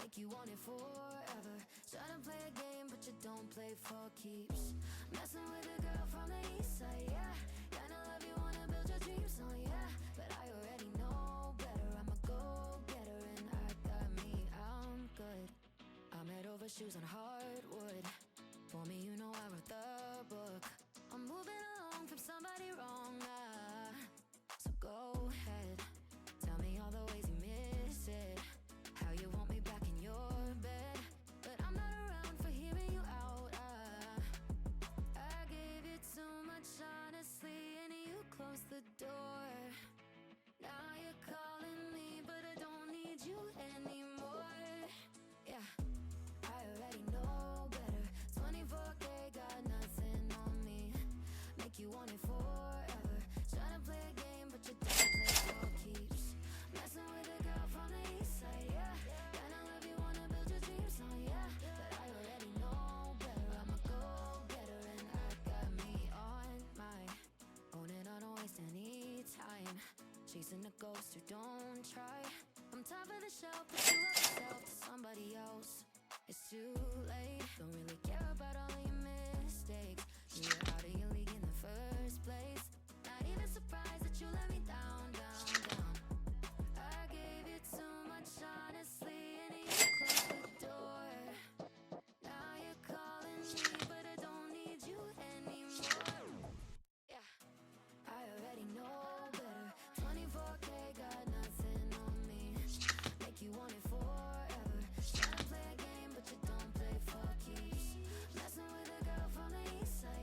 make you want it forever. Try to play a game, but you don't play for keeps. Messing with a girl from the east side, yeah. Kinda love you, wanna build your dreams on, yeah. But I already know better, I'm a go-getter, and I got me, I'm good. I'm head over shoes on hardwood. For me, you know I wrote the book. I'm moving along from somebody wrong, so go ahead, tell me all the ways you miss it, how you want me back in your bed. But I'm not around for hearing you out, I gave you too much honestly, and you closed the door. Now you're calling me, but I don't need you anymore. Yeah, I already know better. 24K got nothing on me, make you want it forever. Try to play a game, but you don't play for keeps. Messing with a girl from the east side, yeah. Kinda love you, wanna build your dreams on, yeah. But I already know better, I'm a go-getter, and I got me on my own, and I don't waste any time chasing a ghost who don't try. I'm top of the shelf, but you up yourself to somebody else. It's too late, don't really care about all of your mistakes. You're out of your league in the first place. Not even surprised that you let me down, down, down. I gave you too much honestly, and you closed the door. Now you're calling me, but I don't need you anymore. Yeah, I already know better. 24K got nothing on me, make you want it forever. Try to play a game, but you don't play for keeps. Messing with a girl from the east side,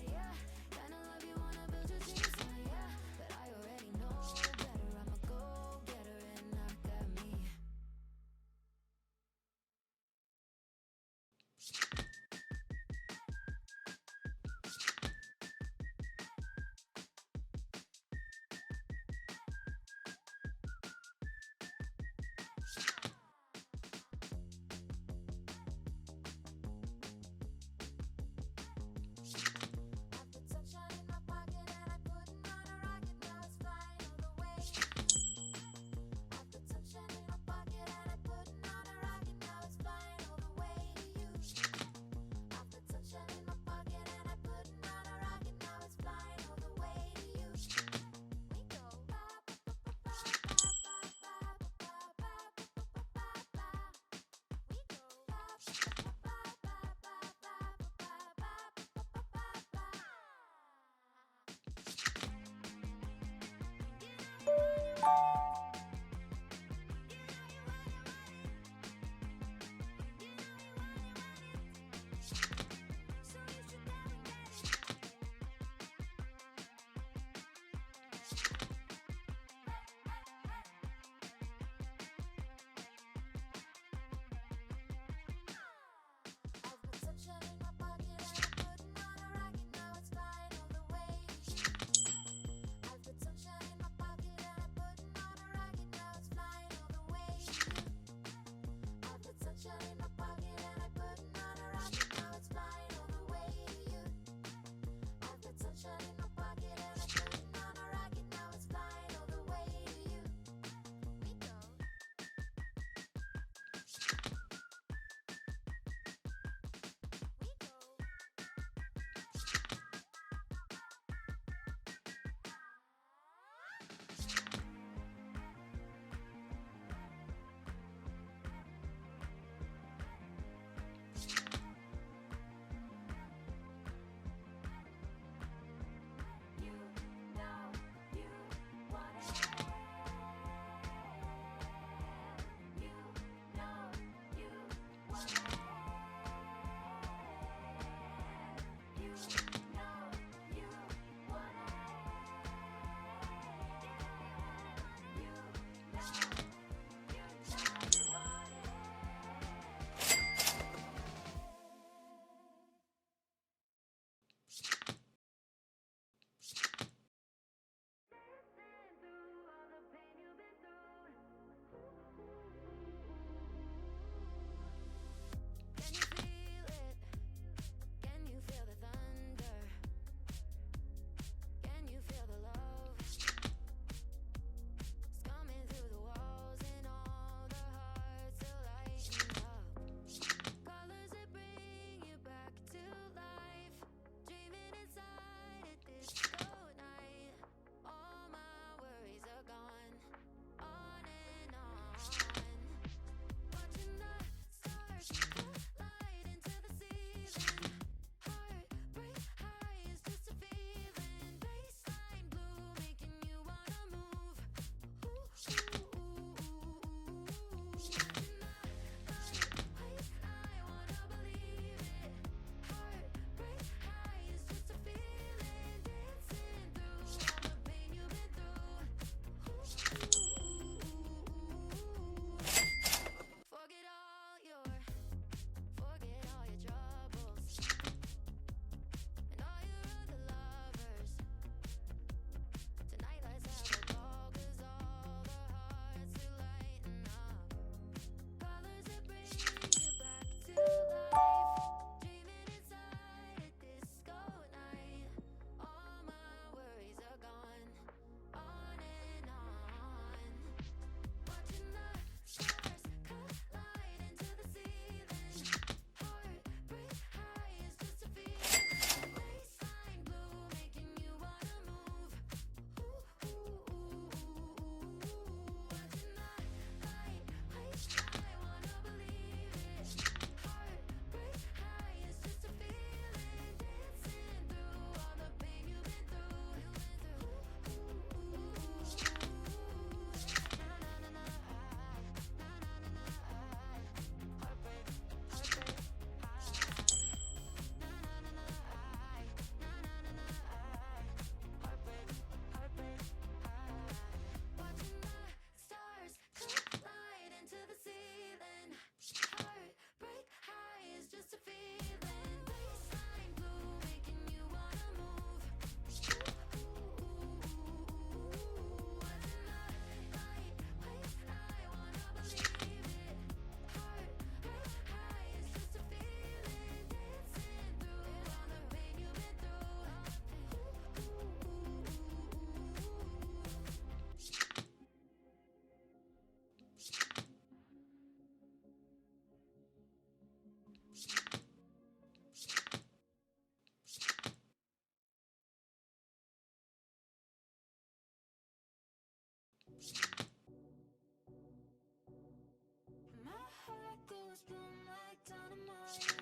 My heart goes boom like dynamite.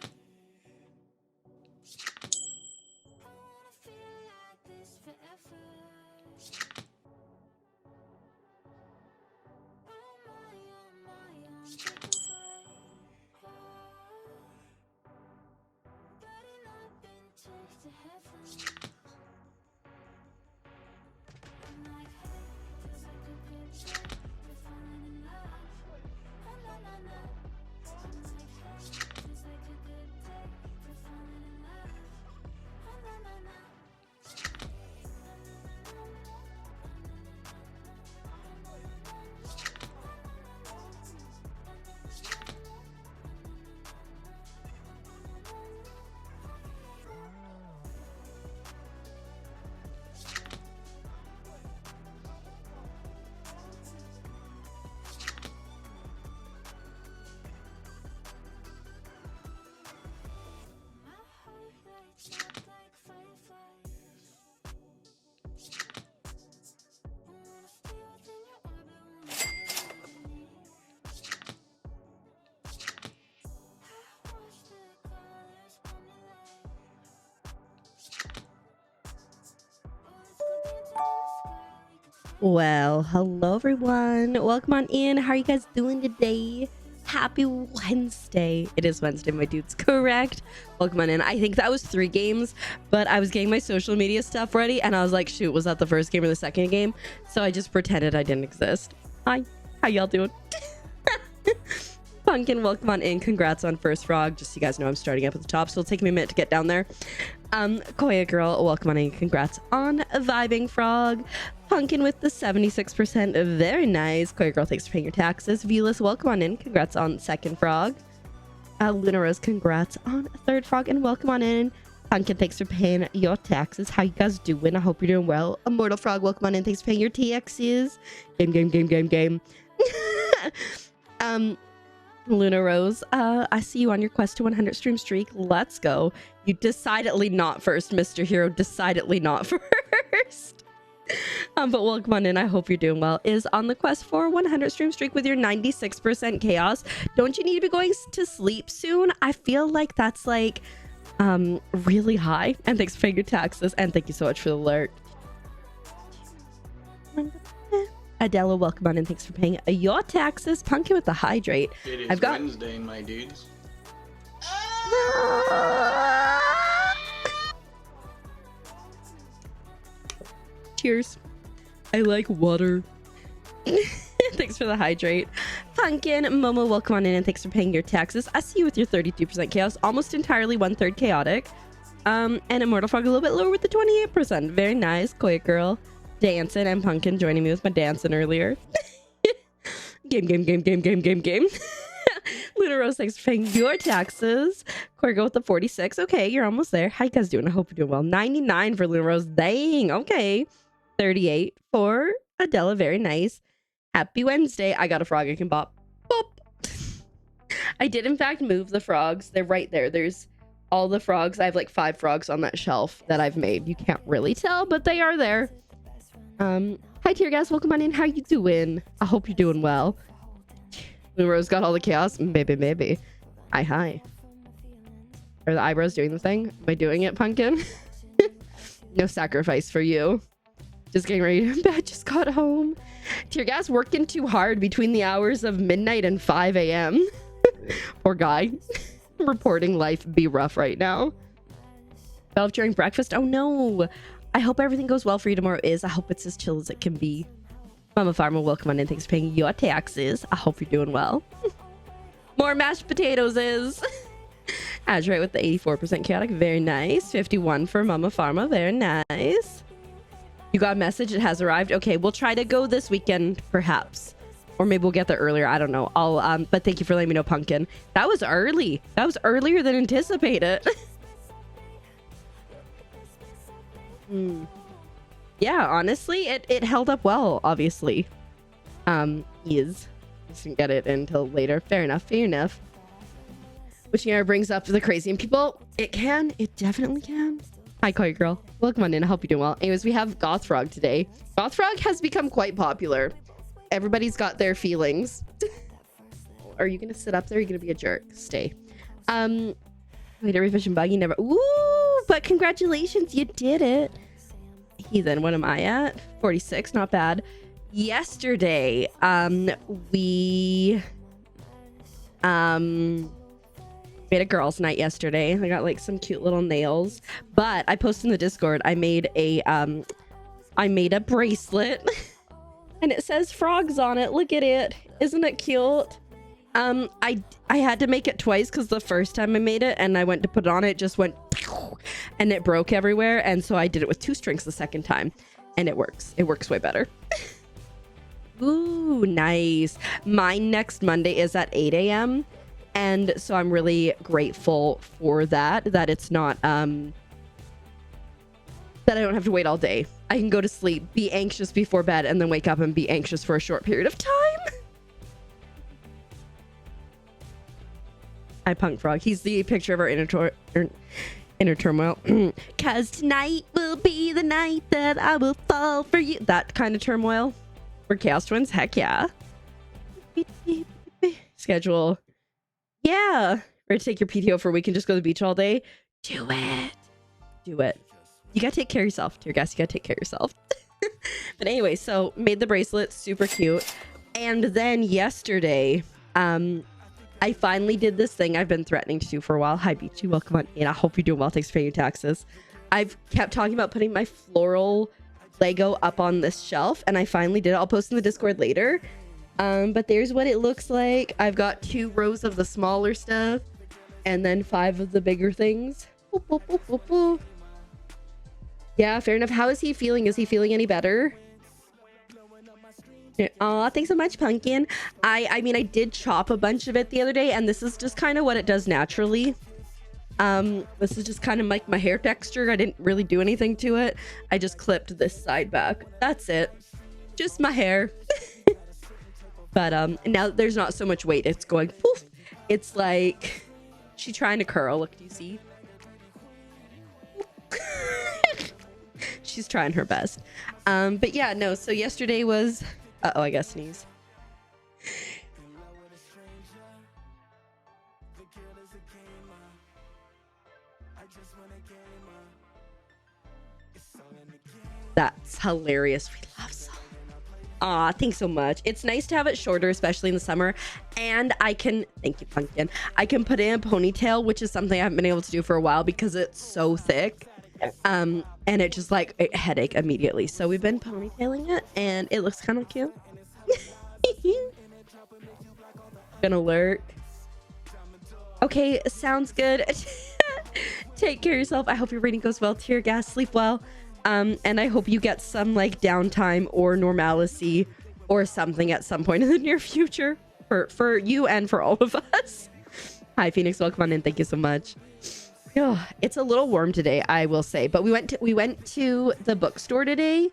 I wanna feel like this forever. Oh my, I'm taking flight. Burning up into the heavens. I'm like, hey, feels like a good day. We're falling in love. Oh na na na. I'm like, hey, feels like a good day. We're falling in love. Oh na na na. My heart lights up like fireflies. I wanna stay within your orbit, wanna be with me. I watch the colors come to life. Oh, let's go dancing in the sky. We could stay. Well, hello everyone. Welcome on in. How are you guys doing today? Happy Wednesday. It is Wednesday, my dudes. Correct. Welcome on in. I think that was 3 games, but I was getting my social media stuff ready and I was like, shoot, was that the first game or the second game? So I just pretended I didn't exist. Hi. How y'all doing? Pumpkin, welcome on in. Congrats on first frog. Just so you guys know, I'm starting up at the top, so it'll take me a minute to get down there. Koya girl, welcome on in. Congrats on vibing frog. Pumpkin with the 76%. Very nice. Koya girl, thanks for paying your taxes. Vilas, welcome on in. Congrats on second frog. Luna Rose, congrats on third frog, and welcome on in. Pumpkin, thanks for paying your taxes. How you guys doing? I hope you're doing well. Immortal frog, welcome on in. Thanks for paying your TXs. Game. Luna Rose, I see you on your quest to 100 stream streak. Let's go. You decidedly not first, Mr. Hero. Decidedly not first. But welcome on in. I hope you're doing well. Is on the quest for 100 stream streak with your 96% chaos. Don't you need to be going to sleep soon? I feel like that's like really high. And thanks for paying your taxes. And thank you so much for the alert. Adela, welcome on and thanks for paying your taxes. Pumpkin with the hydrate. It is I've got Wednesday, my dudes. Cheers. I like water. Thanks for the hydrate. Pumpkin, Momo, welcome on in and thanks for paying your taxes. I see you with your 32% chaos, almost entirely 1/3 chaotic. And Immortal Frog a little bit lower with the 28%. Very nice. Koya girl. Dancing and Pumpkin joining me with my dancing earlier. Game. Luna Rose, thanks for paying your taxes. Corgo with the 46. Okay, you're almost there. How you guys doing? I hope you're doing well. 99 for Luna Rose. Dang. Okay. 38 for Adela. Very nice. Happy Wednesday. I got a frog I can bop. Bop. I did, in fact, move the frogs. They're right there. There's all the frogs. I have like 5 frogs on that shelf that I've made. You can't really tell, but they are there. Hi Tear Gas, welcome on in. How you doing? I hope you're doing well. Luna Rose got all the chaos. Maybe. Hi. Are the eyebrows doing the thing? Am I doing it, Pumpkin? No sacrifice for you. Just getting ready to bed. Just got home. Tear Gas working too hard between the hours of midnight and 5 a.m. Poor guy. Reporting life be rough right now. Valve during breakfast? Oh no. I hope everything goes well for you tomorrow. I hope it's as chill as it can be. Mama Farmer, welcome on in. Thanks for paying your taxes. I hope you're doing well. More mashed potatoes is. Azurite with the 84% chaotic. Very nice. 51 for Mama Farma. Very nice. You got a message. It has arrived. Okay, we'll try to go this weekend, perhaps. Or maybe we'll get there earlier. I don't know. But thank you for letting me know, Pumpkin. That was early. That was earlier than anticipated. Yeah, honestly, it held up well, obviously. Just didn't get it until later. Fair enough. Which brings up the crazy and people. It definitely can. Hi, Koi Girl. Welcome on in. I hope you're doing well. Anyways, we have Goth Frog today. Goth Frog has become quite popular. everybody's got their feelings. Are you gonna sit up there? Are you gonna be a jerk? Stay. Wait, every fish and buggy never. Ooh, but congratulations, you did it. Heathen, what am I at? 46, not bad. Yesterday, we made a girls' night yesterday. I got like some cute little nails, but I posted in the Discord. I made a bracelet, and it says frogs on it. Look at it. Isn't it cute? I had to make it twice because the first time I made it and I went to put it on, it just went and it broke everywhere, and so I did it with 2 strings the second time, and it works. It works way better. Ooh, nice. Mine next Monday is at 8 a.m. And so I'm really grateful for that it's not, that I don't have to wait all day. I can go to sleep, be anxious before bed, and then wake up and be anxious for a short period of time. Hi, Punk Frog. He's the picture of our inner turmoil. Cause tonight will be the night that I will fall for you. That kind of turmoil. We're Chaos Twins. Heck yeah. Schedule. Yeah. Ready to take your PTO for a week and just go to the beach all day? Do it. Do it. You gotta take care of yourself. Dear guys, you gotta take care of yourself. But anyway, so made the bracelet. Super cute. And then yesterday, I finally did this thing I've been threatening to do for a while. Hi, Beachy. Welcome on in. I hope you're doing well. Thanks for paying your taxes. I've kept talking about putting my floral Lego up on this shelf, and I finally did it. I'll post in the Discord later. But there's what it looks like. I've got 2 rows of the smaller stuff and then 5 of the bigger things. Boop, boop, boop, boop, boop. Yeah, fair enough. How is he feeling? Is he feeling any better? Aw, thanks so much, Pumpkin. I mean, I did chop a bunch of it the other day, and this is just kind of what it does naturally. This is just kind of like my hair texture. I didn't really do anything to it. I just clipped this side back. That's it. Just my hair. But now there's not so much weight. It's going poof. It's like she's trying to curl. Look, do you see? She's trying her best. But yeah, no. So yesterday was. Uh-oh, I got sneeze. That's hilarious. We love salt. Aw, thanks so much. It's nice to have it shorter, especially in the summer. And I can, thank you, Pumpkin. I can put it in a ponytail, which is something I haven't been able to do for a while because it's so thick. And it just like a headache immediately. So we've been ponytailing it, and it looks kind of cute. Gonna lurk. Okay, sounds good. Take care of yourself. I hope your reading goes well. Tear gas, sleep well. And I hope you get some like downtime or normalcy or something at some point in the near future for you and for all of us. Hi, Phoenix. Welcome on in. Thank you so much. Oh, it's a little warm today, I will say, but we went to the bookstore today.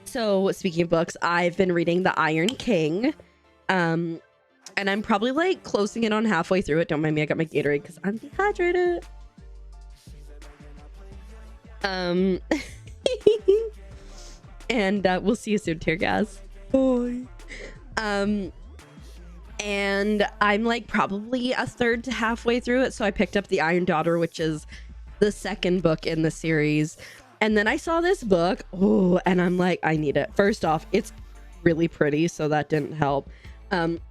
So speaking of books, I've been reading The Iron King. And I'm probably like closing in on halfway through it. Don't mind me, I got my Gatorade because I'm dehydrated. And we'll see you soon, tear gas. Bye. And I'm like probably a third to halfway through it. So I picked up The Iron Daughter, which is the second book in the series. And then I saw this book. Oh, and I'm like, I need it. First off, it's really pretty, so that didn't help.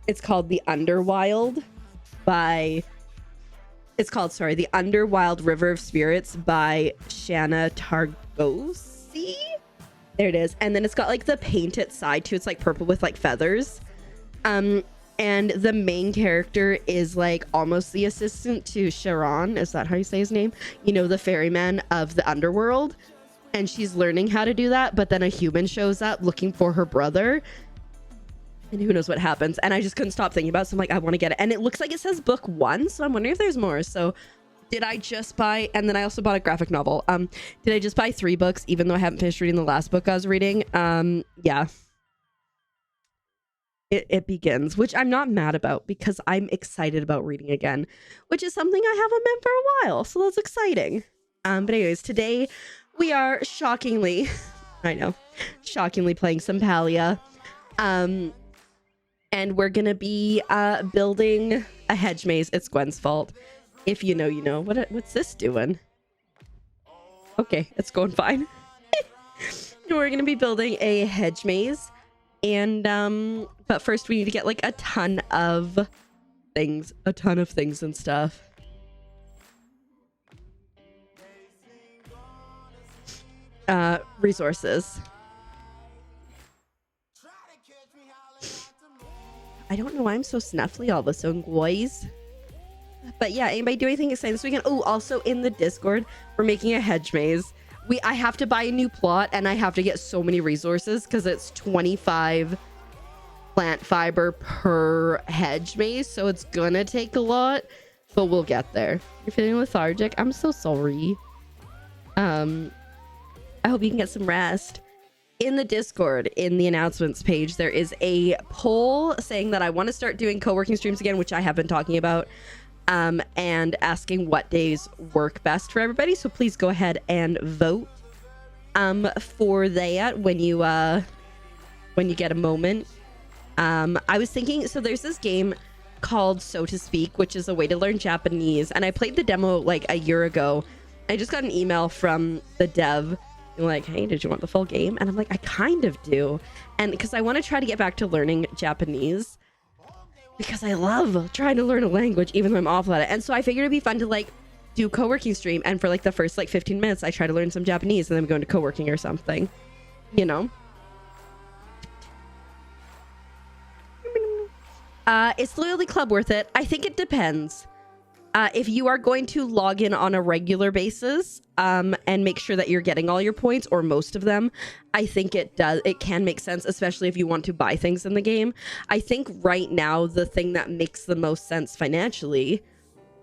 It's called The Underwild The Underwild River of Spirits by Shanna Targosi. There it is. And then it's got like the painted side too. It's like purple with like feathers. And the main character is like almost the assistant to Sharon. Is that how you say his name? You know, the ferryman of the underworld. And she's learning how to do that. But then a human shows up looking for her brother. And who knows what happens. And I just couldn't stop thinking about it. So I'm like, I want to get it. And it looks like it says book 1. So I'm wondering if there's more. So did I just buy... And then I also bought a graphic novel. Did I just buy 3 books even though I haven't finished reading the last book I was reading? Yeah. It begins, which I'm not mad about because I'm excited about reading again, which is something I haven't been for a while. So that's exciting. But anyways, today we are shockingly playing some Palia. And we're gonna be building a hedge maze. It's Gwen's fault. If you know, you know. What's this doing? Okay, it's going fine. We're gonna be building a hedge maze, and but first we need to get like a ton of things and stuff. Resources. I don't know why I'm so snuffly all of a sudden, guys. But yeah, anybody do anything exciting this weekend? Oh, also in the Discord, we're making a hedge maze. I have to buy a new plot, and I have to get so many resources because it's 25 plant fiber per hedge maze, so it's gonna take a lot, but we'll get there. You're feeling lethargic? I'm so sorry. I hope you can get some rest. In the Discord, in the announcements page, there is a poll saying that I want to start doing co-working streams again, which I have been talking about, and asking what days work best for everybody. So please go ahead and vote for that when you get a moment. I was thinking, so there's this game called So to Speak, which is a way to learn Japanese, and I played the demo like a year ago. I just got an email from the dev like, hey, did you want the full game? And I'm like, I kind of do. And because I want to try to get back to learning Japanese, because I love trying to learn a language, even though I'm awful at it. And so I figured it'd be fun to like do co-working stream, and for like the first like 15 minutes I try to learn some Japanese, and then we go into co-working or something, you know. Is Loyalty Club worth it? I think it depends. If you are going to log in on a regular basis, and make sure that you're getting all your points or most of them, I think it can make sense, especially if you want to buy things in the game. I think right now the thing that makes the most sense financially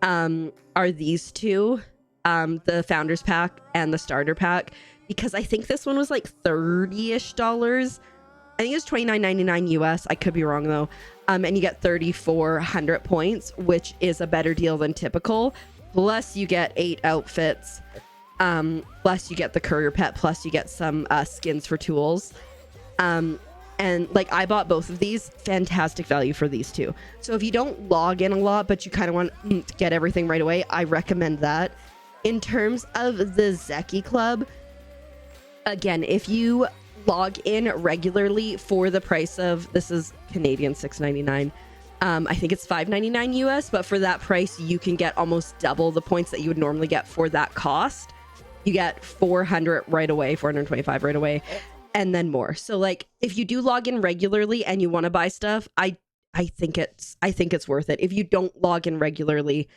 are these two, the Founders Pack and the Starter Pack, because I think this one was like $30-ish. I think it's $29.99 US. I could be wrong though. And you get 3,400 points, which is a better deal than typical. Plus you get 8 outfits. Plus you get the courier pet. Plus you get some skins for tools. And like I bought both of these. Fantastic value for these two. So if you don't log in a lot, but you kind of want to get everything right away, I recommend that. In terms of the Zeki Club, again, if you log in regularly for the price of, this is Canadian $6.99, I think it's $5.99 US, but for that price you can get almost double the points that you would normally get for that cost. You get 400 right away, 425 right away, and then more. So like if you do log in regularly and you want to buy stuff, I think it's worth it. If you don't log in regularly,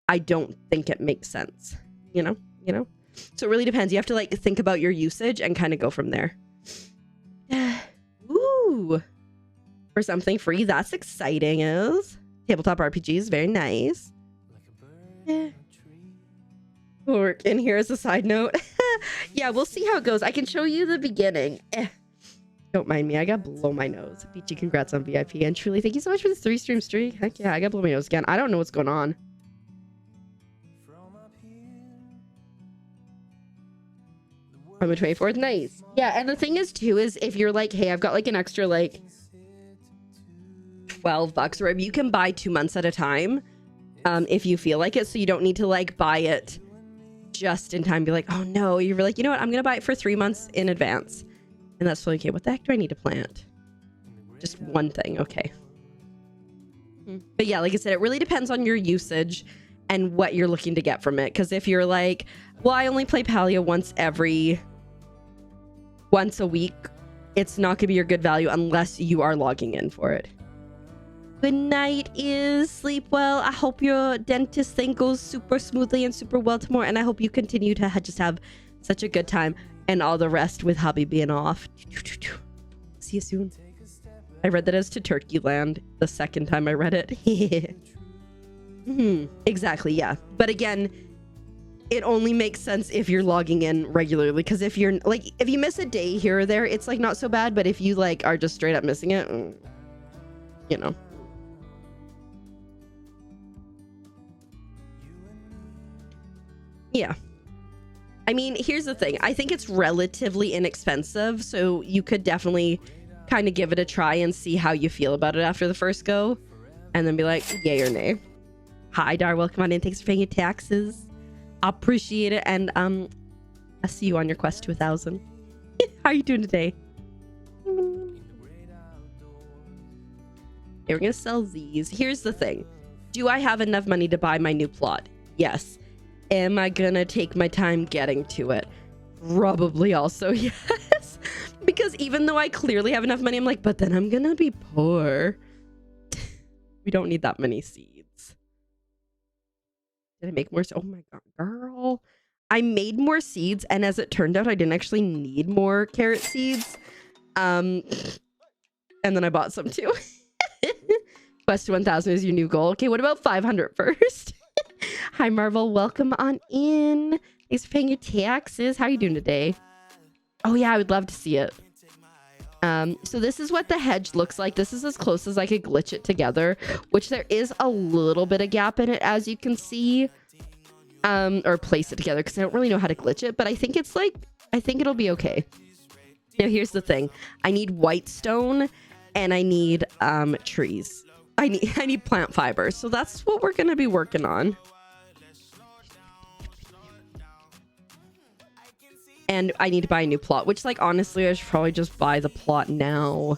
I don't think it makes sense, you know. So it really depends. You have to like think about your usage and kind of go from there. Ooh, for something free, that's exciting. Is tabletop RPGs very nice. Yeah. Work in here as a side note. Yeah, we'll see how it goes. I can show you the beginning. Don't mind me, I gotta blow my nose. Beachy, congrats on VIP, and truly thank you so much for the 3-stream streak. Heck yeah, I gotta blow my nose again. I don't know what's going on. On the 24th, nice. Yeah, and the thing is too is if you're like, hey, I've got like an extra like $12 or whatever, you can buy 2 months at a time, if you feel like it. So you don't need to like buy it just in time. Be like, oh no, you're like, you know what, I'm gonna buy it for 3 months in advance, and that's totally okay. What the heck do I need to plant? Just one thing, okay. But yeah, like I said, it really depends on your usage and what you're looking to get from it. Because if you're like, well, I only play Palia once a week, it's not gonna be your good value unless you are logging in for it. Good night, is sleep well. I hope your dentist thing goes super smoothly and super well tomorrow, and I hope you continue to just have such a good time, and all the rest with hubby being off. See you soon. I read that as to Turkey Land the second time I read it. Exactly, yeah. But again, it only makes sense if you're logging in regularly, because if you're like, if you miss a day here or there, it's like not so bad, but if you like are just straight up missing it, you know. Yeah. I mean, here's the thing. I think it's relatively inexpensive, so you could definitely kind of give it a try and see how you feel about it after the first go, and then be like, yay or nay. Hi, Dar. Welcome on in. Thanks for paying your taxes. I appreciate it, and I'll see you on your quest to 1,000. How are you doing today? Okay, we're gonna sell these. Here's the thing. Do I have enough money to buy my new plot? Yes. Am I gonna take my time getting to it? Probably also yes. Because even though I clearly have enough money, I'm like, but then I'm gonna be poor. We don't need that many seeds. Did I make more? Oh my god, girl. I made more seeds, and as it turned out, I didn't actually need more carrot seeds. And then I bought some too. Quest to 1,000 is your new goal. Okay, what about 500 first? Hi, Marvel. Welcome on in. Thanks for paying your taxes. How are you doing today? Oh, yeah, I would love to see it. So this is what the hedge looks like. This is as close as I could glitch it together, which there is a little bit of gap in it, as you can see. Or place it together, because I don't really know how to glitch it, but I think it's like, I think it'll be okay. Now, here's the thing. I need white stone, and I need trees. I need plant fibers, so that's what we're gonna be working on. And I need to buy a new plot, which, like, honestly, I should probably just buy the plot now.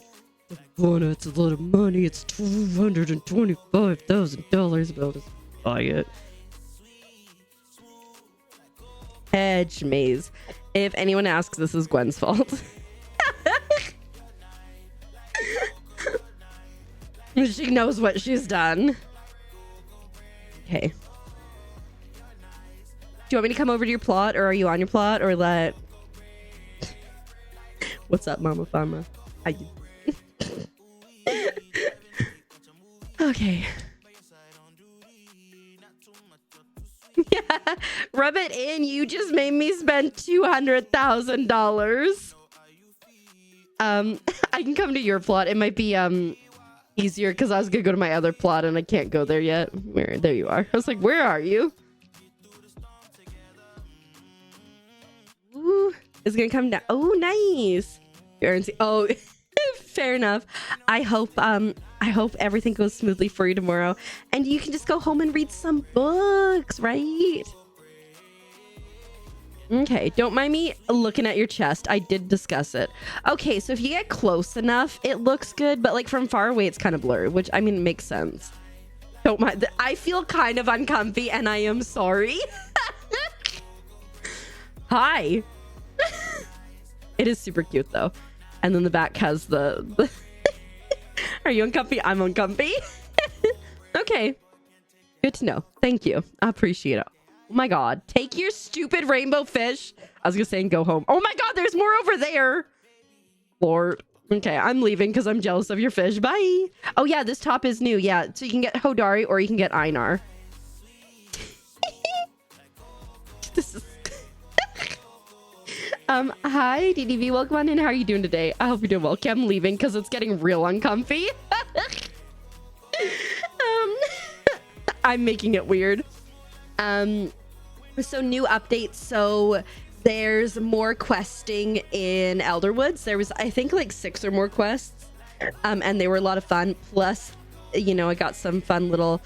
Oh no, it's a lot of money. It's $225,000, but I'll just buy it. Hedge maze. If anyone asks, this is Gwen's fault. She knows what she's done. Okay. Do you want me to come over to your plot, or are you on your plot, or let... What's up, Mama Fama? How you... Okay. Yeah, rub it in. You just made me spend $200,000. I can come to your plot. It might be easier because I was gonna go to my other plot and I can't go there yet. Where? There you are. I was like, where are you? Ooh, it's gonna come down. Oh, nice. Oh, fair enough. I hope everything goes smoothly for you tomorrow, and you can just go home and read some books, right? Okay, don't mind me looking at your chest. I did discuss it. Okay, so if you get close enough, it looks good, but like from far away, it's kind of blurred, which I mean makes sense. Don't mind. I feel kind of uncomfy, and I am sorry. Hi. It is super cute though, and then the back has the... Are you uncomfy? I'm uncomfy. Okay. Good to know. Thank you. I appreciate it. Oh my god. Take your stupid rainbow fish. I was gonna say and go home. Oh my god, there's more over there. Lord. Okay, I'm leaving because I'm jealous of your fish. Bye. Oh yeah, this top is new. Yeah, so you can get Hodari or you can get Einar. This is... Hi, DDV. Welcome on in. How are you doing today? I hope you're doing well. Okay, I'm leaving because it's getting real uncomfy. I'm making it weird. So new updates. So there's more questing in Elderwoods. There was, I think, like 6 or more quests. And they were a lot of fun. Plus, you know, I got some fun little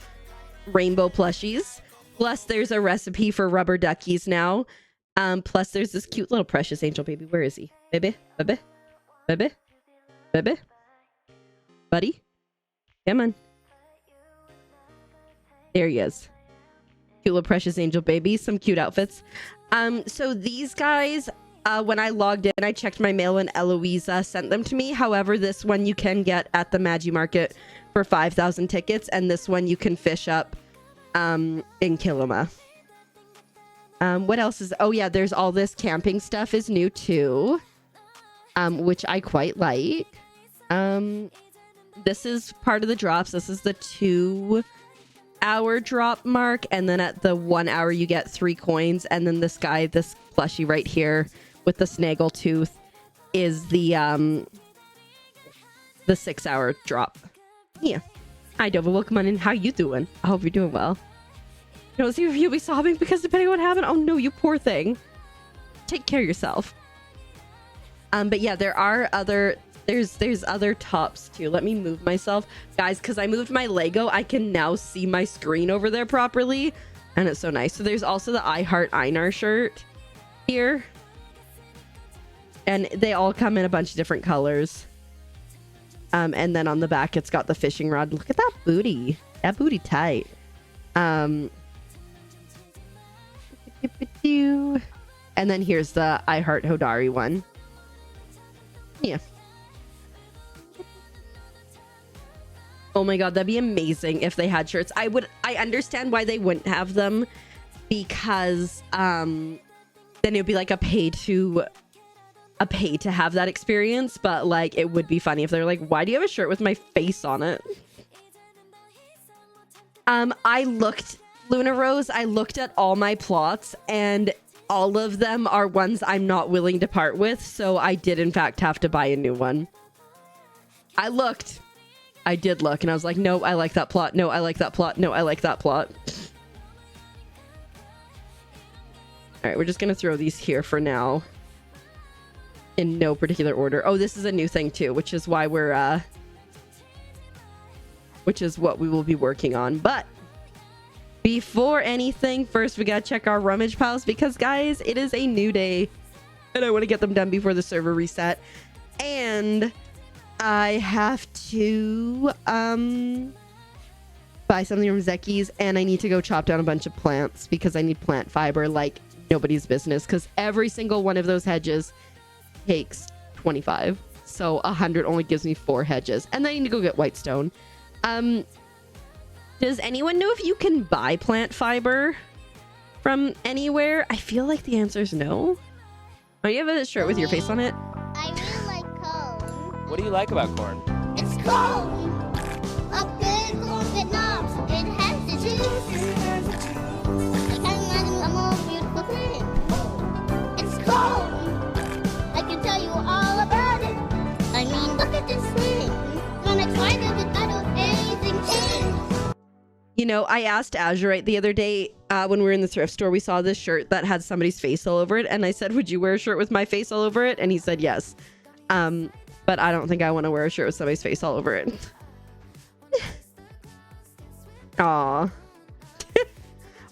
rainbow plushies. Plus, there's a recipe for rubber duckies now. Plus there's this cute little precious angel baby. Where is he? Baby? Baby? Baby? Baby? Buddy? Come on. There he is. Cute little precious angel baby. Some cute outfits. So these guys, when I logged in, I checked my mail and Eloisa sent them to me. However, this one you can get at the Magi Market for 5,000 tickets, and this one you can fish up in Kilima. What else is... Oh yeah, there's all this camping stuff is new too, which I quite like. This is part of the drops. This is the 2-hour drop mark, and then at the 1 hour you get 3 coins, and then this guy, this plushie right here with the snaggle tooth, is the 6-hour drop. Yeah. Hi Dova, welcome on in. How you doing? I hope you're doing well. You don't see if you'll be sobbing because depending on what happened. Oh no, you poor thing. Take care of yourself. But yeah, there are other There's other tops too. Let me move myself, guys, because I moved my Lego. I can now see my screen over there properly, and it's so nice. So there's also the I Heart Einar shirt here, and they all come in a bunch of different colors. And then on the back, it's got the fishing rod. Look at that booty. That booty tight. And then here's the I Heart Hodari one. Yeah. Oh my god, that'd be amazing if they had shirts. I understand why they wouldn't have them, because then it would be like a pay to have that experience, but like it would be funny if they're like, why do you have a shirt with my face on it? I looked, Luna Rose, I looked at all my plots, and all of them are ones I'm not willing to part with, so I did in fact have to buy a new one. I did look, and I was like, no, I like that plot. No, I like that plot. No, I like that plot. All right, we're just going to throw these here for now. In no particular order. Oh, this is a new thing too, which is why we're, which is what we will be working on. But before anything, first we got to check our rummage piles, because guys, it is a new day and I want to get them done before the server reset. And I have to buy something from Zeki's, and I need to go chop down a bunch of plants because I need plant fiber like nobody's business, because every single one of those hedges takes 25, so 100 only gives me 4 hedges, and then I need to go get white stone. Does anyone know if you can buy plant fiber from anywhere? I feel like the answer is no. Oh, you have a shirt with your face on it? I really like corn. What do you like about corn? It's corn! A good corn that knobs. It has the juice. I can't imagine a more beautiful thing. It's corn! I can tell you all about it. I mean, look at this thing. When I tried it without anything changed. You know, I asked Azurite the other day when we were in the thrift store, we saw this shirt that had somebody's face all over it. And I said, would you wear a shirt with my face all over it? And he said, yes. But I don't think I want to wear a shirt with somebody's face all over it. Aw.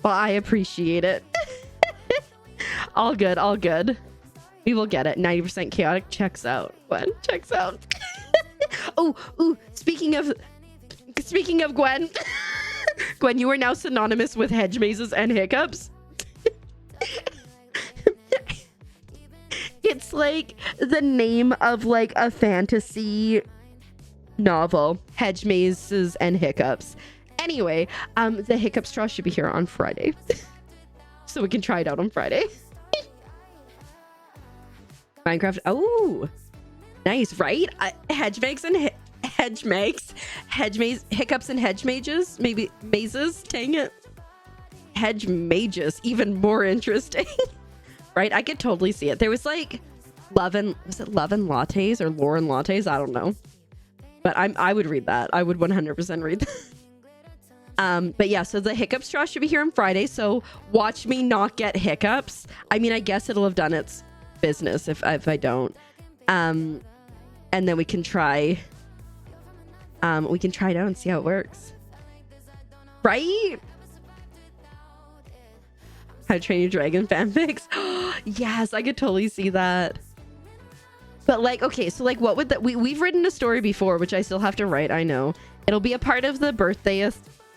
Well, I appreciate it. All good, all good. We will get it. 90% chaotic checks out. Gwen checks out. Ooh, speaking of Gwen. Gwen, you are now synonymous with hedge mazes and hiccups. It's like the name of like a fantasy novel. Hedge mazes and hiccups. Anyway, the hiccup straw should be here on Friday. So we can try it out on Friday. Minecraft. Oh, nice, right? Hedge makes and hedge maze, hiccups and hedge mages, maybe mazes. Dang it, hedge mages, even more interesting. Right? I could totally see it. There was like love and lattes or lore and lattes? I don't know, but I would read that. I would 100% read that. But yeah, so the hiccup straw should be here on Friday. So watch me not get hiccups. I mean, I guess it'll have done its business if I don't. And then we can try it out and see how it works. Right? How to Train Your Dragon fanfics. Yes, I could totally see that. But like, okay, so like what would that we've written a story before, which I still have to write. I know it'll be a part of the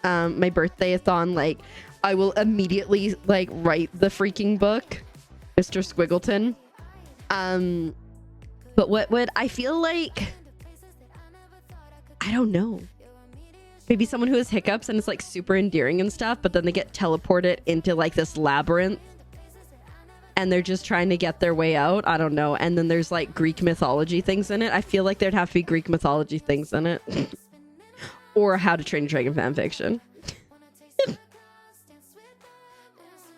my birthday-a-thon. Like I will immediately like write the freaking book, Mr. Squiggleton. But what would I feel like? I don't know. Maybe someone who has hiccups and it's like super endearing and stuff, but then they get teleported into like this labyrinth and they're just trying to get their way out. I don't know. And then there's like Greek mythology things in it. I feel like there'd have to be Greek mythology things in it. Or How to Train Your Dragon fanfiction.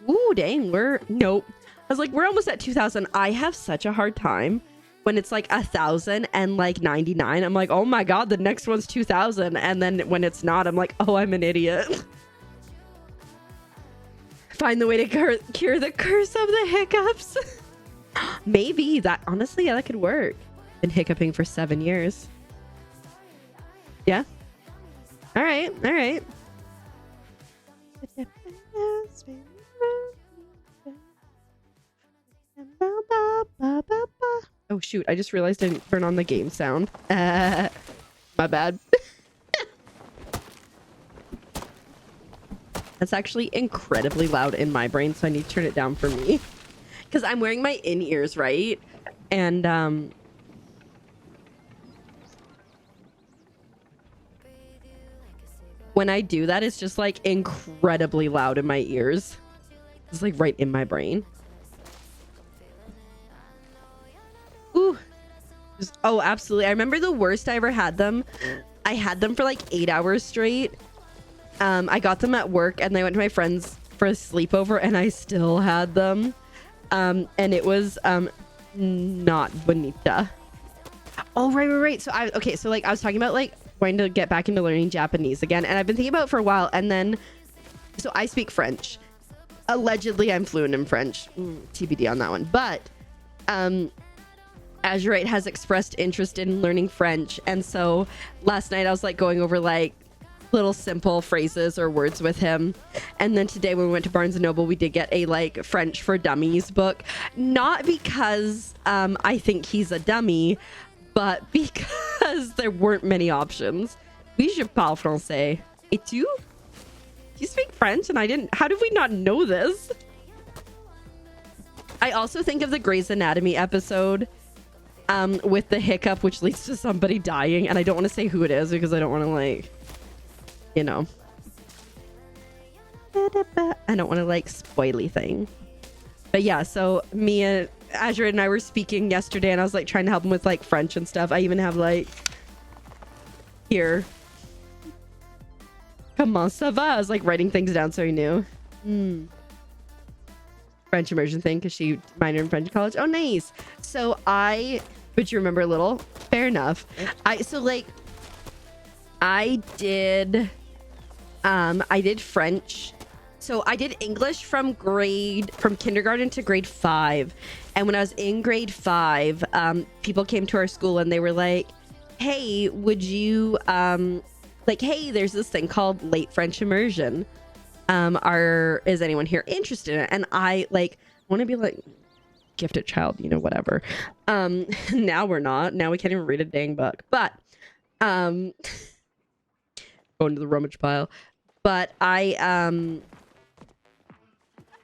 Ooh, dang, nope. I was like, we're almost at 2,000. I have such a hard time when it's like 1,000 and like 99. I'm like, oh my god, the next one's 2,000. And then when it's not, I'm like, oh, I'm an idiot. Find the way to cure the curse of the hiccups. Maybe that, honestly, yeah, that could work. Been hiccuping for 7 years. Yeah. All right. All right. Oh shoot, I just realized I didn't turn on the game sound. My bad. That's actually incredibly loud in my brain, so I need to turn it down for me. Because I'm wearing my in-ears, right? And when I do that, it's just like incredibly loud in my ears. It's like right in my brain. Ooh. Oh, absolutely. I remember the worst I ever had them. I had them for like 8 hours straight. I got them at work and I went to my friend's for a sleepover and I still had them. And it was not bonita. Oh, right. So I was talking about like wanting to get back into learning Japanese again, and I've been thinking about it for a while. And then so I speak French. Allegedly I'm fluent in French. TBD on that one. But Azurite has expressed interest in learning French, and so last night I was like going over like little simple phrases or words with him. And then today when we went to Barnes and Noble, we did get a like French for Dummies book, not because I think he's a dummy, but because there weren't many options. Oui, je parle français. Et tu? You speak French? And I didn't. How did we not know this? I also think of the Grey's Anatomy episode with the hiccup, which leads to somebody dying, and I don't want to say who it is because I don't want to like, you know, I don't want to like spoily thing. But yeah, so Mia, Azure and I were speaking yesterday, and I was like trying to help him with like French and stuff. I even have like here, comment ça va? I was like writing things down so he knew. French immersion thing because she minored in French in college. Oh, nice. So but you remember a little? Fair enough. I did French. So I did English from kindergarten to grade 5. And when I was in grade 5, people came to our school and they were like, hey, would you, hey, there's this thing called late French immersion. Is anyone here interested in it? And I want to be like, gifted child, you know, whatever. Now we're not. Now we can't even read a dang book. But going to the rummage pile. But I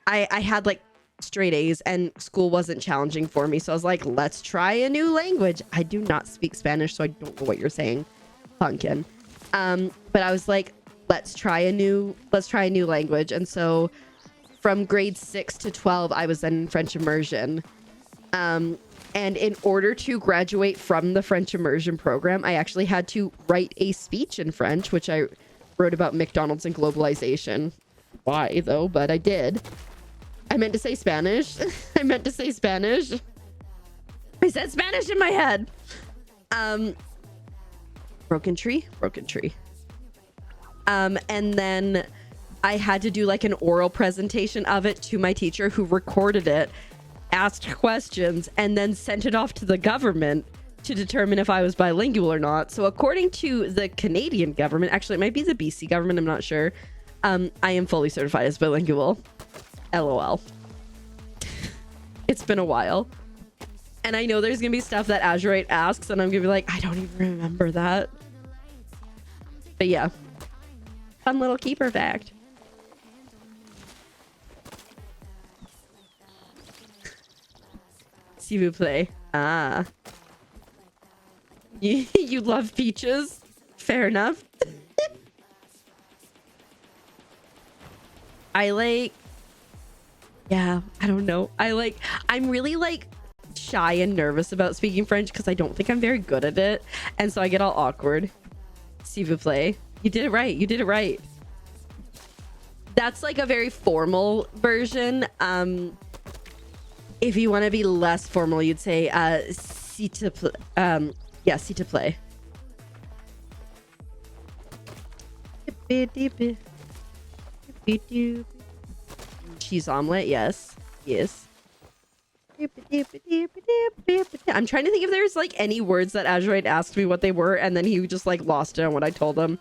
had like straight A's and school wasn't challenging for me. So I was like, let's try a new language. I do not speak Spanish, so I don't know what you're saying, pumpkin. But I was like, let's try a new language. And so from grade 6 to 12, I was then in French immersion. And in order to graduate from the French immersion program, I actually had to write a speech in French, which I wrote about McDonald's and globalization. Why though? But I did. I meant to say Spanish. I said Spanish in my head. Broken tree. And then I had to do like an oral presentation of it to my teacher, who recorded it, asked questions, and then sent it off to the government to determine if I was bilingual or not. So according to the Canadian government, actually it might be the BC government, I'm not sure, I am fully certified as bilingual. LOL. It's been a while. And I know there's gonna be stuff that Azurite asks and I'm gonna be like, I don't even remember that. But yeah. Fun little keeper fact. S'il vous plaît. Ah. You love peaches? Fair enough. Yeah, I don't know. I'm really like shy and nervous about speaking French because I don't think I'm very good at it. And so I get all awkward. S'il vous plaît. You did it right. That's like a very formal version. If you want to be less formal, you'd say s'il te plaît. Yeah, s'il te plaît. Cheese omelet, yes. I'm trying to think if there's like any words that Azurite asked me what they were, and then he just like lost it on what I told him.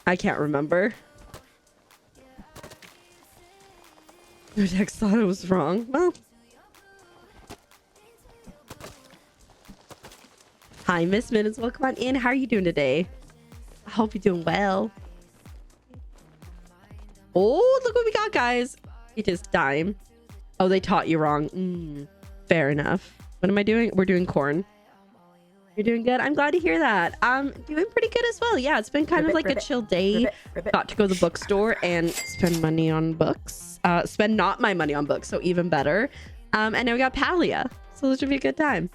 I can't remember. Your text thought it was wrong. Well. Hi, Miss Minutes. Welcome on in. How are you doing today? I hope you're doing well. Oh, look what we got, guys. It is dime. Oh, they taught you wrong. Fair enough. What am I doing? We're doing corn. You're doing good. I'm glad to hear that. Doing pretty good as well. Yeah, it's been kind of like a chill day. Got to go to the bookstore and spend money on books. Spend not my money on books, so even better. And now we got Palia, so this should be a good time.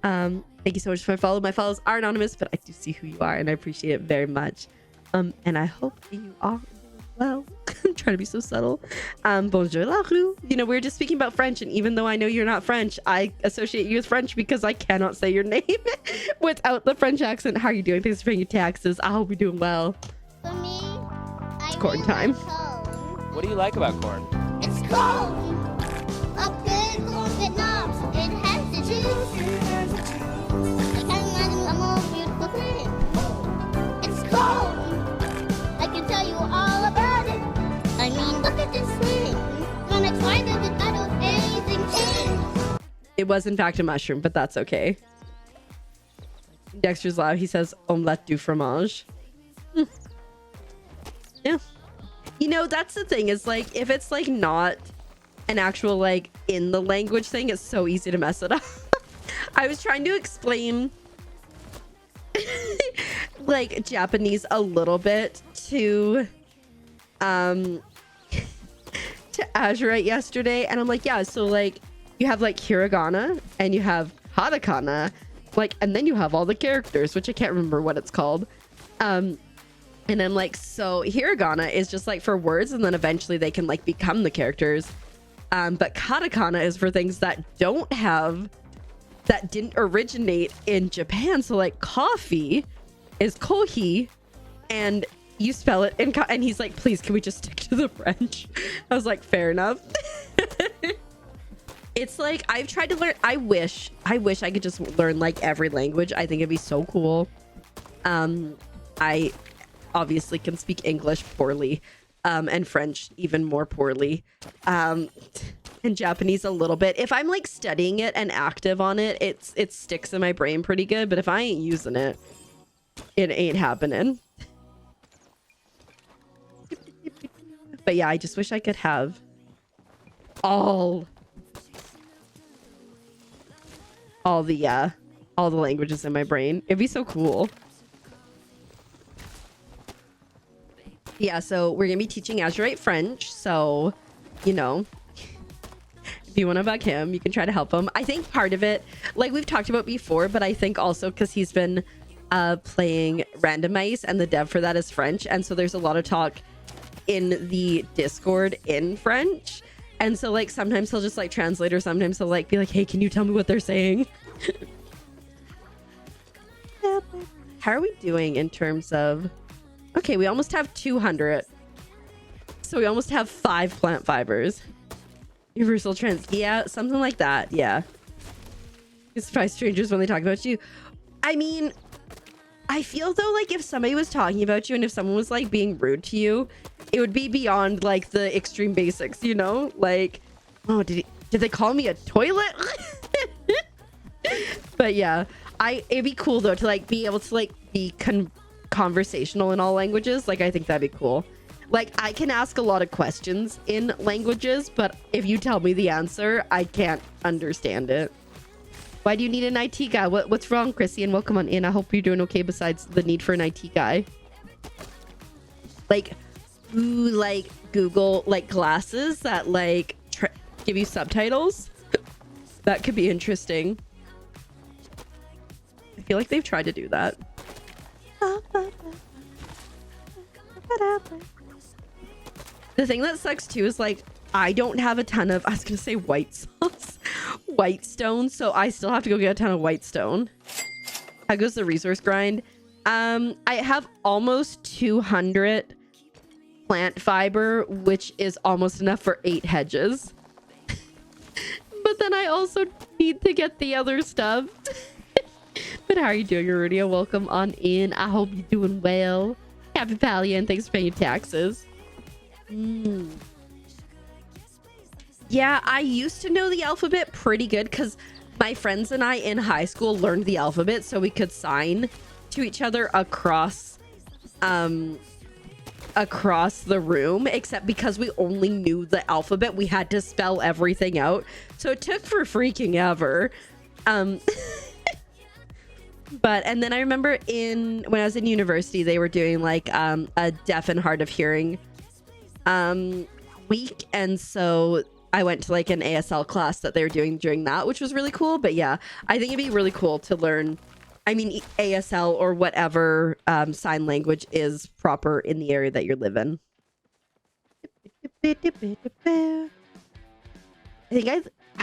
Thank you so much for following. My follows are anonymous, but I do see who you are, and I appreciate it very much. And I hope you are well. I'm trying to be so subtle. Bonjour la rue. You know, we were just speaking about French, and even though I know you're not French, I associate you with French because I cannot say your name without the French accent. How are you doing? Thanks for paying your taxes. I hope you're doing well. For me, It's corn time. What do you like about corn? It's cold. A big corn with knobs. It has the juice. I can't imagine a more beautiful thing. It's cold. I can tell you all about it. I mean, look at this thing. When I tried it, I don't anything change. It was in fact a mushroom, but that's okay. Dexter's loud. He says omelette du fromage. Yeah. You know, that's the thing, is like if it's like not an actual like in the language thing, it's so easy to mess it up. I was trying to explain like Japanese a little bit to Azurite yesterday, and I'm like, yeah, so like you have like hiragana and you have katakana, like, and then you have all the characters, which I can't remember what it's called. And I'm like, so hiragana is just like for words, and then eventually they can like become the characters. But katakana is for things that didn't originate in Japan. So like coffee is kohi, and you spell it in and he's like, please, can we just stick to the French? I was like, fair enough. It's like I've tried to learn. I wish I could just learn like every language. I think it'd be so cool. I obviously can speak English poorly, and French even more poorly, and Japanese a little bit. If I'm like studying it and active on it, it sticks in my brain pretty good. But if I ain't using it, it ain't happening. But yeah, I just wish I could have all the languages in my brain. It'd be so cool. Yeah, so we're gonna be teaching Azurite French, so you know, if you want to bug him, you can try to help him. I think part of it, like we've talked about before, but I think also because he's been playing Randomize, and the dev for that is French, and so there's a lot of talk in the Discord in French, and so like sometimes he'll just like translate, or sometimes he'll like be like, hey, can you tell me what they're saying? How are we doing in terms of... Okay, we almost have 200. So we almost have 5 plant fibers. Universal trends. Yeah, something like that. Yeah. You surprise strangers when they talk about you. I mean, I feel though like if somebody was talking about you and if someone was like being rude to you, it would be beyond like the extreme basics, you know? Like, oh, did they call me a toilet? But yeah, it'd be cool though to like be able to like be conversational in all languages. Like I think that'd be cool. Like I can ask a lot of questions in languages, but if you tell me the answer, I can't understand it. Why do you need an IT guy? What's wrong, Chrissy? And welcome on in. I hope you're doing okay besides the need for an IT guy. Like, ooh, like Google like glasses that like give you subtitles. That could be interesting. I feel like they've tried to do that. The thing that sucks too is like I don't have a ton of, I was gonna say white sauce, white stone, so I still have to go get a ton of white stone. How goes the resource grind? I have almost 200 plant fiber, which is almost enough for 8 hedges. but then I also need to get the other stuff. But how are you doing, Arudia? Welcome on in. I hope you're doing well. Happy Palia, and thanks for paying your taxes. Yeah, I used to know the alphabet pretty good because my friends and I in high school learned the alphabet so we could sign to each other across the room, except because we only knew the alphabet, we had to spell everything out. So it took for freaking ever. But and then I remember when I was in university, they were doing like a deaf and hard of hearing week, and so I went to like an ASL class that they were doing during that, which was really cool. But yeah, I think it'd be really cool to learn, I mean, ASL or whatever sign language is proper in the area that you're living. I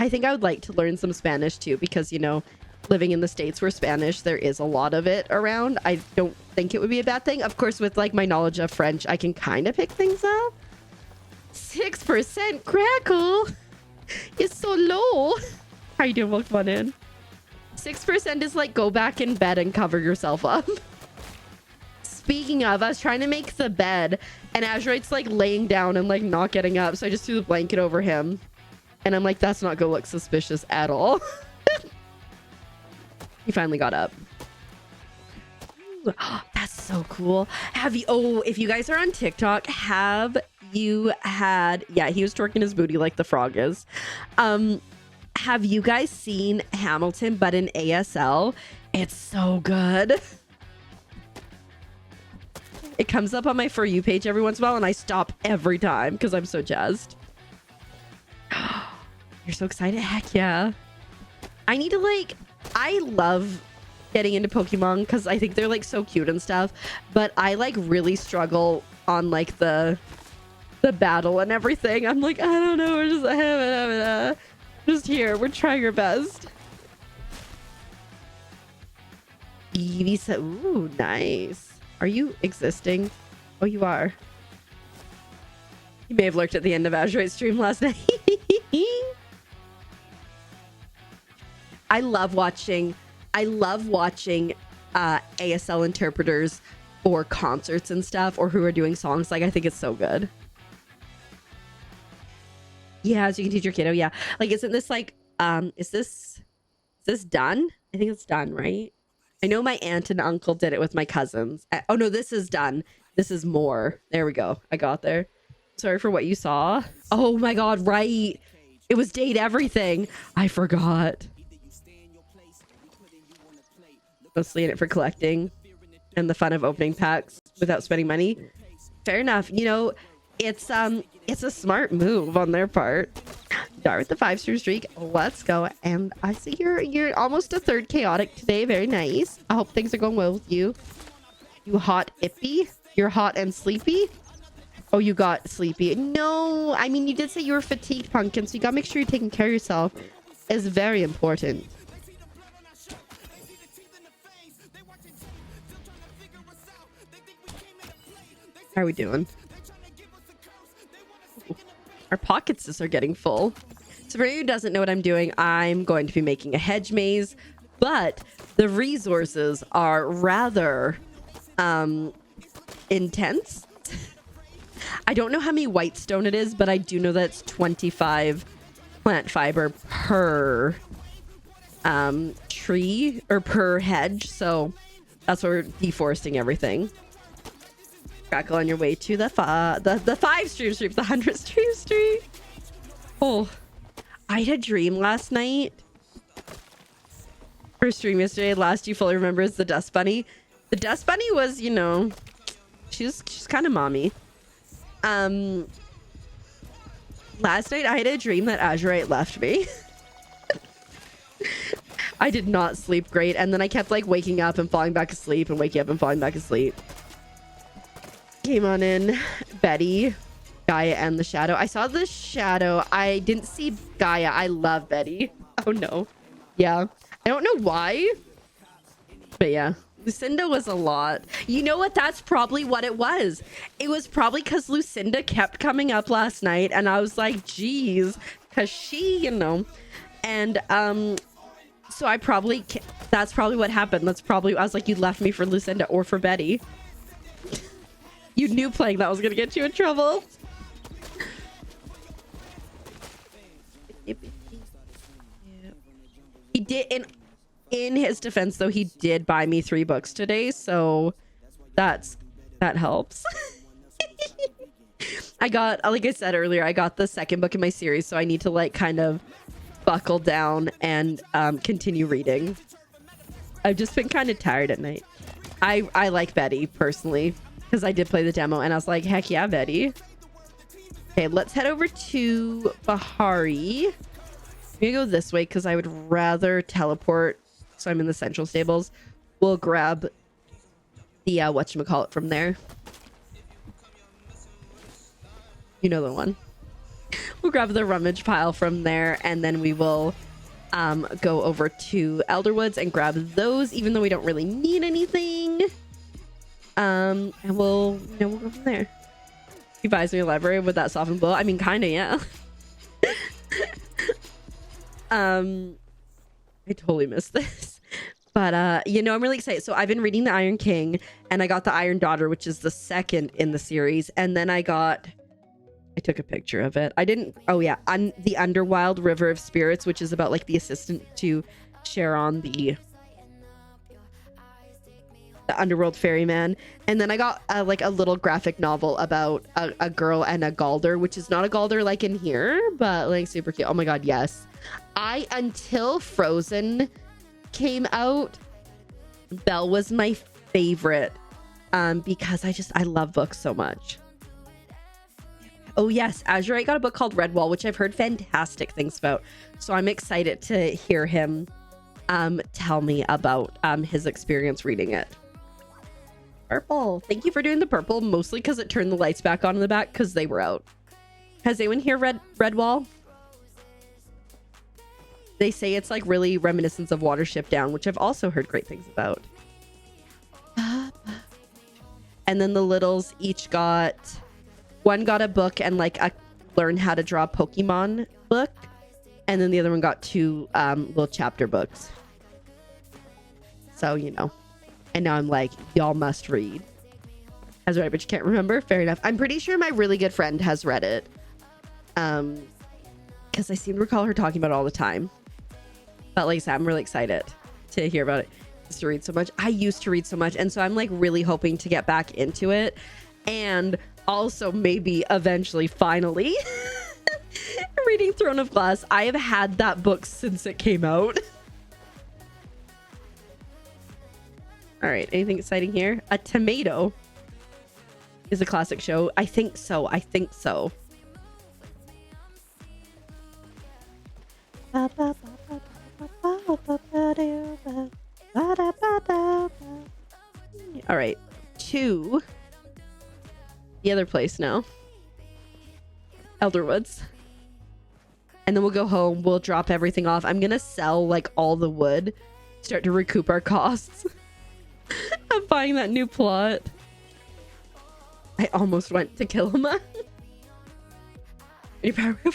think I would like to learn some Spanish too, because, you know, living in the States where Spanish, there is a lot of it around. I don't think it would be a bad thing. Of course, with like my knowledge of French, I can kind of pick things up. 6% crackle. It's so low. How you doing? Welcome on in. 6% is like go back in bed and cover yourself up. Speaking of, I was trying to make the bed and Azurite's like laying down and like not getting up. So I just threw the blanket over him. And I'm like, that's not gonna look suspicious at all. He finally got up. Ooh, that's so cool. If you guys are on TikTok, have you had, yeah, he was twerking his booty like the frog is. Have you guys seen Hamilton but in ASL? It's so good. It comes up on my For You page every once in a while and I stop every time because I'm so jazzed. You're so excited? Heck yeah. I need to like, I love getting into Pokemon because I think they're like so cute and stuff, but I like really struggle on like the battle and everything. I'm like, I don't know, we're just here, we're trying our best. Evie said, ooh, nice. Are you existing? Oh, you are. You may have lurked at the end of Azurite's stream last night. I love watching ASL interpreters for concerts and stuff, or who are doing songs. Like, I think it's so good. Yeah, so you can teach your kiddo. Yeah, like, isn't this like is this done? I think it's done, right? I know my aunt and uncle did it with my cousins. Oh no, this is done. This is more. There we go. I got there. Sorry for what you saw. Oh my god, right. It was date everything. I forgot. Mostly in it for collecting and the fun of opening packs without spending money. Fair enough. You know, it's a smart move on their part. Start with the 5-stream streak. Let's go. And I see you're almost a third chaotic today. Very nice. I hope things are going well with you. You hot ippy? You're hot and sleepy? Oh, you got sleepy. No, I mean, you did say you were fatigued, Pumpkin, so you gotta make sure you're taking care of yourself. It's very important. How are we doing? Our pockets are getting full. So for anyone who doesn't know what I'm doing, I'm going to be making a hedge maze, but the resources are rather intense. I don't know how many white stone it is, but I do know that it's 25 plant fiber per tree or per hedge. So that's why we're deforesting everything. Crackle on your way to the 5-stream streak, the 100-stream streak. Oh, I had a dream last night. First stream yesterday. Last you fully remember is the dust bunny. The dust bunny was, you know, she's kind of mommy. Last night I had a dream that Azurite left me. I did not sleep great, and then I kept like waking up and falling back asleep and waking up and falling back asleep. Came on in, Betty, Gaia, and the Shadow. I saw the Shadow. I didn't see Gaia. I love Betty. Oh no. Yeah. I don't know why, but yeah. Lucinda was a lot. You know what? That's probably what it was. It was probably because Lucinda kept coming up last night, and I was like, geez, because she, you know, And so I probably that's probably what happened. That's probably, I was like, you left me for Lucinda or for Betty. You knew playing that was gonna get you in trouble. He did, in his defense though, he did buy me 3 books today, so that helps. I got, like I said earlier, I got the second book in my series, so I need to like kind of buckle down and continue reading. I've just been kind of tired at night. I like Betty personally because I did play the demo and I was like, heck yeah, Betty. Okay, let's head over to Bahari. I'm gonna go this way because I would rather teleport, so I'm in the central stables. We'll grab the whatchamacallit from there. You know the one. We'll grab the rummage pile from there, and then we will go over to Elderwoods and grab those, even though we don't really need anything. And we'll go from there. He buys me a library with that softened blow. I mean, kind of, yeah. I totally missed this. But, I'm really excited. So I've been reading The Iron King, and I got The Iron Daughter, which is the second in the series. And then I took a picture of it. I didn't, The Underwild River of Spirits, which is about like the assistant to Sharon, the underworld ferryman. And then I got like a little graphic novel about a girl and a Galder, which is not a Galder like in here, but like super cute. Oh my god, yes. Until Frozen came out, Belle was my favorite because I love books so much. Oh yes, Azurite got a book called Redwall, which I've heard fantastic things about. So I'm excited to hear him tell me about his experience reading it. Purple. Thank you for doing the purple, mostly because it turned the lights back on in the back because they were out. Has anyone here read Redwall? They say it's like really reminiscent of Watership Down, which I've also heard great things about. And then the littles each got... One got a book and like a learn how to draw Pokemon book. And then the other one got 2 little chapter books. So, And now I'm like, y'all must read. That's right, but you can't remember? Fair enough. I'm pretty sure my really good friend has read it. Because I seem to recall her talking about it all the time. But like I said, I'm really excited to hear about it. I used to read so much. I used to read so much. And so I'm like really hoping to get back into it. And also maybe eventually finally reading Throne of Glass. I have had that book since it came out. All right, anything exciting here? A Tomato is a classic show. I think so. All right, 2 the other place now. Elderwoods. And then we'll go home. We'll drop everything off. I'm gonna sell like all the wood, start to recoup our costs. I'm buying that new plot. I almost went to Kilima.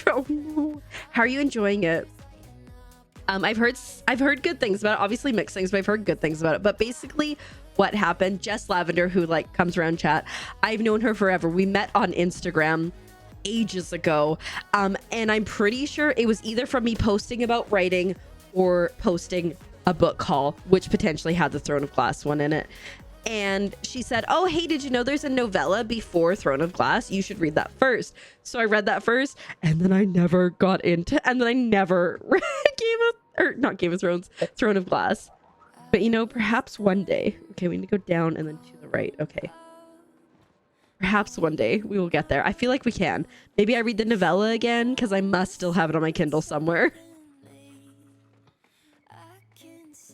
Oh no. How are you enjoying it? I've heard good things about it. Obviously mixed things, but I've heard good things about it. But basically what happened, Jess Lavender, who like comes around chat, I've known her forever. We met on Instagram ages ago. And I'm pretty sure it was either from me posting about writing or posting a book haul, which potentially had the Throne of Glass one in it. And she said, oh, hey, did you know there's a novella before Throne of Glass? You should read that first. So I read that first, and then I never got into, and then I never read Throne of Glass. But perhaps one day. Okay, we need to go down and then to the right. Okay. Perhaps one day we will get there. I feel like we can. Maybe I read the novella again because I must still have it on my Kindle somewhere.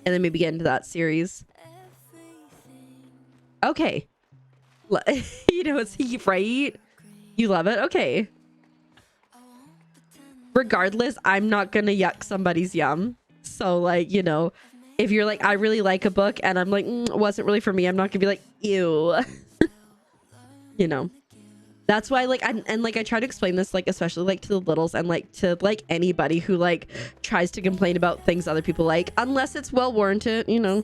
And then maybe get into that series. Okay. It's heat, right? You love it? Okay. Regardless, I'm not gonna yuck somebody's yum. So like, if you're like, I really like a book and I'm like, it wasn't really for me, I'm not gonna be like, ew. That's why, like, and like I try to explain this, like, especially like to the littles and like to like anybody who like tries to complain about things other people like, unless it's well warranted, you know.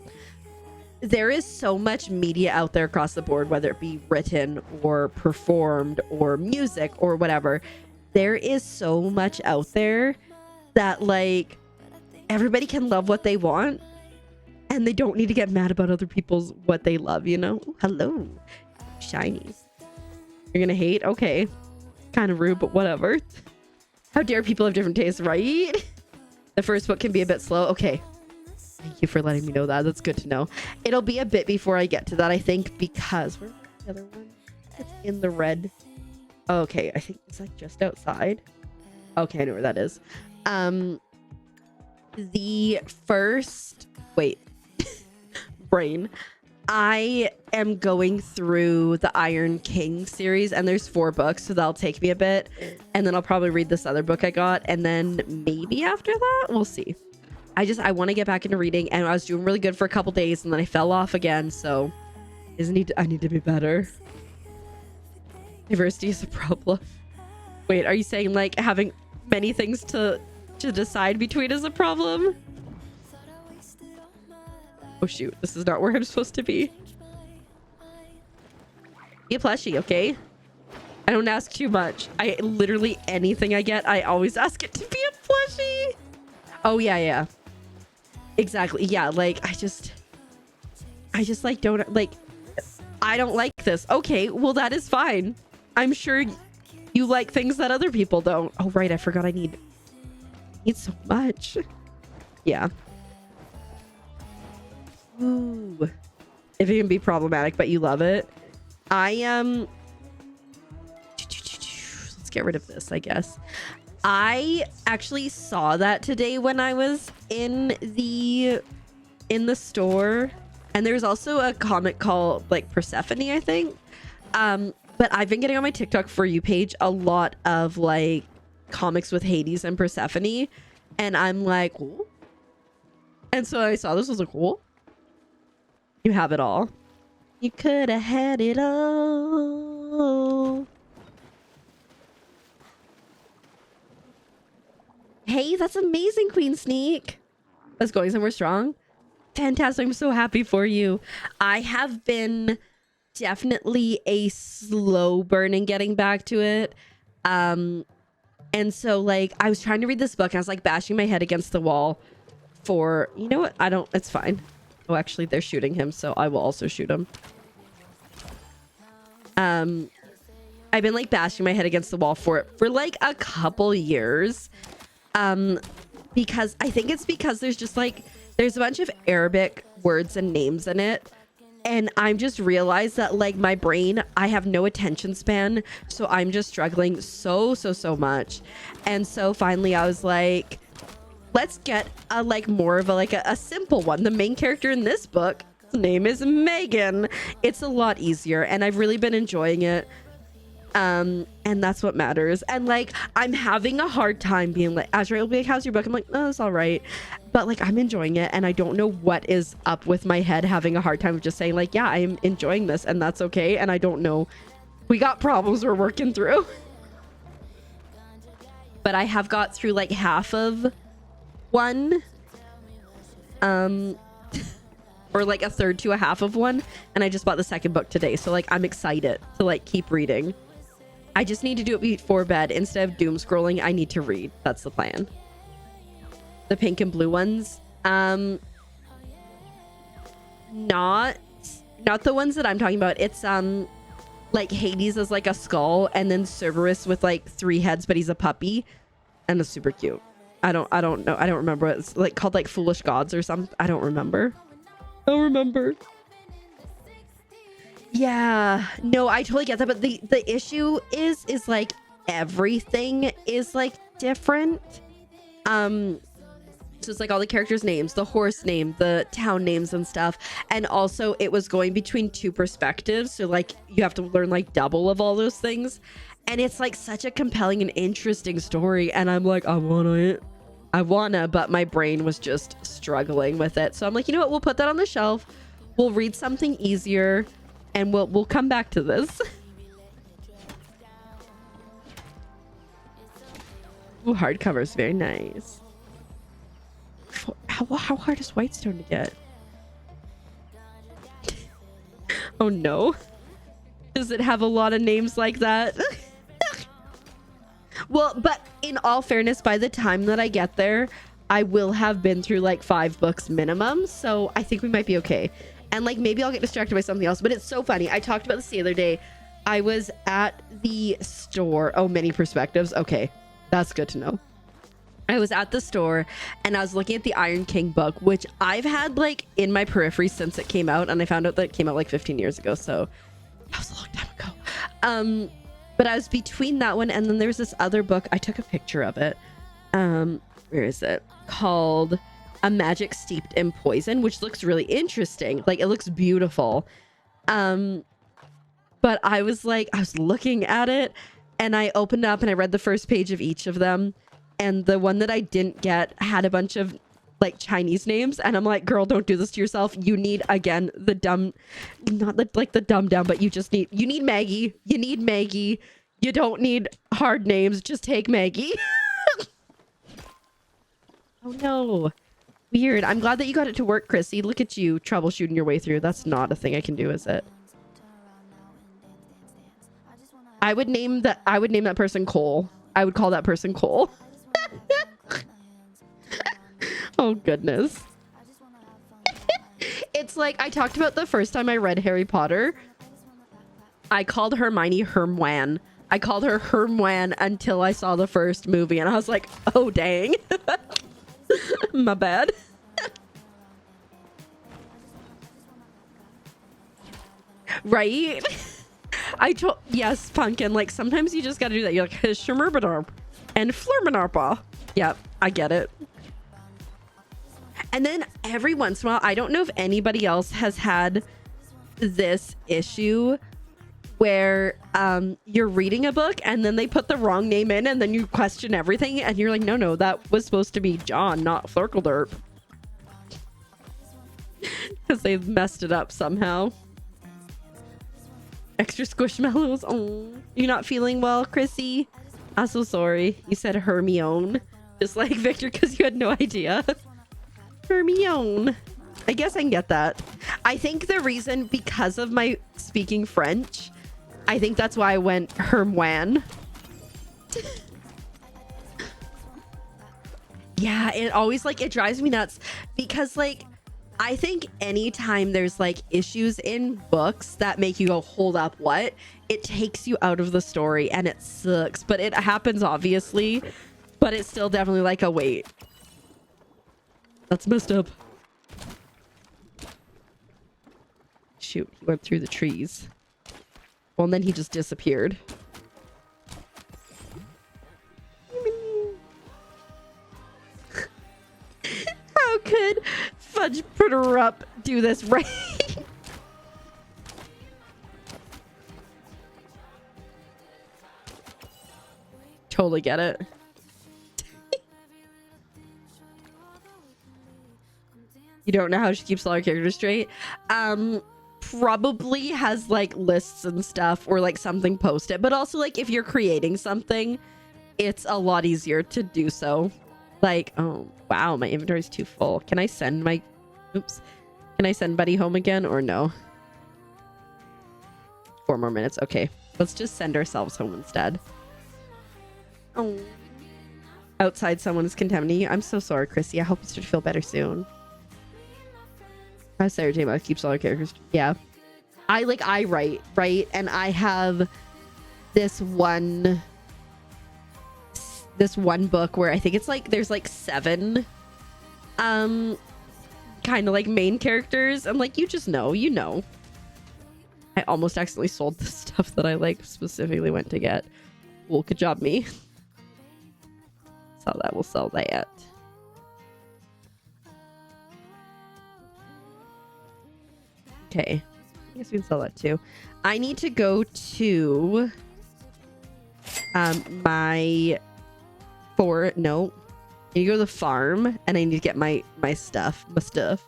There is so much media out there across the board, whether it be written or performed or music or whatever. There is so much out there that like everybody can love what they want and they don't need to get mad about other people's what they love, you know. Hello, shinies. You're gonna hate? Okay. Kind of rude, but whatever. How dare people have different tastes, right? The first book can be a bit slow. Okay. Thank you for letting me know that. That's good to know. It'll be a bit before I get to that, I think, because where's the other one? It's in the red. Okay, I think it's like just outside. Okay, I know where that is. The first brain. I am going through the Iron King series, and there's 4 books, so that'll take me a bit. And then I'll probably read this other book I got, and then maybe after that, we'll see. I want to get back into reading, and I was doing really good for a couple days, and then I fell off again, so I need to be better. Diversity is a problem. Wait, are you saying like having many things to decide between is a problem? Oh shoot, this is not where I'm supposed to be. Be a plushie, okay? I don't ask too much. I literally anything I get, I always ask it to be a plushie. Oh yeah. Exactly. Yeah, like I just like don't like I don't like this. Okay, well that is fine. I'm sure you like things that other people don't. Oh right, I forgot I need so much. Yeah. Ooh. If it can be problematic, but you love it. Let's get rid of this, I guess. I actually saw that today when I was in the store, and there's also a comic called like Persephone, I think. But I've been getting on my TikTok For You page a lot of like comics with Hades and Persephone, and I'm like, ooh. And so I saw this, was like, cool. You have it all. You could have had it all. Hey, that's amazing, Queen Sneak. That's going somewhere strong. Fantastic. I'm so happy for you. I have been definitely a slow burn in getting back to it. And so like I was trying to read this book and I was like bashing my head against the wall for, you know what? It's fine. Oh, actually, they're shooting him, so I will also shoot him. I've been like bashing my head against the wall for it for like a couple years. Because I think it's because there's just like there's a bunch of Arabic words and names in it, and I'm just realized that like my brain, I have no attention span, so I'm just struggling so much. And so finally I was like, let's get a like more of a simple one. The main character in this book, his name is Megan. It's a lot easier, and I've really been enjoying it. And that's what matters. And like I'm having a hard time being like, Azrael will be like, how's your book? I'm like, oh, it's all right. But like I'm enjoying it, and I don't know what is up with my head having a hard time of just saying like, yeah, I'm enjoying this, and that's okay. And I don't know, we got problems we're working through. But I have got through like half of one, or like a third to a half of one, and I just bought the second book today, so like I'm excited to like keep reading. I just need to do it before bed. Instead of doom scrolling, I need to read. That's the plan. The pink and blue ones, not the ones that I'm talking about. It's like Hades is like a skull, and then Cerberus with like 3 heads, but he's a puppy, and it's super cute. I don't know. I don't remember. It's like called like Foolish Gods or something. I don't remember. Yeah, no, I totally get that. But the issue is like everything is like different. So it's like all the characters' names, the horse name, the town names and stuff. And also it was going between 2 perspectives. So like you have to learn like double of all those things. And it's like such a compelling and interesting story. And I'm like, I wanna, but my brain was just struggling with it. So I'm like, you know what? We'll put that on the shelf. We'll read something easier, and we'll come back to this. Ooh, hardcover is very nice. How hard is Whitestone to get? Oh no. Does it have a lot of names like that? Well, but in all fairness, by the time that I get there, I will have been through like 5 books minimum. So I think we might be okay. And like maybe I'll get distracted by something else. But it's so funny. I talked about this the other day. I was at the store. Oh, many perspectives. Okay, that's good to know. I was at the store and I was looking at the Iron King book, which I've had like in my periphery since it came out. And I found out that it came out like 15 years ago. So that was a long time ago. But I was between that one and then there's this other book. I took a picture of it. Where is it? Called A Magic Steeped in Poison, which looks really interesting. Like it looks beautiful. But I was looking at it and I opened up and I read the first page of each of them. And the one that I didn't get had a bunch of like Chinese names. And I'm like, girl, don't do this to yourself. You need, again, the dumb, not like the dumb down, but you need Maggie. You need Maggie. You don't need hard names. Just take Maggie. Oh no. Weird. I'm glad that you got it to work, Chrissy. Look at you troubleshooting your way through. That's not a thing I can do, is it? I would name that person Cole. I would call that person Cole. Oh goodness. It's like I talked about the first time I read Harry Potter. I called Hermione Hermwan. I called her Hermwan until I saw the first movie and I was like, oh dang. My bad. Right? Yes, Pumpkin, like sometimes you just gotta do that. You're like Shmerbadarp and Flurmanarpa. Yep, I get it. And then every once in a while, I don't know if anybody else has had this issue where you're reading a book and then they put the wrong name in and then you question everything and you're like, no, that was supposed to be John, not Flurklederp. Because they've messed it up somehow. Extra squishmallows. Oh, you're not feeling well, Chrissy? I'm so sorry. You said Hermione. Just like Victor because you had no idea. Hermione. I guess I can get that. I think the reason, because of my speaking French, I think that's why I went Hermwan. Yeah, it always like it drives me nuts because like I think anytime there's like issues in books that make you go, hold up, what? It takes you out of the story and it sucks. But it happens obviously, but it's still definitely like a wait. That's messed up. Shoot, he went through the trees. Well, and then he just disappeared. How could Fudge Putterup do this right? Totally get it. You don't know how she keeps all her characters straight? Probably has like lists and stuff or like something posted, but also like if you're creating something, it's a lot easier to do so. Like, oh wow, my inventory's too full. Can I send my can I send Buddy home again or no? 4 more minutes. Okay, let's just send ourselves home instead. Oh, outside someone is contaminating you. I'm so sorry, Chrissy. I hope you start to feel better soon. Sarah J. Maas keeps all her characters. Yeah, I write, right? And I have this one book where I think it's like there's like 7 kind of like main characters. I'm like, you just know, you know. I almost accidentally sold the stuff that I like specifically went to get. Well, good job, me. Sell that. We'll sell that. Okay, I guess we can sell that too. I need to go to my no. I need to go to the farm and I need to get my stuff. Hi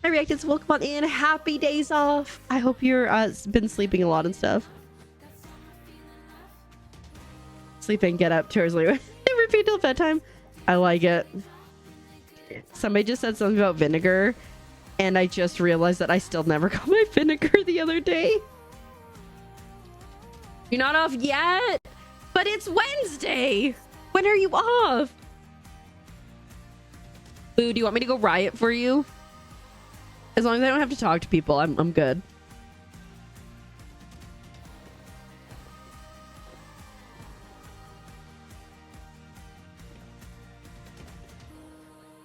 Reactants, welcome on in. Happy days off. I hope you're been sleeping a lot and stuff. Sleep in, get up, 2 hours later. Never repeat till bedtime. I like it. Somebody just said something about vinegar, and I just realized that I still never got my vinegar the other day. You're not off yet, but it's Wednesday. When are you off? Boo, do you want me to go riot for you? As long as I don't have to talk to people, I'm good.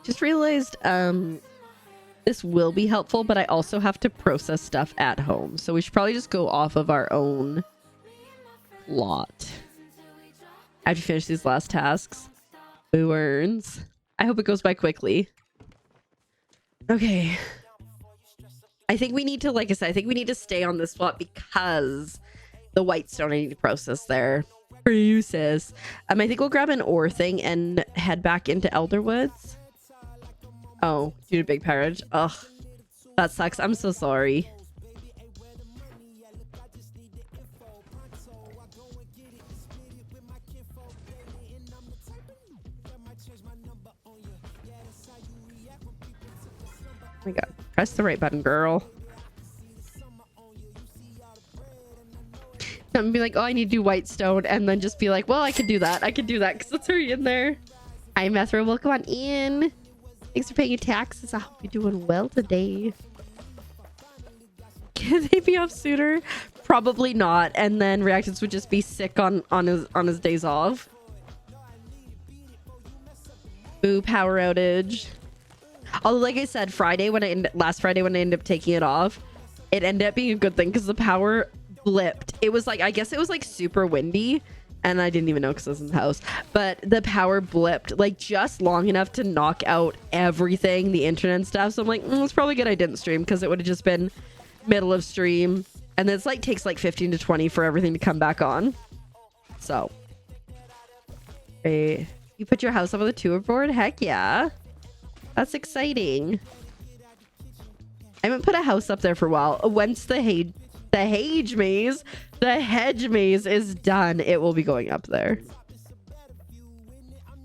Just realized this will be helpful, but I also have to process stuff at home. So we should probably just go off of our own lot. I have to finish these last tasks. Boo earns. I hope it goes by quickly. Okay. I think we need to, like I said, I think we need to stay on this spot because the white stone I need to process there. Process. I think we'll grab an ore thing and head back into Elderwoods. Oh, due to big parage. Ugh. That sucks. I'm so sorry. Oh my god. Press the right button, girl. I'm gonna be like, oh, I need to do white stone, and then just be like, well, I can do that. I can do that because it's already in there. Hi, Methra. Welcome on in. Thanks for paying your taxes. I hope you're doing well today. Can they be off sooner? Probably not. And then Reactions would just be sick on his days off. Boo, power outage. Although, like I said, last Friday when I ended up taking it off, it ended up being a good thing because the power blipped. It was like, I guess it was like super windy, and I didn't even know because I was in the house, but the power blipped like just long enough to knock out everything, the internet and stuff. So I'm like, it's probably good I didn't stream because it would have just been middle of stream, and then it's like takes like 15 to 20 for everything to come back on. So you put your house up on the tour board? Heck yeah. That's exciting. I haven't put a house up there for a while. Once the hedge maze is done, it will be going up there.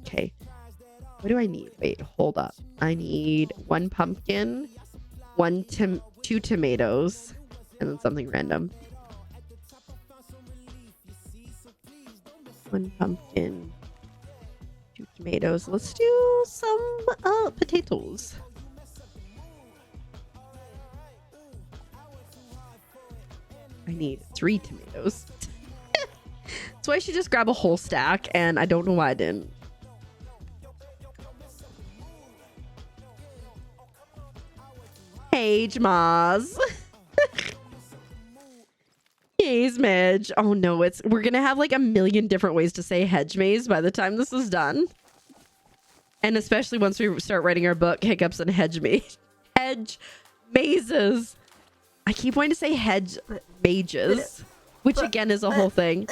Okay. What do I need? Wait, hold up. I need 1 pumpkin, 2 tomatoes, and then something random. 1 pumpkin, 2 tomatoes. Let's do some potatoes. I need 3 tomatoes. So I should just grab a whole stack, and I don't know why I didn't. Hey, Maz. Hey, Midge. Oh no, we're gonna have like a million different ways to say hedge maze by the time this is done. And especially once we start writing our book, Hiccups and Hedge Mazes. I keep wanting to say hedge mages, which again is a whole thing.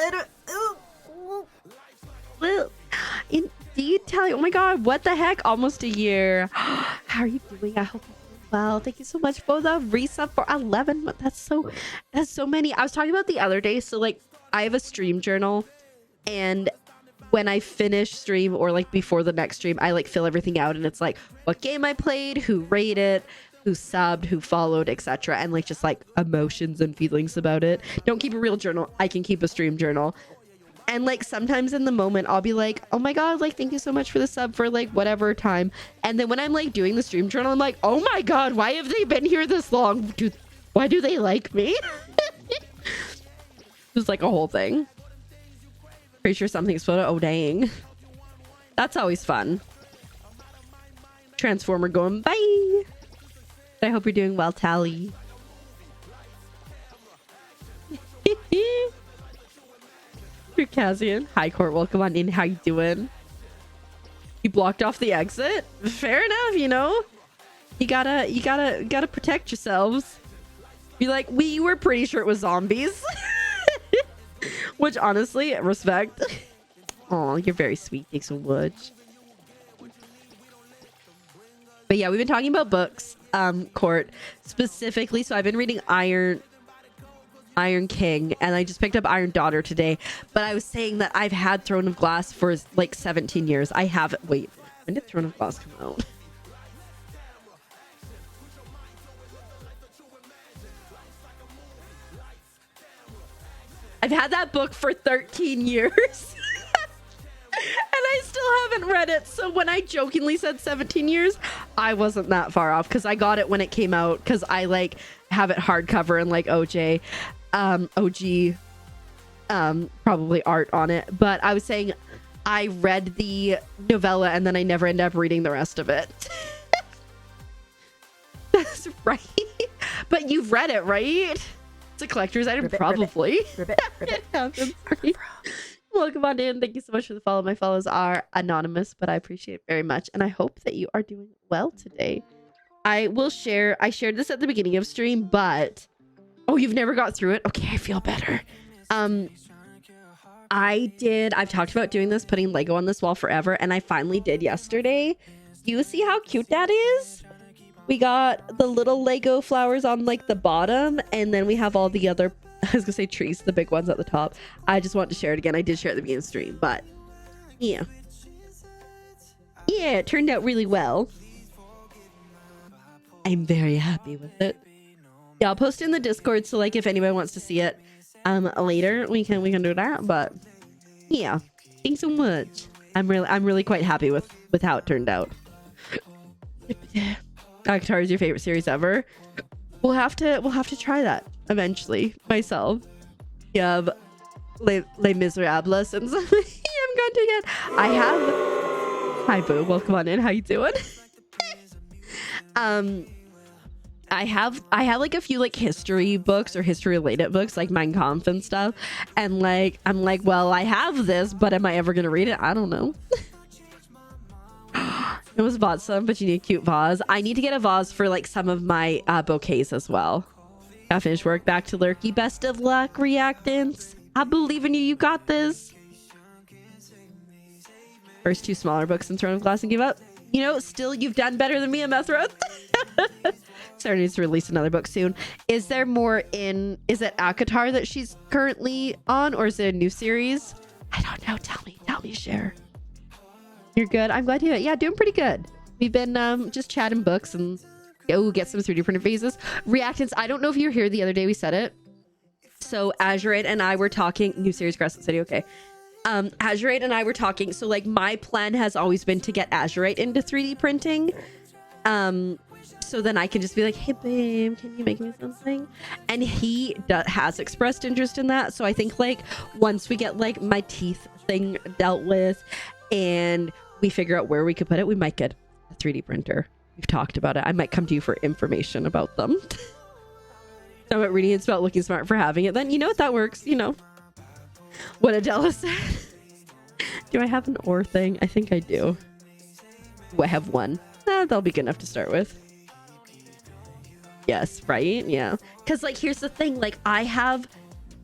Indeed, Tally. Oh my god, what the heck? Almost a year. How are you doing? I hope you're doing well. Thank you so much for the resub for 11. That's so many. I was talking about the other day. So like, I have a stream journal, and when I finish stream or like before the next stream, I like fill everything out, and it's like what game I played, who rated, who subbed, who followed, etc. And like just like emotions and feelings about it. Don't keep a real journal. I can keep a stream journal. And like sometimes in the moment I'll be like, oh my god, like thank you so much for the sub for like whatever time. And then when I'm like doing the stream journal, I'm like, oh my god, why have they been here this long? Why do they like me? It's like a whole thing. Pretty sure something's photo. Oh dang. That's always fun. Transformer going bye. I hope you're doing well, Tally. Cassian. Hi, Court. Welcome on in. How you doing? You blocked off the exit? Fair enough, you know? You gotta protect yourselves. Be like, we were pretty sure it was zombies. Which, honestly, respect. Oh, you're very sweet. Thanks so much. But yeah, we've been talking about books, Court, specifically. So I've been reading Iron King, and I just picked up Iron Daughter today. But I was saying that I've had Throne of Glass for like 17 years. I haven't. Wait, when did Throne of Glass come out? I've had that book for 13 years. And I still haven't read it. So when I jokingly said 17 years, I wasn't that far off because I got it when it came out because I like have it hardcover and like OG, probably art on it. But I was saying I read the novella and then I never ended up reading the rest of it. That's right. But you've read it, right? It's a collector's item, probably. Ribbit. It happens, right? Welcome on in. Thank you so much for the follow. My follows are anonymous, but I appreciate it very much. And I hope that you are doing well today. I shared this at the beginning of stream, but you've never got through it? Okay, I feel better. I've talked about doing this, putting Lego on this wall forever, and I finally did yesterday. Do you see how cute that is? We got the little Lego flowers on like the bottom, and then we have all the other, I was gonna say trees, the big ones at the top. I just want to share it again. I did share it at the beginning of the stream, but yeah, it turned out really well. I'm very happy with it. Yeah, I'll post in the Discord, so like if anybody wants to see it later, we can do that. But yeah, thanks so much. I'm really quite happy with how it turned out. Avatar is your favorite series ever? We'll have to try that eventually myself. You have Les Miserables and something. I'm going to get. I have. Hi Boo, welcome on in. How you doing? I have like a few like history books or history related books like Mein Kampf and stuff, and like I'm like, well, I have this, but am I ever gonna read it? I don't know. It was bought some, but you need a cute vase. I need to get a vase for like some of my bouquets as well. Got finished work. Back to Lurky. Best of luck, reactants. I believe in you. You got this. First two smaller books in Throne of Glass and give up. You know, still you've done better than me, Amethra. Sarah needs to release another book soon. Is there more in? Is it Akatar that she's currently on, or is it a new series? I don't know. Tell me, share. You're good. I'm glad to hear it. Yeah, doing pretty good. We've been just chatting books and get some 3D printed vases. Reactants, I don't know if you were here the other day we said it. So Azurite and I were talking. New series, Crescent City, okay. Azurite and I were talking. So like my plan has always been to get Azurite into 3D printing. So then I can just be like, hey babe, can you make me something? And he has expressed interest in that. So I think like once we get like my teeth thing dealt with and we figure out where we could put it, we might get a 3D printer. We've talked about it. I might come to you for information about them. So about reading, it's about looking smart for having it. Then you know what, that works, you know. What Adela said. Do I have an ore thing? I think I do. I have one. That'll be good enough to start with. Yes, right? Yeah. Because like here's the thing, like I have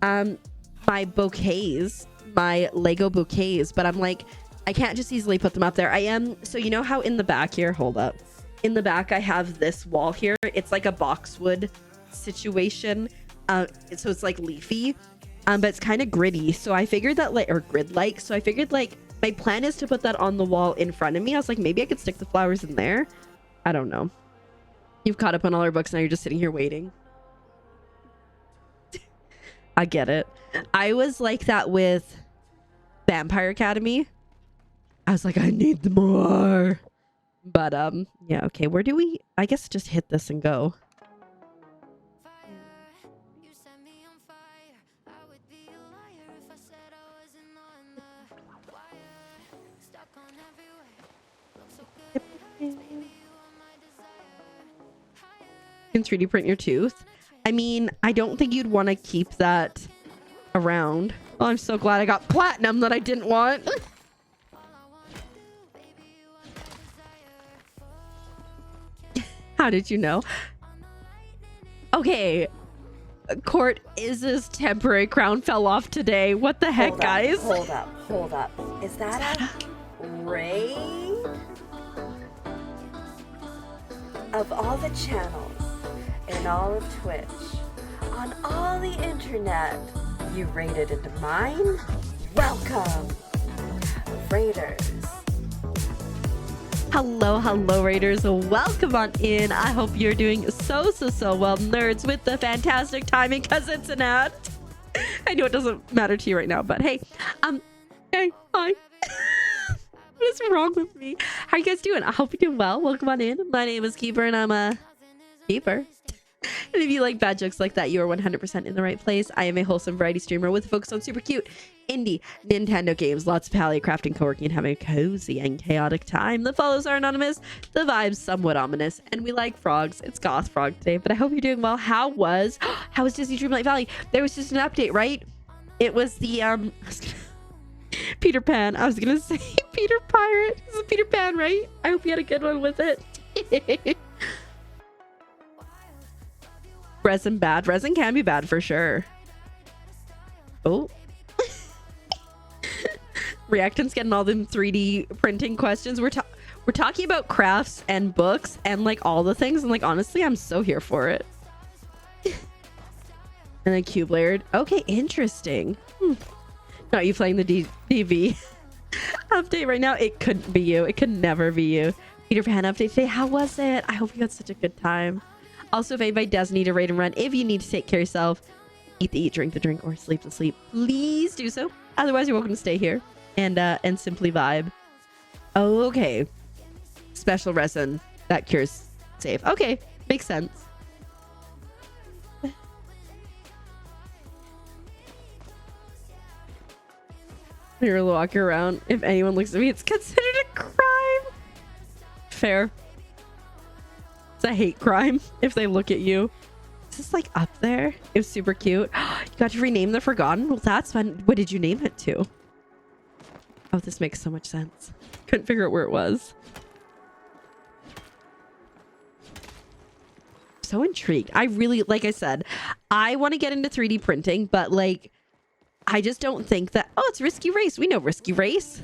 my bouquets, my Lego bouquets, but I'm like, I can't just easily put them up there. So you know how in the back here, hold up. In the back, I have this wall here. It's like a boxwood situation. So it's like leafy, but it's kind of gritty. So I figured that or grid-like. So I figured like my plan is to put that on the wall in front of me. I was like, maybe I could stick the flowers in there. I don't know. You've caught up on all our books. Now you're just sitting here waiting. I get it. I was like that with Vampire Academy. I was like, I need more. But yeah, okay, where do we, I guess just hit this and go. You can 3D print your tooth. I mean, I don't think you'd want to keep that around. Oh, I'm so glad I got platinum that I didn't want. How did you know? Okay. Court, Iz's temporary crown fell off today. What the heck, guys? Hold up. Is that a raid? Of all the channels in all of Twitch, on all the internet, you raided into mine? Welcome, raiders. Hello, Raiders. Welcome on in. I hope you're doing so well, nerds, with the fantastic timing, because it's an ad. I know it doesn't matter to you right now, but hey, hey, hi. What is wrong with me? How are you guys doing? I hope you're doing well. Welcome on in. My name is Keeper, and I'm a Keeper. And if you like bad jokes like that, you are 100% in the right place. I am a wholesome variety streamer with a focus on super cute indie Nintendo games, lots of Palia crafting, co-working, and having a cozy and chaotic time. The follows are anonymous, the vibes somewhat ominous, and we like frogs. It's Goth Frog today, but I hope you're doing well. How was Disney Dreamlight Valley? There was just an update, right? It was the Peter Pan. I was gonna say Peter Pirate. This is Peter Pan, right? I hope you had a good one with it. Resin bad. Resin can be bad for sure. Oh. Reactant's getting all them 3D printing questions. We're talking about crafts and books and like all the things, and like honestly, I'm so here for it. And then cube layered. Okay, interesting. Not you playing the DV update right now? It couldn't be you. It could never be you. Peter Pan update today. How was it? I hope you had such a good time. Also, if anybody does need a raid and run, if you need to take care of yourself, eat the eat, drink the drink, or sleep the sleep, please do so. Otherwise, you're welcome to stay here and simply vibe. Okay. Special resin that cures safe. Okay, makes sense. You're walking around. If anyone looks at me, it's considered a crime. Fair. It's a hate crime if they look at you. Is this like up there? It was super cute. You got to rename the Forgotten? Well, that's fun. What did you name it to? Oh, this makes so much sense. Couldn't figure out where it was. So intrigued. I really, like I said, I want to get into 3D printing, but like, I just don't think that, oh, it's Risky Race. We know Risky Race.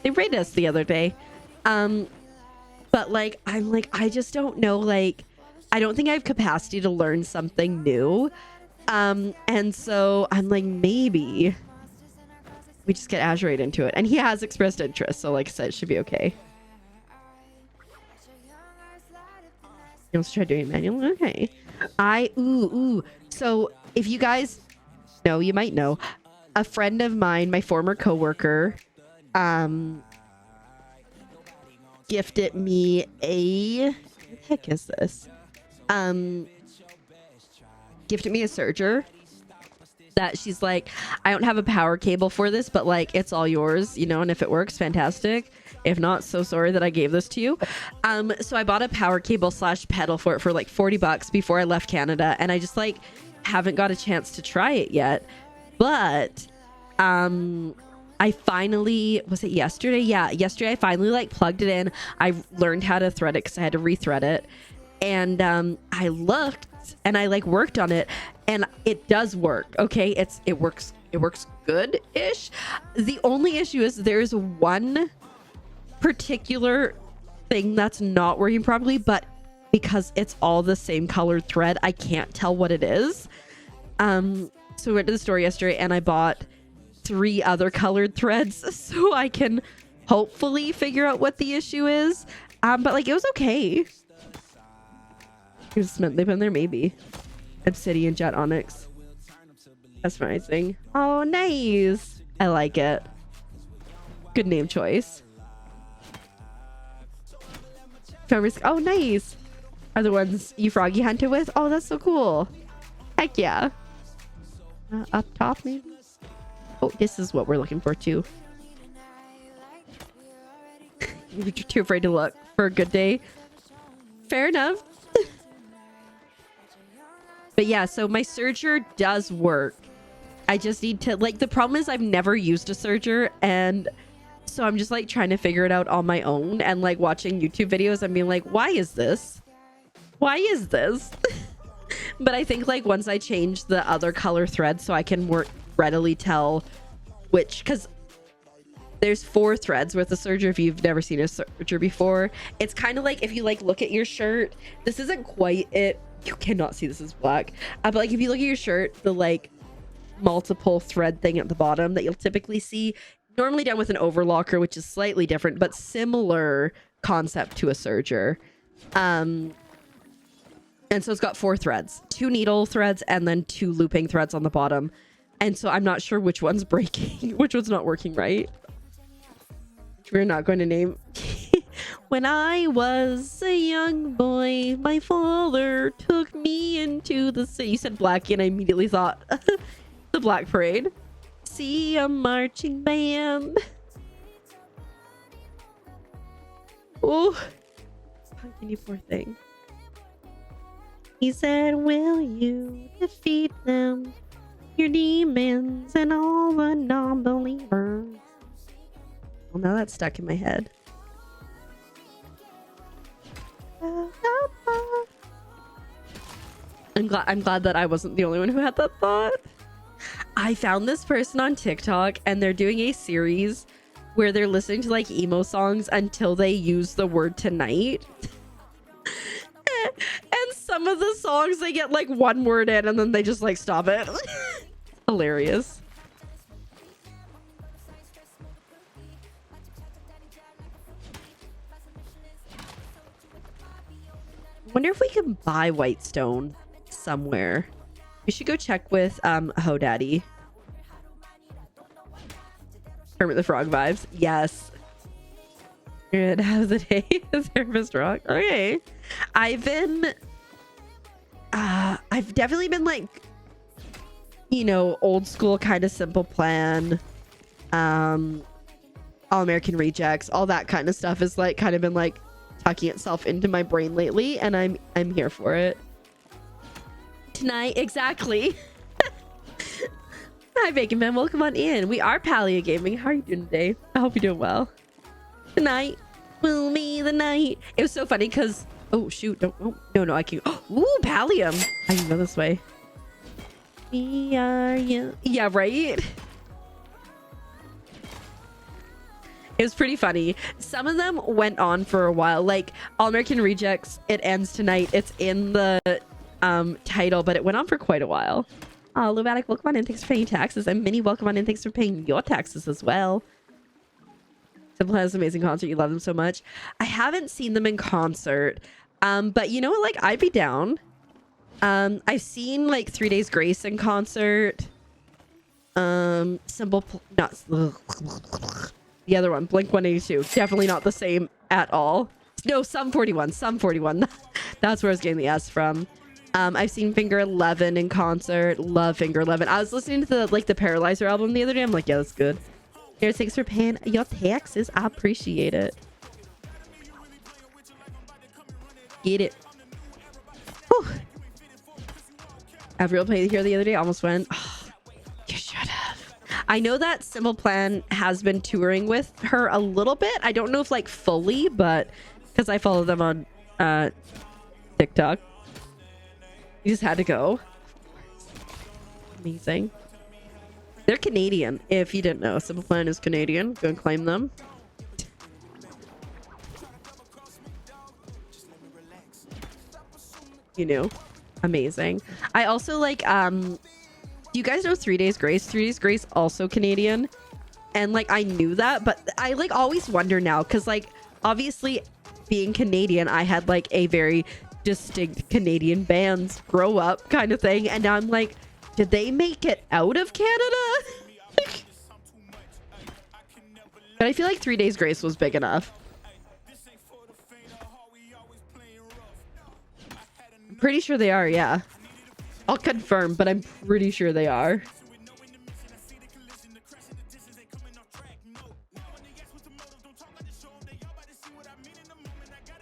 They raided us the other day. But like, I'm like, I just don't know. Like, I don't think I have capacity to learn something new. And so I'm like, maybe we just get Azure right into it. And he has expressed interest. So like I said, it should be okay. You also try doing it manually? Okay. So if you guys know, you might know, a friend of mine, my former coworker, gifted me a, what the heck is this? Gifted me a serger that she's like, I don't have a power cable for this, but like, it's all yours, you know, and if it works, fantastic. If not, so sorry that I gave this to you. So I bought a power cable / pedal for it for like $40 before I left Canada, and I just like haven't got a chance to try it yet. But I finally, was it yesterday? Yeah, yesterday I finally like plugged it in. I learned how to thread it because I had to rethread it. And I looked and I like worked on it, and it does work. Okay, it works good-ish. The only issue is there's one particular thing that's not working properly, but because it's all the same colored thread, I can't tell what it is. So we went to the store yesterday and I bought 3 other colored threads so I can hopefully figure out what the issue is. But like, it was okay. Here's cement they put in there, maybe. Obsidian Jet Onyx. Mesmerizing. Oh, nice. I like it. Good name choice. Oh, nice. Are the ones you froggy hunted with? Oh, that's so cool. Heck yeah. Up top, maybe? Oh, this is what we're looking for, too. You're too afraid to look for a good day. Fair enough. But yeah, so my serger does work. I just need to, like, the problem is I've never used a serger, and so I'm just like trying to figure it out on my own and like watching YouTube videos and being like, why is this? Why is this? But I think like once I change the other color thread so I can more readily tell which, because there's 4 threads with a serger. If you've never seen a serger before, it's kind of like if you like look at your shirt, this isn't quite it. You cannot see this is black. But like if you look at your shirt, the like multiple thread thing at the bottom that you'll typically see, normally done with an overlocker, which is slightly different, but similar concept to a serger. And so it's got 4 threads, 2 needle threads, and then 2 looping threads on the bottom. And so I'm not sure which one's breaking, which one's not working right. We're not going to name. When I was a young boy, my father took me into the city. You said Blackie, and I immediately thought the Black Parade. See a marching band. Oh, Pumpkin, you poor thing. He said, will you defeat them, your demons, and all the non-believers? Well, now that's stuck in my head. I'm glad that I wasn't the only one who had that thought. I found this person on TikTok, and they're doing a series where they're listening to like emo songs until they use the word tonight. And some of the songs, they get like one word in and then they just like stop it. Hilarious. Wonder if we can buy Whitestone somewhere. We should go check with HoDaddy. Kermit the Frog vibes. Yes. Good. How's the day? Therapist rock. Okay. I've definitely been like, you know, old school kind of Simple Plan, All American Rejects, all that kind of stuff is like kind of been like tucking itself into my brain lately, and I'm here for it. Tonight, exactly. Hi, Beacn Man. Welcome on in. We are Palia Gaming. How are you doing today? I hope you're doing well. Tonight will be the night. It was so funny because, oh shoot, don't, oh, no, I can't. Ooh, Pallium. I can go this way. We are you. Yeah, right. It was pretty funny. Some of them went on for a while, like All American Rejects. It ends tonight. It's in the title, but it went on for quite a while. Oh, Lubatic, welcome on in. Thanks for paying taxes. And Minnie, welcome on in. Thanks for paying your taxes as well. Simple has an amazing concert. You love them so much. I haven't seen them in concert, but you know what? Like, I'd be down. I've seen like 3 Days Grace in concert. Not the other one, Blink 182. Definitely not the same at all. No, Sum 41. That's where I was getting the S from. I've seen Finger 11 in concert. Love Finger 11. I was listening to the Paralyzer album the other day. I'm like, yeah, that's good. Here, thanks for paying your taxes. I appreciate it. Get it. Whew. Avril played here the other day. Almost went. Oh, you should have. I know that Simple Plan has been touring with her a little bit. I don't know if like fully, but because I follow them on TikTok. You just had to go. Amazing. They're Canadian, if you didn't know. Simple Plan is Canadian. Go and claim them. You knew. Amazing. I also like, do you guys know 3 Days Grace? 3 Days Grace also Canadian. And like, I knew that, but I like always wonder now, because like, obviously being Canadian, I had like a very distinct Canadian bands grow up kind of thing. And now I'm like, did they make it out of Canada? But I feel like 3 Days Grace was big enough. I'm pretty sure they are, yeah. I'll confirm, but I'm pretty sure they are.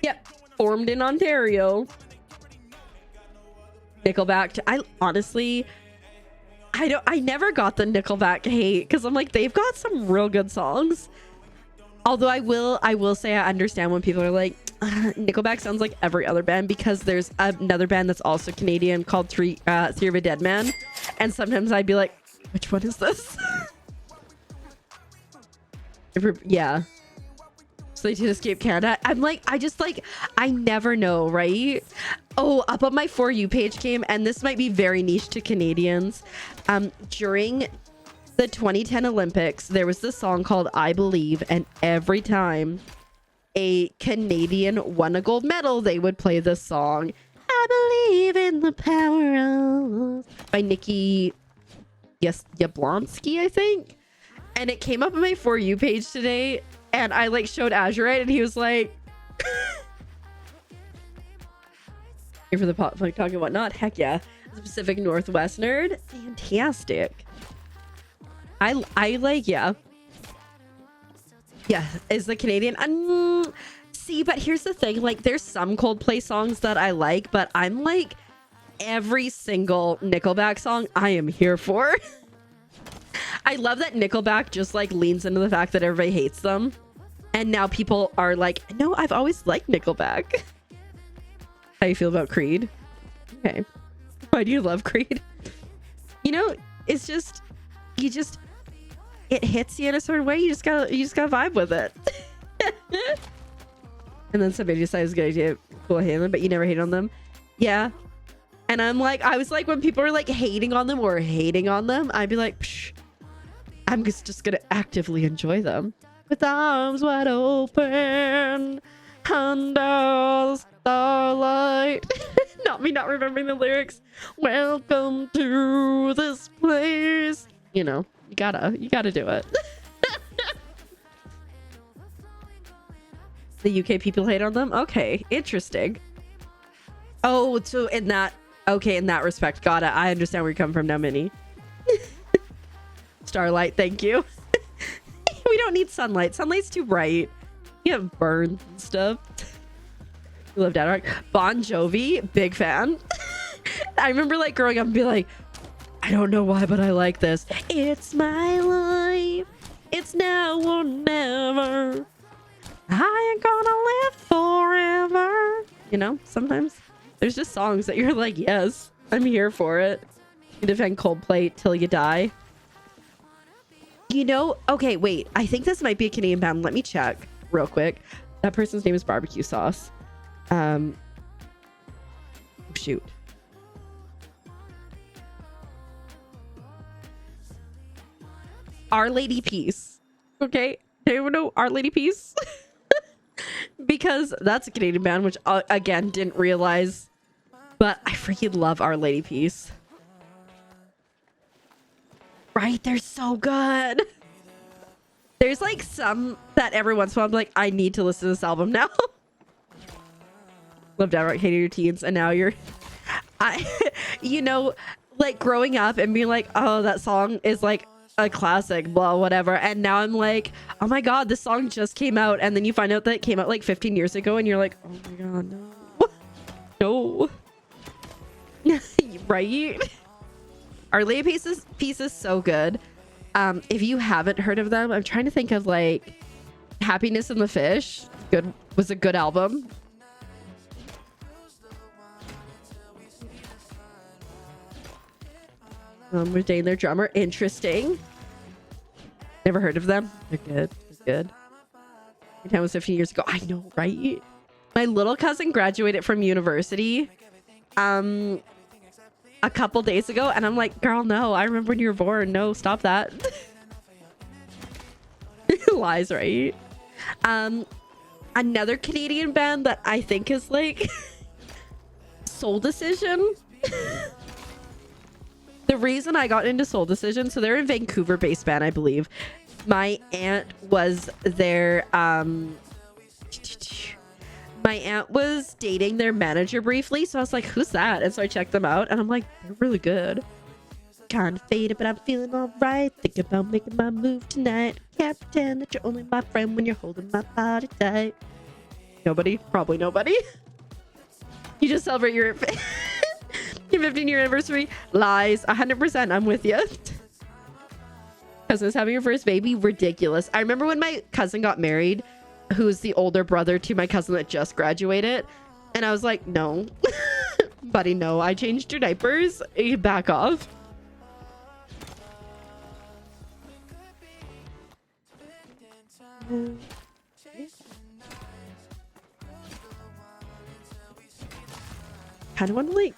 Yep, formed in Ontario. Nickelback. I honestly, I never got the Nickelback hate, because I'm like, they've got some real good songs. Although I will say I understand when people are like, Nickelback sounds like every other band, because there's another band that's also Canadian called Theory of a Dead Man, and sometimes I'd be like, which one is this? Yeah. So they did Escape Canada. I'm like, I never know, right? Oh, up on my For You page came, and this might be very niche to Canadians. During the 2010 Olympics, there was this song called I Believe, and every time a Canadian won a gold medal, they would play this song. I believe in the power of... by Nikki Yablonsky, I think. And it came up on my For You page today, and I like showed Azurite, and he was like, here for the pop like talk and whatnot. Heck yeah. Pacific Northwest nerd. Fantastic. I like, yeah. Yeah, is the Canadian. See, but here's the thing. Like, there's some Coldplay songs that I like, but I'm like, every single Nickelback song I am here for. I love that Nickelback just like leans into the fact that everybody hates them. And now people are like, no, I've always liked Nickelback. How you feel about Creed? Okay. Why do you love Creed? You know, it's just, it hits you in a certain way. You just gotta vibe with it. And then somebody decides to get cool Halen, but you never hate on them. Yeah. And I'm like, I was like, when people are like hating on them, I'd be like, psh, I'm just gonna actively enjoy them. With arms wide open, under starlight. Not me not remembering the lyrics. Welcome to this place. You know, you gotta do it. The UK people hate on them? Okay, interesting. Oh, so in that respect, got it. I understand where you're coming from now, Minnie. Starlight, thank you. We don't need sunlight. Sunlight's too bright. You have burns and stuff. You love Dad Rock. Bon Jovi, big fan. I remember like growing up and be like, I don't know why, but I like this. It's my life. It's now or never. I ain't gonna live forever. You know, sometimes there's just songs that you're like, yes, I'm here for it. You defend Coldplay till you die. You know, okay, wait. I think this might be a Canadian band. Let me check real quick. That person's name is Barbecue Sauce. Shoot. Our Lady Peace. Okay. Anyone know Our Lady Peace? Because that's a Canadian band, which again, didn't realize. But I freaking love Our Lady Peace. Right? They're so good. There's like some that every once in a while I'm like, I need to listen to this album now. Love downright hating your teens, and now you're you know, like growing up and being like, oh, that song is like a classic, blah, whatever. And now I'm like, oh my god, this song just came out, and then you find out that it came out like 15 years ago, and you're like, oh my god, no. No. Right? Our Lady piece is so good. If you haven't heard of them, I'm trying to think of like Happiness in the Fish. Was a good album. We're dating their drummer. Interesting. Never heard of them. They're good. They're good. My time was 15 years ago. I know, right? My little cousin graduated from university a couple days ago, and I'm like, girl, no, I remember when you were born. No, stop that. Lies, right? Another Canadian band that I think is like Soul Decision. The reason I got into Soul Decision, so they're a Vancouver-based band, I believe. My aunt was their my aunt was dating their manager briefly, so I was like, who's that? And so I checked them out, and I'm like, they're really good. Kind of faded, but I'm feeling all right. Think about making my move tonight. Can't pretend that you're only my friend when you're holding my body tight. Nobody? Probably nobody. You just celebrate your 15-year anniversary. Lies. 100%. I'm with you. Cousin's having your first baby. Ridiculous. I remember when my cousin got married, who's the older brother to my cousin that just graduated, and I was like, no. Buddy, no. I changed your diapers. You back off. kind of want to like,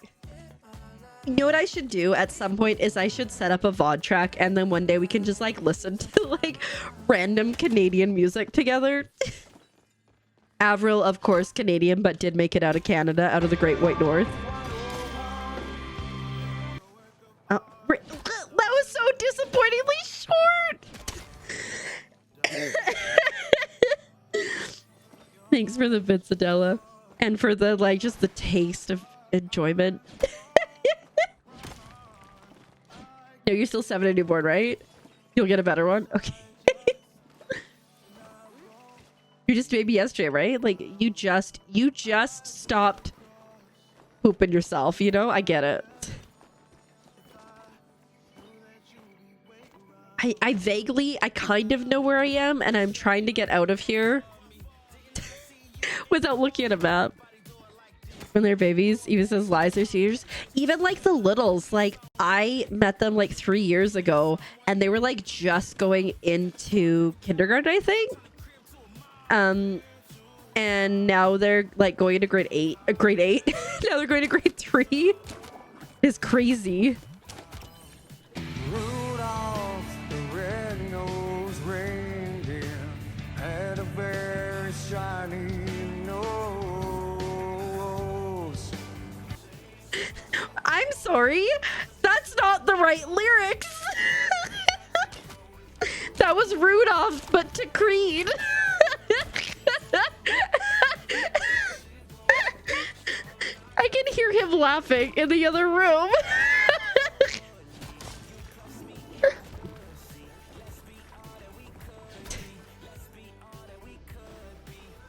you know what I should do at some point is I should set up a VOD track and then one day we can just like listen to like random Canadian music together. Avril, of course, Canadian, but did make it out of Canada, out of the Great White North. Oh, that was so disappointingly short. Thanks for the bits, Adela. And for the, like, just the taste of enjoyment. No, you're still 7 and newborn, right? You'll get a better one? Okay. You just baby yesterday, right? Like, you just stopped pooping yourself, you know? I get it. I kind of know where I am, and I'm trying to get out of here without looking at a map. When they're babies, even says lies or seizures. Even like the littles, like I met them like 3 years ago, and they were like just going into kindergarten, I think. And now they're like going to grade 8. Now they're going to grade 3. It's crazy. Rudolph the red-nosed reindeer had a very shiny nose. I'm sorry. That's not the right lyrics. That was Rudolph, but to Creed. I can hear him laughing in the other room.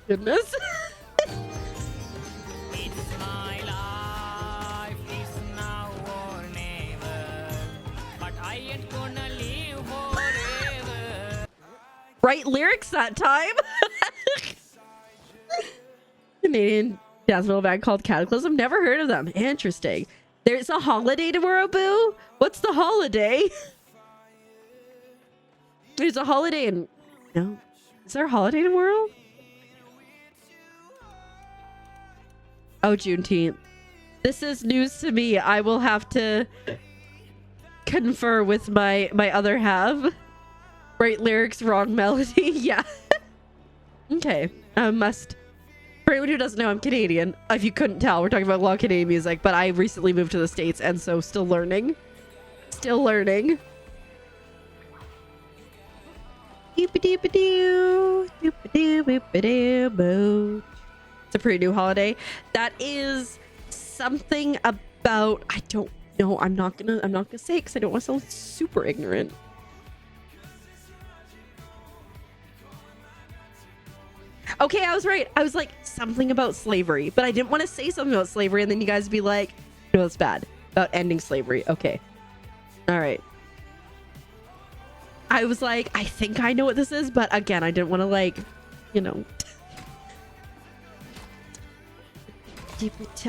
Goodness. It's my life, it's now or never. But I ain't gonna live forever. Right lyrics that time. Canadian death metal band called Cataclysm. Never heard of them. Interesting. There's a holiday tomorrow, boo. What's the holiday? There's a holiday in... No. Is there a holiday tomorrow? Oh, Juneteenth. This is news to me. I will have to confer with my other half. Right lyrics, wrong melody. Yeah. Okay. Must... For anyone who doesn't know, I'm Canadian. If you couldn't tell, we're talking about a lot of Canadian music, but I recently moved to the States, and so still learning. Still learning. Doop-a-doop-a-doo. Doop-a-doo-boop-a-doo-boo. It's a pretty new holiday. That is something about... I don't know. I'm not gonna say it because I don't want to sound super ignorant. Okay, I was right. I was like, something about slavery, but I didn't want to say something about slavery, and then you guys would be like, no, it's bad. About ending slavery. Okay. All right. I was like, I think I know what this is, but again, I didn't want to like, you know.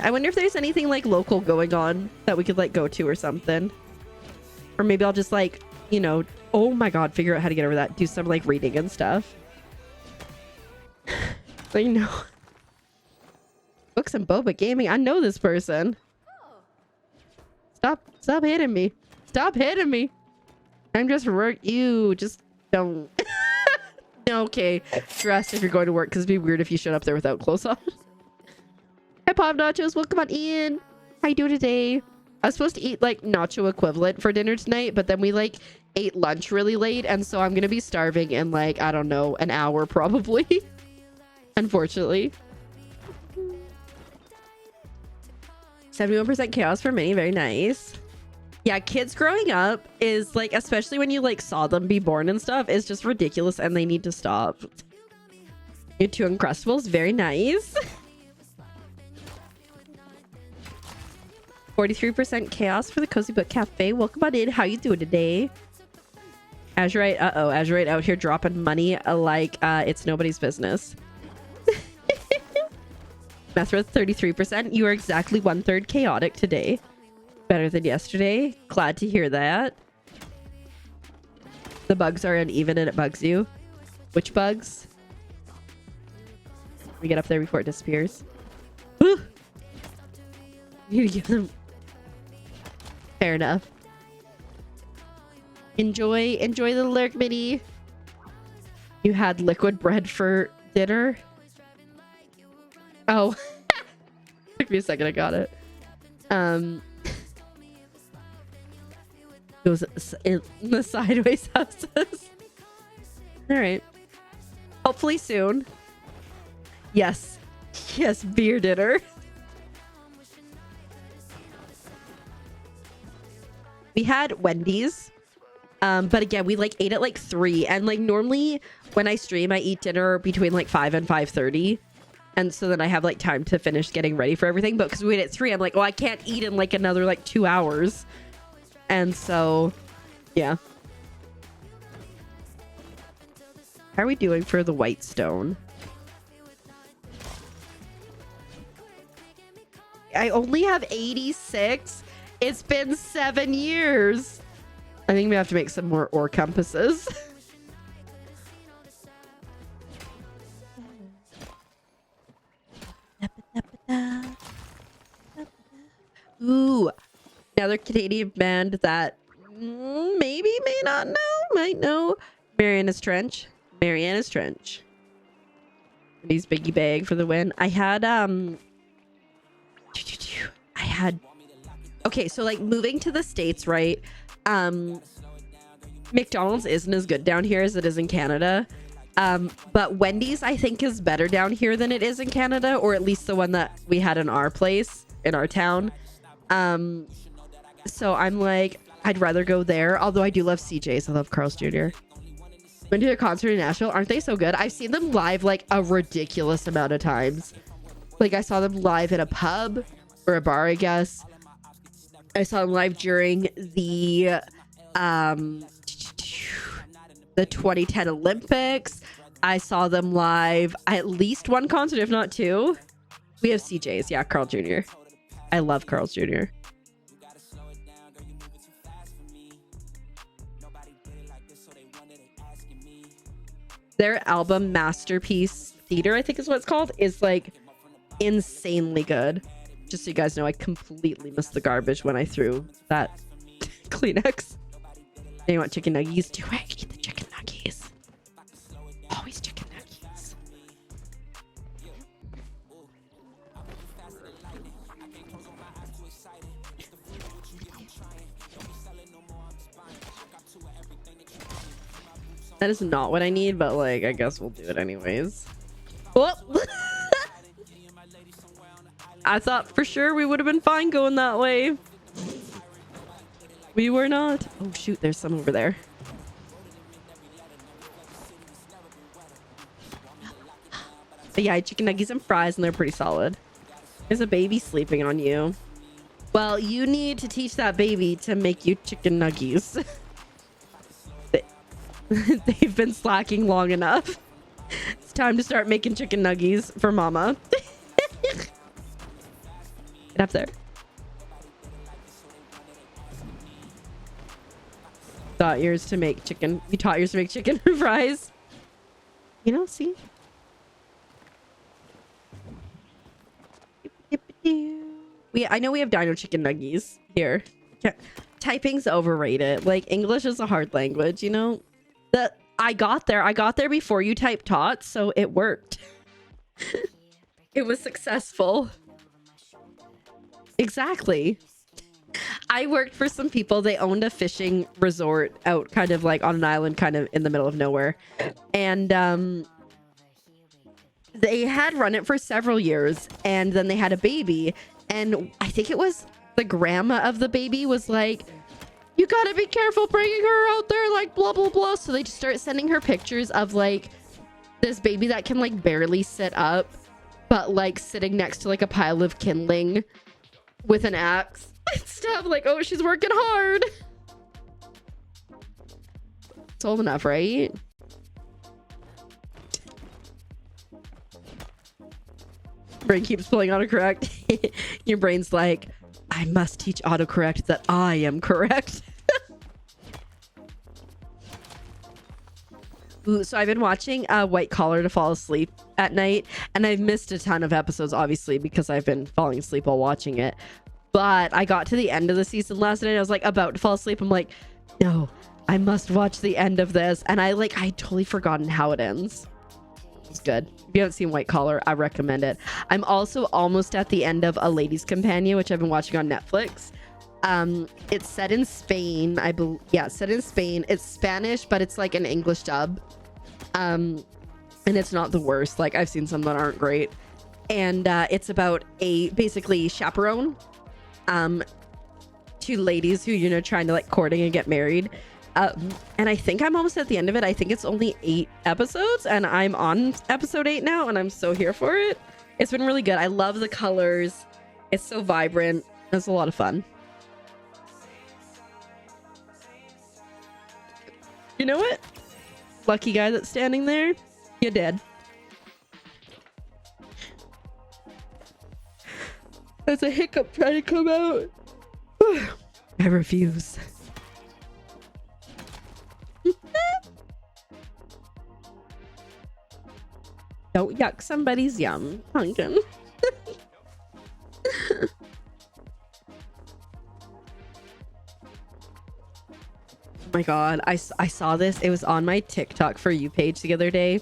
I wonder if there's anything like local going on that we could like go to or something. Or maybe I'll just like, you know, oh my God, figure out how to get over that. Do some like reading and stuff. I know. Books and boba gaming. I know this person. Stop hitting me. Stop hitting me. I'm just you just don't. Okay. Dress if you're going to work, because it'd be weird if you showed up there without clothes on. Hi, Pop Nachos. Welcome on in. How you doing today? I was supposed to eat like nacho equivalent for dinner tonight, but then we like ate lunch really late, and so I'm gonna be starving in like, I don't know, an hour probably. Unfortunately. 71% chaos for many. Very nice. Yeah, kids growing up is like, especially when you like saw them be born and stuff, is just ridiculous, and they need to stop. You 2 Uncrustables. Very nice. 43% chaos for the Cozy Book Cafe. Welcome on in. How you doing today? Azurite. Azurite out here dropping money like it's nobody's business. Methra 33%. You are exactly 1/3 chaotic today. Better than yesterday. Glad to hear that. The bugs are uneven and it bugs you. Which bugs? We get up there before it disappears. Woo! You need to give them. Fair enough. Enjoy the lurk mini. You had liquid bread for dinner. Oh, took me a second. I got it. Goes in the sideways houses. All right. Hopefully soon. Yes. Yes, beer dinner. We had Wendy's. But again, we like ate at like 3. And like normally when I stream, I eat dinner between like 5 and 5:30. And so then I have like time to finish getting ready for everything. But because we ate at 3, I'm like, well, I can't eat in like another like 2 hours. And so, yeah. How are we doing for the white stone? I only have 86. It's been 7 years. I think we have to make some more ore compasses. Ooh, another Canadian band that maybe may not know, might know. Mariana's Trench. Mariana's Trench. These Biggie Bag for the win. I had okay, so like moving to the States, right? McDonald's isn't as good down here as it is in Canada. But Wendy's I think is better down here than it is in Canada, or at least the one that we had in our place, in our town. So I'm like, I'd rather go there. Although I do love CJ's. I love Carl's Jr. Went to a concert in Nashville. Aren't they so good? I've seen them live like a ridiculous amount of times. Like I saw them live at a pub or a bar, I guess. I saw them live during the 2010 Olympics. I saw them live at least one concert, if not 2. We have CJ's. Yeah, Carl Jr. I love Carl's Jr. Their album Masterpiece Theater, I think is what it's called, is like insanely good. Just so you guys know, I completely missed the garbage when I threw that Kleenex. And you want chicken nuggies? Do I eat the chicken nuggies? Always chicken nuggies. That is not what I need, but like, I guess we'll do it anyways. Whoop. I thought for sure we would have been fine going that way. We were not. Oh shoot, there's some over there. But yeah, chicken nuggies and fries, and they're pretty solid. There's a baby sleeping on you. Well, you need to teach that baby to make you chicken nuggies. They've been slacking long enough. It's time to start making chicken nuggies for mama. Get up there. Taught yours to make chicken. You taught yours to make chicken fries. You know, see? I know we have dino chicken nuggies here. Typing's overrated. Like, English is a hard language, you know? I got there before you typed taught, so it worked. It was successful. Exactly. I worked for some people. They owned a fishing resort out kind of like on an island kind of in the middle of nowhere. And they had run it for several years, and then they had a baby. And I think it was the grandma of the baby was like, you gotta be careful bringing her out there, like blah, blah, blah. So they just start sending her pictures of like this baby that can like barely sit up, but like sitting next to like a pile of kindling with an axe and stuff. Like, oh, she's working hard. It's old enough, right? Brain keeps pulling autocorrect. Your brain's like, I must teach autocorrect that I am correct. Ooh, so I've been watching White Collar to fall asleep at night, and I've missed a ton of episodes, obviously, because I've been falling asleep while watching it. But I got to the end of the season last night. I was like about to fall asleep. I'm like, no, I must watch the end of this. And I totally forgotten how it ends. It's good. If you haven't seen White Collar, I recommend it. I'm also almost at the end of A Lady's Companion, which I've been watching on Netflix. It's set in Spain. Set in Spain. It's Spanish, but it's like an English dub. And it's not the worst. Like, I've seen some that aren't great. And it's about basically chaperone. Two ladies who, you know, trying to like courting and get married. And I think I'm almost at the end of it. I think it's only 8 episodes and I'm on episode 8 now and I'm so here for it. It's been really good. I love the colors. It's so vibrant. It's a lot of fun. You know what? Lucky guy that's standing there, you're dead. There's a hiccup trying to come out. I refuse. Don't yuck somebody's yum, Pumpkin. Oh my god, I saw this. It was on my TikTok For You page the other day.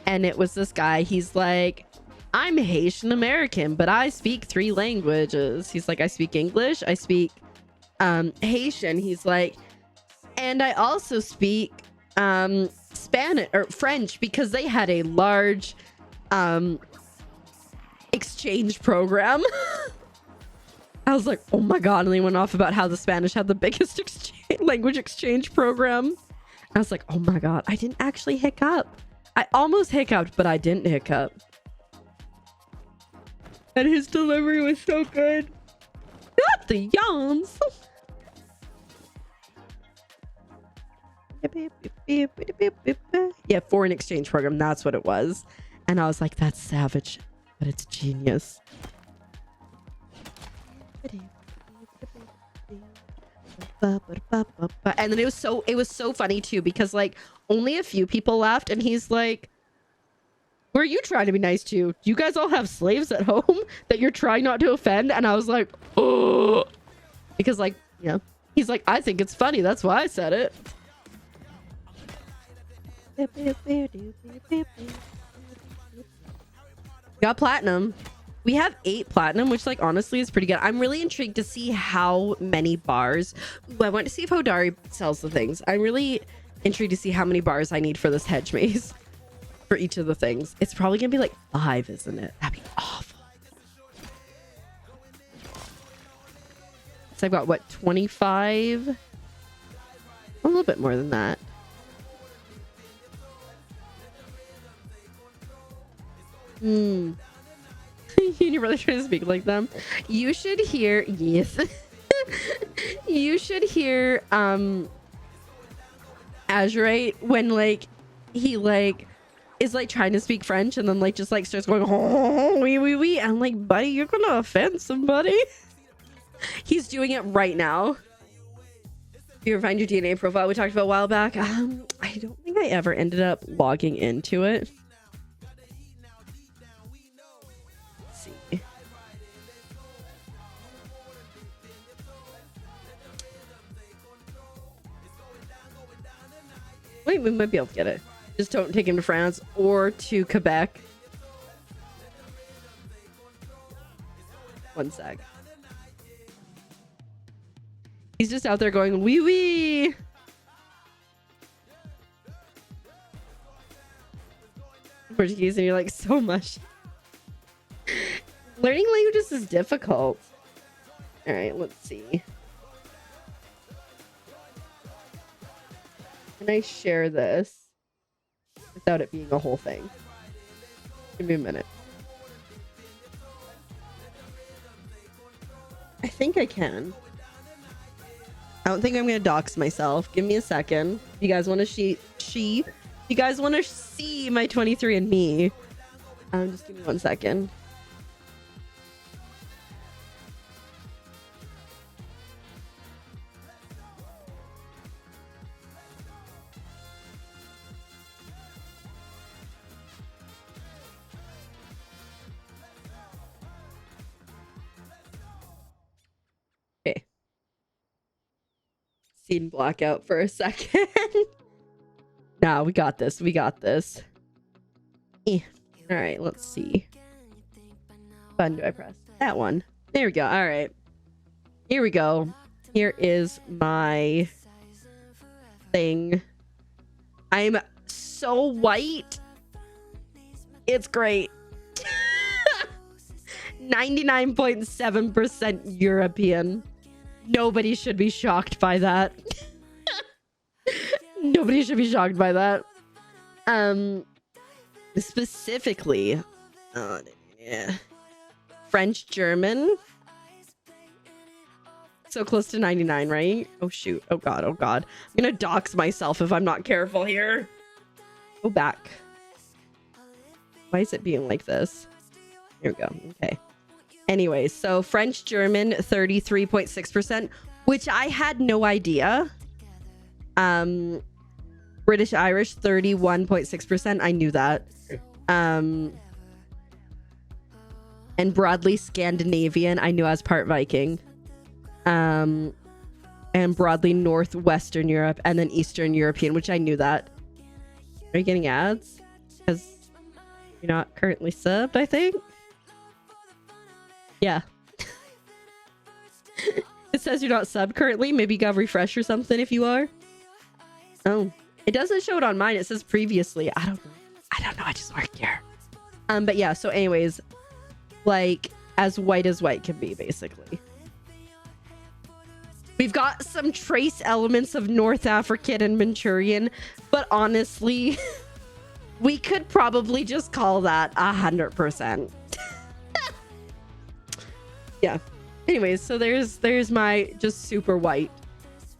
And it was this guy. He's like, I'm Haitian American, but I speak 3 languages. He's like, I speak English, I speak Haitian. He's like, and I also speak Spanish or French because they had a large exchange program. I was like, oh my god. And they went off about how the Spanish had the biggest language exchange program. I was like, oh my god, I didn't actually hiccup. I almost hiccuped, but I didn't hiccup. And his delivery was so good. Not the yawns. Yeah, foreign exchange program. That's what it was. And I was like, that's savage, but it's genius. And then it was so funny too, because like only a few people laughed and he's like, who are you trying to be nice to? Do you guys all have slaves at home that you're trying not to offend? And I was like, oh, because like, yeah, he's like, I think it's funny. That's why I said it. Got platinum. We have 8 platinum, which like honestly is pretty good. I'm really intrigued to see how many bars. Ooh, I want to see if Hodari sells the things. I'm really intrigued to see how many bars I need for this hedge maze. For each of the things. It's probably gonna be like 5, isn't it? That'd be awful. So I've got what, 25? A little bit more than that. You're really trying to speak like them. You should hear, yes. You should hear Azurite when like he like is like trying to speak French and then like just like starts going oh oui. I'm like, buddy, you're gonna offend somebody. He's doing it right now. You ever find your DNA profile we talked about a while back? I don't think I ever ended up logging into it. Let's see. Wait, we might be able to get it. Just don't take him to France or to Quebec. One sec. He's just out there going, wee wee. Portuguese, and you're like, so much. Learning languages is difficult. All right, let's see. Can I share this without it being a whole thing? Give me a minute. I think I can. I don't think I'm gonna dox myself. Give me a second. You guys want to you guys want to see my 23andMe? Just give me 1 second. Scene blackout for a second. Nah, we got this. We got this. All right, let's see. What button do I press? That one. There we go. All right. Here we go. Here is my thing. I'm so white. It's great. 99.7% European. Nobody should be shocked by that. Nobody should be shocked by that. Specifically, yeah, French, German. So close to 99, right? Oh shoot. Oh god. Oh god. I'm gonna dox myself if I'm not careful here. Go back. Why is it being like this? Here we go. Okay. Anyway, so French, German, 33.6%, which I had no idea. British, Irish, 31.6%. I knew that. And broadly Scandinavian, I knew I was part Viking. And broadly Northwestern Europe, and then Eastern European, which I knew that. Are you getting ads? Because you're not currently subbed, I think. Yeah. It says you're not subbed currently. Maybe you got a refresh or something if you are. Oh, it doesn't show it on mine. It says previously. I don't know. I just work here. But yeah, so anyways, like as white can be, basically. We've got some trace elements of North African and Manchurian, but honestly, we could probably just call that 100%. Yeah. Anyways, so there's my just super white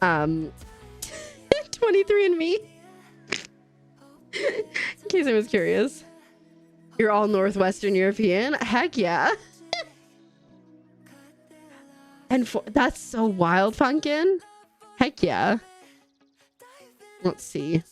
23andMe. In case I was curious. You're all Northwestern European? Heck yeah. And that's so wild, Funkin'. Heck yeah. Let's see.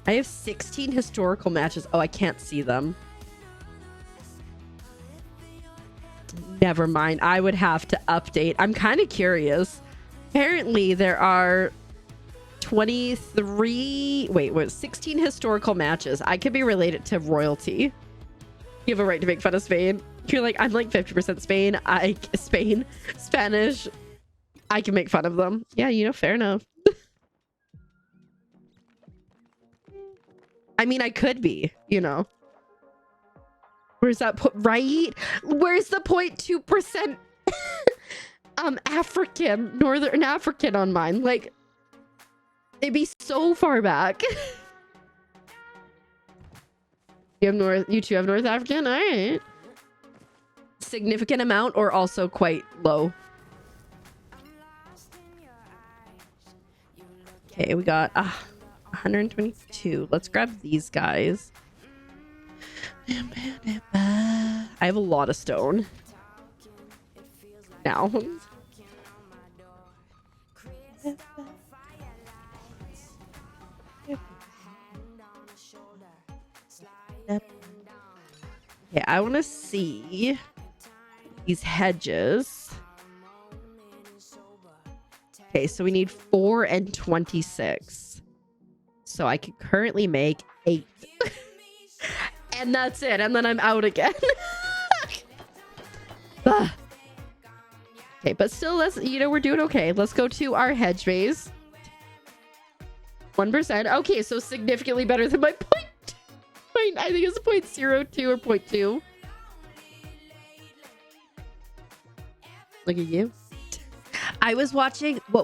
I have 16 historical matches. Oh, I can't see them. Never mind. I would have to update. I'm kind of curious. Apparently, there are 23... Wait, 16 historical matches. I could be related to royalty. You have a right to make fun of Spain. You're like, I'm like 50% Spain. Spanish. I can make fun of them. Yeah, you know, fair enough. I mean, I could be, you know. Where's that right? Where's the 0.2% African, Northern African on mine? Like, it'd be so far back. You two have North African? All right. Significant amount or also quite low? Okay, we got 122. Let's grab these guys. I have a lot of stone now. Okay, I want to see these hedges. Okay, so we need 4 and 26. So I can currently make 8. And that's it. And then I'm out again. Okay, but still, we're doing okay. Let's go to our hedge phase. 1%. Okay, so significantly better than my point. I think it's 0.02 or 0.2. Look at you. I was watching, I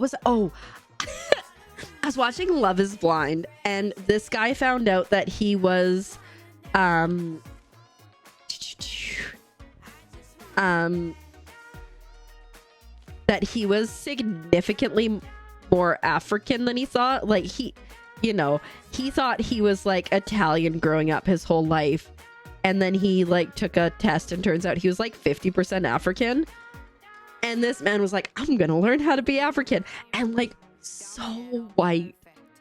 was watching Love is Blind, and this guy found out that he was that he was significantly more African than he thought. Like he thought he was like Italian growing up his whole life, and then he like took a test and turns out he was like 50% African. And this man was like, I'm gonna learn how to be African, and like so white,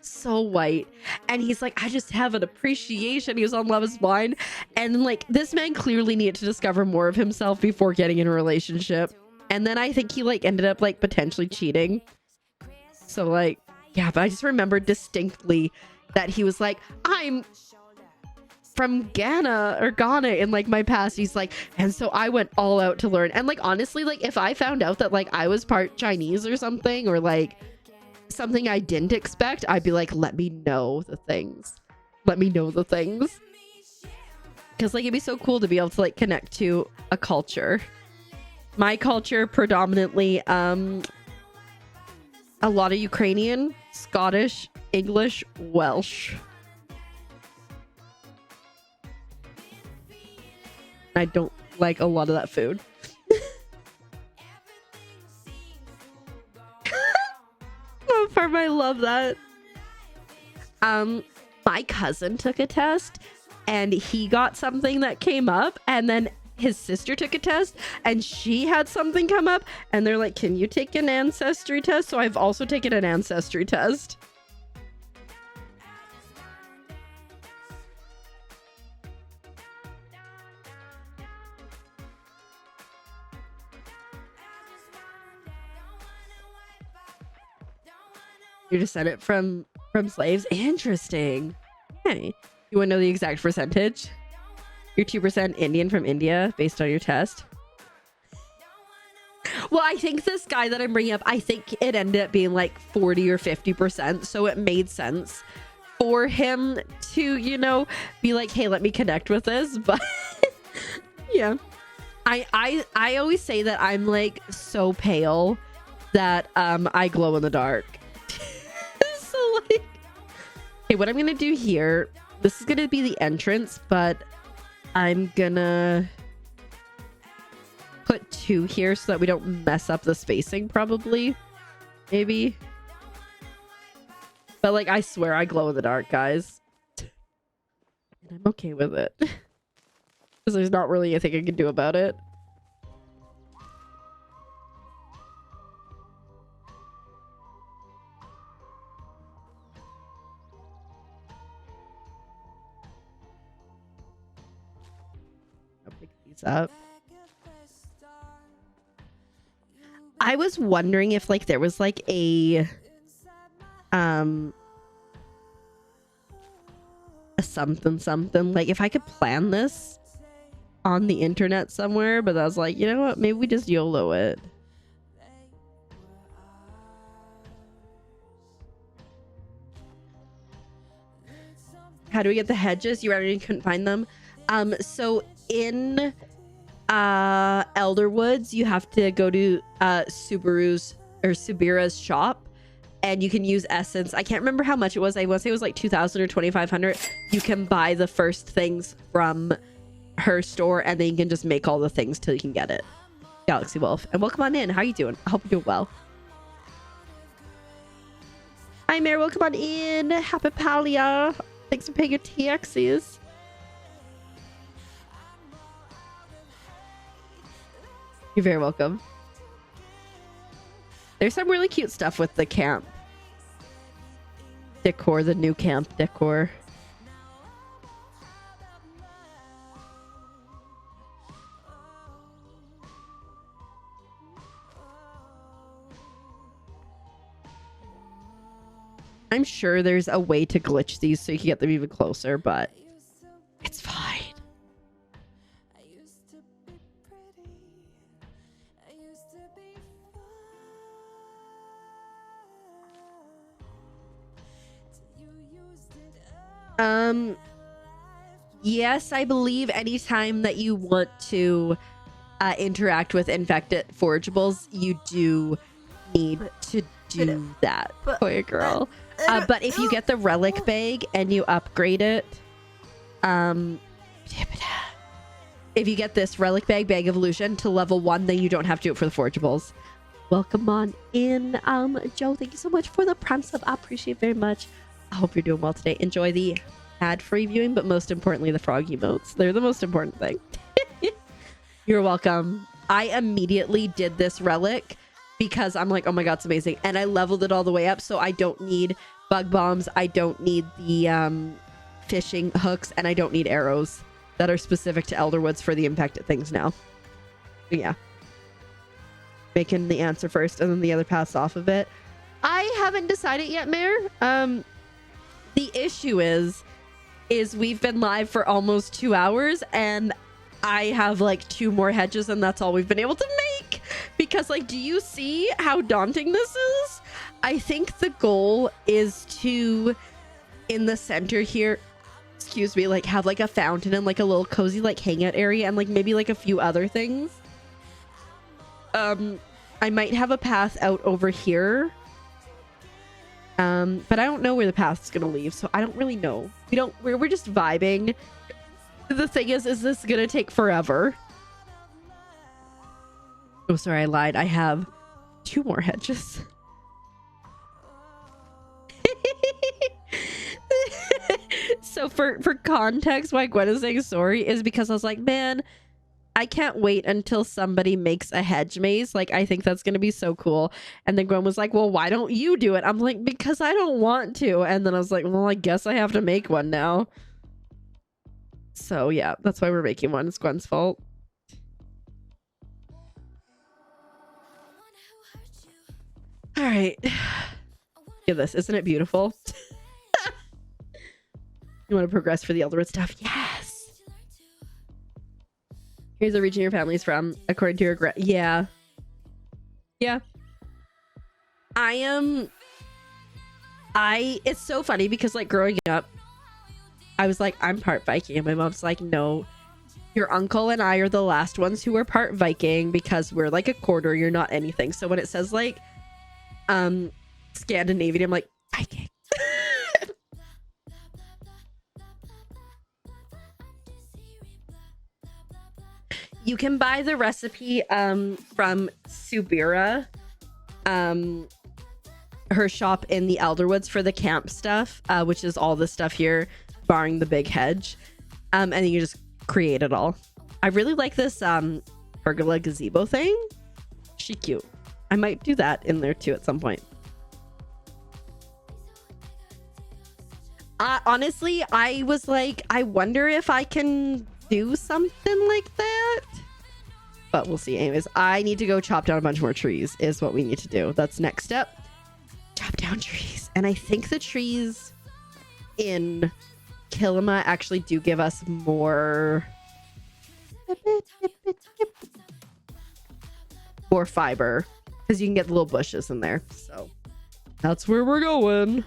so white. And he's like, I just have an appreciation. He was on Love is Blind. And like, this man clearly needed to discover more of himself before getting in a relationship. And then I think he like ended up like potentially cheating. So like, yeah, but I just remember distinctly that he was like, I'm from Ghana in like my past. He's like, and so I went all out to learn. And like, honestly, like if I found out that like I was part Chinese or something, or like something I didn't expect, I'd be like, let me know the things. Let me know the things. Because like, it'd be so cool to be able to like connect to a culture. My culture, predominantly, a lot of Ukrainian, Scottish, English, Welsh. I don't like a lot of that food. Oh, Farm, I love that. My cousin took a test and he got something that came up, and then his sister took a test and she had something come up, and they're like, can you take an ancestry test? So I've also taken an ancestry test. You're descendant from slaves? Interesting. Hey, you want to know the exact percentage? You're 2% Indian from India based on your test. Well, I think this guy that I'm bringing up, I think it ended up being like 40 or 50%. So it made sense for him to, you know, be like, hey, let me connect with this. But yeah, I always say that I'm like so pale that I glow in the dark. So like, okay, what I'm gonna do here, this is gonna be the entrance, but I'm gonna put 2 here so that we don't mess up the spacing, probably. Maybe. But like, I swear I glow in the dark, guys. And I'm okay with it. Because there's not really anything I can do about it. I'll pick these up. I was wondering if like there was like a something, like if I could plan this on the internet somewhere, but I was like, you know what, maybe we just YOLO it. How do we get the hedges? You already couldn't find them. So in Elderwoods, you have to go to Subira's shop, and you can use essence. I can't remember how much it was. I want to say it was like 2,000 or 2,500. You can buy the first things from her store, and then you can just make all the things till you can get it. Galaxy Wolf, and welcome on in. How are you doing? I hope you're doing well. Hi, Mary. Welcome on in. Happy Palia. Thanks for paying your TXs. You're very welcome. There's some really cute stuff with the camp decor, the new camp decor. I'm sure there's a way to glitch these so you can get them even closer, but it's fine. Yes, I believe anytime that you want to interact with infected forageables, you do need to do that, boy or girl. But if you get the relic bag and you upgrade it, if you get this relic bag of evolution to level 1, then you don't have to do it for the forageables. Welcome on in, Joe. Thank you so much for the prime sub. I appreciate it very much. I hope you're doing well today. Enjoy the ad-free viewing, but most importantly, the frog emotes. They're the most important thing. You're welcome. I immediately did this relic because I'm like, oh my god, it's amazing. And I leveled it all the way up, so I don't need bug bombs. I don't need the fishing hooks, and I don't need arrows that are specific to Elderwoods for the infected things now. But yeah. Making the answer first and then the other paths off of it. I haven't decided yet, Mayor. The issue is we've been live for almost 2 hours and I have like 2 more hedges and that's all we've been able to make. Because like, do you see how daunting this is? I think the goal is to, in the center here, excuse me, like have like a fountain and like a little cozy like hangout area and like maybe like a few other things. I might have a path out over here. But I don't know where the path is gonna leave, so I don't really know. We're just vibing. The thing is this gonna take forever? Oh, sorry, I lied. I have 2 more hedges. So for context, why Gwen is saying sorry is because I was like, man, I can't wait until somebody makes a hedge maze. Like, I think that's going to be so cool. And then Gwen was like, well, why don't you do it? I'm like, because I don't want to. And then I was like, well, I guess I have to make one now. So yeah, that's why we're making one. It's Gwen's fault. All right. Look at this. Isn't it beautiful? You want to progress for the Elderwood stuff? Yes. Here's the region your family's from, according to your yeah. It's so funny because like growing up, I was like, I'm part Viking, and my mom's like, no, your uncle and I are the last ones who are part Viking because we're like a quarter, you're not anything. So when it says like Scandinavian, I'm like, Viking. You can buy the recipe from Subira, her shop in the Elderwoods for the camp stuff, which is all the stuff here, barring the big hedge. And then you just create it all. I really like this pergola gazebo thing. She cute. I might do that in there too at some point. Honestly, I was like, I wonder if I can do something like that, but we'll see. Anyways, I need to go chop down a bunch more trees is what we need to do. That's next step. Chop down trees. And I think the trees in Kilima actually do give us more fiber because you can get the little bushes in there. So that's where we're going.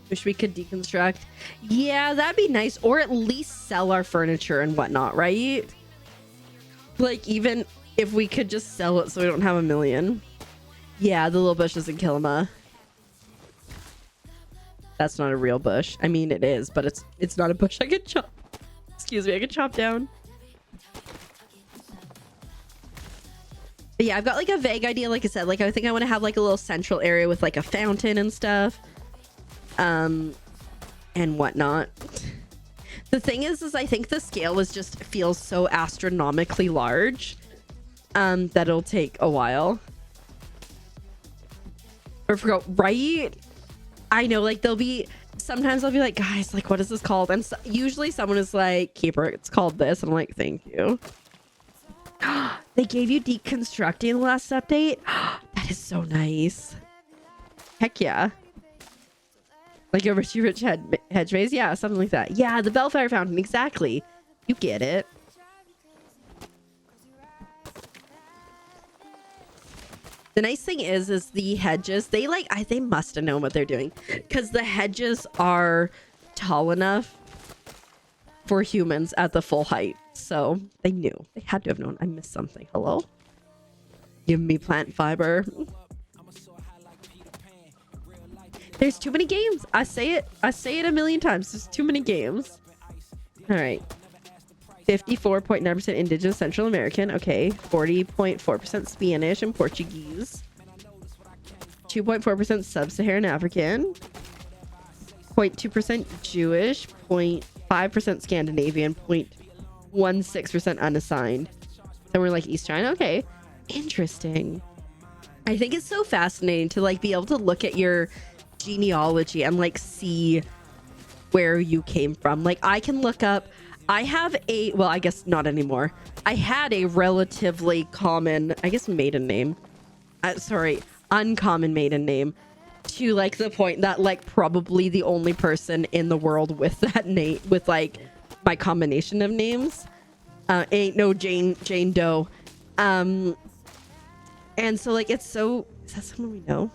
Wish we could deconstruct. Yeah, that'd be nice. Or at least sell our furniture and whatnot, right? Like, even if we could just sell it so we don't have a million. Yeah, the little bushes in Kilima. That's not a real bush. I mean, it is, but it's not a bush I could chop. Excuse me, I could chop down. But yeah, I've got like a vague idea, like I said. Like, I think I want to have like a little central area with like a fountain and stuff. And whatnot. The thing is I think the scale just feels so astronomically large that it'll take a while. Or forgot, right? I know, like sometimes I'll be like, guys, like, what is this called? And so, usually someone is like, Keeper, it's called this. And I'm like, thank you. They gave you deconstructing in the last update. That is so nice. Heck yeah. Like a Richie Rich hedge maze? Yeah, something like that. Yeah, the Bellfire Fountain. Exactly. You get it. The nice thing is the hedges, they must have known what they're doing. Because the hedges are tall enough for humans at the full height. So they knew. They had to have known. I missed something. Hello? Give me plant fiber. There's too many games. I say it a million times. There's too many games. All right. 54.9% Indigenous Central American. Okay. 40.4% Spanish and Portuguese. 2.4% Sub-Saharan African. 0.2% Jewish, 0.5% Scandinavian, 0.16% unassigned. So we're like East China. Okay, interesting. I think it's so fascinating to like be able to look at your genealogy and like see where you came from. Like I can look up, I have a, well, I guess not anymore. I had a relatively common, I guess, maiden name. Sorry, uncommon maiden name, to like the point that like probably the only person in the world with that name, with like my combination of names, ain't no Jane Doe. And so like it's so, is that someone we know?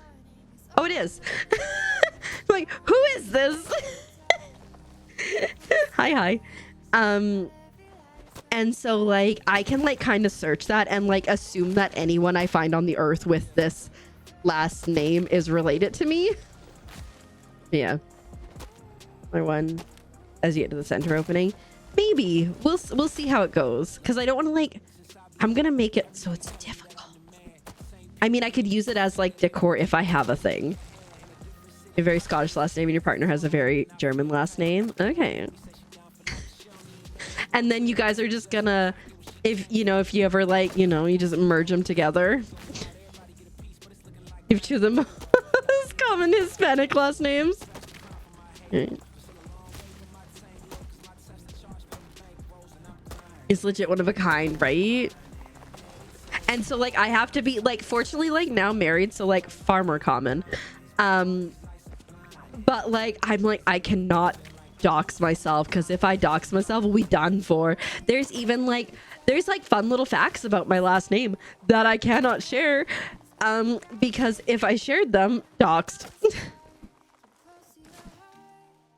Oh, it is. Like, who is this? Hi. And so like I can like kind of search that and like assume that anyone I find on the earth with this last name is related to me. Yeah. My one as you get to the center opening. Maybe we'll see how it goes, because I don't want to like, I'm gonna make it so it's difficult. I mean, I could use it as like decor if I have a thing. A very Scottish last name and your partner has a very German last name. Okay. And then you guys are just gonna, if you ever like, you just merge them together. Give two of the most common Hispanic last names. Right. It's legit one of a kind, right? And so like I have to be like, fortunately like now married, so like far more common. But like I'm like, I cannot dox myself, because if I dox myself, we'll be done for. There's like fun little facts about my last name that I cannot share, because if I shared them, doxed.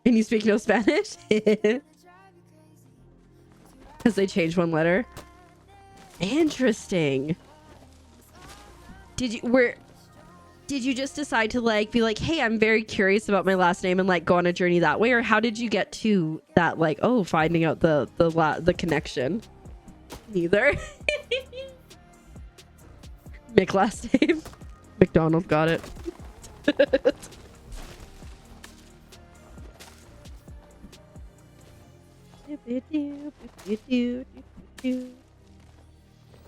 And you speak no Spanish? Because they changed one letter. Interesting. Did you just decide to like be like, hey, I'm very curious about my last name, and like go on a journey that way? Or how did you get to that, like, oh, finding out the connection? Neither. Mick last name. McDonald, got it.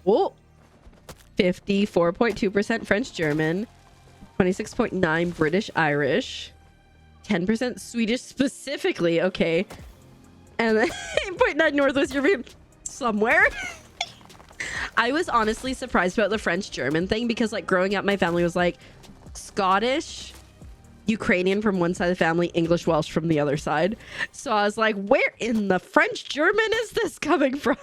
Whoa. 54.2% French German, 26.9 British Irish, 10% Swedish specifically, okay, and then 8.9 Northwest European somewhere. I was honestly surprised about the French German thing, because like growing up my family was like Scottish, Ukrainian from one side of the family, English Welsh from the other side. So I was like, where in the French German is this coming from?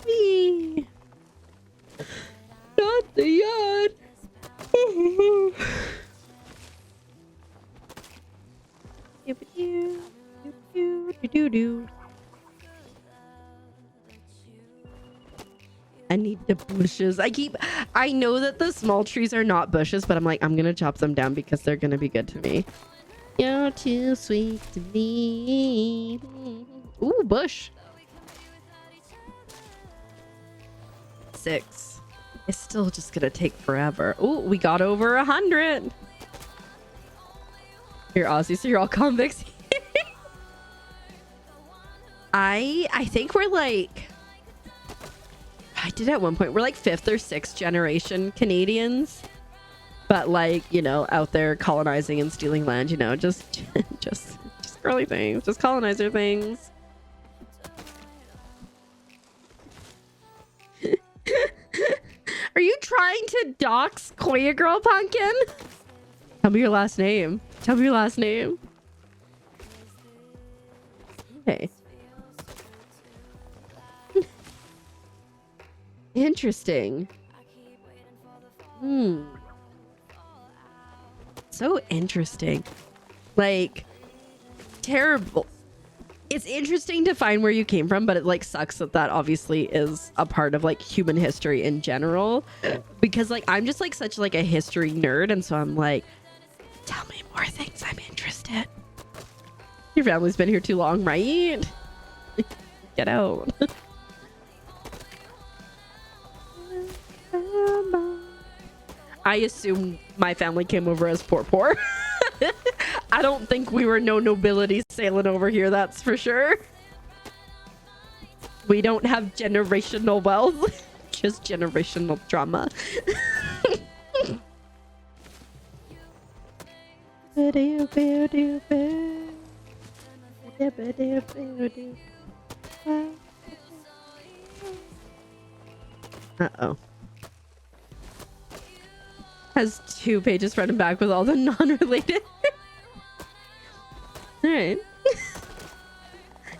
Wee. Not the yard. I need the bushes. I know that the small trees are not bushes, but I'm like, I'm gonna chop them down because they're gonna be good to me. You're too sweet to me. Ooh, bush. 6. It's still just gonna take forever. Ooh, we got over 100. You're Aussie, so you're all convicts. I think we're like, I did at one point, we're like 5th or 6th generation Canadians, but like, out there colonizing and stealing land, just girly things, just colonizer things. Are you trying to dox Koya Girl Pumpkin? Tell me your last name. Tell me your last name. Okay. Interesting. So interesting. Like, terrible. it's interesting to find where you came from, but it like sucks that that obviously is a part of like human history in general, because like I'm just like such like a history nerd, and so I'm like, tell me more things, I'm interested. Your family's been here too long, right? Get out. I assume my family came over as poor. I don't think we were no nobility sailing over here, that's for sure. We don't have generational wealth, just generational trauma. Uh-oh. Has 2 pages front and back with all the non-related. All right.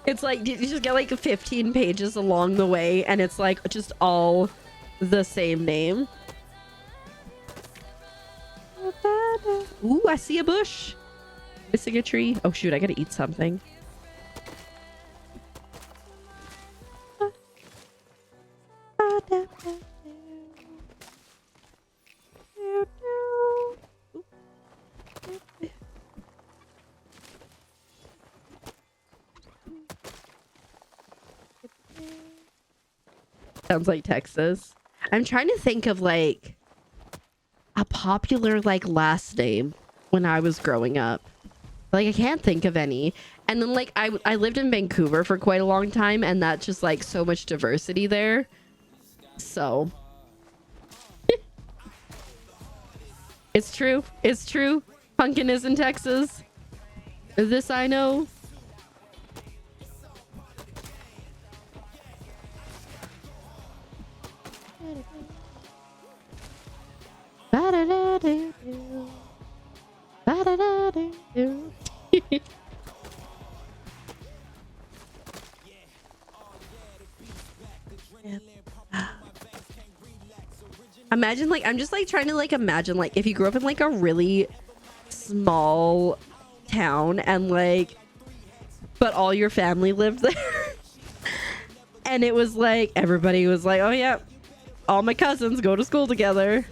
It's like you just get like 15 pages along the way, and it's like just all the same name. Ooh, I see a bush. Missing a tree. Oh shoot, I gotta eat something. Sounds like Texas. I'm trying to think of like a popular like last name when I was growing up. Like I can't think of any. And then like I lived in Vancouver for quite a long time, and that's just like so much diversity there. So it's true. It's true. Pumpkin is in Texas. This I know. Imagine like I'm just like trying to like imagine like if you grew up in like a really small town and like but all your family lived there and it was like everybody was like, oh yeah, all my cousins go to school together.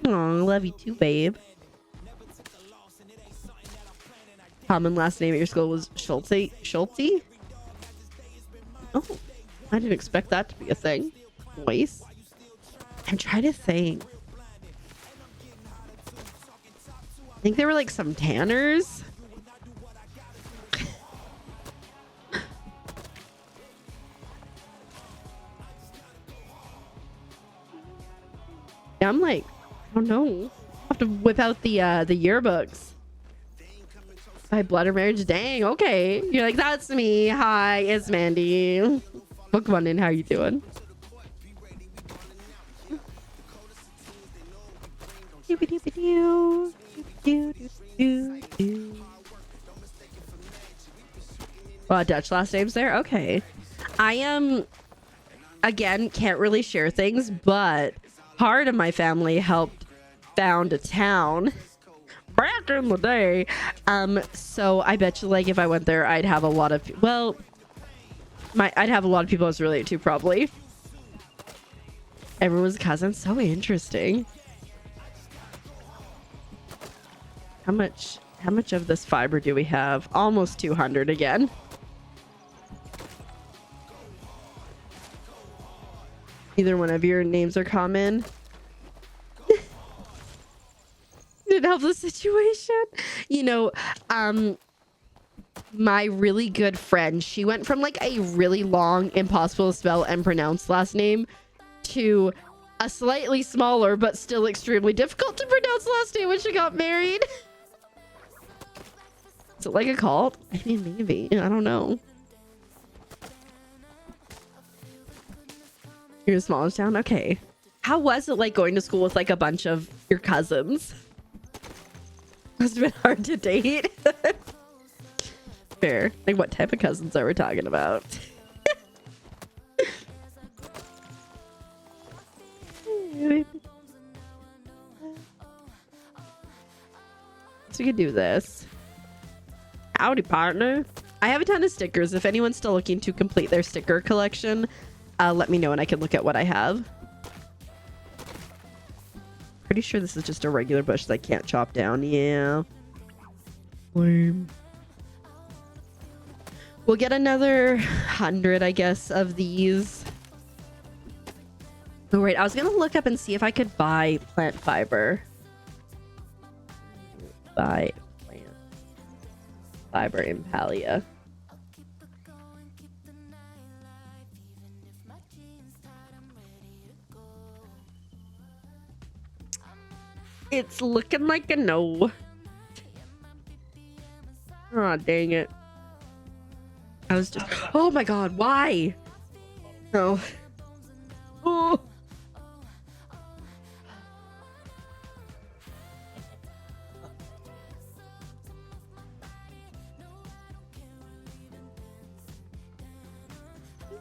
Oh, I love you too, babe. Common last name at your school was Schulte? Schulte? Oh, I didn't expect that to be a thing. Voice. I'm trying to think. I think there were like some Tanners. I'm like, I don't know. I'll have to whip out the yearbooks. By blood or marriage, dang, okay. You're like, that's me. Hi, it's Mandy. Book one in, how you doing? Dutch last names there? Okay. I am, again, can't really share things, but part of my family helped found a town back in the day. So I bet you like if I went there, I'd have a lot of, well, I'd have a lot of people I was related to probably. Everyone's cousin. So interesting. How much of this fiber do we have? Almost 200 again. Either one of your names are common. Didn't help the situation. You know, my really good friend, she went from like a really long, impossible to spell and pronounce last name to a slightly smaller but still extremely difficult to pronounce last name when she got married. Is it like a cult? I mean, maybe. I don't know. You're in the smallest town? Okay. How was it like going to school with like a bunch of your cousins? Must have been hard to date. Fair. Like what type of cousins are we talking about? So we could do this. Howdy, partner. I have a ton of stickers. If anyone's still looking to complete their sticker collection, let me know and I can look at what I have. Pretty sure this is just a regular bush that I can't chop down. Yeah. Lame. We'll get another 100, I guess, of these. Oh, right. I was going to look up and see if I could buy plant fiber. Buy plant fiber in Palia. It's looking like a no. Oh, dang it. I was just... Oh my god, why? No. Oh.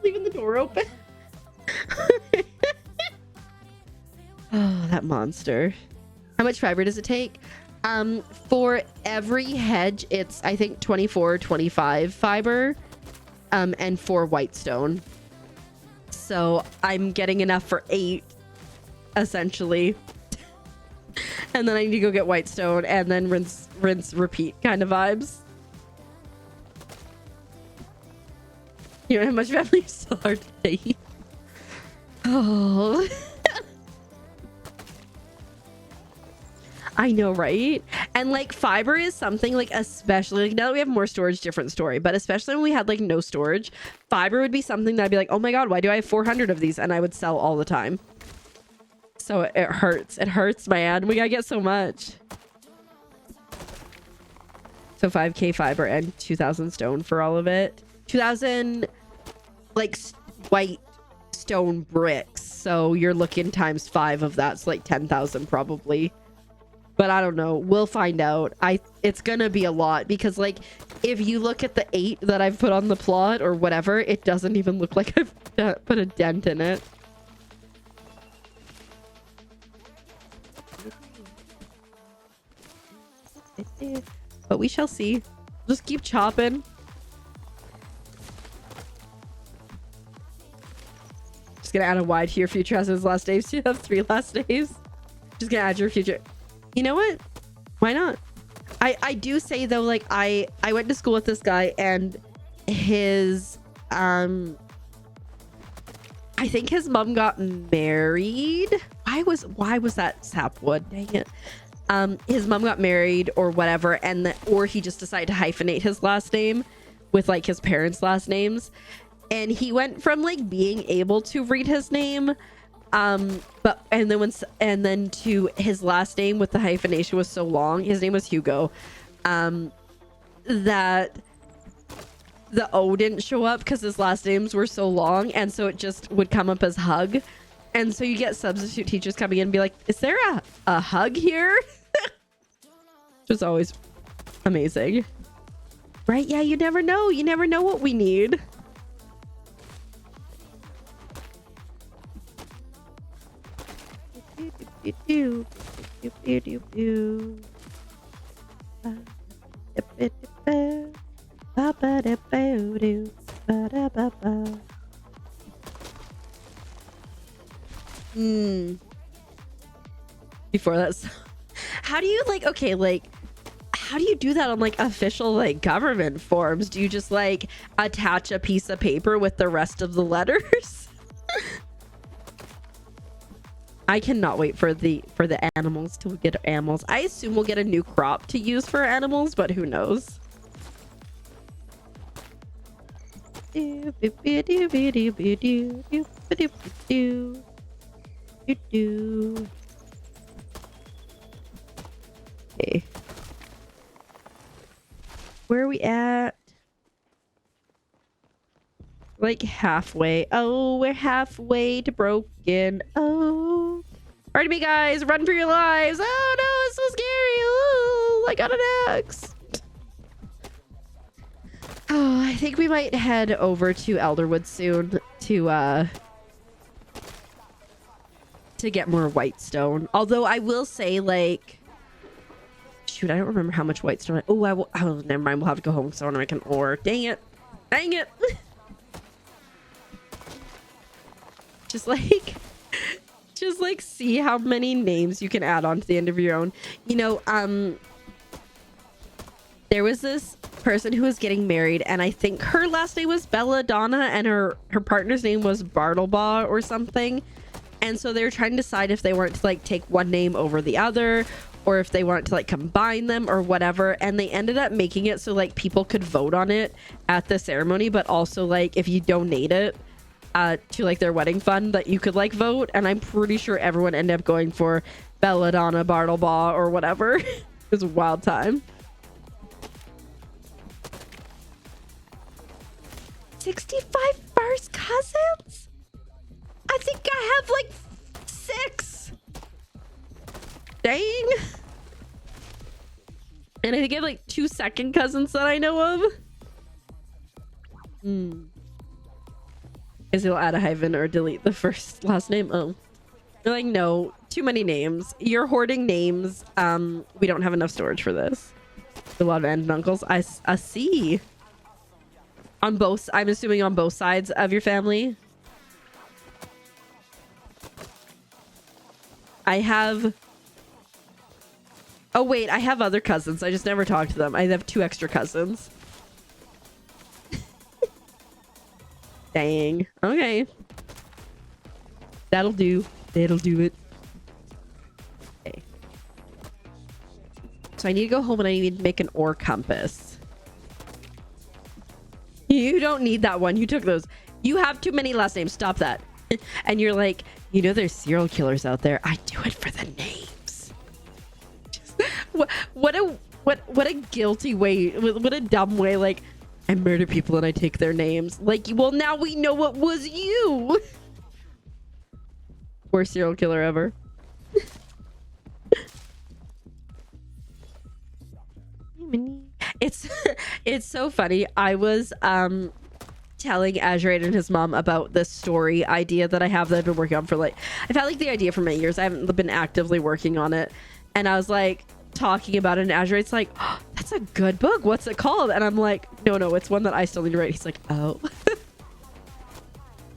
Leaving the door open. Oh, that monster. How much fiber does it take? For every hedge, it's, I think, 24 or 25 fiber, and 4 white stone. So I'm getting enough for 8, essentially. And then I need to go get white stone and then rinse, repeat kind of vibes. You know how much family is so hard to take. Oh. I know, right? And like fiber is something like, especially like now that we have more storage, different story, but especially when we had like no storage, fiber would be something that I'd be like, oh my god, why do I have 400 of these? And I would sell all the time. So it hurts. It hurts, man. We gotta get so much. So 5k fiber and 2,000 stone for all of it. 2,000 like white stone bricks. So you're looking times 5 of that. So like 10,000 probably. But I don't know. We'll find out. It's gonna be a lot because like if you look at the 8 that I've put on the plot or whatever, it doesn't even look like I've put a dent in it. But we shall see. Just keep chopping. Just gonna add a Y to your future as his last days. You have 3 last days. Just gonna add your future. You know what? Why not? I do say though, like I went to school with this guy and his I think his mom got married. Why was that sapwood? Dang it. His mom got married or whatever, and or he just decided to hyphenate his last name with like his parents' last names, and he went from like being able to read his name and then to his last name with the hyphenation was so long, his name was Hugo, that the O didn't show up because his last names were so long, and so it just would come up as Hug. And so you get substitute teachers coming in and be like, is there a hug here? Which is always amazing. Right? Yeah, you never know. You never know what we need. Before that, how do you like, okay, like how do you do that on like official like government forms? Do you just like attach a piece of paper with the rest of the letters? I cannot wait for the animals to get animals. I assume we'll get a new crop to use for animals, but who knows? Okay. Where are we at? Like halfway. Oh, we're halfway to broken. Oh. Pardon me, guys. Run for your lives. Oh, no, it's so scary. Oh, I got an axe. Oh, I think we might head over to Elderwood soon to get more white stone. Although I will say, like, shoot, I don't remember how much white stone. Oh, never mind. We'll have to go home because I want to make an ore. Dang it. Dang it. just like see how many names you can add on to the end of your own. You know, there was this person who was getting married, and I think her last name was Belladonna, and her partner's name was Bartlebaugh or something. And so they were trying to decide if they wanted to like take one name over the other, or if they wanted to like combine them or whatever. And they ended up making it so like people could vote on it at the ceremony, but also like if you donate it to like their wedding fund, that you could like vote. And I'm pretty sure everyone ended up going for Belladonna Bartlebaugh or whatever. It was a wild time. 65 first cousins? I think I have like 6. Dang. And I think I have like 2 second cousins that I know of. Is it'll add a hyphen or delete the first last name? Oh. You're like, no, too many names. You're hoarding names. We don't have enough storage for this. A lot of aunt and uncles. I see. On both, I'm assuming on both sides of your family. I have... Oh, wait, I have other cousins. I just never talked to them. I have 2 extra cousins. Dang. Okay. That'll do. That'll do it. Okay. So I need to go home and I need to make an ore compass. You don't need that one. You took those. You have too many last names. Stop that. And you're like, you know, there's serial killers out there. I do it for the names. What a guilty way. What a dumb way. Like, I murder people and I take their names. Like, well, now we know what was you. Worst serial killer ever. It's so funny. I was telling Azraid and his mom about this story idea that I have that I've been working on for like, I've had like the idea for many years. I haven't been actively working on it. And I was like talking about it, and Azraid's like, oh, that's a good book. What's it called? And I'm like, no, it's one that I still need to write. He's like, oh.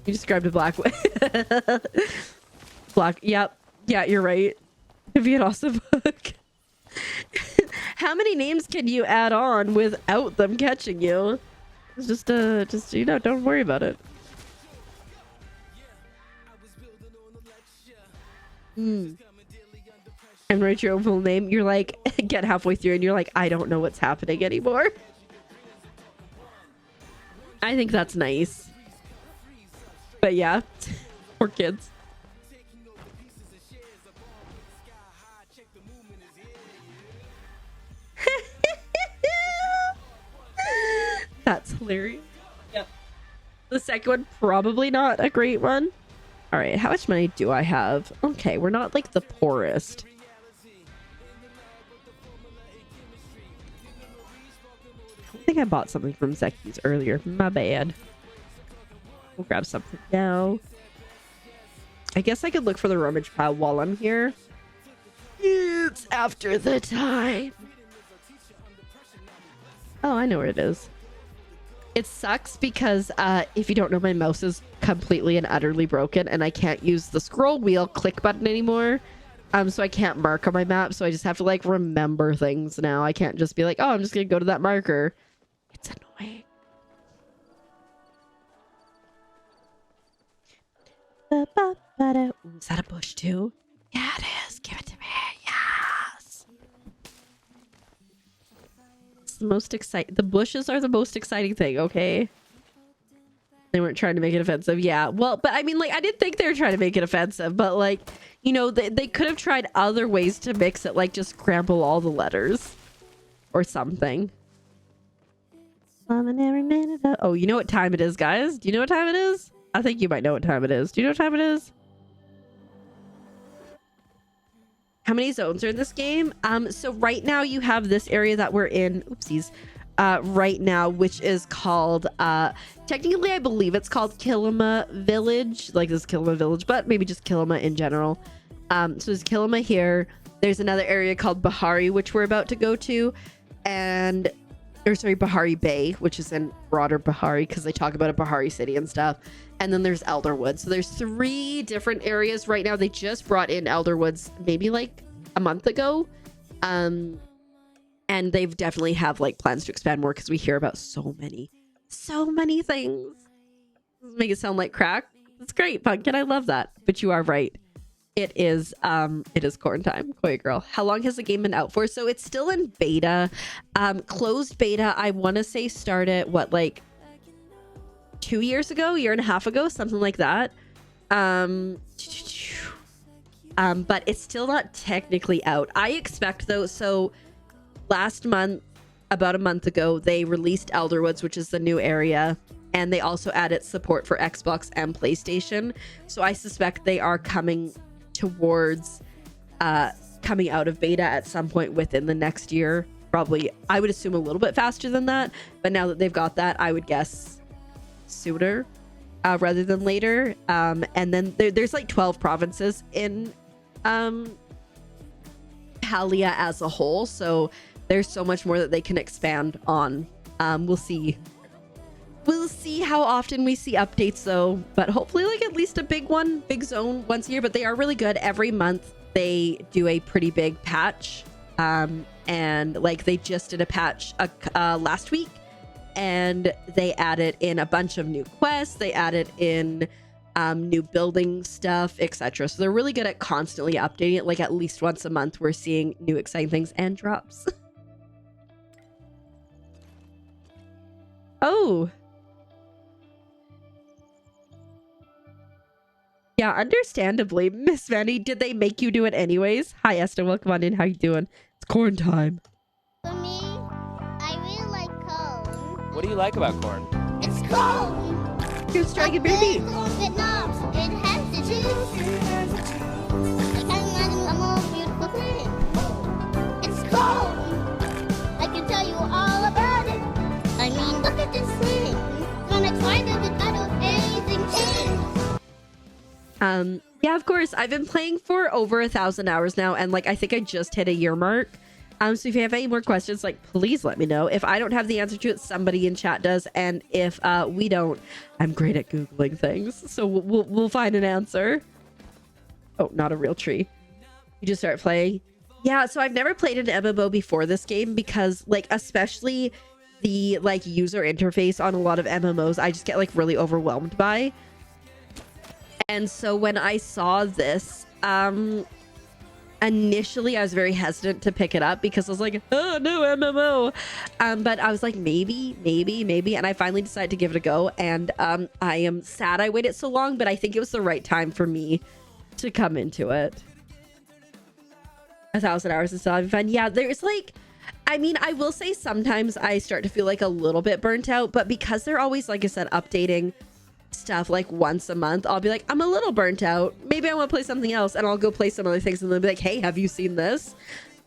You described a black way. Black. Yep. Yeah, you're right. It'd be an awesome book. How many names can you add on without them catching you? It's just you know, don't worry about it. And write your own full name. You're like, get halfway through and you're like, I don't know what's happening anymore. I think that's nice. But yeah, poor kids. That's hilarious. Yep. The second one, probably not a great one. All right, how much money do I have? Okay, we're not like the poorest. I don't think I bought something from Zeki's earlier. My bad. We'll grab something now. I guess I could look for the rummage pile while I'm here. It's after the time. Oh, I know where it is. It sucks because if you don't know, my mouse is completely and utterly broken and I can't use the scroll wheel click button anymore. So I can't mark on my map. So I just have to like remember things now. I can't just be like, oh, I'm just going to go to that marker. It's annoying. Ooh, is that a bush too? Yeah, it is. Give it to me. Yes. It's the most exciting. The bushes are the most exciting thing, okay? They weren't trying to make it offensive. Yeah, well, but I mean, like, I didn't think they were trying to make it offensive, but like, you know, they could have tried other ways to mix it, like just scramble all the letters or something. Oh, you know what time it is, guys? Do you know what time it is? I think you might know what time it is. Do you know what time it is? How many zones are in this game? So right now you have this area that we're in. Oopsies. Right now, which is called technically I believe it's called Kilima Village, like this Kilima Village, but maybe just Kilima in general. So there's Kilima here, There's another area called Bahari, which we're about to go to, Bahari Bay, which is in broader Bahari because they talk about a Bahari city and stuff. And then there's Elderwood. So there's 3 different areas right now. They just brought in Elderwoods maybe like a month ago. And they've definitely have like plans to expand more because we hear about so many things. Make it sound like crack. It's great, Pumpkin. I love that. But you are right. It is corn time, Koi girl. How long has the game been out for? So it's still in beta. Closed beta, I want to say started like 2 years ago, year and a half ago, something like that. But it's still not technically out. I expect though, so last month, about a month ago, they released Elderwoods, which is the new area. And they also added support for Xbox and PlayStation. So I suspect they are coming towards coming out of beta at some point within the next year. Probably, I would assume a little bit faster than that. But now that they've got that, I would guess sooner rather than later. And then there's like 12 provinces in Palia as a whole. So there's so much more that they can expand on. We'll see. We'll see how often we see updates though, but hopefully like at least a big zone once a year. But they are really good. Every month they do a pretty big patch. And like they just did a patch last week, and they added in a bunch of new quests. They added in new building stuff, etc. So they're really good at constantly updating it. Like at least once a month we're seeing new exciting things and drops. Oh. Yeah, understandably. Miss Vanny, did they make you do it anyways? Hi, Esther. Welcome on in. How you doing? It's corn time. For me, I really like corn. What do you like about corn? It's corn! You're striking baby. Corn with knobs. It has the juice. I can't imagine a more beautiful thing. It's corn! I can tell you all about it. I mean, look at this thing. When I tried it, it got anything changed. Yeah, of course. I've been playing for over 1,000 hours now, and like I think I just hit a year mark. So if you have any more questions, like please let me know. If I don't have the answer to it, somebody in chat does, and if we don't, I'm great at googling things, so we'll find an answer. Oh, not a real tree. You just start playing. Yeah, so I've never played an MMO before this game because like especially the like user interface on a lot of MMOs, I just get like really overwhelmed by. And so when I saw this, initially I was very hesitant to pick it up because I was like, oh no, MMO. But I was like, maybe. And I finally decided to give it a go. And I am sad I waited so long, but I think it was the right time for me to come into it. 1,000 hours is still having fun. Yeah, there's like, I mean, I will say sometimes I start to feel like a little bit burnt out, but because they're always, like I said, updating stuff like once a month, I'll be like, I'm a little burnt out, maybe I want to play something else, and I'll go play some other things, and they'll be like, hey, have you seen this?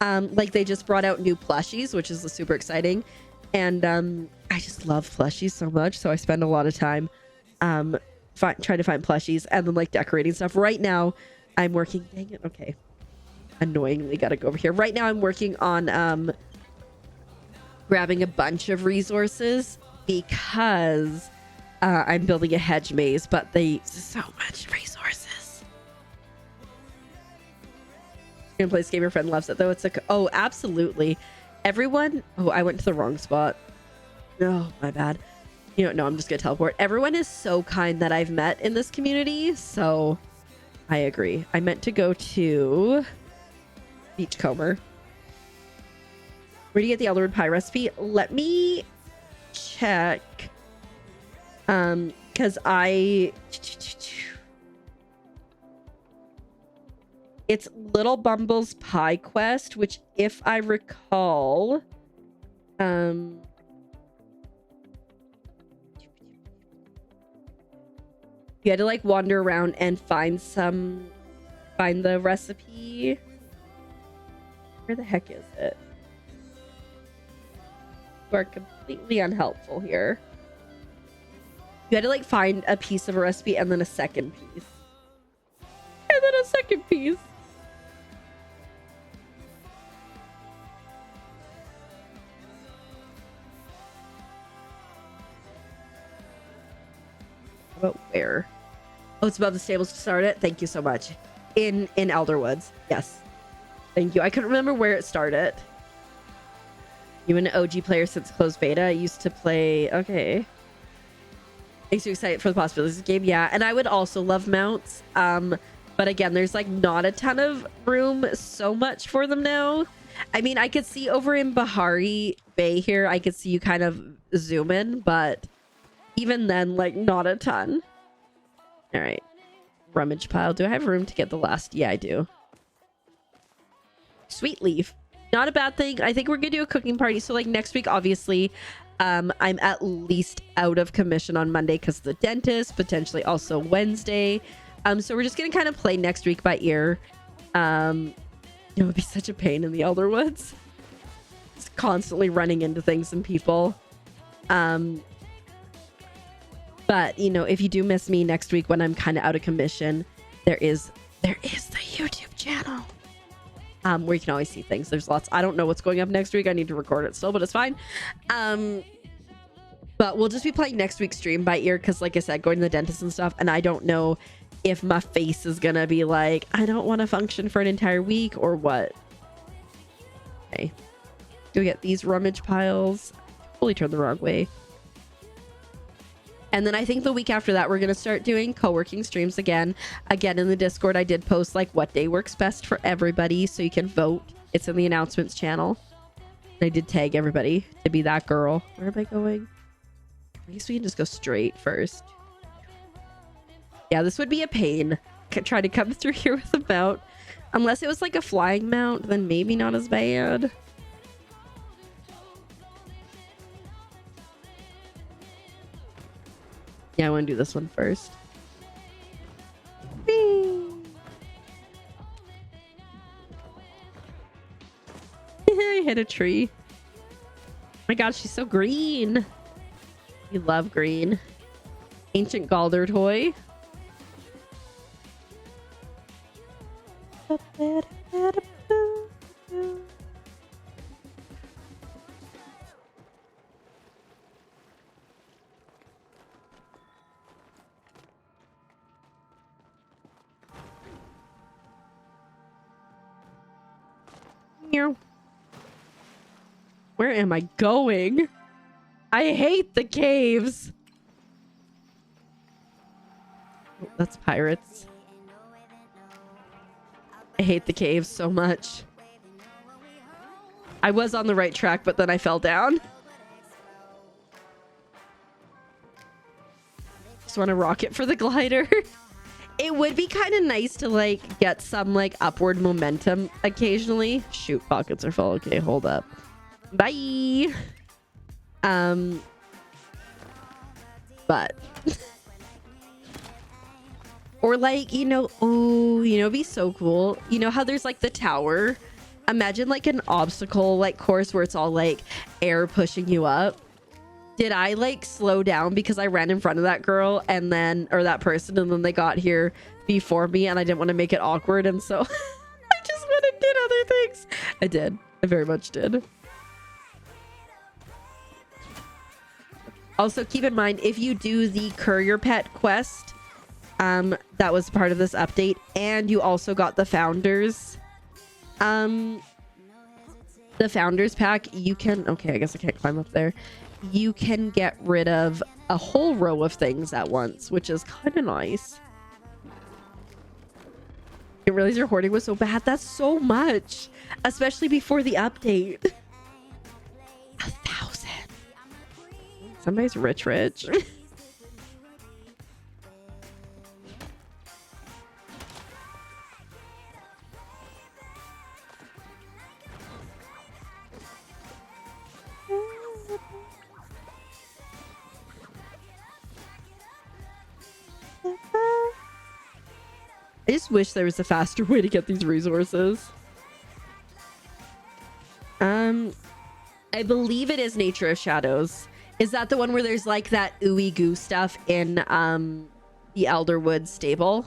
Like they just brought out new plushies, which is super exciting, and I just love plushies so much, so I spend a lot of time trying to find plushies and then like decorating stuff. Right now I'm working, dang it, okay, annoyingly gotta go over here. Right now I'm working on grabbing a bunch of resources because I'm building a hedge maze, but they so much resources. You're gonna play this game, your friend loves it though. It's like, oh, absolutely. Everyone, oh, I went to the wrong spot. Oh, my bad. You know, no, I'm just gonna teleport. Everyone is so kind that I've met in this community, so I agree. I meant to go to Beachcomber. Where do you get the Elderwood pie recipe? Let me check. Because it's Little Bumble's Pie Quest, which if I recall, you had to like wander around and find the recipe. Where the heck is it? You are completely unhelpful here. You had to like find a piece of a recipe and then a second piece. And then a second piece. About where? Oh, it's above the stables to start it. Thank you so much. In Elderwoods. Yes. Thank you. I couldn't remember where it started. You an OG player since closed beta? I used to play. Okay. Makes you excited for the possibilities of the game. Yeah. And I would also love mounts. But again, there's like not a ton of room so much for them now. I mean, I could see over in Bahari Bay here, I could see you kind of zoom in, but even then, like, not a ton. All right. Rummage pile. Do I have room to get the last? Yeah, I do. Sweet leaf. Not a bad thing. I think we're going to do a cooking party. So, like, next week, obviously, I'm at least out of commission on Monday because of the dentist, potentially also Wednesday. So we're just going to kind of play next week by ear. It would be such a pain in the Elderwoods. It's constantly running into things and people. But, you know, if you do miss me next week when I'm kind of out of commission, there is the YouTube channel. Where you can always see things. There's lots. I don't know what's going up next week. I need to record it still, but it's fine. But we'll just be playing next week's stream by ear because, like I said, going to the dentist and stuff, and I don't know if my face is gonna be like, I don't want to function for an entire week or what. Okay. Do we get these rummage piles? Totally turned the wrong way. And then I think the week after that, we're going to start doing co-working streams again. Again, in the Discord, I did post like what day works best for everybody so you can vote. It's in the announcements channel. I did tag everybody to be that girl. Where am I going? I guess we can just go straight first. Yeah, this would be a pain. Try to come through here with a mount. Unless it was like a flying mount, then maybe not as bad. Yeah, I want to do this one first. Whee! I hit a tree. Oh my god, she's so green. You love green. Ancient Galder toy. Where am I going? I hate the caves. Oh, that's pirates. I hate the caves so much. I was on the right track, but then I fell down. Just want to rocket for the glider. It would be kind of nice to like get some like upward momentum occasionally. Shoot, pockets are full. Okay, hold up. Bye. But or like, you know, oh, you know, it'd be so cool. You know how there's like the tower? Imagine like an obstacle like course where it's all like air pushing you up. Did I like slow down because I ran in front of that girl and then, or that person, and then they got here before me and I didn't want to make it awkward, and so I just went and did other things. I did. I very much did. Also, keep in mind, if you do the Courier Pet quest, that was part of this update, and you also got the Founders, the Founders pack, you can, okay, I guess I can't climb up there. You can get rid of a whole row of things at once, which is kind of nice. I didn't realize your hoarding was so bad. That's so much, especially before the update. 1,000. Somebody's rich. I just wish there was a faster way to get these resources. I believe it is Nature of Shadows. Is that the one where there's like that ooey goo stuff in the Elderwood stable?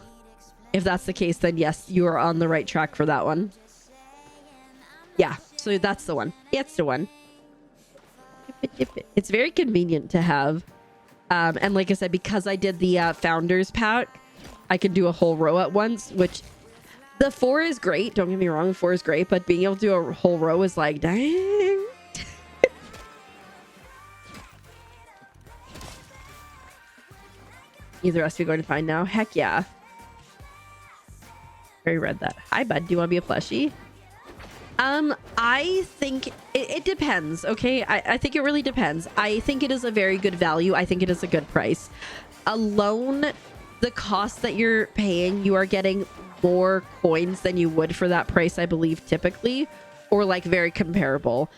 If that's the case, then yes, you are on the right track for that one. Yeah, so that's the one. It's the one. It's very convenient to have And like I said, because I did the founders pack, I can do a whole row at once, which the 4 is great. Don't get me wrong, the 4 is great, but being able to do a whole row is like, dang. Either recipe going to find now? Heck yeah. Already read that. Hi, bud. Do you want to be a plushie? I think it depends. Okay, I think it really depends. I think it is a very good value. I think it is a good price. Alone, the cost that you're paying, you are getting more coins than you would for that price, I believe, typically, or like very comparable.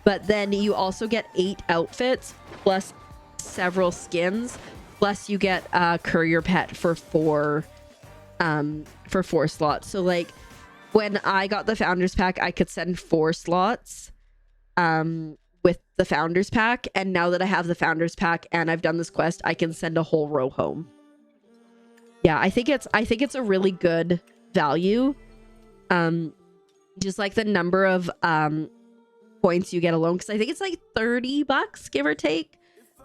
But then you also get 8 outfits plus several skins, plus you get courier pet for 4 slots. So like when I got the founders pack, I could send 4 slots with the founders pack, and now that I have the founders pack and I've done this quest, I can send a whole row home. Yeah, I think it's a really good value. Just like the number of points you get alone, because I think it's like $30, give or take.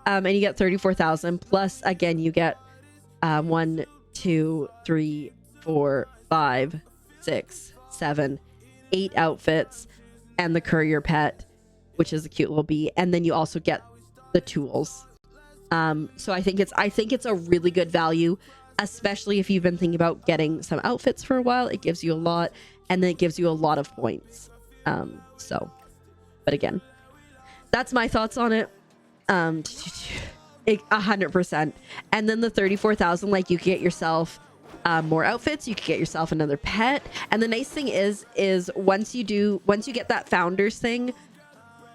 And you get 34,000 plus, again, you get 1, 2, 3, 4, 5, 6, 7, 8 outfits and the courier pet, which is a cute little bee, and then you also get the tools. So I think it's a really good value, especially if you've been thinking about getting some outfits for a while. It gives you a lot, and then it gives you a lot of points. But again, that's my thoughts on it. 100%. And then the 34,000, like, you can get yourself more outfits, you can get yourself another pet. And the nice thing is once you get that founders thing,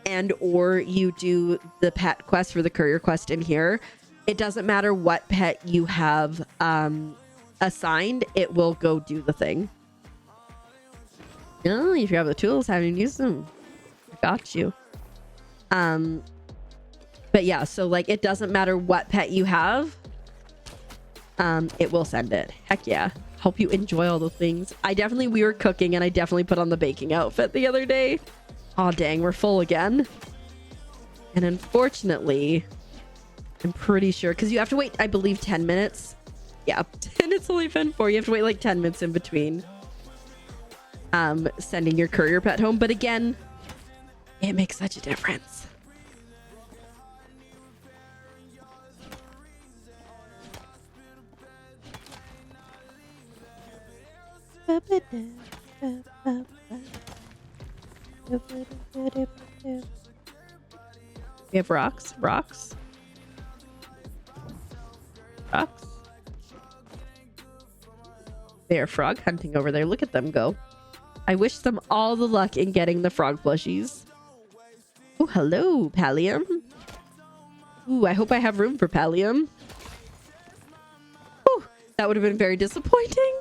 and or you do the pet quest for the courier quest in here, it doesn't matter what pet you have assigned, it will go do the thing. Oh, if you have the tools, haven't used them, got you. But yeah, so like, it doesn't matter what pet you have, it will send it. Heck yeah. Hope you enjoy all the things. We were cooking and I definitely put on the baking outfit the other day. Oh dang, we're full again. And unfortunately, I'm pretty sure, because you have to wait, I believe, 10 minutes. Yeah, and it's only been 4. You have to wait like 10 minutes in between sending your courier pet home. But again, it makes such a difference. We have rocks. They are frog hunting over there. Look at them go. I wish them all the luck in getting the frog plushies. Oh, hello, Palia. Ooh, I hope I have room for Palia. Ooh, that would have been very disappointing.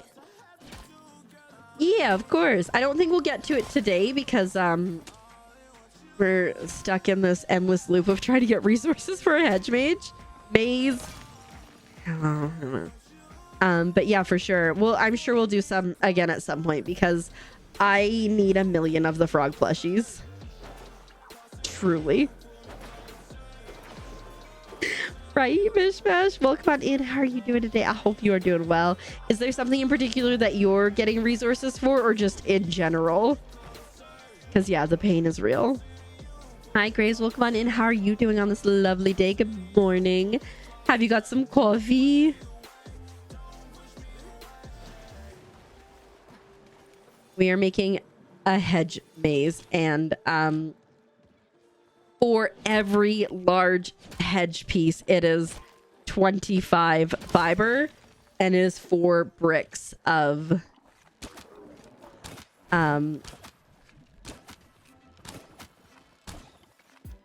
Yeah, of course. I don't think we'll get to it today because we're stuck in this endless loop of trying to get resources for a hedge maze. But yeah, for sure. Well, I'm sure we'll do some again at some point because I need 1 million of the frog plushies. Truly. Right, Mishmash? Welcome on in. How are you doing today? I hope you are doing well. Is there something in particular that you're getting resources for, or just in general? Because yeah, the pain is real. Hi, Grace. Welcome on in. How are you doing on this lovely day? Good morning. Have you got some coffee? We are making a hedge maze, and for every large hedge piece, it is 25 fiber, and it is 4 bricks of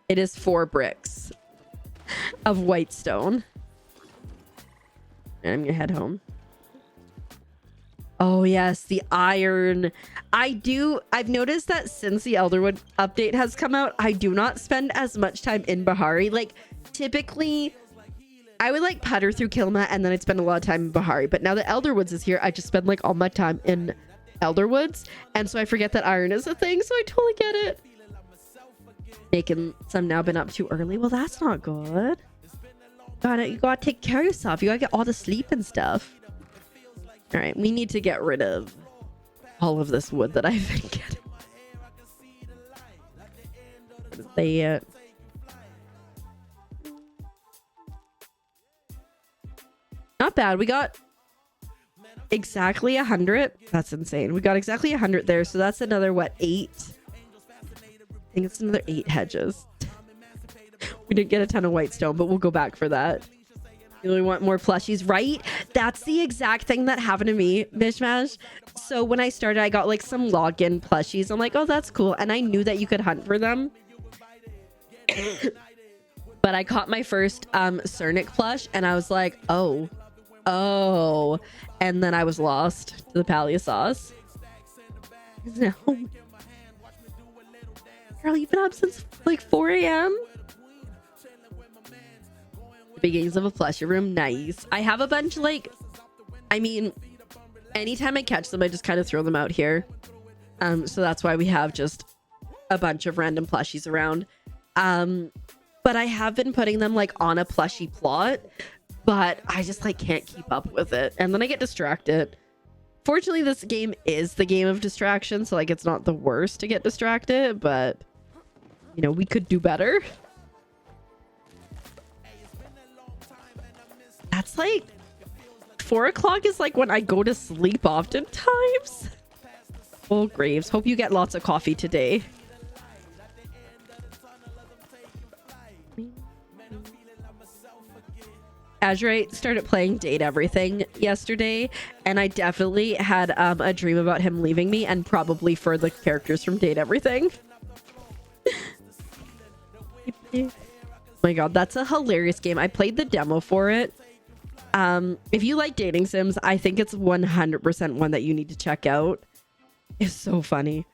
it is 4 bricks of white stone. And I'm gonna head home. Oh yes, the iron. I've noticed that since the Elderwood update has come out, I do not spend as much time in Bahari. Like, typically, I would like putter through Kilma and then I'd spend a lot of time in Bahari. But now that Elderwoods is here, I just spend like all my time in Elderwoods. And so I forget that iron is a thing, so I totally get it. Making some now, been up too early. Well, that's not good. You gotta take care of yourself. You gotta get all the sleep and stuff. All right, we need to get rid of all of this wood that I've been getting. They not bad. We got exactly 100. That's insane. We got exactly 100 there. So that's another, what, 8? I think it's another 8 hedges. We didn't get a ton of white stone, but we'll go back for that. You really want more plushies, right? That's the exact thing that happened to me, Mishmash. So when I started, I got like some login plushies. I'm like, oh, that's cool. And I knew that you could hunt for them. But I caught my first Cernic plush and I was like, oh. And then I was lost to the Palia sauce. No. Girl, you've been up since like 4 a.m. Beginnings of a plushie room. Nice. I have a bunch, like, I mean, anytime I catch them, I just kind of throw them out here. So that's why we have just a bunch of random plushies around. But I have been putting them like on a plushie plot, but I just like can't keep up with it. And then I get distracted. Fortunately, this game is the game of distraction. So like, it's not the worst to get distracted, but you know, we could do better. That's like 4 o'clock is like when I go to sleep oftentimes. Oh, Graves. Hope you get lots of coffee today. Azurite started playing Date Everything yesterday, and I definitely had a dream about him leaving me, and probably for the characters from Date Everything. Oh my god, that's a hilarious game. I played the demo for it. If you like dating sims, I think it's 100% one that you need to check out. It's so funny.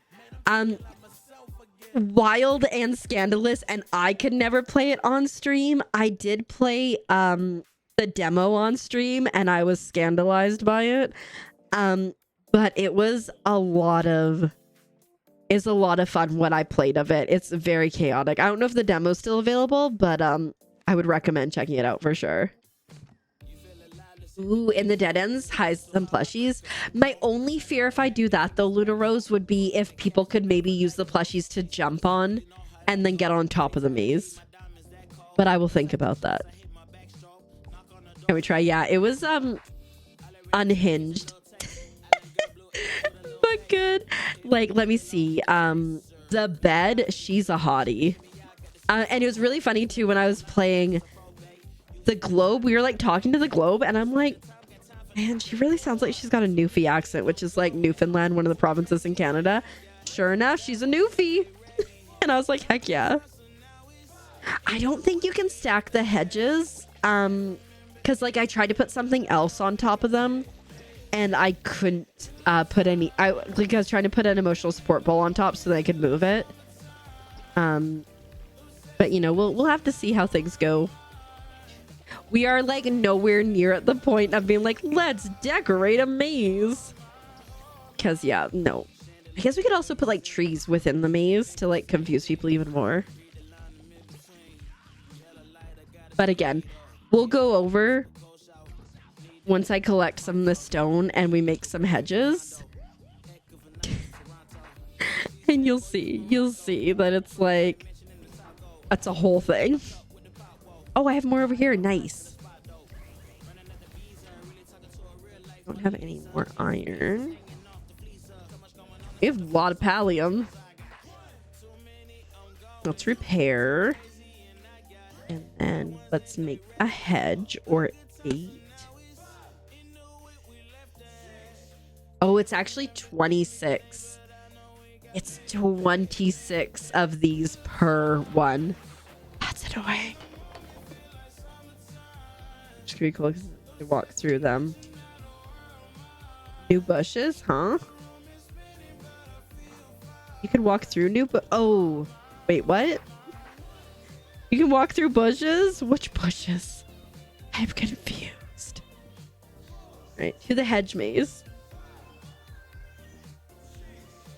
Wild and scandalous, and I could never play it on stream. I did play the demo on stream and I was scandalized by it. But it was a lot of fun when I played of it. It's very chaotic. I don't know if the demo's still available, but I would recommend checking it out for sure. Ooh, in the dead ends, hides some plushies. My only fear if I do that though, Luna Rose, would be if people could maybe use the plushies to jump on and then get on top of the maze. But I will think about that. Can we try? Yeah, it was unhinged. But good. Like, let me see. The bed, she's a hottie. And it was really funny too when I was playing the globe. We were like talking to the globe and I'm like, man, she really sounds like she's got a Newfie accent, which is like Newfoundland, one of the provinces in Canada. Sure enough, she's a Newfie. And I was like, heck yeah. I don't think you can stack the hedges. Because like I tried to put something else on top of them and I couldn't put any. I was trying to put an emotional support ball on top so that I could move it. But you know, we'll have to see how things go. We are like nowhere near at the point of being like, let's decorate a maze. Because yeah, no. I guess we could also put like trees within the maze to like confuse people even more. But again, we'll go over once I collect some of the stone and we make some hedges. And you'll see that it's like, that's a whole thing. Oh, I have more over here. Nice. Don't have any more iron. We have a lot of pallium. Let's repair. And then let's make a hedge or 8. Oh, it's actually 26. It's 26 of these per one. That's annoying. It's gonna be cool because you walk through them. New bushes, huh? You can walk through oh, wait, what? You can walk through bushes? Which bushes? I'm confused. All right, to the hedge maze.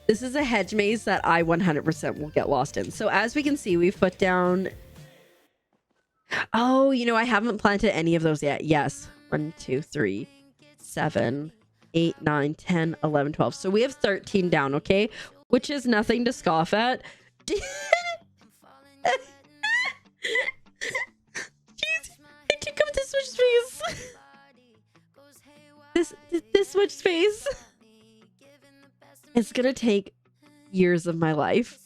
This is a hedge maze that I 100% will get lost in. So as we can see, we've put down... Oh, you know, I haven't planted any of those yet. Yes. 1, 2, 3, 7, 8, 9, 10, 11, 12. So we have 13 down, okay? Which is nothing to scoff at. Jeez, I took up this much space. This much space. It's gonna take years of my life.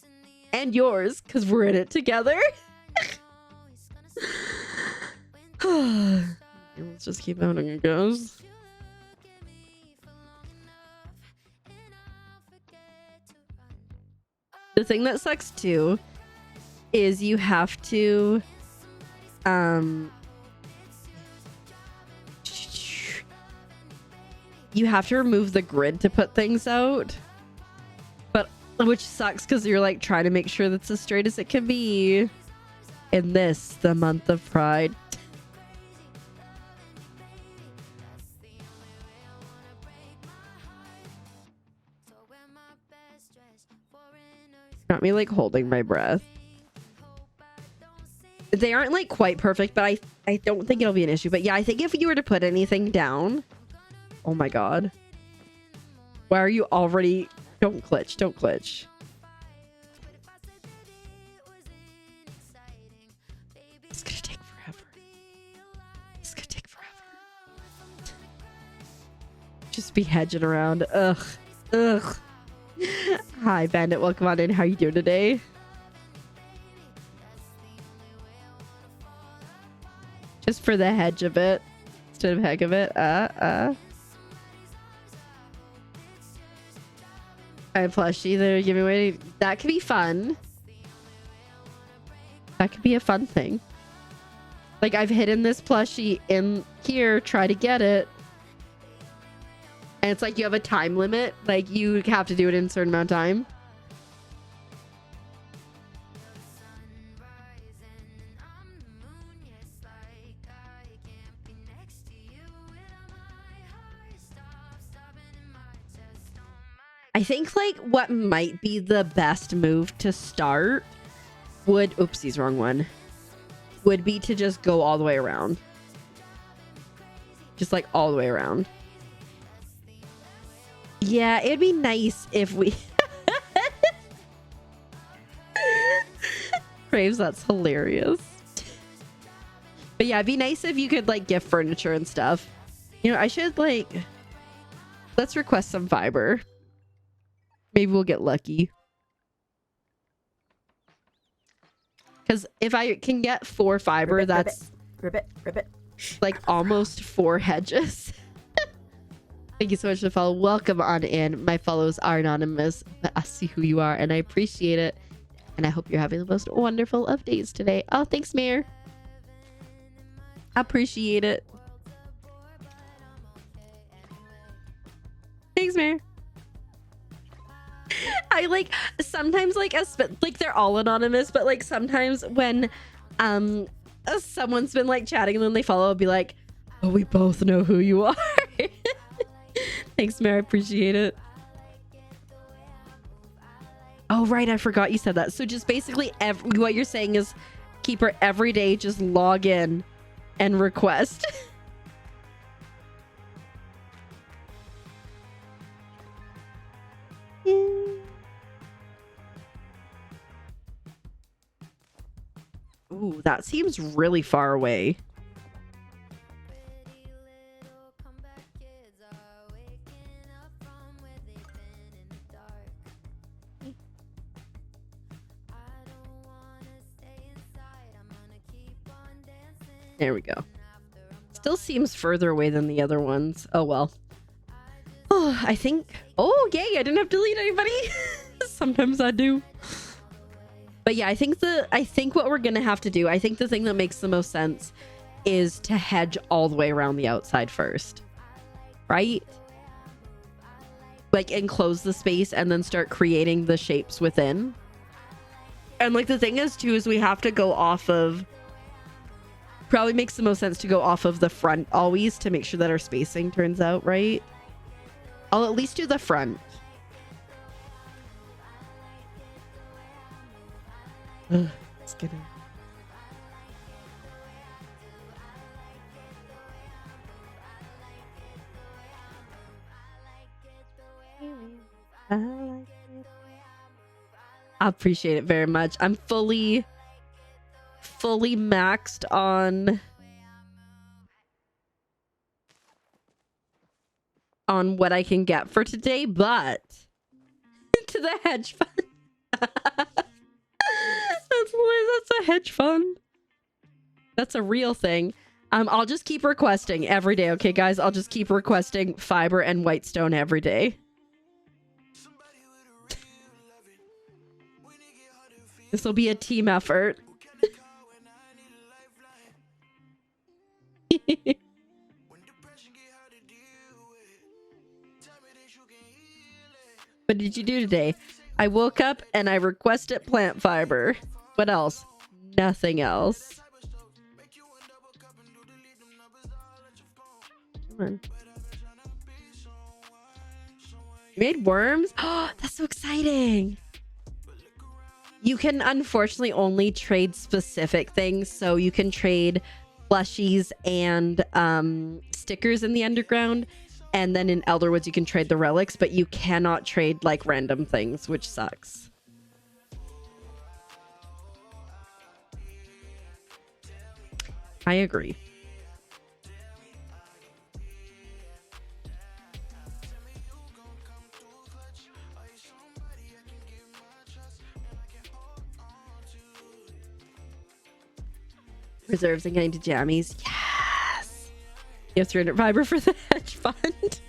And yours, because we're in it together. Let's just keep outing it goes. The thing that sucks too is you have to remove the grid to put things out. But which sucks because you're like trying to make sure that's as straight as it can be in this, the month of Pride. Got me like holding my breath. They aren't like quite perfect, but I don't think it'll be an issue. But yeah, I think if you were to put anything down, oh my god, why are you already? Don't glitch, don't glitch. It's gonna take forever. It's gonna take forever. Just be hedging around. Ugh. Hi, Bandit. Welcome on in. How you doing today? Just for the hedge of it. Instead of heck of it. I plushie there. Give me away. That could be fun. That could be a fun thing. Like, I've hidden this plushie in here. Try to get it. And it's like you have a time limit. Like, you have to do it in a certain amount of time. I think like what might be the best move to start would, oopsies, wrong one, would be to just go all the way around. Just like all the way around. Yeah, it'd be nice if we... Craves, that's hilarious. But yeah, it'd be nice if you could like gift furniture and stuff. You know, I should like... Let's request some fiber. Maybe we'll get lucky. Because if I can get 4 fiber, Ribbit, that's... Ribbit. like almost 4 hedges. Thank you so much for the follow. Welcome on in. My follows are anonymous, but I see who you are and I appreciate it. And I hope you're having the most wonderful of days today. Oh, thanks, Mayor. Appreciate it. Thanks, Mayor. I like sometimes like they're all anonymous, but like sometimes when someone's been like chatting and then they follow, I'll be like, oh, we both know who you are. Thanks, Mary. I appreciate it. Oh, right. I forgot you said that. So just basically what you're saying is keep her every day. Just log in and request. Ooh, that seems really far away. There we go. Still seems further away than the other ones. Oh, well. Oh, I think... Oh, yay! I didn't have to delete anybody. Sometimes I do. But yeah, I think what we're gonna have to do, I think the thing that makes the most sense is to hedge all the way around the outside first. Right? Like, enclose the space and then start creating the shapes within. And like the thing is too, is we have to go off of... Probably makes the most sense to go off of the front always to make sure that our spacing turns out right. I'll at least do the front. Ugh, it's gonna... I appreciate it very much. I'm fully maxed on what I can get for today, but to the hedge fund. That's a hedge fund. That's a real thing. I'll just keep requesting every day, okay, guys? I'll just keep requesting fiber and white stone every day. This will be a team effort. What did you do today? I woke up and I requested plant fiber. What else? Nothing else. Come on. You made worms? Oh, that's so exciting. You can unfortunately only trade specific things. So you can trade plushies and stickers in the underground. And then in Elderwoods, you can trade the relics, but you cannot trade like random things, which sucks. I agree. Reserves and getting to jammies. Yes. You have 300 fiber for the hedge fund.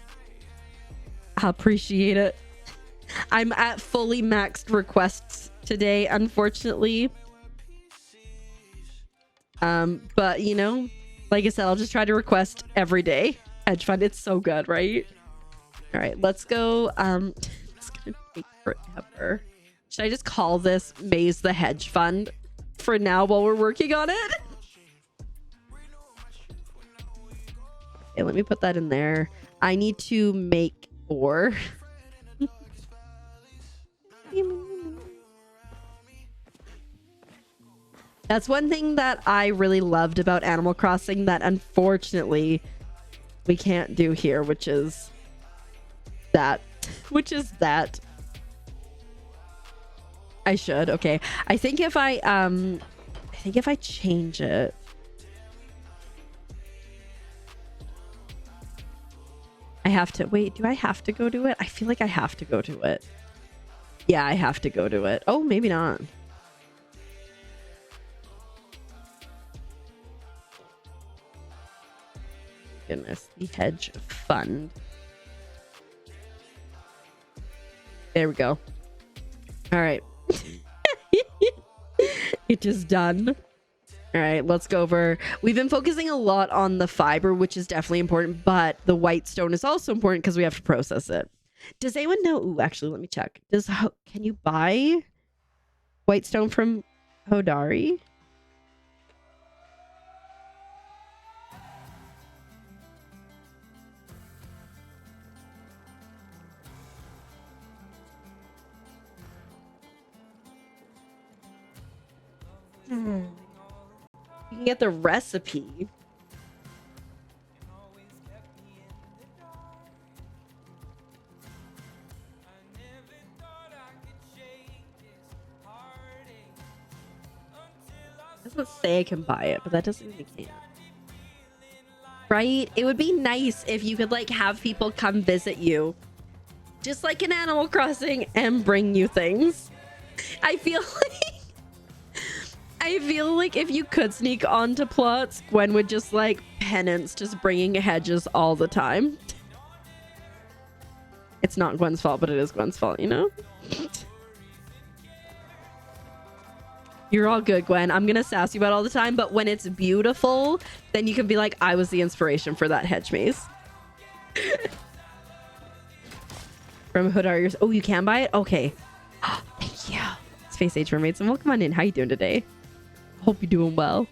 I appreciate it. I'm at fully maxed requests today, unfortunately. But you know, like I said, I'll just try to request every day. Hedge fund, it's so good, right? All right, let's go. It's gonna take forever. Should I just call this Maze the Hedge Fund for now while we're working on it? Okay, let me put that in there. I need to make ore. That's one thing that I really loved about Animal Crossing that unfortunately we can't do here, which is that. I should. Okay. I think if I change it. I have to wait. Do I have to go to it? I feel like I have to go to it. Yeah, I have to go to it. Oh, maybe not. Goodness, the hedge fund. There we go. All right. It is done. All right, let's go over. We've been focusing a lot on the fiber, which is definitely important, but the white stone is also important because we have to process it. Does anyone know? Ooh, actually, let me check. Can you buy white stone from Hodari? You can get the recipe. It doesn't say I can buy it, but that doesn't mean I can't. Right? It would be nice if you could like have people come visit you, just like in Animal Crossing, and bring you things. I feel like if you could sneak onto plots, Gwen would just like penance just bringing hedges all the time. It's not Gwen's fault, but it is Gwen's fault, you know? You're all good, Gwen. I'm gonna sass you about all the time, but when it's beautiful, then you can be like, I was the inspiration for that hedge maze. From Hodari's. Oh, you can buy it? Okay. Oh, thank you. It's Face Age Mermaids, and welcome on in. How you doing today? Hope you're doing well.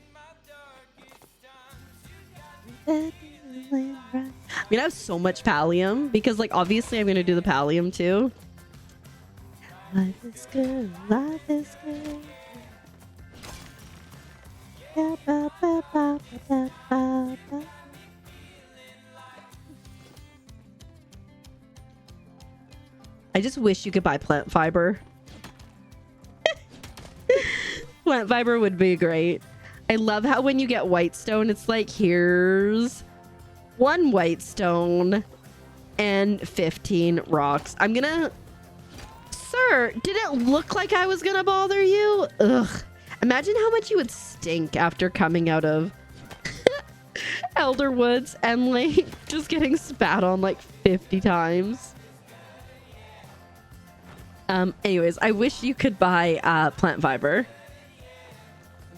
I mean, I have so much pallium because, like, obviously I'm gonna do the pallium too. Life is good. Life is good. I just wish you could buy plant fiber. Plant fiber would be great. I love how when you get white stone, it's like, here's 1 white stone and 15 rocks. I'm gonna... Sir, did it look like I was gonna bother you? Ugh. Imagine how much you would stink after coming out of Elder Woods and like just getting spat on like 50 times. Anyways, I wish you could buy plant fiber.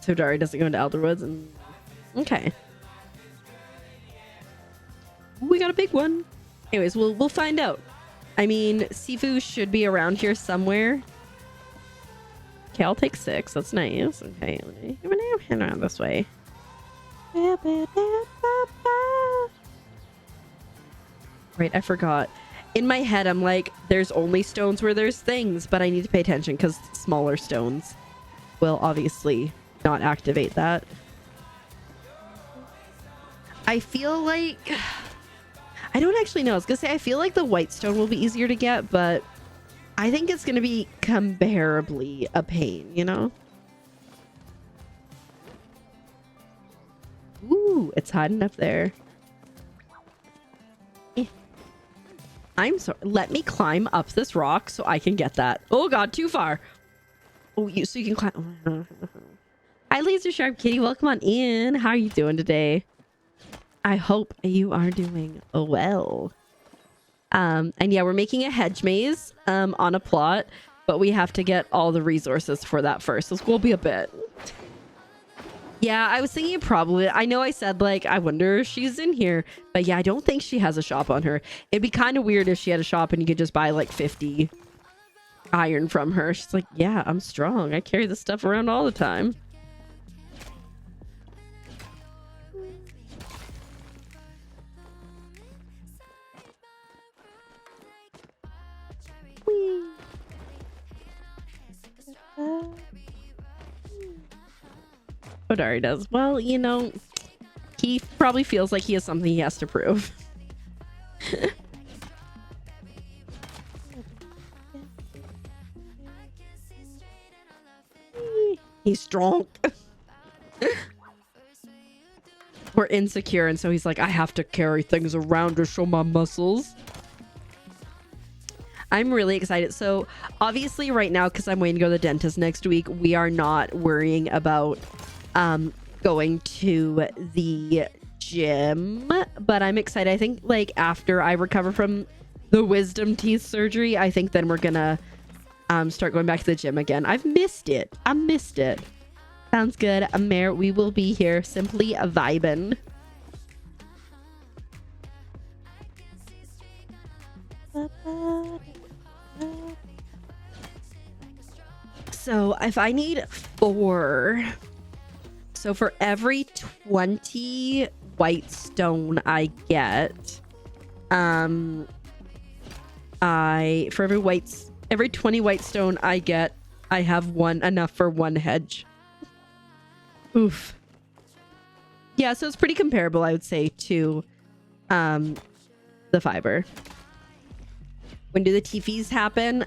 So Dari doesn't go into Elder Woods. And... Okay. We got a big one. Anyways, we'll find out. I mean, Sifu should be around here somewhere. Okay, I'll take 6. That's nice. Okay, let me head around this way. Right, I forgot. In my head, I'm like, there's only stones where there's things, but I need to pay attention because smaller stones will obviously not activate that. I feel like... I don't actually know. I was going to say, I feel like the white stone will be easier to get, but I think it's going to be comparably a pain, you know? Ooh, it's hiding up there. I'm sorry. Let me climb up this rock so I can get that. Oh god, too far. Oh, so you can climb. Hi, Laser Sharp Kitty. Welcome on in. How are you doing today? I hope you are doing well. And yeah, we're making a hedge maze on a plot, but we have to get all the resources for that first. This will be a bit. Yeah, I was thinking probably. I know I said like, I wonder if she's in here, but yeah, I don't think she has a shop on her. It'd be kind of weird if she had a shop and you could just buy like 50 iron from her. She's like, yeah, I'm strong. I carry this stuff around all the time. Odari does. Well, you know, he probably feels like he has something he has to prove. He's strong. We're insecure, and so he's like, I have to carry things around to show my muscles. I'm really excited. So obviously right now, because I'm waiting to go to the dentist next week, we are not worrying about going to the gym, but I'm excited. I think like after I recover from the wisdom teeth surgery, I think then we're gonna start going back to the gym again. I've missed it. I missed it. Sounds good. Mare, we will be here simply vibing. So if I need 4, so for every 20 white stone I get, for every 20 white stone I get, I have enough for 1 hedge. Oof. Yeah, so it's pretty comparable, I would say, to the fiber. When do the TFs happen?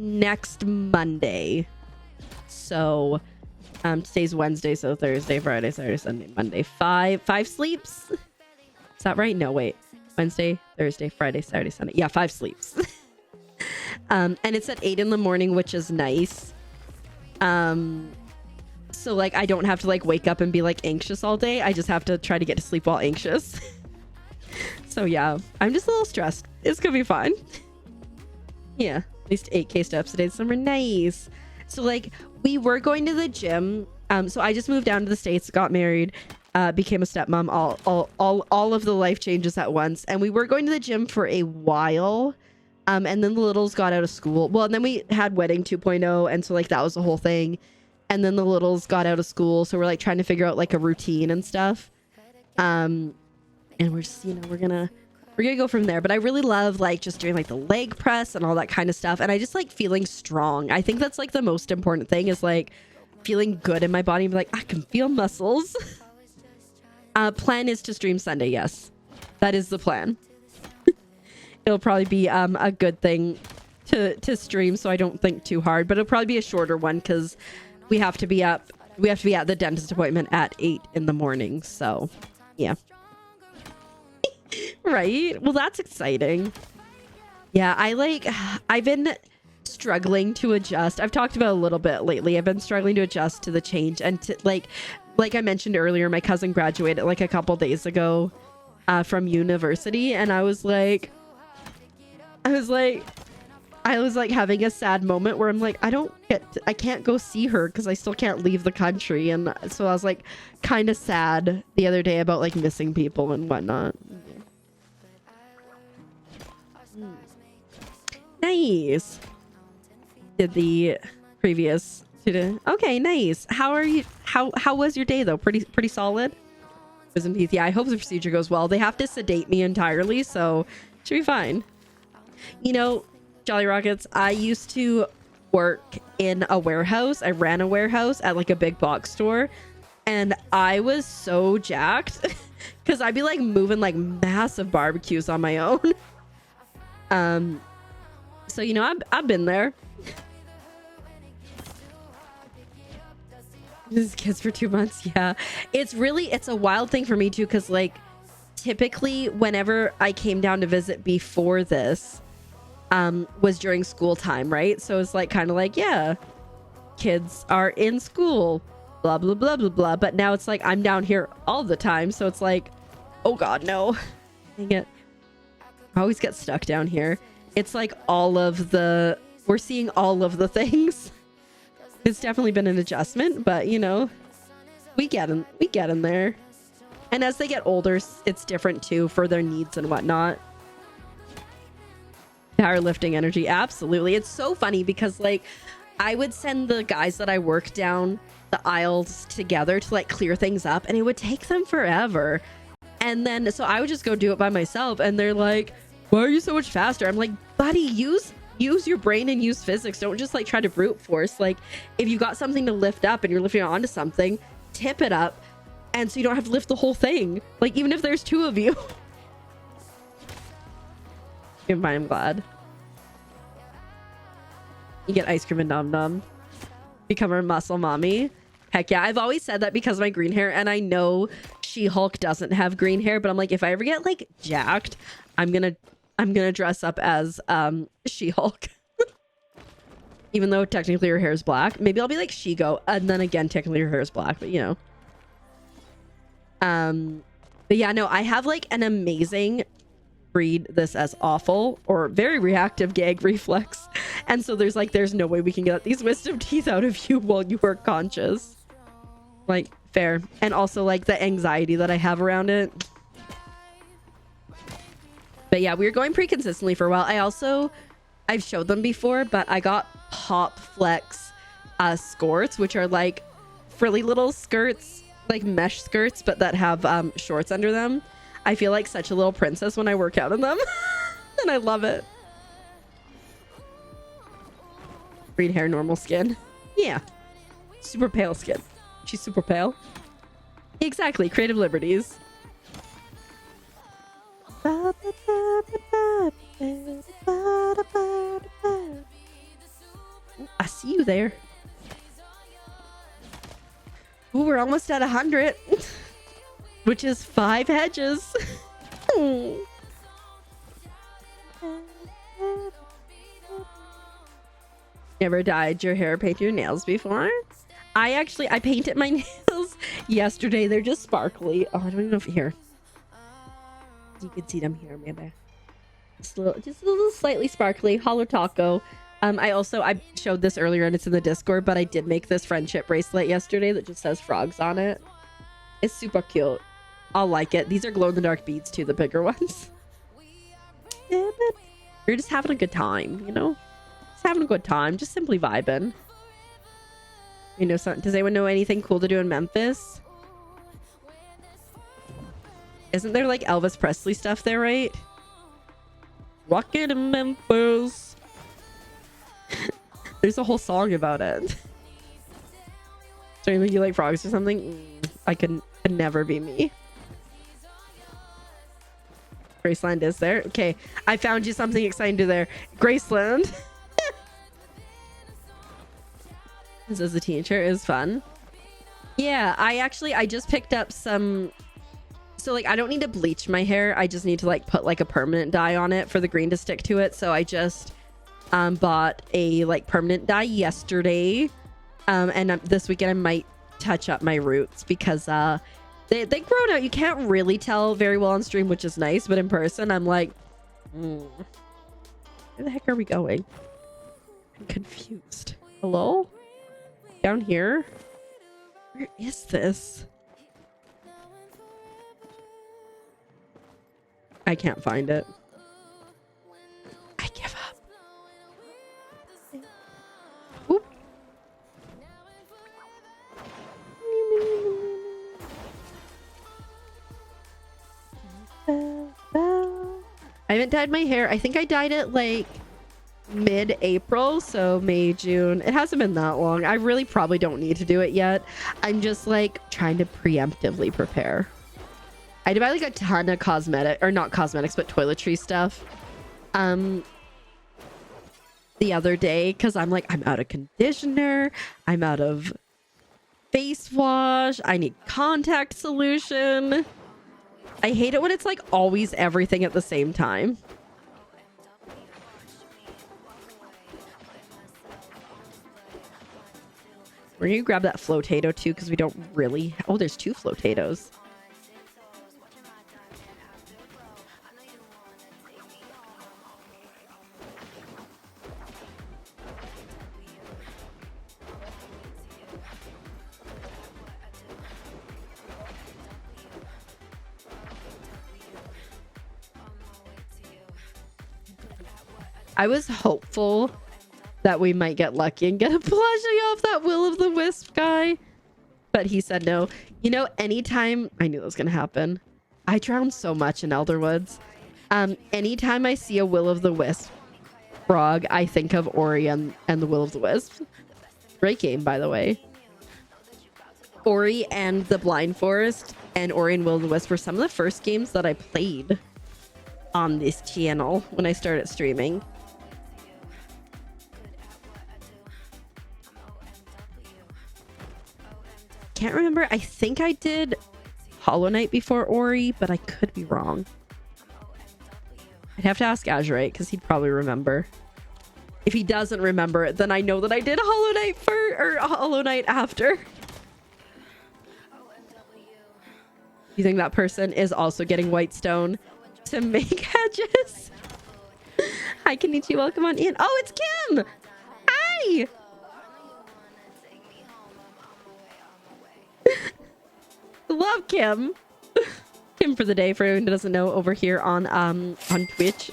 Next Monday. So today's Wednesday, so Thursday, Friday, Saturday, Sunday, Monday. 5 sleeps. Is that right? No, wait. Wednesday, Thursday, Friday, Saturday, Sunday. Yeah, 5 sleeps. And it's at 8 in the morning, which is nice. So like I don't have to like wake up and be like anxious all day. I just have to try to get to sleep while anxious. So yeah, I'm just a little stressed. It's gonna be fine. Yeah, at least 8K steps a day this summer. Nice. So like we were going to the gym. So I just moved down to the States, got married, became a stepmom, all of the life changes at once. And we were going to the gym for a while. And then the littles got out of school. Well, and then we had wedding 2.0. And so like that was the whole thing. And then the littles got out of school. So we're like trying to figure out like a routine and stuff. And we're just, you know, we're gonna go from there. But I really love like just doing like the leg press and all that kind of stuff. And I just like feeling strong. I think that's like the most important thing is like feeling good in my body. And be like, I can feel muscles. Plan is to stream Sunday. Yes, that is the plan. it'll probably be a good thing to stream, so I don't think too hard. But it'll probably be a shorter one because we have to be up. We have to be at the dentist appointment at 8 in the morning. So, yeah. Right? Well, that's exciting. Yeah, I've been struggling to adjust. I've talked about it a little bit lately. I've been struggling to adjust to the change. And to, like I mentioned earlier, my cousin graduated like a couple days ago from university. And I was like having a sad moment where I'm like, I can't go see her because I still can't leave the country. And so I was like kind of sad the other day about like missing people and whatnot. Nice. Did the previous okay, nice. How are you? How was your day though? Pretty solid. Wisdom teeth. Yeah, I hope the procedure goes well. They have to sedate me entirely, so should be fine. You know, Jolly Rockets, I used to work in a warehouse. I ran a warehouse at like a big box store, and I was so jacked because I'd be like moving like massive barbecues on my own. So you know, I've been there. This kids for 2 months. Yeah, it's a wild thing for me too, because like typically whenever I came down to visit before this was during school time, right? So it's like kind of like, yeah, kids are in school, blah blah blah blah blah. But now it's like I'm down here all the time, so it's like, oh god, no. Dang it. I always get stuck down here. It's like we're seeing all of the things. It's definitely been an adjustment, but you know, we get in there. And as they get older, it's different too for their needs and whatnot. Powerlifting energy, absolutely. It's so funny because like I would send the guys that I work down the aisles together to like clear things up, and it would take them forever. And then so I would just go do it by myself, and they're like, why are you so much faster? I'm like, buddy, use your brain and use physics. Don't just like try to brute force. Like if you got something to lift up and you're lifting it onto something, tip it up, and so you don't have to lift the whole thing. Like even if there's 2 of you. I'm glad. You get ice cream and Nom Nom. Become a muscle mommy. Heck yeah. I've always said that because of my green hair, and I know She-Hulk doesn't have green hair, but I'm like, if I ever get like jacked, I'm gonna dress up as She-Hulk. Even though technically her hair is black. Maybe I'll be like She-Go, and then again technically her hair is black, but you know. But yeah, no, I have like an amazing, read this as awful or very reactive gag reflex, and so there's no way we can get these wisdom teeth out of you while you are conscious. Like fair. And also like the anxiety that I have around it. But yeah, we were going pretty consistently for a while. I've showed them before, but I got Pop Flex skirts, which are like frilly little skirts, like mesh skirts, but that have shorts under them. I feel like such a little princess when I work out in them. And I love it. Green hair, normal skin. Yeah. Super pale skin. She's super pale. Exactly. Creative liberties. I see you there. Ooh, we're almost at 100, which is 5 hedges. Never dyed your hair or painted your nails before? I painted my nails yesterday. They're just sparkly. Oh, I don't even know if here. You can see them here, maybe. Just a little slightly sparkly. Hollow taco. I showed this earlier and it's in the Discord, but I did make this friendship bracelet yesterday that just says frogs on it. It's super cute. I'll like it. These are glow-in-the-dark beads too, the bigger ones. Yeah, but you're just having a good time, you know? Just having a good time. Just simply vibing. You know, does anyone know anything cool to do in Memphis? Isn't there like Elvis Presley stuff there, right? Rockin' in Memphis. There's a whole song about it. So you think you like frogs or something? I could never be me. Graceland is there. Okay, I found you something exciting to there. Graceland. This is a teacher is fun. Yeah, I just picked up some. So like I don't need to bleach my hair. I just need to like put like a permanent dye on it for the green to stick to it. So I just bought a like permanent dye yesterday. And this weekend I might touch up my roots because they grown out. You can't really tell very well on stream, which is nice, but in person I'm like, where the heck are we going? I'm confused. Hello? Down here? Where is this? I can't find it. I give up. Oop. I haven't dyed my hair. I think I dyed it like mid-April, so May, June. It hasn't been that long. I really probably don't need to do it yet. I'm just like trying to preemptively prepare. I did buy like a ton of cosmetic, or not cosmetics, but toiletry stuff the other day because I'm like, I'm out of conditioner, I'm out of face wash, I need contact solution. I hate it when it's like always everything at the same time. We're gonna grab that flotato too because we don't really. Oh, there's 2 flotatoes. I was hopeful that we might get lucky and get a plushie off that Will-o'-the-Wisp guy, but he said no. You know, anytime I knew that was gonna happen. I drowned so much in Elderwoods. Anytime I see a Will-o'-the-Wisp frog, I think of Ori and the Will-o'-the-Wisp. Great game, by the way. Ori and the Blind Forest and Ori and Will-o'-the-Wisp were some of the first games that I played on this channel when I started streaming. Can't remember. I think I did Hollow Knight before Ori, but I could be wrong. I'd have to ask Azurite because he'd probably remember. If he doesn't remember it, then I know that I did Hollow Knight or Hollow Knight after. You think that person is also getting white stone to make hedges? Hi, Kenichi. Welcome on in. Oh, it's Kim. Hi. Love Kim. Kim for the day, for anyone who doesn't know, over here on Twitch.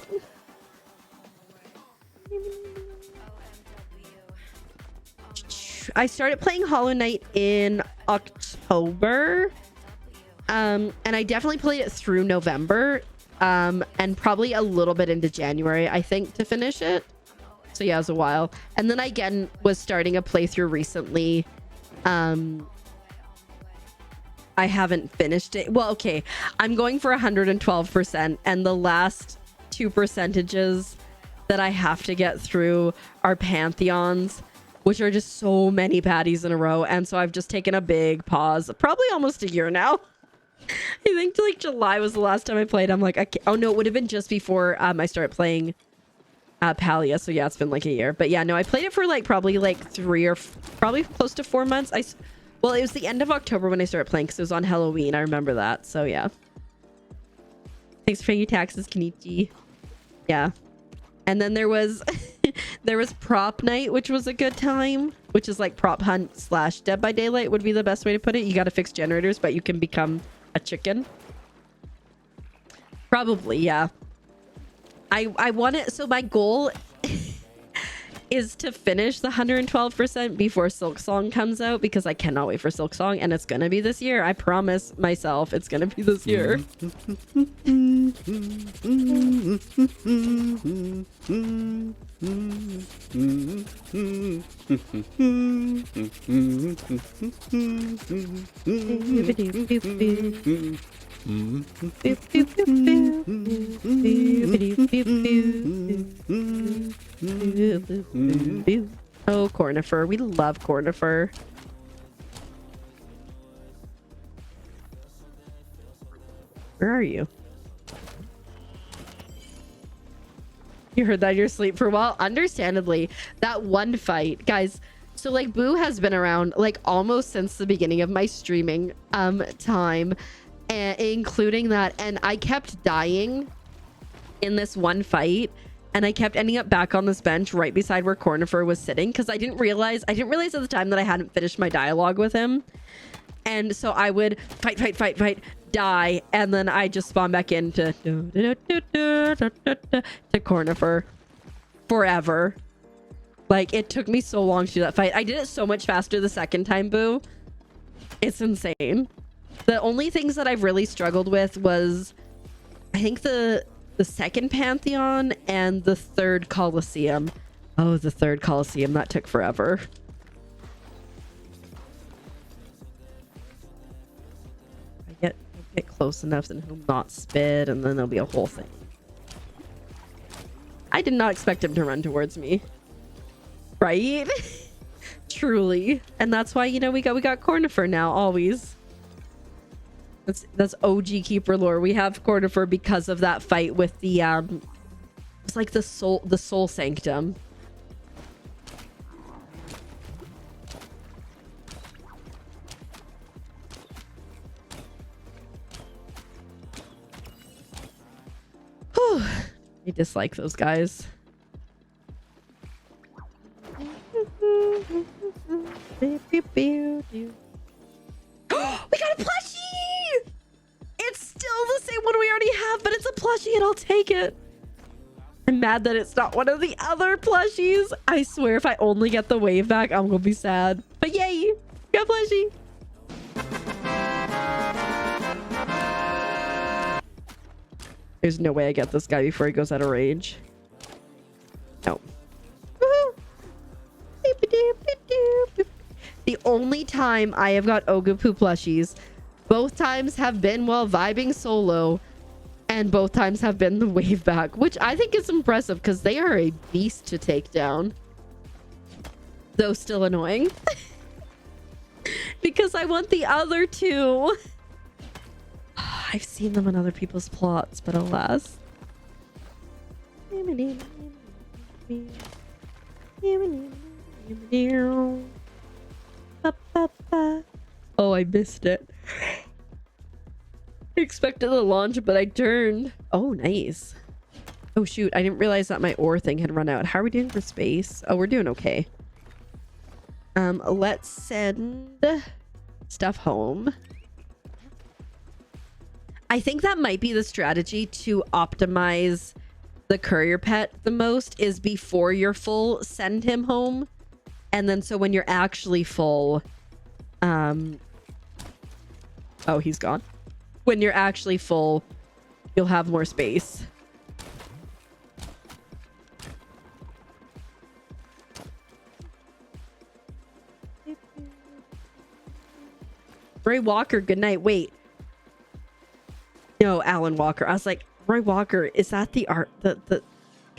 I started playing Hollow Knight in October. And I definitely played it through November. And probably a little bit into January, I think, to finish it. So yeah, it was a while. And then I again was starting a playthrough recently. I haven't finished it. Well, okay. I'm going for 112%. And the last 2 percentages that I have to get through are Pantheons, which are just so many patties in a row. And so I've just taken a big pause. Probably almost a year now. I think like July was the last time I played. I'm like, oh no, it would have been just before I started playing Palia. So yeah, it's been like a year. But yeah, no, I played it for like probably like 3 or probably close to 4 months. Well, it was the end of October when I started playing because it was on Halloween. I remember that. So yeah. Thanks for paying your taxes, Kenichi. Yeah. And then there was there was prop night, which was a good time, which is like prop hunt / Dead by Daylight would be the best way to put it. You got to fix generators, but you can become a chicken. Probably, yeah. I want it. So my goal is to finish the 112% before Silk Song comes out, because I cannot wait for Silk Song, and it's gonna be this year. I promise myself it's gonna be this year. Oh, Cornifer. We love Cornifer. Where are you? You heard that in your sleep for a while? Understandably, that one fight, guys. So like Boo has been around like almost since the beginning of my streaming time, and including that, and I kept dying in this one fight, and I kept ending up back on this bench right beside where Cornifer was sitting because I didn't realize at the time that I hadn't finished my dialogue with him. And so I would fight, die, and then I just spawn back into Cornifer forever. Like, it took me so long to do that fight. I did it so much faster the second time, Boo. It's insane. The only things that I've really struggled with was, I think the second Pantheon and the third Coliseum. Oh, the third Coliseum. That took forever. I get close enough, then he'll not spit, and then there'll be a whole thing. I did not expect him to run towards me. Right? Truly. And that's why, you know, we got Cornifer now, always. That's OG keeper lore. We have Cornifer because of that fight with the it's like the soul sanctum. Whew. I dislike those guys. We got a plushie! It's still the same one we already have, but it's a plushie and I'll take it. I'm mad that it's not one of the other plushies. I swear if I only get the wave back, I'm gonna be sad. But yay! Got a plushie! There's no way I get this guy before he goes out of range. No. The only time I have got Ogapu plushies, both times have been while vibing solo, and both times have been the wave back, which I think is impressive because they are a beast to take down. Though still annoying. Because I want the other two. I've seen them in other people's plots, but alas. Oh, I missed it. I expected the launch, but I turned. Oh, nice. Oh, shoot. I didn't realize that my ore thing had run out. How are we doing for space? Oh, we're doing okay. Let's send stuff home. I think that might be the strategy to optimize the courier pet the most, is before you're full, send him home. And then so when you're actually full, oh, he's gone. When you're actually full, you'll have more space. Ray Walker, good night. Wait. No, Alan Walker. I was like, Roy Walker, is that the guy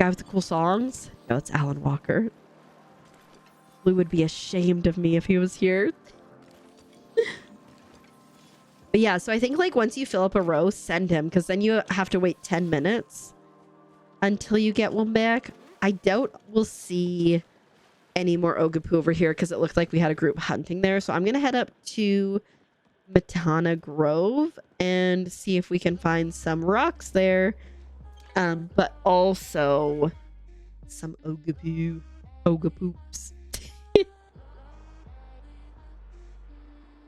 with the cool songs? No, it's Alan Walker. Blue would be ashamed of me if he was here. But yeah, so I think like once you fill up a row, send him, because then you have to wait 10 minutes until you get one back. I doubt we'll see any more Ogapu over here because it looked like we had a group hunting there. So I'm going to head up to Matana Grove and see if we can find some rocks there. But also some Ogapoops.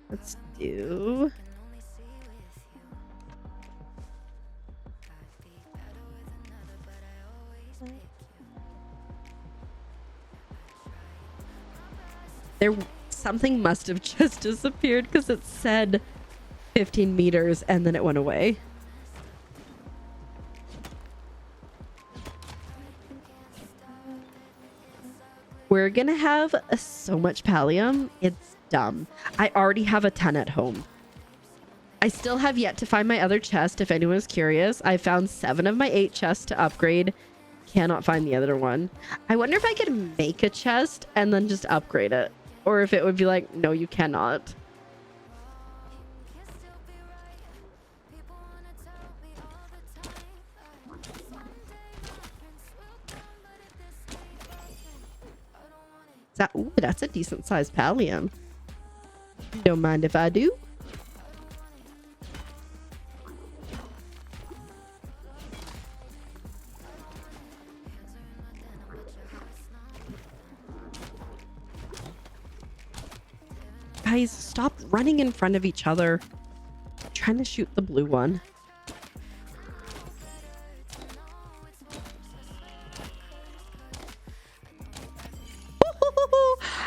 Let's do... Something must have just disappeared because it said 15 meters and then it went away. We're gonna have so much pallium. It's dumb. I already have a ton at home. I still have yet to find my other chest. If anyone's curious, I found 7 of my 8 chests to upgrade. Cannot find the other one. I wonder if I could make a chest and then just upgrade it, or if it would be like, no, you cannot. Ooh, that's a decent sized Palia. Don't mind if I do. Guys, stop running in front of each other. I'm trying to shoot the blue one.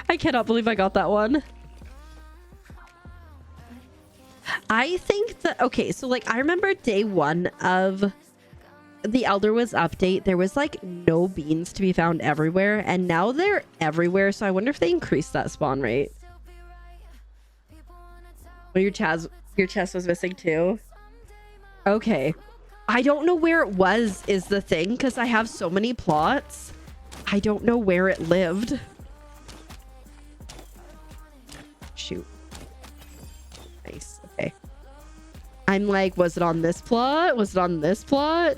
I cannot believe I got that one. I think that, okay, so like I remember day 1 of the Elder Woods update, there was like no beans to be found everywhere, and now they're everywhere. So I wonder if they increased that spawn rate. Well, your chest was missing too. Okay, I don't know where it was is the thing, because I have so many plots. I don't know where it lived. Shoot. Nice. Okay. I'm like, was it on this plot? Was it on this plot?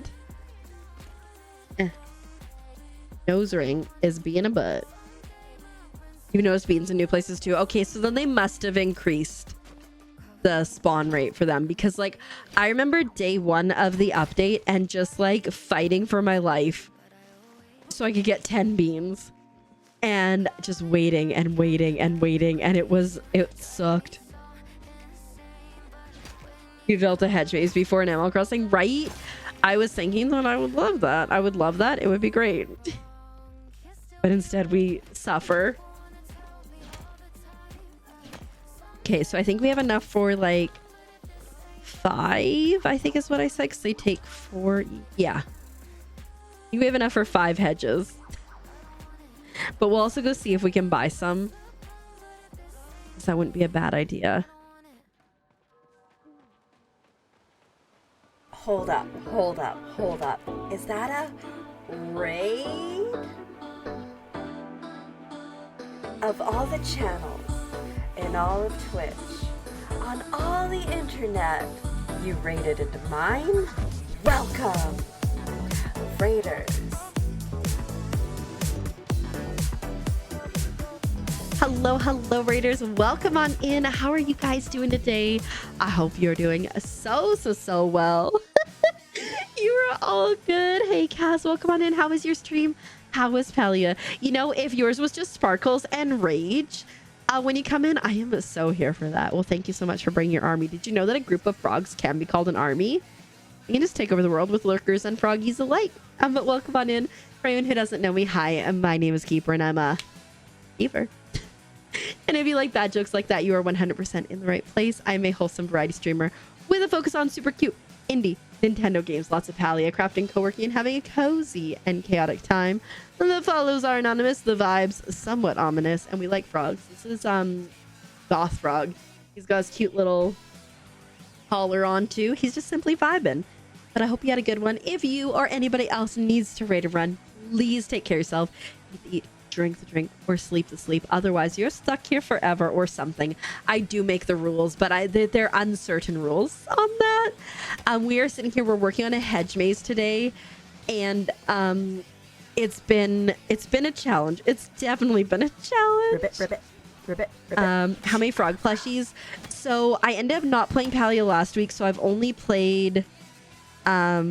Nose ring is being a butt. You've noticed beans in new places too. Okay, so then they must have increased the spawn rate for them, because like I remember day 1 of the update and just like fighting for my life so I could get 10 beans. And just waiting and waiting and waiting, and it sucked. You built a hedge maze before an Animal Crossing, right? I was thinking that I would love that. I would love that. It would be great. But instead we suffer. Okay, so I think we have enough for like 5, I think is what I said, because they take 4. Yeah. I think we have enough for 5 hedges. But we'll also go see if we can buy some, because that wouldn't be a bad idea. Hold up, hold up, hold up. Is that a raid? Of all the channels in all of Twitch, on all the internet, you raided into mine? Welcome, raiders. Hello raiders, welcome on in. How are you guys doing today? I hope you're doing so well. You are all good. Hey Cass, welcome on in. How was your stream? How was Palia? You know, if yours was just sparkles and rage, when you come in, I am so here for that. Well, thank you so much for bringing your army. Did you know that a group of frogs can be called an army? You can just take over the world with lurkers and froggies alike. But welcome on in. For anyone who doesn't know me, hi, my name is Keeper and I'm a Keeper. And if you like bad jokes like that, you are 100% in the right place. I'm a wholesome variety streamer with a focus on super cute indie Nintendo games, lots of Palia, crafting, co-working, and having a cozy and chaotic time. And the follows are anonymous, the vibes somewhat ominous, and we like frogs. This is Goth Frog. He's got his cute little collar on too. He's just simply vibing. But I hope you had a good one. If you or anybody else needs to raid a run, please take care of yourself. Eat, drink the drink, or sleep the sleep. Otherwise, you're stuck here forever or something. I do make the rules, but they're uncertain rules on that. We are sitting here. We're working on a hedge maze today, and it's been a challenge. It's definitely been a challenge. Ribbit. How many frog plushies? So I ended up not playing Palia last week, so I've only played a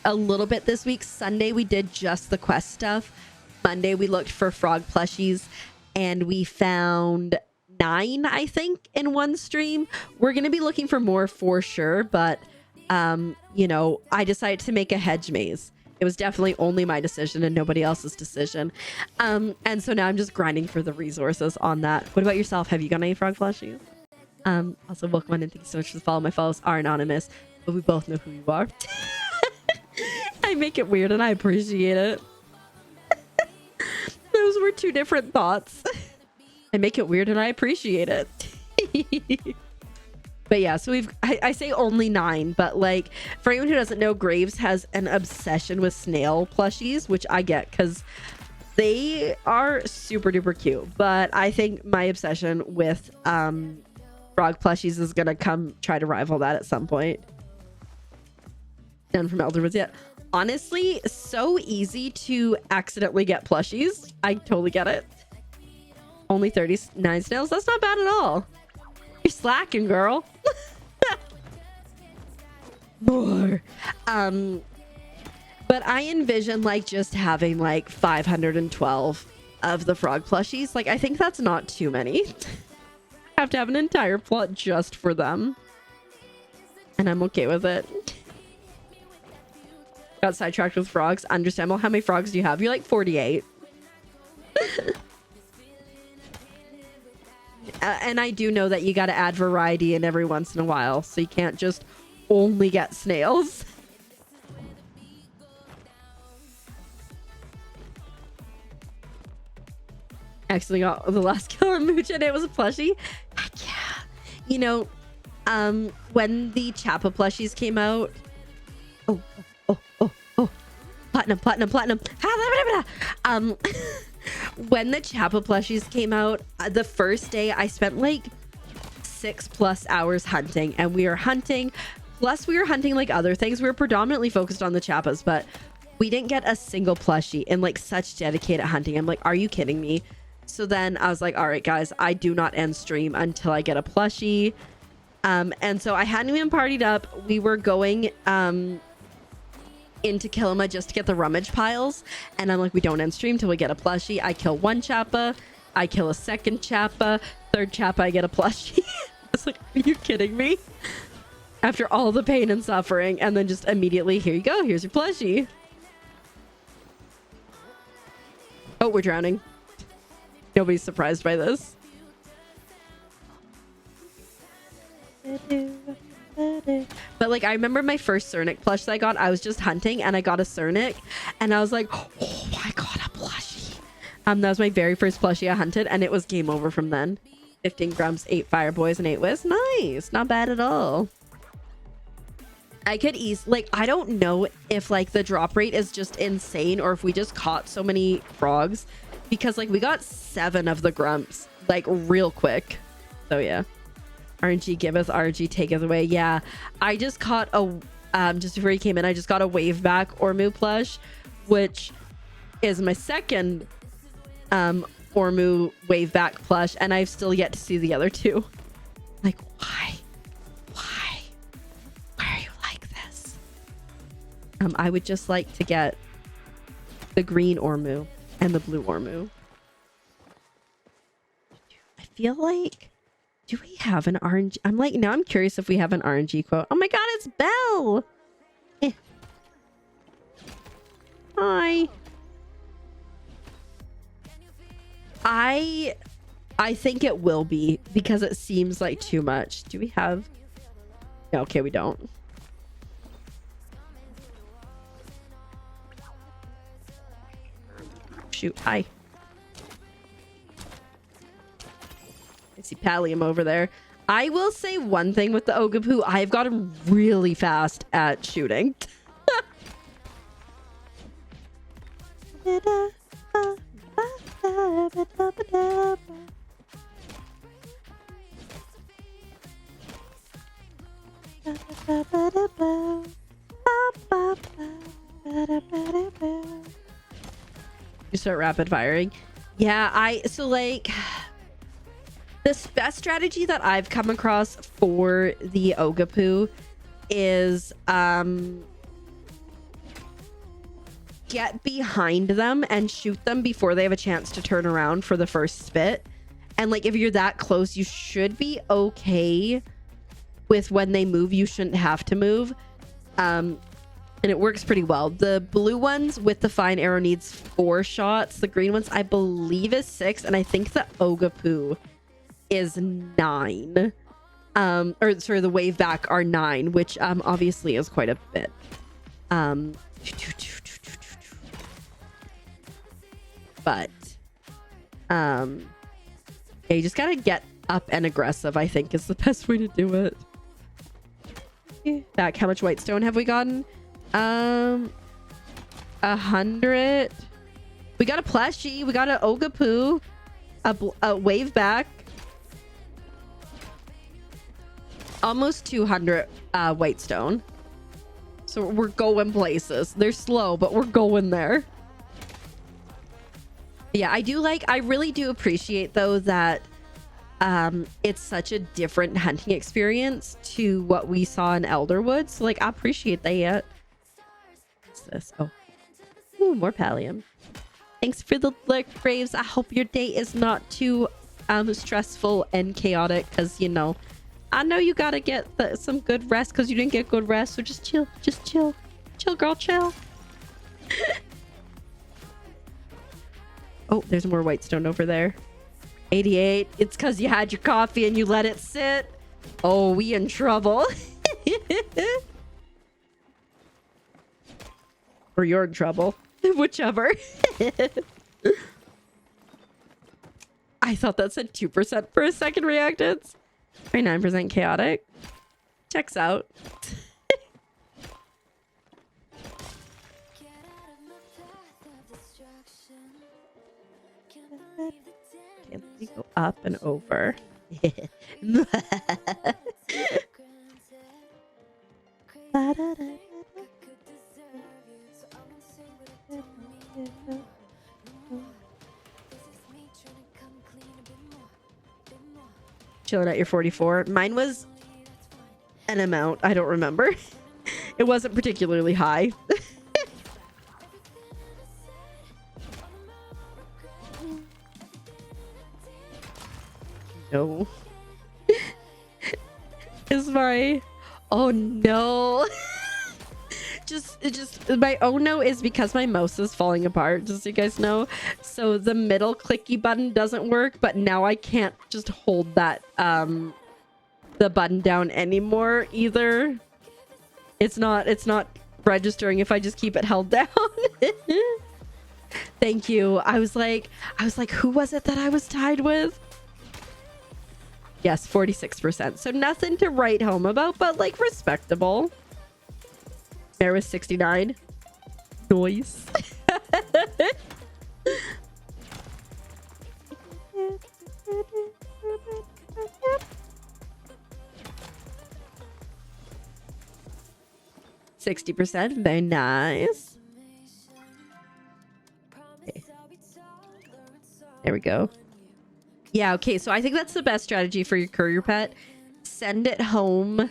little bit this week. Sunday we did just the quest stuff. Monday we looked for frog plushies and we found 9, I think, in one stream. We're gonna be looking for more for sure, but you know, I decided to make a hedge maze. It was definitely only my decision and nobody else's decision. And so now I'm just grinding for the resources on that. What about yourself? Have you got any frog plushies? Also, welcome on and thank you so much for the follow. My follows are anonymous, but we both know who you are. I make it weird and I appreciate it. Those were 2 different thoughts. I make it weird and I appreciate it. But yeah, so I say only 9, but like for anyone who doesn't know, Graves has an obsession with snail plushies, which I get because they are super duper cute. But I think my obsession with frog plushies is gonna come try to rival that at some point. None from Elderwoods yet. Honestly, so easy to accidentally get plushies. I totally get it. Only 39 snails. That's not bad at all. You're slacking, girl. More. But I envision like just having like 512 of the frog plushies. Like I think that's not too many. Have to have an entire plot just for them. And I'm okay with it. Got sidetracked with frogs. Understandable. How many frogs do you have? You're like 48. And I do know that you got to add variety in every once in a while. So you can't just only get snails. Actually got the last killer mooch and it was a plushie. Heck yeah. You know, when the Chappa plushies came out. Oh. Platinum. When the Chappa plushies came out, the first day I spent like 6+ hours hunting, and we were hunting. Plus we were hunting like other things. We were predominantly focused on the Chappas, but we didn't get a single plushie in like such dedicated hunting. I'm like, are you kidding me? So then I was like, all right, guys, I do not end stream until I get a plushie. And so I hadn't even partied up. We were going into Kilima just to get the rummage piles, and I'm like, we don't end stream till we get a plushie. I kill one Chappa, I kill a second Chappa, third Chappa, I get a plushie. I was like, are you kidding me? After all the pain and suffering, and then just immediately, here you go, here's your plushie. Oh, we're drowning. Nobody's surprised by this. But like I remember my first Cernic plush that I got, I was just hunting and I got a Cernic and I was like, oh, I got a plushie. That was my very first plushie I hunted, and it was game over from then. 15 grumps, 8 fire boys, and 8 whiz. Nice. Not bad at all. I could like, I don't know if like the drop rate is just insane or if we just caught so many frogs, because like we got 7 of the grumps like real quick. So yeah. RNG giveth, RNG taketh away. Yeah, I just caught a just before he came in, I just got a wave back Ormu plush, which is my second Ormu wave back plush, and I've still yet to see the other 2. Like, why are you like this? I would just like to get the green Ormu and the blue Ormu. I feel like, do we have an RNG? I'm like, now I'm curious if we have an RNG quote. Oh my god, it's Belle. Hi. I think it will be, because it seems like too much. Do we have? No, okay, we don't. Shoot, hi. I see Pallium over there. I will say one thing with the Ogapoo. I've gotten really fast at shooting. You start rapid firing. Yeah, so like the best strategy that I've come across for the Ogapoo is get behind them and shoot them before they have a chance to turn around for the first spit. And like if you're that close, you should be okay with when they move. You shouldn't have to move. And it works pretty well. The blue ones with the fine arrow needs 4 shots. The green ones I believe is 6, and I think the Ogapoo is 9. Or sorry, the wave back are 9, which obviously is quite a bit. But yeah, you just gotta get up and aggressive, I think is the best way to do it. Back, how much white stone have we gotten? 100. We got a plushie. We got an Ogapoo. A wave back. Almost 200 white stone. So we're going places. They're slow, but we're going there. Yeah, I really do appreciate though that it's such a different hunting experience to what we saw in Elderwood. So like I appreciate that. What's this? Oh. Ooh, more pallium. Thanks for the lurk, Braves. I hope your day is not too stressful and chaotic, because you know I know you gotta get some good rest because you didn't get good rest. So just chill, chill, girl, chill. Oh, there's more white stone over there. 88. It's because you had your coffee and you let it sit. Oh, we in trouble. Or you're in trouble. Whichever. I thought that said 2% for a second reactance. 29% chaotic. Checks out. Okay, let me go up and over. Chilling at your 44. Mine was an amount. I don't remember. It wasn't particularly high. No. Is my... Oh no. just my oh no is because my mouse is falling apart, just so you guys know. So the middle clicky button doesn't work, but now I can't just hold that the button down anymore either. It's not registering if I just keep it held down. Thank you. I was like, who was it that I was tied with? Yes, 46%. So nothing to write home about, but like respectable. There was 69. Noise. %. Very nice. Okay. There we go. Yeah, okay, so I think that's the best strategy for your courier pet. Send it home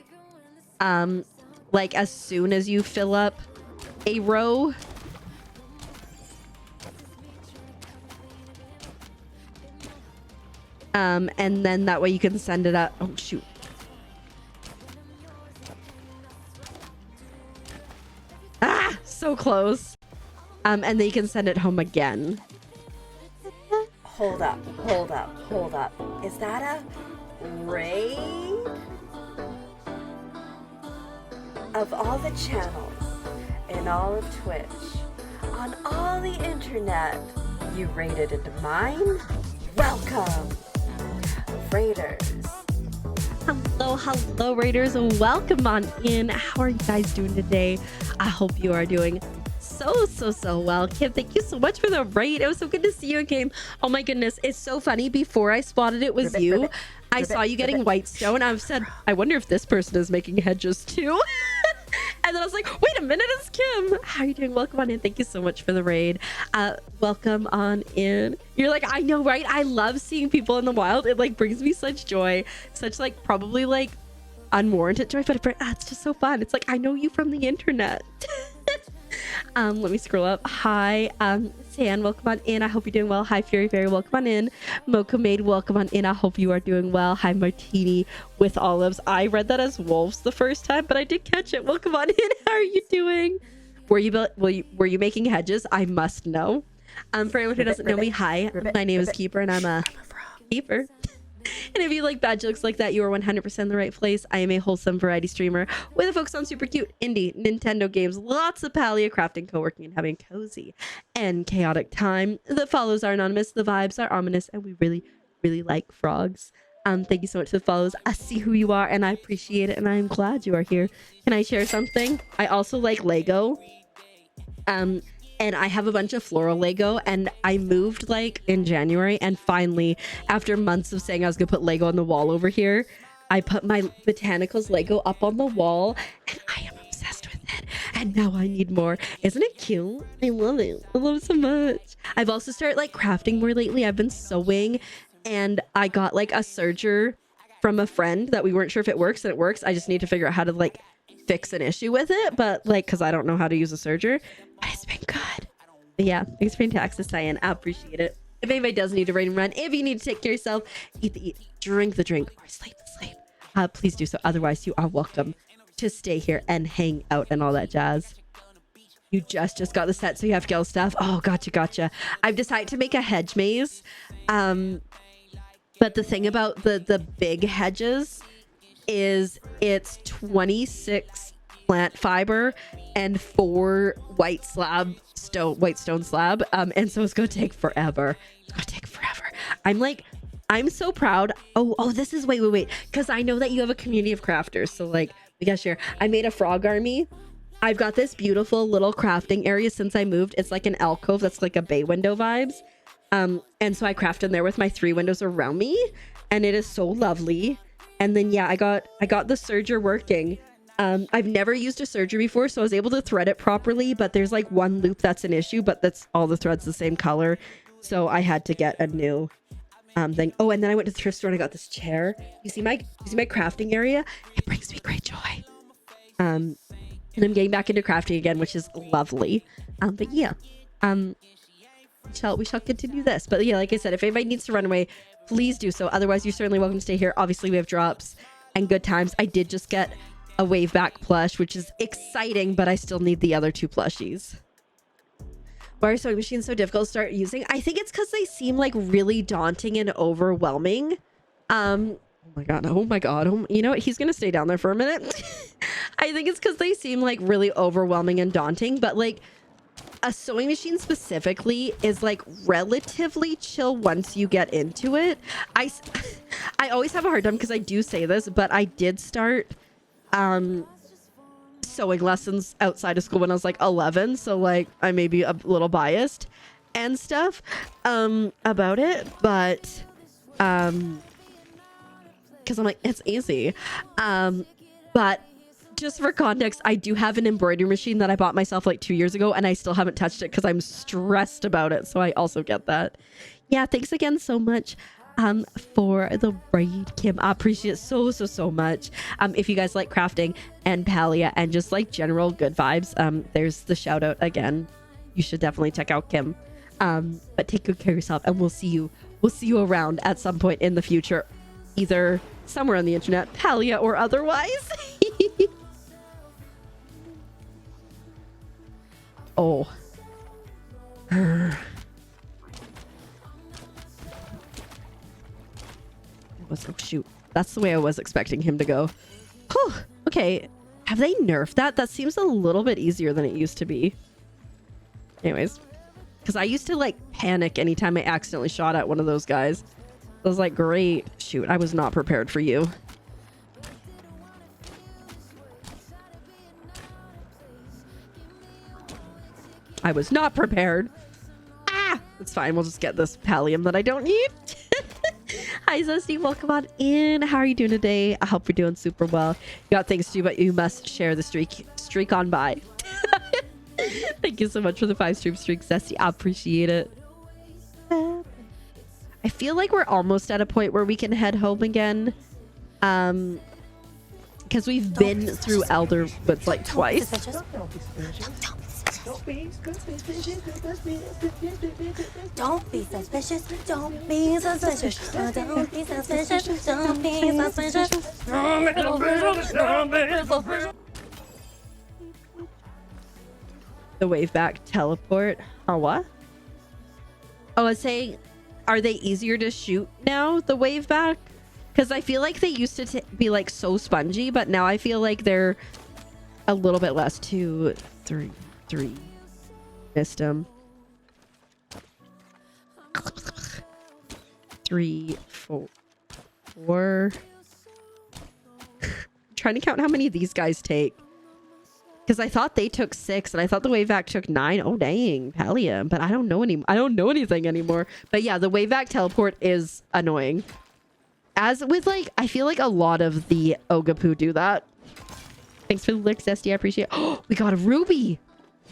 like as soon as you fill up a row. And then that way you can send it up. Oh shoot. Ah, so close. And then you can send it home again. Hold up. Is that a raid? Of all the channels in all of Twitch, on all the internet, you raided into mine? Welcome, Raiders. Hello, Raiders. Welcome on in. How are you guys doing today? I hope you are doing so well. Kim, thank you so much for the raid. It was so good to see you in game. Oh my goodness, it's so funny. Before I spotted it was you, I saw you getting white stone. I've said, I wonder if this person is making hedges too. And then I was like, wait a minute, it's Kim. How are you doing? Welcome on in. Thank you so much for the raid. Welcome on in. You're like, I know, right? I love seeing people in the wild. It like brings me such joy, such like probably like unwarranted joy, but it's just so fun. It's like, I know you from the internet. Let me scroll up. Hi, San, welcome on in. I hope you're doing well. Hi, Fury Fairy, welcome on in. Mocha Maid, welcome on in. I hope you are doing well. Hi, Martini with olives. I read that as wolves the first time, but I did catch it. Welcome on in. How are you doing? Were you making hedges? I must know. For anyone who doesn't know me, hi, my name is Keeper, and I'm a keeper. And if you like bad jokes like that, you are 100% in the right place. I am a wholesome variety streamer with a focus on super cute indie Nintendo games, lots of Palia, crafting, co-working, and having a cozy and chaotic time. The follows are anonymous, the vibes are ominous, and we really like frogs. Thank you so much for the follows. I see who you are and I appreciate it and I'm glad you are here. Can I share something? I also like Lego. And I have a bunch of floral Lego, and I moved like in January, and finally, after months of saying I was gonna put Lego on the wall over here, I put my botanicals Lego up on the wall, and I am obsessed with it. And now I need more. Isn't it cute? I love it. I love it so much. I've also started like crafting more lately. I've been sewing, and I got like a serger from a friend that we weren't sure if it works, and it works. I just need to figure out how to like fix an issue with it, but like, because I don't know how to use a serger, but it's been good. But yeah, thanks for taxes, Cyan. I appreciate it. If anybody does need to rain and run, if you need to take care of yourself, eat the eat, drink the drink, or sleep the sleep, please do so. Otherwise, you are welcome to stay here and hang out and all that jazz. You just got the set, so you have to get all the stuff. Oh, gotcha. I've decided to make a hedge maze. But the thing about the big hedges is it's 26 plant fiber and 4 white stone slab, and so it's gonna take forever. I'm so proud. This is wait, because I know that you have a community of crafters, so like we gotta share. I made a frog army. I've got this beautiful little crafting area since I moved. It's like an alcove that's like a bay window vibes, and so I craft in there with my 3 windows around me, and it is so lovely. And then yeah, I got the serger working. I've never used a serger before, so I was able to thread it properly, but there's like one loop that's an issue, but that's all the threads the same color, so I had to get a new thing. Oh, and then I went to the thrift store and I got this chair. You see my crafting area? It brings me great joy. And I'm getting back into crafting again, which is lovely. But yeah, we shall continue this. But yeah, like I said, if anybody needs to run away, please do so. Otherwise, you're certainly welcome to stay here. Obviously, we have drops and good times. I did just get a wave back plush, which is exciting, but I still need the other 2 plushies. Why are sewing machines so difficult to start using? I think it's because they seem like really daunting and overwhelming. Oh my god. You know what? He's gonna stay down there for a minute. I think it's because they seem like really overwhelming and daunting, but like a sewing machine specifically is like relatively chill once you get into it. I always have a hard time because I do say this, but I did start sewing lessons outside of school when I was like 11, so like I may be a little biased and stuff about it, but because I'm like, it's easy. But just for context, I do have an embroidery machine that I bought myself like 2 years ago, and I still haven't touched it because I'm stressed about it, so I also get that. Yeah, thanks again so much for the raid, Kim. I appreciate it so much. If you guys like crafting and Palia and just like general good vibes, there's the shout out again. You should definitely check out Kim. But take good care of yourself, and we'll see you around at some point in the future, either somewhere on the internet, Palia or otherwise. Oh. Oh shoot, that's the way I was expecting him to go. Whew. Okay, have they nerfed that? That seems a little bit easier than it used to be. Anyways, because I used to like panic anytime I accidentally shot at one of those guys. I was like, great. Shoot, I was not prepared for you. I was not prepared. Ah, it's fine. We'll just get this pallium that I don't need. Hi, Zesty. Welcome on in. How are you doing today? I hope you're doing super well. You got things to do, but you must share the streak on by. Thank you so much for the 5 stream streak, Zesty. I appreciate it. I feel like we're almost at a point where we can head home again. Because we've been through Elder Woods like twice. Don't be suspicious. Don't be suspicious. Don't be suspicious. Don't be suspicious. Don't be suspicious. The wave back teleport. Oh, what? Oh, I was saying, are they easier to shoot now, the wave back? Because I feel like they used to be like so spongy, but now I feel like they're a little bit less. 2, 3. Missed him. 3, 4. 4. Trying to count how many these guys take. Because I thought they took 6 and I thought the wave vac took 9. Oh dang, Palia. But I don't know anything anymore. But yeah, the wave vac teleport is annoying. As with like, I feel like a lot of the Ogapoo do that. Thanks for the licks, Zesty. I appreciate it. Oh, we got a ruby.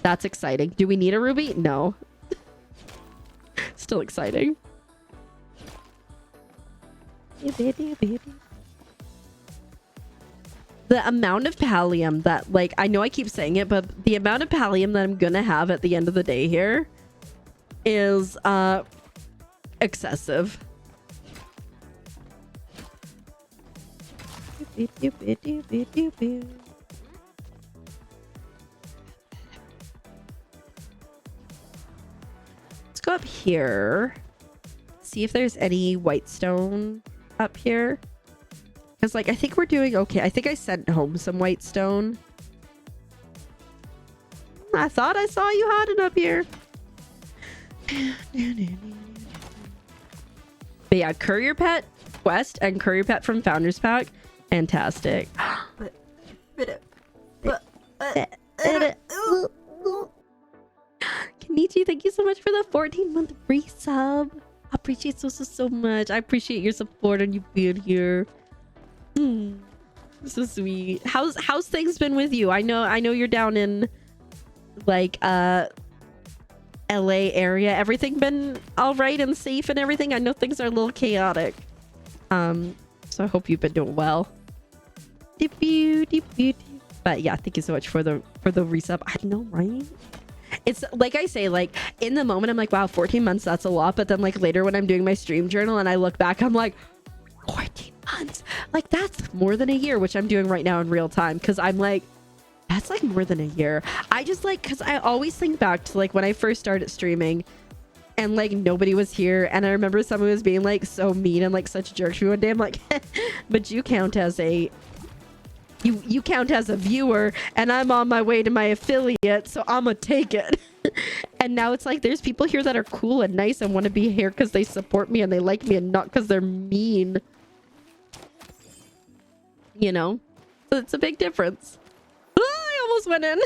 That's exciting. Do we need a ruby? No. Still exciting. The amount of pallium that, like, I know I keep saying it, but the amount of pallium that I'm gonna have at the end of the day here is excessive. Let's go up here. See if there's any white stone up here. Because, like, I think we're doing okay. I think I sent home some white stone. I thought I saw you hiding up here. But yeah, Courier Pet Quest and Courier Pet from Founders Pack. Fantastic. Kenichi, thank you so much for the 14-month resub. I appreciate so much. I appreciate your support and you being here. So sweet. How's things been with you? I know you're down in like LA area. Everything been all right and safe and everything? I know things are a little chaotic. So I hope you've been doing well. But yeah, thank you so much for the resub. I know, right? It's like I say, like in the moment I'm like, wow, 14 months, that's a lot. But then like later when I'm doing my stream journal and I look back, I'm like, 14 months, like that's more than a year, which I'm doing right now in real time, because I'm like, that's like more than a year. I just like, because I always think back to like when I first started streaming and like nobody was here, and I remember someone was being like so mean and like such a jerk to me one day. I'm like, but you count as a you count as a viewer and I'm on my way to my affiliate, so I'm gonna take it. And now it's like there's people here that are cool and nice and want to be here because they support me and they like me and not because they're mean, you know. So it's a big difference. Oh, I almost went in.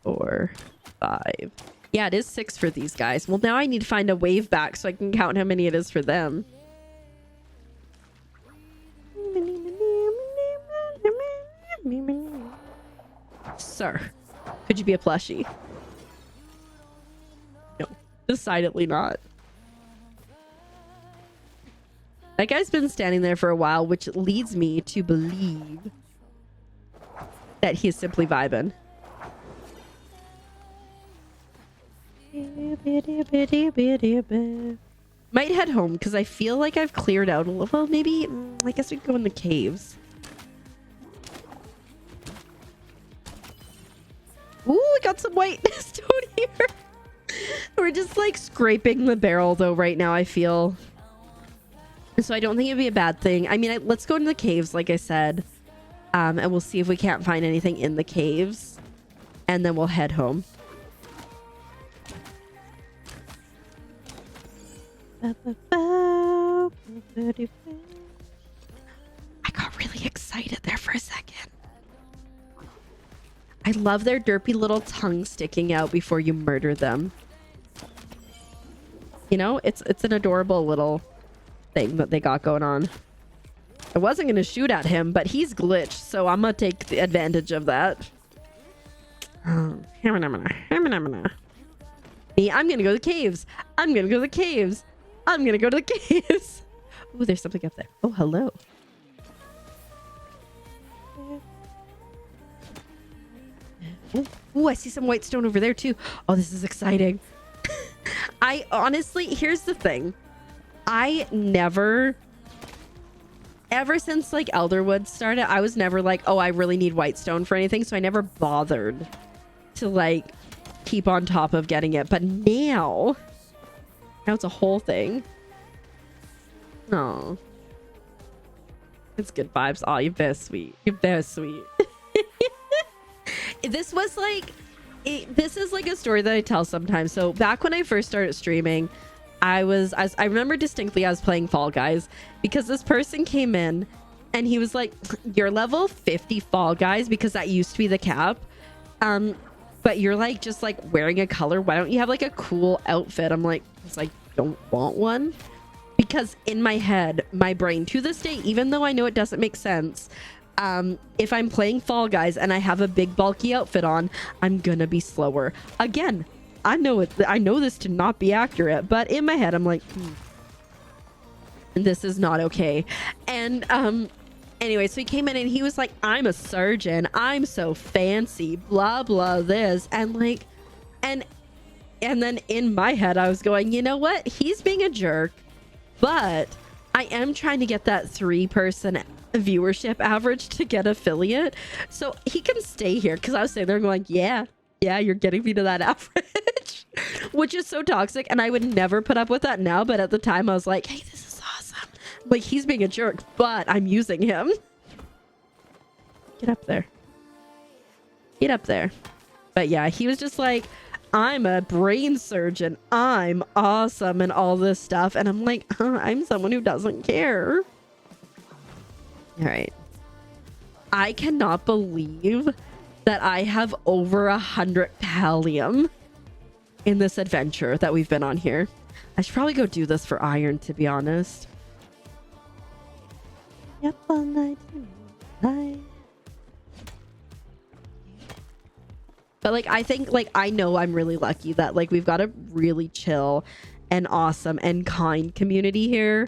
4, 5. Yeah, it is 6 for these guys. Well, now I need to find a wave back so I can count how many it is for them. Sir, could you be a plushie? No, decidedly not. That guy's been standing there for a while, which leads me to believe that he's simply vibing. Might head home because I feel like I've cleared out a little. Well, maybe I guess we could go in the caves. Ooh, we got some white stone here. We're just like scraping the barrel though right now, I feel. So I don't think it'd be a bad thing. I mean, let's go into the caves, like I said. And we'll see if we can't find anything in the caves. And then we'll head home. I got really excited there for a second. I love their derpy little tongue sticking out before you murder them. You know, it's an adorable little thing that they got going on. I wasn't going to shoot at him, but he's glitched, so I'm going to take the advantage of that. Me, I'm going to go to the caves. I'm going to go to the caves. I'm going to go to the caves. Ooh, there's something up there. Oh, hello. Ooh, I see some white stone over there too. Oh, this is exciting. I honestly, here's the thing. I never, ever since like Elderwood started, I was never like, oh, I really need white stone for anything. So I never bothered to like keep on top of getting it. But now it's a whole thing. Oh, it's good vibes. Oh, you're very sweet. You're very sweet. This was like, this is like a story that I tell sometimes. So back when I first started streaming, I remember distinctly I was playing Fall Guys because this person came in and he was like, you're level 50 Fall Guys because that used to be the cap. But you're like just like wearing a color. Why don't you have like a cool outfit? I'm like, it's like, don't want one. Because in my head, my brain to this day, even though I know it doesn't make sense, if I'm playing Fall Guys and I have a big bulky outfit on, I'm gonna be slower. Again, I know this to not be accurate, but in my head, I'm like, this is not okay. And anyway, so he came in and he was like, I'm a surgeon. I'm so fancy, blah, blah, this. And like, and then in my head, I was going, you know what? He's being a jerk, but I am trying to get that 3-person viewership average to get affiliate. So he can stay here. Cause I was sitting there going, yeah, you're getting me to that average, which is so toxic. And I would never put up with that now. But at the time I was like, hey, this is awesome. Like, he's being a jerk, but I'm using him. Get up there. Get up there. But yeah, he was just like, I'm a brain surgeon. I'm awesome and all this stuff. And I'm like, I'm someone who doesn't care. All right. I cannot believe that I have over 100 pallium in this adventure that we've been on here. I should probably go do this for iron, to be honest. Yep, all night. But like, I think like, I know I'm really lucky that like we've got a really chill and awesome and kind community here.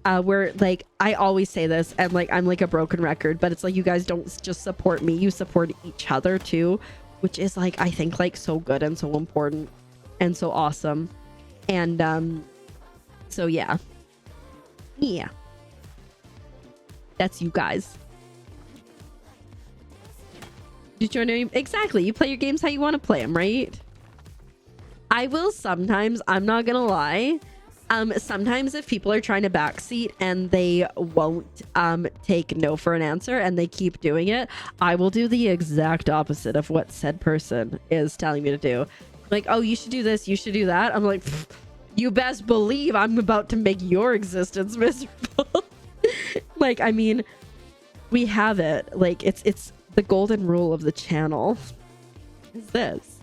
Where like, I always say this and like, I'm like a broken record, but it's like, you guys don't just support me, you support each other too, which is like, I think like so good and so important and so awesome. And so yeah, that's you guys. Exactly, you play your games how you want to play them, right? I will sometimes, I'm not gonna lie, sometimes if people are trying to backseat and they won't take no for an answer and they keep doing it, I will do the exact opposite of what said person is telling me to do. Like, oh, you should do this, you should do that. I'm like, you best believe I'm about to make your existence miserable. Like, I mean, we have it. Like, it's the golden rule of the channel. Is this?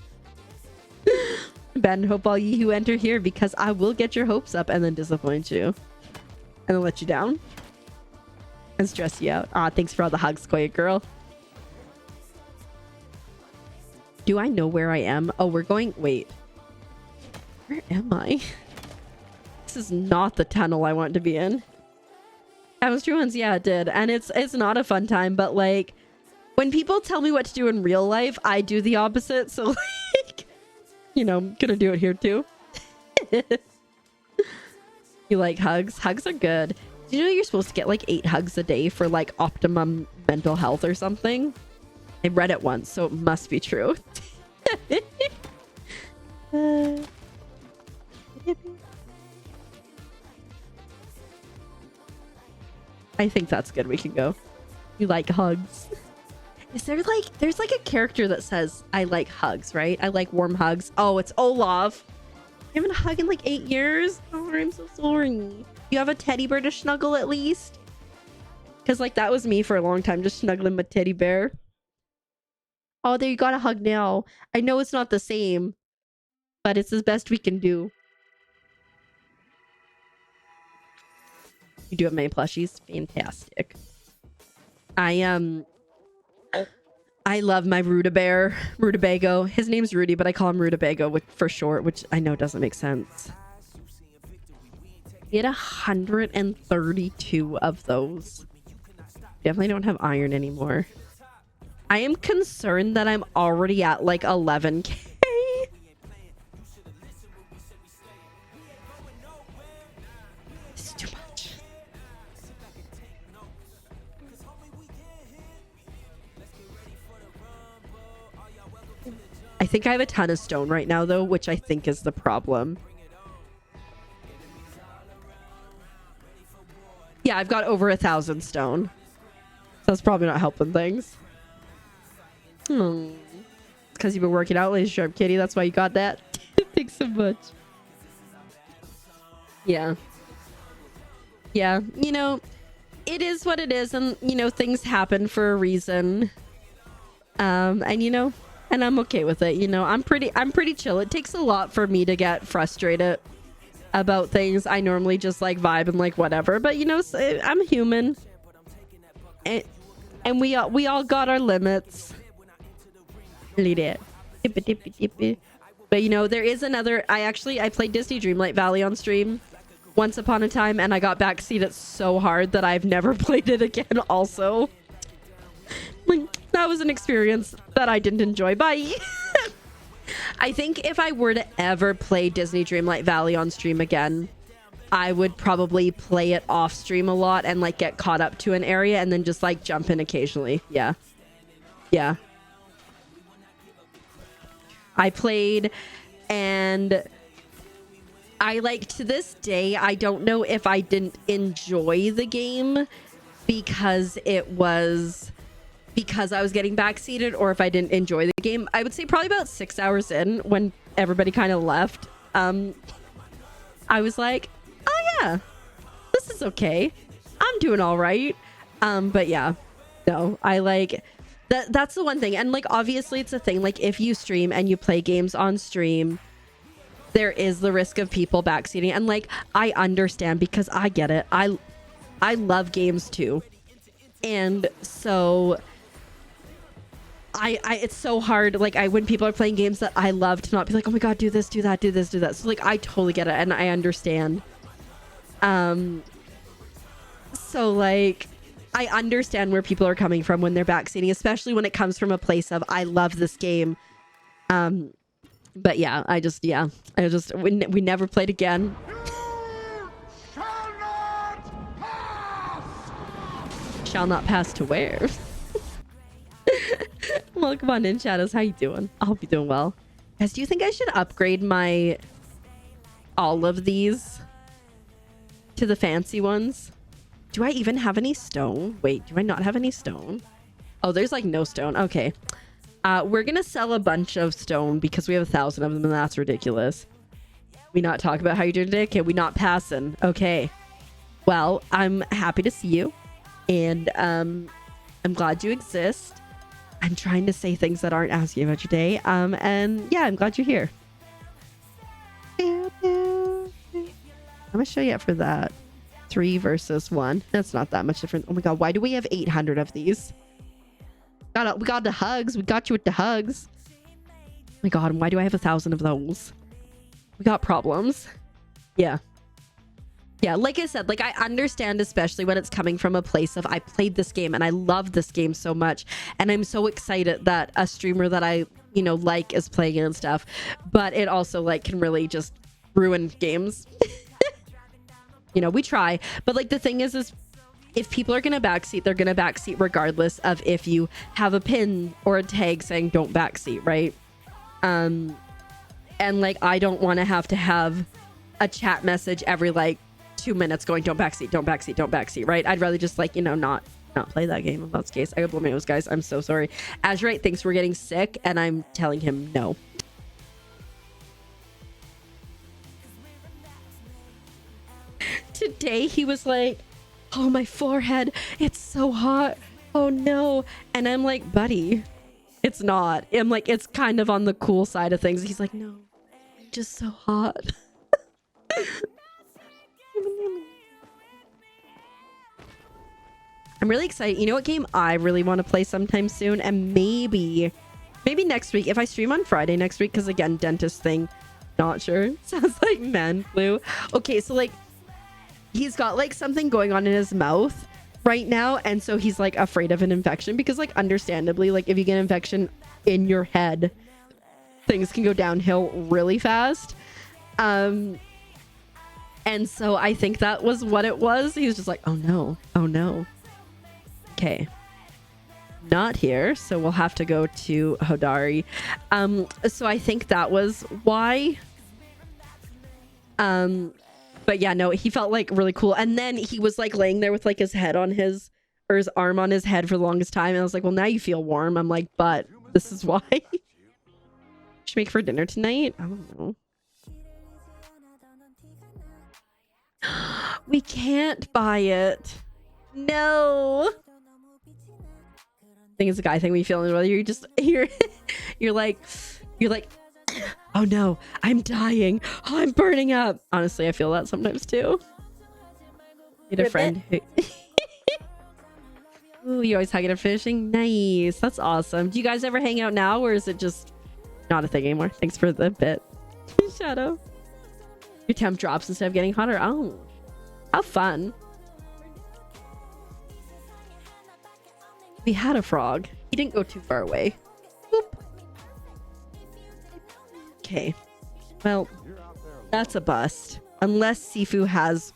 Ben, hope all ye who enter here, because I will get your hopes up and then disappoint you. And then let you down. And stress you out. Thanks for all the hugs, quiet girl. Do I know where I am? Oh, we're going... Wait. Where am I? This is not the tunnel I want to be in. That true ones, yeah, it did. And it's not a fun time, but like... When people tell me what to do in real life, I do the opposite. So like... You know, I'm gonna do it here too. You like hugs? Hugs are good. Do you know you're supposed to get like 8 hugs a day for like optimum mental health or something? I read it once, so it must be true. I think that's good. We can go. You like hugs? Is there like, there's like a character that says, I like hugs, right? I like warm hugs. Oh, it's Olaf. You haven't hugged in like 8 years? Oh, I'm so sorry. You have a teddy bear to snuggle at least? Because like that was me for a long time, just snuggling my teddy bear. Oh, there, you got a hug now. I know it's not the same, but it's the best we can do. You do have many plushies? Fantastic. I love my Rutabago. His name's Rudy, but I call him Rutabago for short, which I know doesn't make sense. He had 132 of those. Definitely don't have iron anymore. I am concerned that I'm already at like 11k. It's too much. I think I have a ton of stone right now though, which I think is the problem. Yeah, I've got over 1,000 stone. So that's probably not helping things. Because you've been working out, Lazy Sharp Kitty. That's why you got that. Thanks so much. Yeah. Yeah. You know, it is what it is, and you know, things happen for a reason. And you know, and I'm okay with it. You know, I'm pretty chill. It takes a lot for me to get frustrated about things. I normally just like vibe and like whatever, but you know, I'm human, and we all got our limits. But you know, there is another. I played Disney Dreamlight Valley on stream once upon a time, and I got backseated so hard that I've never played it again. Also, like, that was an experience that I didn't enjoy. Bye. I think if I were to ever play Disney Dreamlight Valley on stream again, I would probably play it off stream a lot and like get caught up to an area and then just like jump in occasionally. Yeah. Yeah. I played, and I like, to this day, I don't know if I didn't enjoy the game because I was getting backseated, or if I didn't enjoy the game. I would say probably about 6 hours in, when everybody kind of left, I was like, oh yeah, this is okay. I'm doing all right. But yeah, no, I like that's the one thing. And like, obviously it's a thing, like if you stream and you play games on stream, there is the risk of people backseating, and like, I understand, because I get it. I love games too. And so I it's so hard, like, when people are playing games that I love, to not be like, oh my god, do this, do that, do this, do that. So like, I totally get it, and I understand. So like, I understand where people are coming from when they're backseating, especially when it comes from a place of, I love this game. But yeah, we never played again. Shall not pass to where? Welcome on in, Shadows. How you doing? I hope you're doing well. Guys, do you think I should upgrade all of these to the fancy ones? Do I even have any stone? Wait, do I not have any stone? Oh, there's like no stone. Okay. We're gonna sell a bunch of stone because we have 1,000 of them, and that's ridiculous. We not talk about how you doing today? Okay, we not passing. Okay. Well, I'm happy to see you, and I'm glad you exist. I'm trying to say things that aren't asking about your day. And yeah, I'm glad you're here. I'm gonna show you up for that. 3 versus 1. That's not that much different. Oh my god, why do we have 800 of these? We got the hugs. We got you with the hugs. Oh my god, and why do I have 1,000 of those? We got problems. Yeah. Yeah, like I said, like, I understand, especially when it's coming from a place of, I played this game and I love this game so much, and I'm so excited that a streamer that I, you know, like, is playing it and stuff. But it also like can really just ruin games. You know, we try, but like, the thing is if people are gonna backseat, they're gonna backseat regardless of if you have a pin or a tag saying don't backseat, right? And like, I don't want to have a chat message every like 2 minutes going, don't backseat, don't backseat, don't backseat, right? I'd rather just like, you know, not play that game. If that's the case, I gotta blow my nose, guys. I'm so sorry. Azurite thinks we're getting sick, and I'm telling him no. Today he was like, oh, my forehead, it's so hot, oh no. And I'm like, buddy, it's not. I'm like, it's kind of on the cool side of things. He's like, no, it's just so hot. I'm really excited. You know what game I really want to play sometime soon? And maybe next week, if I stream on Friday next week, because again, dentist thing, not sure. Sounds like man flu. Okay, so like, he's got like something going on in his mouth right now, and so he's like afraid of an infection, because like, understandably, like, if you get an infection in your head, things can go downhill really fast. And so I think that was what it was. He was just like, oh no, oh no. Okay, not here, so we'll have to go to Hodari. So I think that was why. But yeah, no, he felt like really cool. And then he was like laying there with like his head on his arm on his head for the longest time. And I was like, well, now you feel warm. I'm like, but this is why. Should make for dinner tonight? I don't know. We can't buy it. No. I think it's a guy thing. We feel whether you're just you're like oh no, I'm dying. Oh, I'm burning up. Honestly, I feel that sometimes too. Need a friend who Ooh, you always hugging and finishing. Nice. That's awesome. Do you guys ever hang out now, or is it just not a thing anymore? Thanks for the bit. Shadow. Your temp drops instead of getting hotter. Oh, how fun. We had a frog. He didn't go too far away. Boop. Okay. Well, that's a bust. Unless Sifu has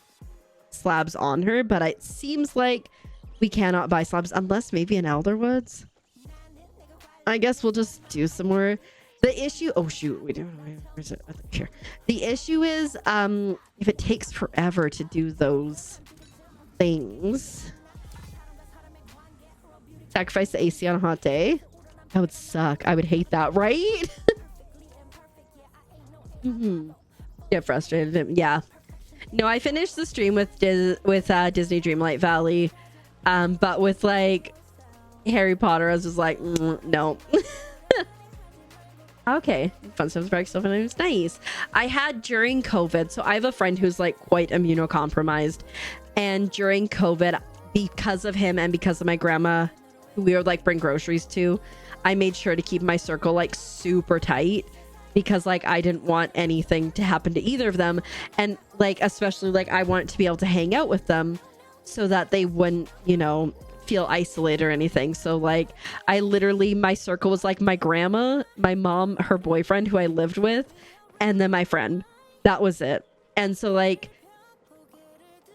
slabs on her, but it seems like we cannot buy slabs unless maybe an Elderwoods. I guess we'll just do some more. The issue, oh shoot, we do. Where's it? Here. The issue is, if it takes forever to do those things, sacrifice the AC on a hot day. That would suck. I would hate that, right? Get frustrated. Yeah. No, I finished the stream with Disney Dreamlight Valley, but with like Harry Potter, I was just like, no. Okay, fun stuff. Break stuff, and it was nice. I had during COVID, so I have a friend who's like quite immunocompromised, and during COVID, because of him and because of my grandma, who we would like bring groceries to, I made sure to keep my circle like super tight, because like I didn't want anything to happen to either of them, and like especially like I wanted to be able to hang out with them so that they wouldn't, you know, feel isolated or anything. So like I literally, my circle was like my grandma, my mom, her boyfriend who I lived with, and then my friend. That was it. And so like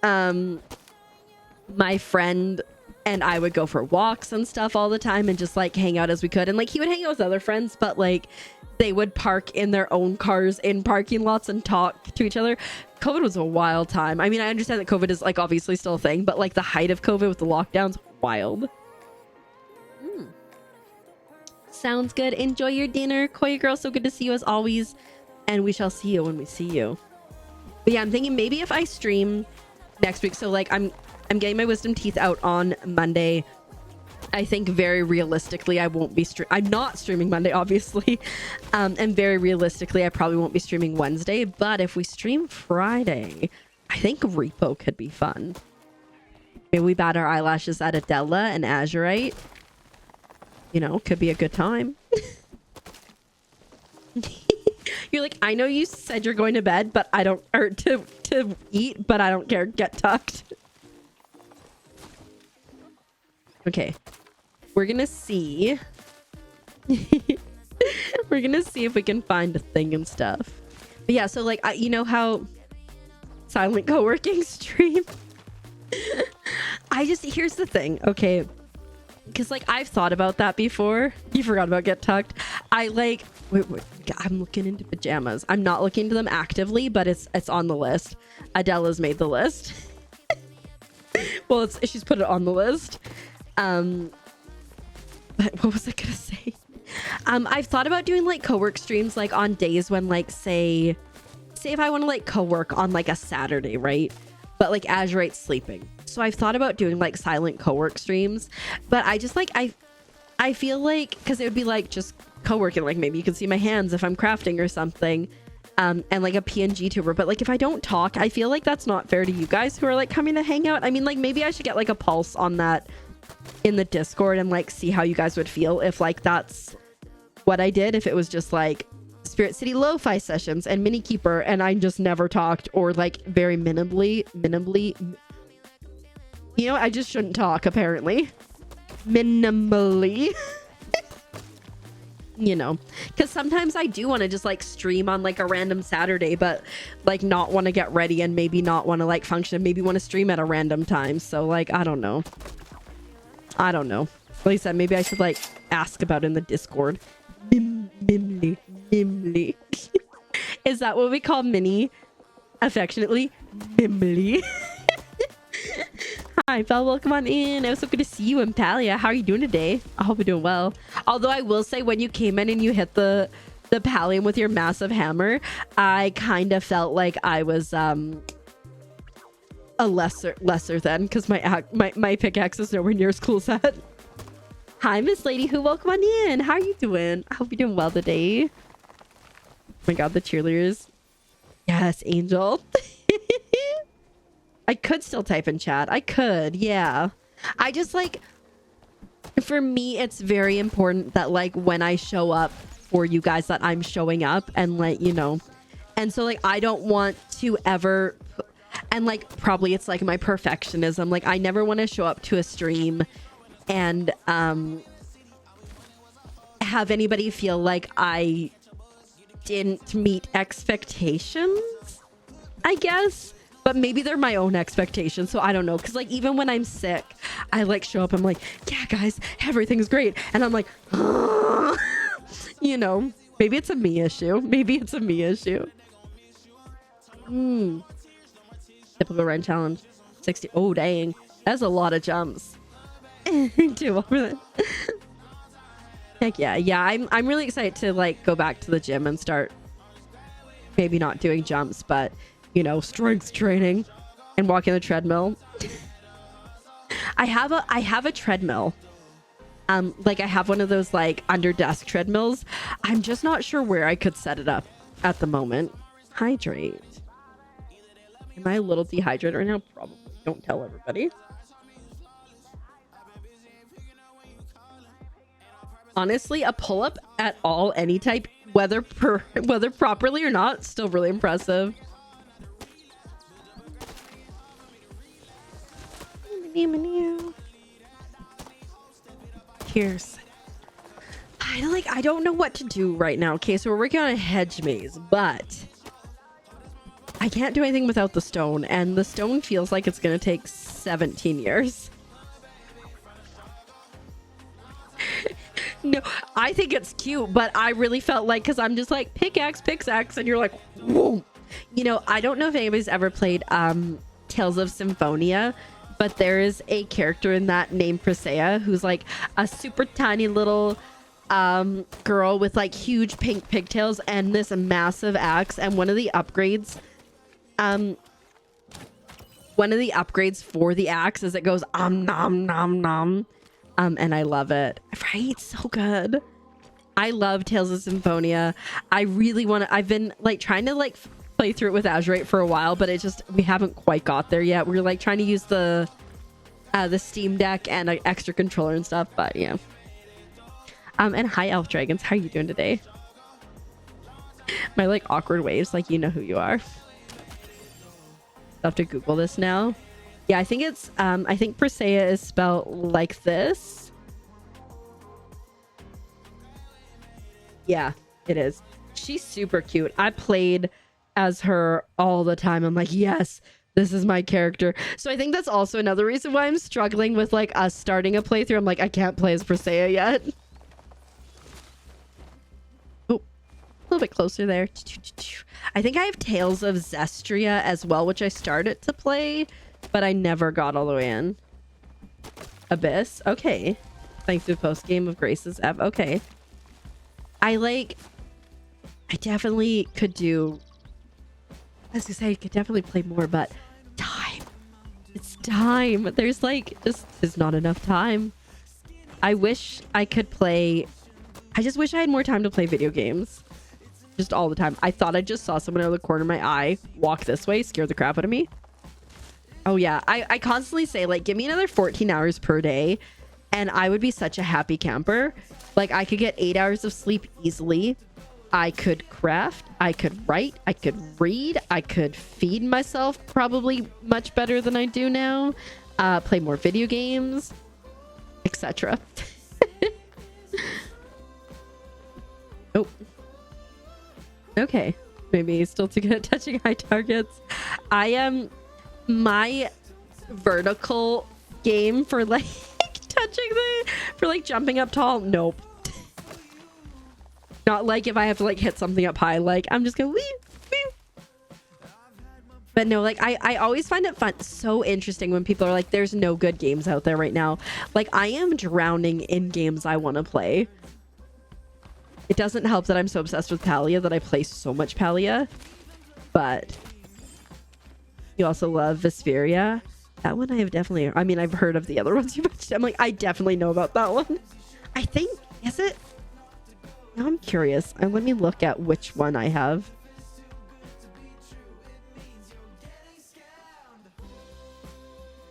my friend and I would go for walks and stuff all the time and just like hang out as we could, and like he would hang out with other friends, but like they would park in their own cars in parking lots and talk to each other. COVID was a wild time. I mean, I understand that COVID is like obviously still a thing, but like the height of COVID with the lockdowns, wild. Sounds good. Enjoy your dinner, Koya girl. So good to see you as always, and we shall see you when we see you. But yeah, I'm thinking maybe if I stream next week, so like I'm getting my wisdom teeth out on Monday. I think very realistically I won't be I'm not streaming Monday, obviously, and very realistically I probably won't be streaming Wednesday. But if we stream Friday, I think Repo could be fun. Maybe we bat our eyelashes at Adela and Azurite. You know, could be a good time. You're like, I know you said you're going to bed, but I don't, or to eat, but I don't care. Get tucked. Okay. We're gonna see. We're gonna see if we can find a thing and stuff. But yeah, so like, you know how silent co-working stream? Here's the thing, okay? Because like I've thought about that before. You forgot about Get Tucked. Wait, I'm looking into pajamas. I'm not looking into them actively, but it's on the list. Adela's made the list. Well, she's put it on the list. But what was I gonna say? I've thought about doing like co-work streams like on days when like say if I want to like co-work on like a Saturday, right? But like Azurite's sleeping. So I've thought about doing like silent co-work streams, but I just like I feel like, because it would be like just co-working, like maybe you can see my hands if I'm crafting or something, and like a PNG tuber. But like if I don't talk, I feel like that's not fair to you guys who are like coming to hang out. I mean, like maybe I should get like a pulse on that in the Discord and like see how you guys would feel if like that's what I did, if it was just like Spirit City lo-fi sessions and Mini Keeper and I just never talked, or like very minimally, you know, I just shouldn't talk apparently. Minimally. You know, because sometimes I do want to just like stream on like a random Saturday, but like not want to get ready and maybe not want to like function, maybe want to stream at a random time. So like, I don't know. Like I said, maybe I should like ask about in the Discord. Mimly. Is that what we call Minnie affectionately? Mimly. Hi, Belle. Welcome on in. It was so good to see you in Palia. How are you doing today? I hope you're doing well. Although I will say, when you came in and you hit the pallium with your massive hammer, I kind of felt like I was a lesser than, because my pickaxe is nowhere near as cool as that. Hi, Miss Lady Who, welcome on in. How are you doing? I hope you're doing well today. Oh my god, the cheerleaders. Yes, Angel. I could still type in chat. I could, yeah. I just like, for me, it's very important that like when I show up for you guys that I'm showing up and like, you know, and so like I don't want to ever, and like probably it's like my perfectionism. Like I never want to show up to a stream and have anybody feel like I didn't meet expectations, I guess. But maybe they're my own expectations, so I don't know. Because like even when I'm sick, I like show up, I'm like, yeah guys, everything's great, and I'm like, you know, maybe it's a me issue. Typical run challenge 60. Oh dang, that's a lot of jumps. Too over that. Heck yeah. I'm really excited to like go back to the gym and start maybe not doing jumps, but you know, strength training and walking the treadmill. I have a treadmill. Like I have one of those like under desk treadmills. I'm just not sure where I could set it up at the moment. Hydrate. Am I a little dehydrated right now? Probably. Don't tell everybody. Honestly, a pull-up at all, any type, whether properly or not, still really impressive. Here's I don't know what to do right now. Okay, so we're working on a hedge maze, but I can't do anything without the stone, and the stone feels like it's gonna take 17 years. No, I think it's cute, but I really felt like, because I'm just like pickaxe, and you're like, whoa. You know, I don't know if anybody's ever played Tales of Symphonia, but there is a character in that named Presea who's like a super tiny little girl with like huge pink pigtails and this massive axe, and one of the upgrades for the axe is it goes nom nom nom. And I love it. Right? So good. I love Tales of Symphonia. I really want to, I've been like trying to like play through it with Azurite for a while, but it just, we haven't quite got there yet. We're like trying to use the Steam Deck and an extra controller and stuff, but yeah. And hi Elf Dragons, how are you doing today? My like awkward waves, like you know who you are. I'll have to Google this now. Yeah, I think it's I think Presea is spelled like this. Yeah, it is. She's super cute. I played as her all the time. I'm like, yes, this is my character. So I think that's also another reason why I'm struggling with like us starting a playthrough. I'm like, I can't play as Presea yet. Oh, a little bit closer there. I think I have Tales of Zestria as well, which I started to play, but I never got all the way in. Abyss. Okay. Thanks to post game of Grace's F. Okay. I definitely could do, as I say, I could definitely play more, but time. It's time. There's like, just is not enough time. I wish I could play. I just wish I had more time to play video games. Just all the time. I thought I just saw someone out of the corner of my eye walk this way, scared the crap out of me. Oh yeah, I constantly say like, give me another 14 hours per day and I would be such a happy camper. Like I could get 8 hours of sleep easily. I could craft, I could write, I could read, I could feed myself probably much better than I do now, play more video games, etc. Oh. Okay, maybe still too good at touching high targets. I am my vertical game for like touching for like jumping up tall. Nope. Not like if I have to like hit something up high, like I'm just gonna wee, wee. But no, like I always find it fun, so interesting when people are like, there's no good games out there right now. Like I am drowning in games I want to play. It doesn't help that I'm so obsessed with Palia that I play so much Palia, but You also love Vesperia. That one I have definitely, I mean, I've heard of the other ones you mentioned. I'm like, I definitely know about that one. I think, is it? Now I'm curious. Let me look at which one I have.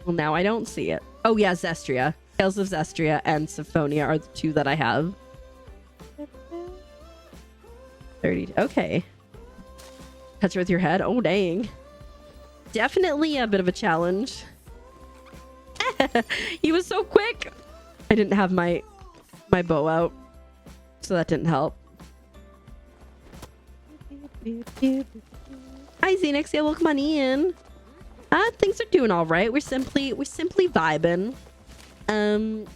Well, now I don't see it. Oh yeah, Zestria. Tales of Zestria and Symphonia are the two that I have. 30. Okay. Touch it with your head. Oh, dang. Definitely a bit of a challenge. He was so quick. I didn't have my bow out, so that didn't help. Hi, Xenix. Yeah, welcome on in. Things are doing all right. We're simply vibing. And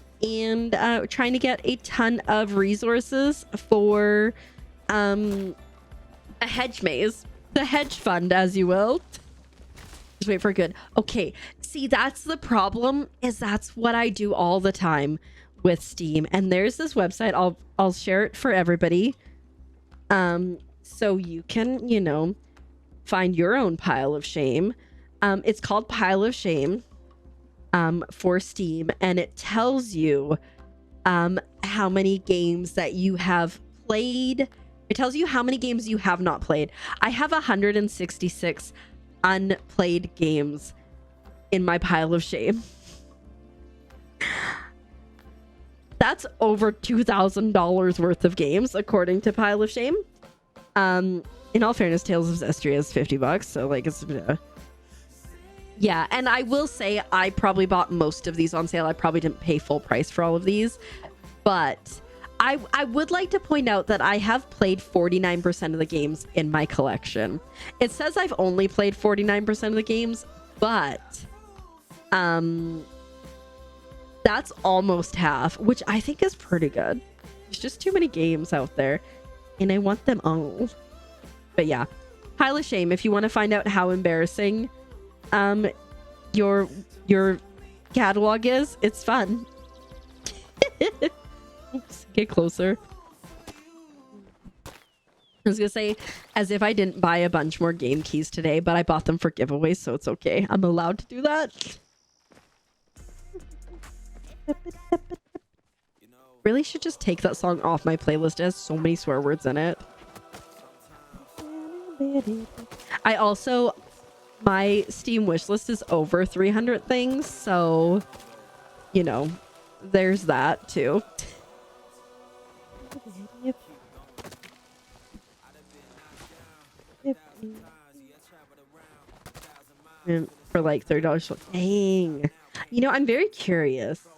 trying to get a ton of resources for a hedge maze, the hedge fund, as you will. Just wait for a good. Okay, see, that's the problem. Is that's what I do all the time with Steam. And there's this website. I'll share it for everybody. So you can, you know, find your own pile of shame. It's called Pile of Shame. For Steam, and it tells you how many games that you have played. It tells you how many games you have not played. I have 166 unplayed games in my pile of shame. That's over $2,000 worth of games according to Pile of Shame. In all fairness, Tales of Zestria is $50, so like it's yeah, and I will say I probably bought most of these on sale. I probably didn't pay full price for all of these. But I would like to point out that I have played 49% of the games in my collection. It says I've only played 49% of the games, but that's almost half, which I think is pretty good. There's just too many games out there, and I want them all. But yeah, Pile of Shame. If you want to find out how embarrassing your catalog is, it's fun. Oops, get closer. I was gonna say, as if I didn't buy a bunch more game keys today, but I bought them for giveaways, so it's okay. I'm allowed to do that. Really should just take that song off my playlist. It has so many swear words in it. I also, my Steam wishlist is over 300 things, so, you know, there's that too. And for like $30. So, dang. You know, I'm very curious.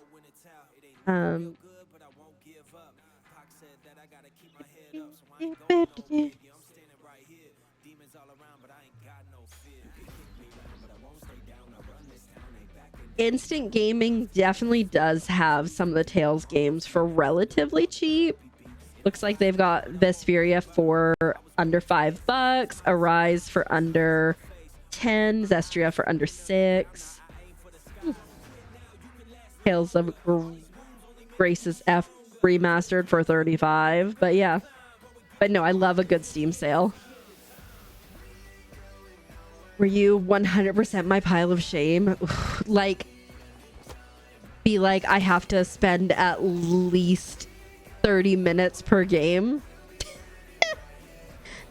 Instant Gaming definitely does have some of the Tales games for relatively cheap. Looks like they've got Vesperia for under $5, Arise for under 10, Zestria for under 6. Tales of Grace's F remastered for 35. But yeah. But no, I love a good Steam sale. Were you 100% my pile of shame? Like, be like, I have to spend at least 30 minutes per game.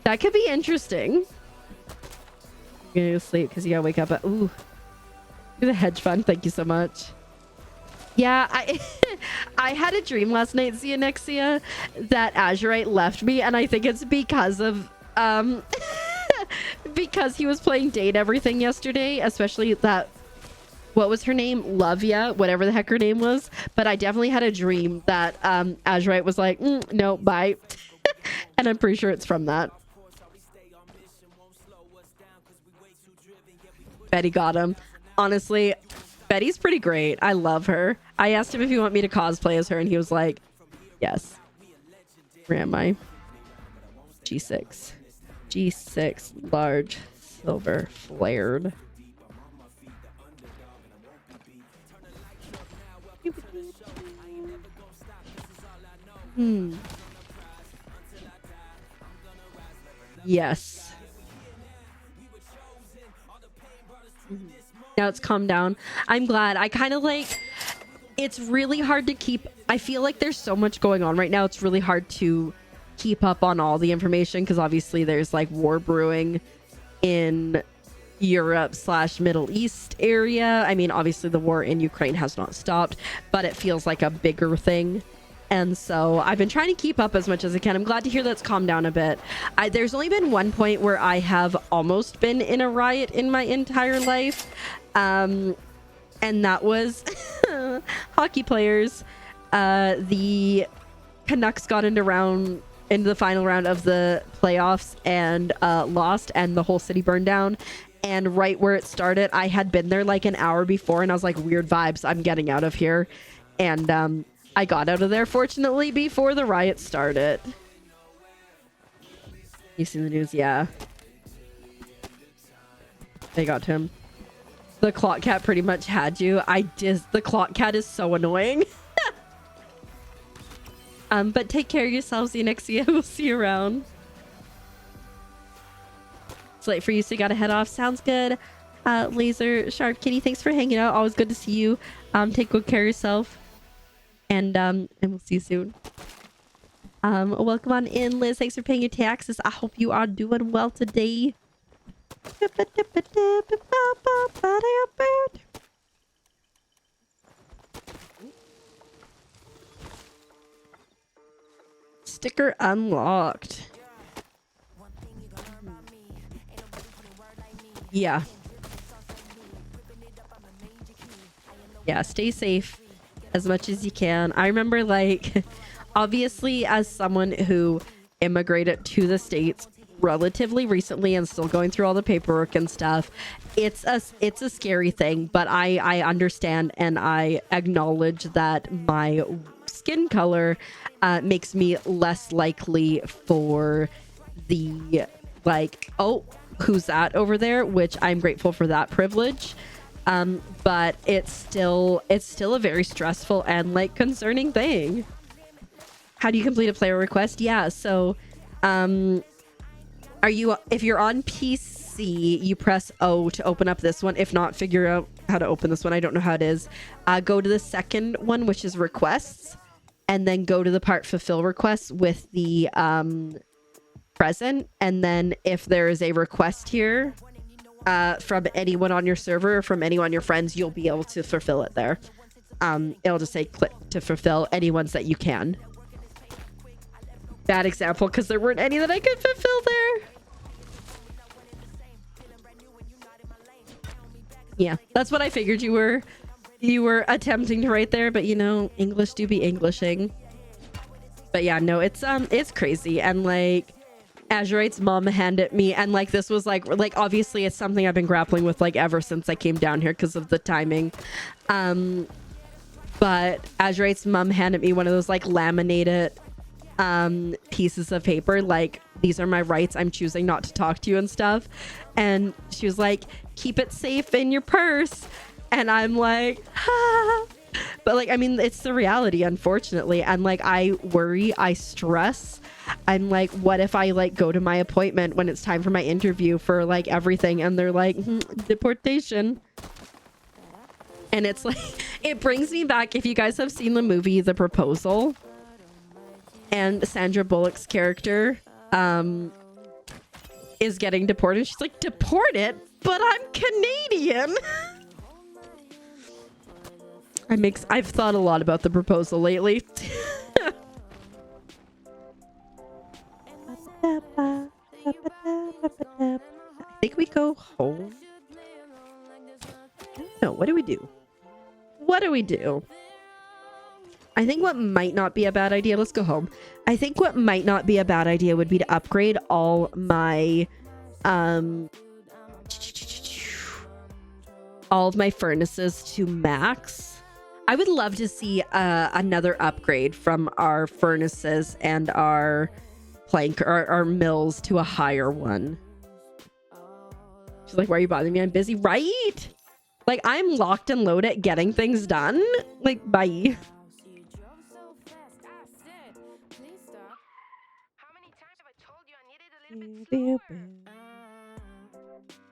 That could be interesting. You're gonna go sleep because you gotta wake up at, ooh. The hedge fund, thank you so much. Yeah, I had a dream last night, Xenixia, that Azurite left me, and I think it's because of because he was playing Date Everything yesterday, especially that, what was her name? Lovia, whatever the heck her name was. But I definitely had a dream that Azurite was like, no, bye. And I'm pretty sure it's from that. Betty got him. Honestly, Betty's pretty great. I love her. I asked him if he wanted me to cosplay as her, and he was like, yes. Where am I? G6. G6, large, silver, flared. Yes. Now it's calmed down. I'm glad. I kind of like, it's really hard to keep, I feel like there's so much going on right now. It's really hard to keep up on all the information because obviously there's like war brewing in Europe / Middle East area. I mean, obviously the war in Ukraine has not stopped, but it feels like a bigger thing. And so I've been trying to keep up as much as I can. I'm glad to hear that's calmed down a bit. There's only been one point where I have almost been in a riot in my entire life. And that was hockey players. The Canucks got into the final round of the playoffs and lost, and the whole city burned down. And right where it started, I had been there like an hour before, and I was like, weird vibes, I'm getting out of here. And I got out of there, fortunately, before the riot started. You see the news? Yeah. They got him. The clock cat pretty much had you. The clock cat is so annoying. But take care of yourselves, Unixia. We'll see you around. It's late for you, so you gotta head off. Sounds good. Laser Sharp Kitty, thanks for hanging out. Always good to see you. Take good care of yourself. And we'll see you soon. Welcome on in, Liz. Thanks for paying your taxes. I hope you are doing well today. Sticker unlocked. Yeah. Yeah, stay safe as much as you can. I remember, like, obviously as someone who immigrated to the States relatively recently and still going through all the paperwork and stuff, it's a scary thing, but I understand and I acknowledge that my skin color makes me less likely for the, like, oh, who's that over there, which I'm grateful for that privilege. But it's still a very stressful and like concerning thing. How do you complete a player request? Yeah, so if you're on PC, you press O to open up this one. If not, figure out how to open this one. I don't know how it is. Go to the second one, which is requests, and then go to the part fulfill requests with the present. And then if there is a request here from anyone on your server or from anyone on your friends, you'll be able to fulfill it there. It'll just say click to fulfill any ones that you can. Bad example because there weren't any that I could fulfill there. Yeah, that's what I figured you were attempting to write there, but you know, English do be Englishing. But yeah, no, it's crazy. And like Azurite's mom handed me, and like this was like obviously it's something I've been grappling with like ever since I came down here because of the timing. But Azurite's mom handed me one of those like laminated pieces of paper, like, these are my rights, I'm choosing not to talk to you and stuff. And she was like, keep it safe in your purse. And I'm like, ah. But like, I mean, it's the reality, unfortunately. And like, I worry, I stress. I'm like, what if I like go to my appointment when it's time for my interview for like everything and they're like, deportation. And it's like, it brings me back, if you guys have seen the movie The Proposal, and Sandra Bullock's character is getting deported. She's like, deported? But I'm Canadian. I've thought a lot about The Proposal lately. I think we go home. No, what do we do? What do we do? I think what might not be a bad idea, let's go home. I think what might not be a bad idea would be to upgrade all my all of my furnaces to max. I would love to see another upgrade from our furnaces and our plank, our mills, to a higher one. She's like, why are you bothering me? I'm busy, right? Like, I'm locked and loaded at getting things done. Like, bye.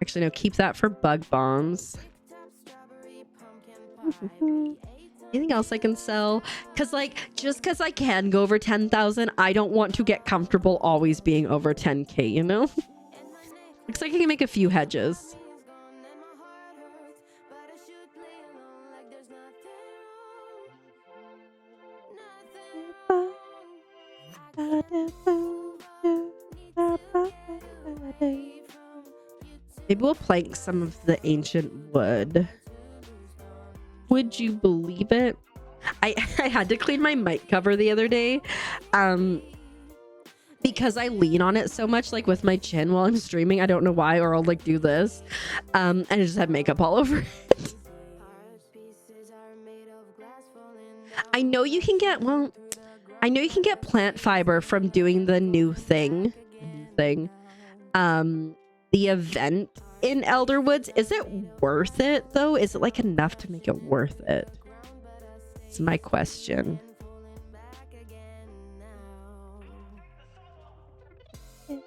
Actually, no, keep that for bug bombs. Anything else I can sell? Because, like, just because I can go over 10,000, I don't want to get comfortable always being over 10K, you know? Looks like I can make a few hedges. Maybe we'll plank some of the ancient wood. Would you believe it? I had to clean my mic cover the other day. Because I lean on it so much, like with my chin while I'm streaming. I don't know why, or I'll like do this. And I just have makeup all over it. I know you can get, well, I know you can get plant fiber from doing the new thing. The event in Elderwoods. Is it worth it though? Is it like enough to make it worth it? It's my question. You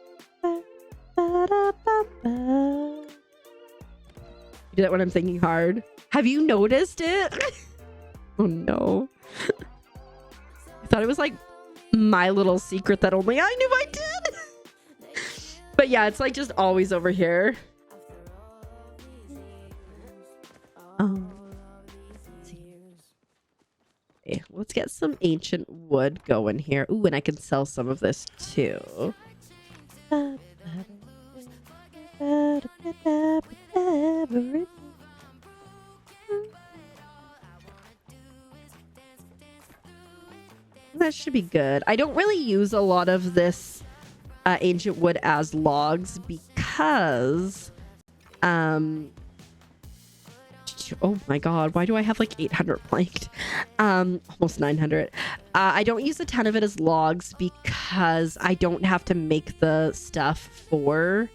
do that when I'm thinking hard. Have you noticed it? Oh no. I thought it was like my little secret that only I knew I did. But yeah, it's like just always over here. Okay, let's get some ancient wood going here. Ooh, and I can sell some of this too. That should be good. I don't really use a lot of this ancient wood as logs because oh my god, why do I have like 800 planked? Almost 900. I don't use a ton of it as logs because I don't have to make the stuff for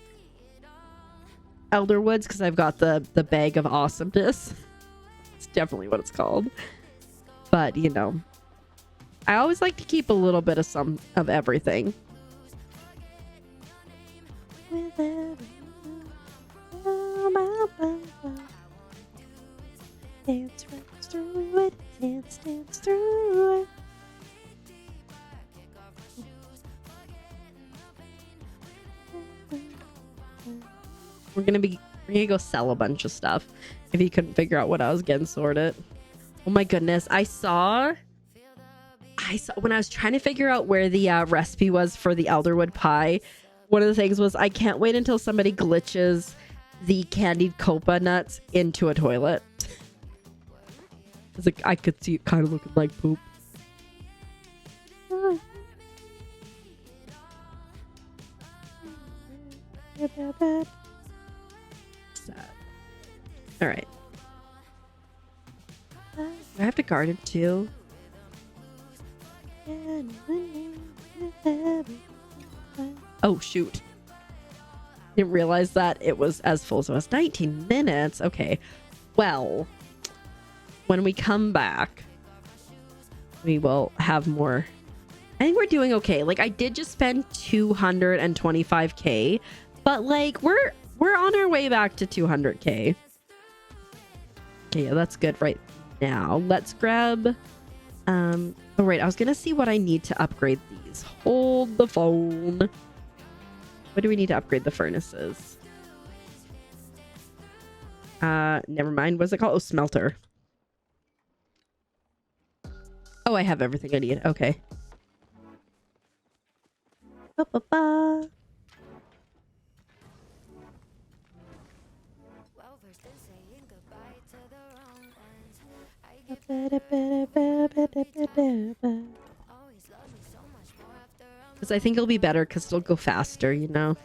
Elderwoods because I've got the bag of awesomeness. It's definitely what it's called. But you know, I always like to keep a little bit of some of everything. Dance right through it, dance through it. We're gonna go sell a bunch of stuff if you couldn't figure out what I was getting sorted. Oh my goodness, I saw when I was trying to figure out where the recipe was for the elderwood pie. One of the things was I can't wait until somebody glitches the candied copa nuts into a toilet. It's like I could see it kind of looking like poop. Sad. All right. Do I have to garden too? Oh shoot. Didn't realize that it was as full as it was. 19 minutes. Okay. Well, when we come back, we will have more. I think we're doing okay. Like I did just spend 225k, but like we're on our way back to 200k. Okay, yeah, that's good right now. Let's grab oh right, I was gonna see what I need to upgrade these. Hold the phone. What do we need to upgrade the furnaces? Never mind. What's it called? Oh, smelter. Oh, I have everything I need. Okay. Ba-ba-ba. Because I think it'll be better because it'll go faster, you know?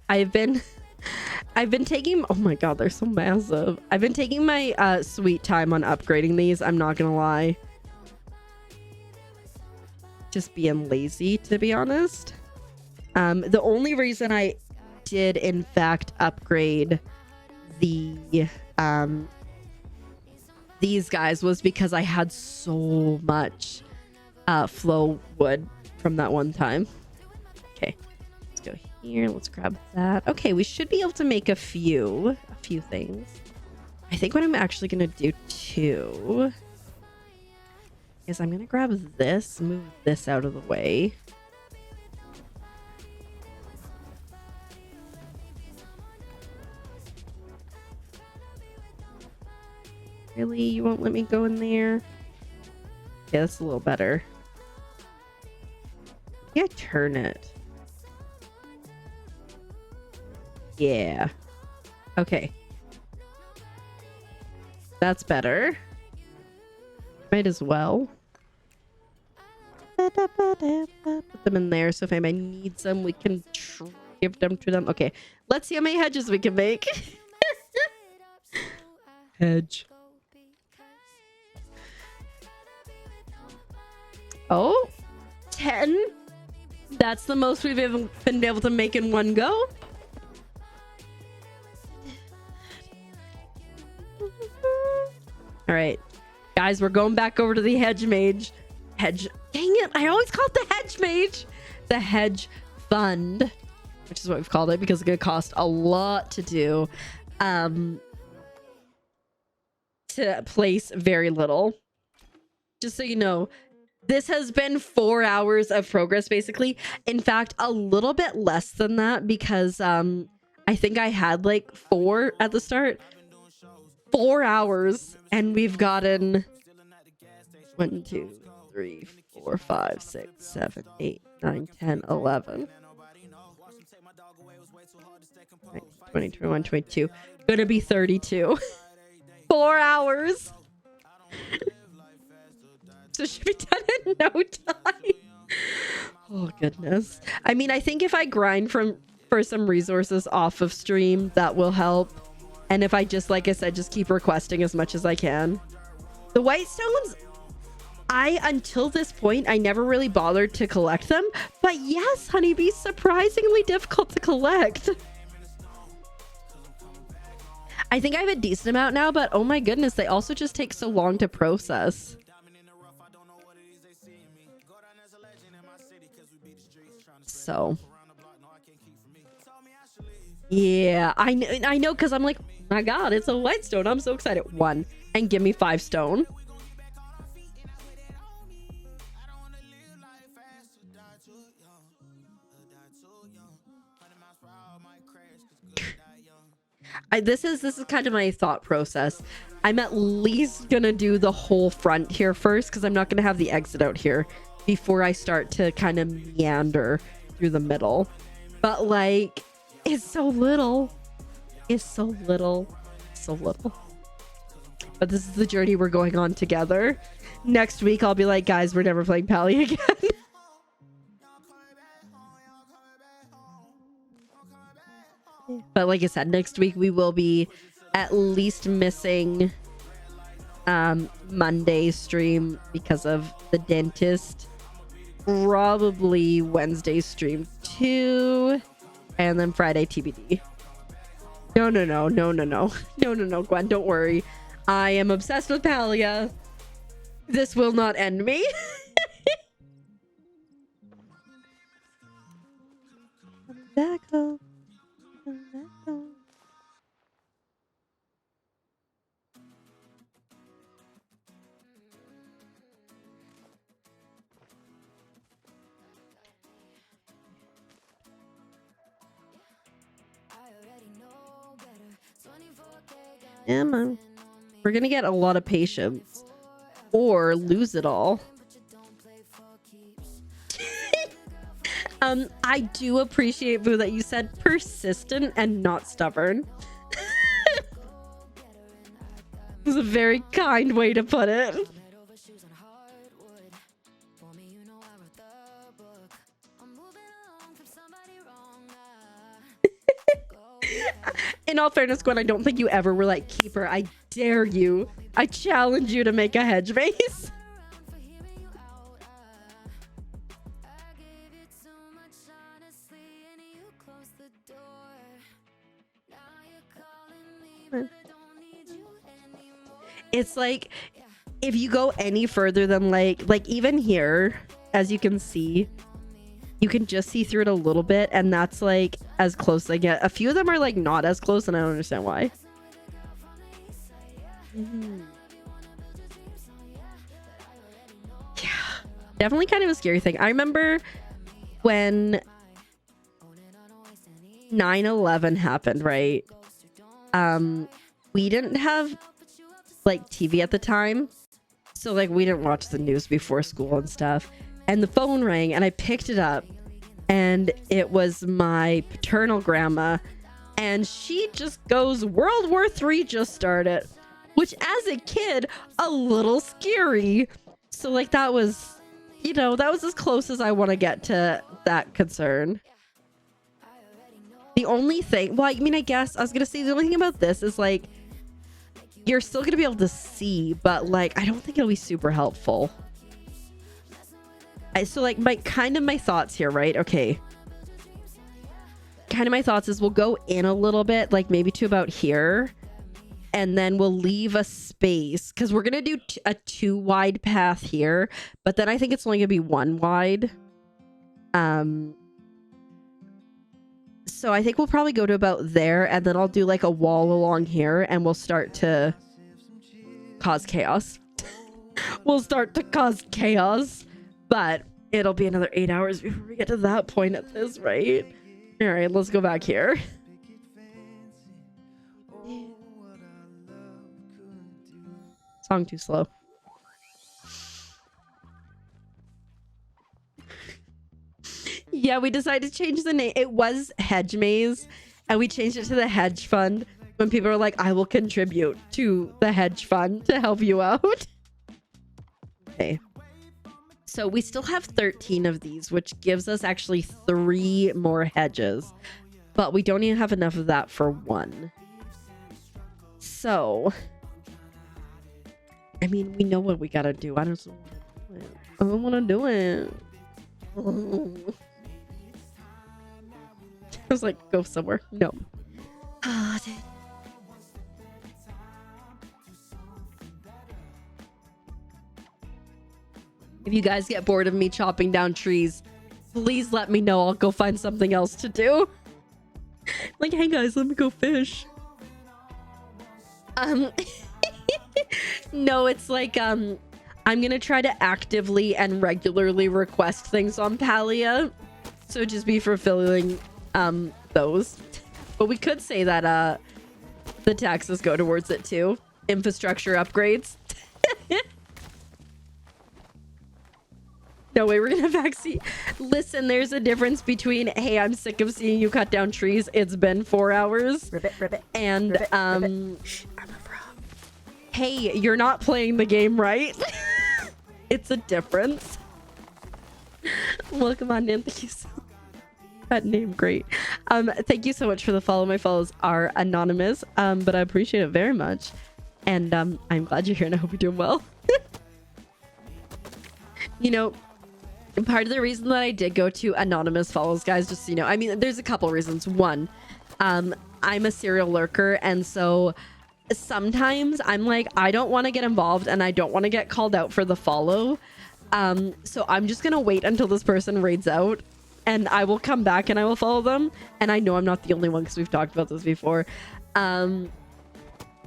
I've been taking, oh my god, they're so massive. I've been taking my sweet time on upgrading these, I'm not gonna lie. Just being lazy, to be honest. The only reason I did in fact upgrade the these guys was because I had so much flow wood from that one time. Okay, let's go here. Let's grab that. Okay, we should be able to make a few things. I think what I'm actually gonna do too is I'm gonna grab this, move this out of the way. Really? You won't let me go in there? Yeah, that's a little better. Yeah, turn it. Yeah. Okay. That's better. Might as well. Put them in there, so if anybody needs them, we can give them to them. Okay, let's see how many hedges we can make. Hedge. Oh, 10. That's the most we've ever been able to make in one go. All right, guys, we're going back over to the hedge mage. Hedge. Dang it, I always call it the hedge mage. The hedge fund, which is what we've called it because it's going to cost a lot to do. To place very little. Just so you know, this has been 4 hours of progress, basically. In fact, a little bit less than that because I think I had like 4 at the start. 4 hours, and we've gotten 1, 2, 3, 4, 5, 6, 7, 8, 9, 10, 11. 20, 21, 22. Gonna be 32. 4 hours. So it should be done in no time. Oh goodness. I mean, I think if I grind for some resources off of stream, that will help. And if I just, like I said, just keep requesting as much as I can. The white stones, until this point, I never really bothered to collect them. But yes, honeybees, surprisingly difficult to collect. I think I have a decent amount now, but oh my goodness, they also just take so long to process. So yeah, I know, because I'm like, my god, it's a white stone. I'm so excited. 1, and give me 5 stone. This is kind of my thought process. I'm at least gonna do the whole front here first because I'm not gonna have the exit out here before I start to kind of meander through the middle. But like, it's so little. It's so little. So little. But this is the journey we're going on together. Next week I'll be like, guys, we're never playing Palia again. But like I said, next week we will be at least missing Monday's stream because of the dentist. Probably Wednesday's stream too. And then Friday TBD. No, Gwen, don't worry. I am obsessed with Palia. This will not end me. Back home. Emma, we're gonna get a lot of patience or lose it all. I do appreciate, Boo, that you said persistent and not stubborn. It was a very kind way to put it. In all fairness, Gwen, I don't think you ever were like, Keeper, I dare you. I challenge you to make a hedge base. It's like if you go any further than like even here, as you can see, you can just see through it a little bit, and that's like as close as I get. A few of them are like not as close, and I don't understand why. Yeah, definitely kind of a scary thing. I remember when 9/11 happened, right? We didn't have like TV at the time, so like we didn't watch the news before school and stuff, and the phone rang and I picked it up, and it was my paternal grandma, and she just goes, World War III just started, which as a kid, a little scary. So like that was, you know, that was as close as I want to get to that concern. The only thing, well, I mean, I guess I was gonna say the only thing about this is like you're still gonna be able to see, but like I don't think it'll be super helpful. So like my thoughts here, right? Okay, kind of my thoughts is we'll go in a little bit, like maybe to about here, and then we'll leave a space because we're gonna do a 2 wide path here, but then I think it's only gonna be 1 wide. So I think we'll probably go to about there, and then I'll do like a wall along here, and we'll start to cause chaos. We'll start to cause chaos, but it'll be another 8 hours before we get to that point at this, right? All right, let's go back here. Song too slow. Yeah, we decided to change the name. It was Hedge Maze, and we changed it to the Hedge Fund when people were like, I will contribute to the Hedge Fund to help you out. Okay. So we still have 13 of these, which gives us actually 3 more hedges, but we don't even have enough of that for 1. So, I mean, we know what we gotta do. I don't want to do it. I was like, go somewhere. No. If you guys get bored of me chopping down trees, please let me know. I'll go find something else to do. Like, hey guys, let me go fish. No, it's like, I'm gonna try to actively and regularly request things on Palia. So just be fulfilling those. But we could say that the taxes go towards it too. Infrastructure upgrades. No way, we're gonna vaccine. Listen, there's a difference between, hey, I'm sick of seeing you cut down trees, it's been 4 hours. Ribbit. And Ribbit. Shh, I'm a frog. Hey, you're not playing the game right. It's a difference. Welcome on in. Thank you so much. That name, great. Thank you so much for the follow. My follows are anonymous, but I appreciate it very much. And I'm glad you're here, and I hope you're doing well. You know, part of the reason that I did go to anonymous follows, guys, just so you know, I mean, there's a couple reasons. One, I'm a serial lurker, and so sometimes I'm like, I don't want to get involved and I don't want to get called out for the follow. So I'm just gonna wait until this person raids out, and I will come back and I will follow them. And I know I'm not the only one because we've talked about this before.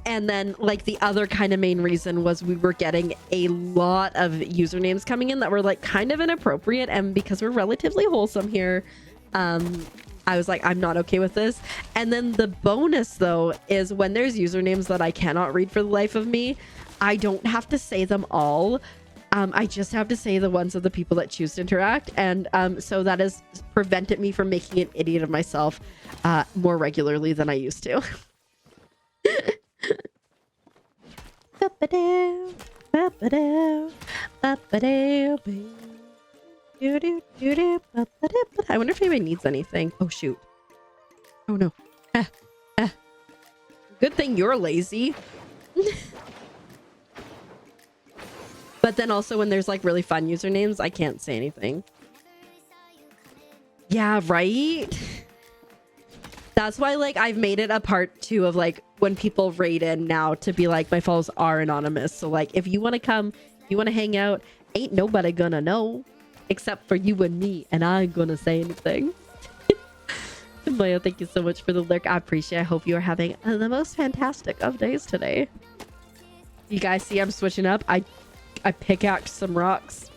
And then like the other kind of main reason was we were getting a lot of usernames coming in that were like kind of inappropriate, and because we're relatively wholesome here, I was like, I'm not okay with this. And then the bonus though is when there's usernames that I cannot read for the life of me, I don't have to say them all. I just have to say the ones of the people that choose to interact. And so that has prevented me from making an idiot of myself more regularly than I used to. I wonder if anybody needs anything. Oh shoot. Oh no. Good thing you're lazy. But then also when there's like really fun usernames, I can't say anything. Yeah, right? That's why like I've made it a part too of like when people raid in now to be like my follows are anonymous. So like if you want to come, you want to hang out, ain't nobody gonna know except for you and me, and I ain't gonna say anything. Maya, thank you so much for the lurk. I appreciate it. I hope you are having the most fantastic of days today. You guys see I'm switching up. I pickaxe some rocks.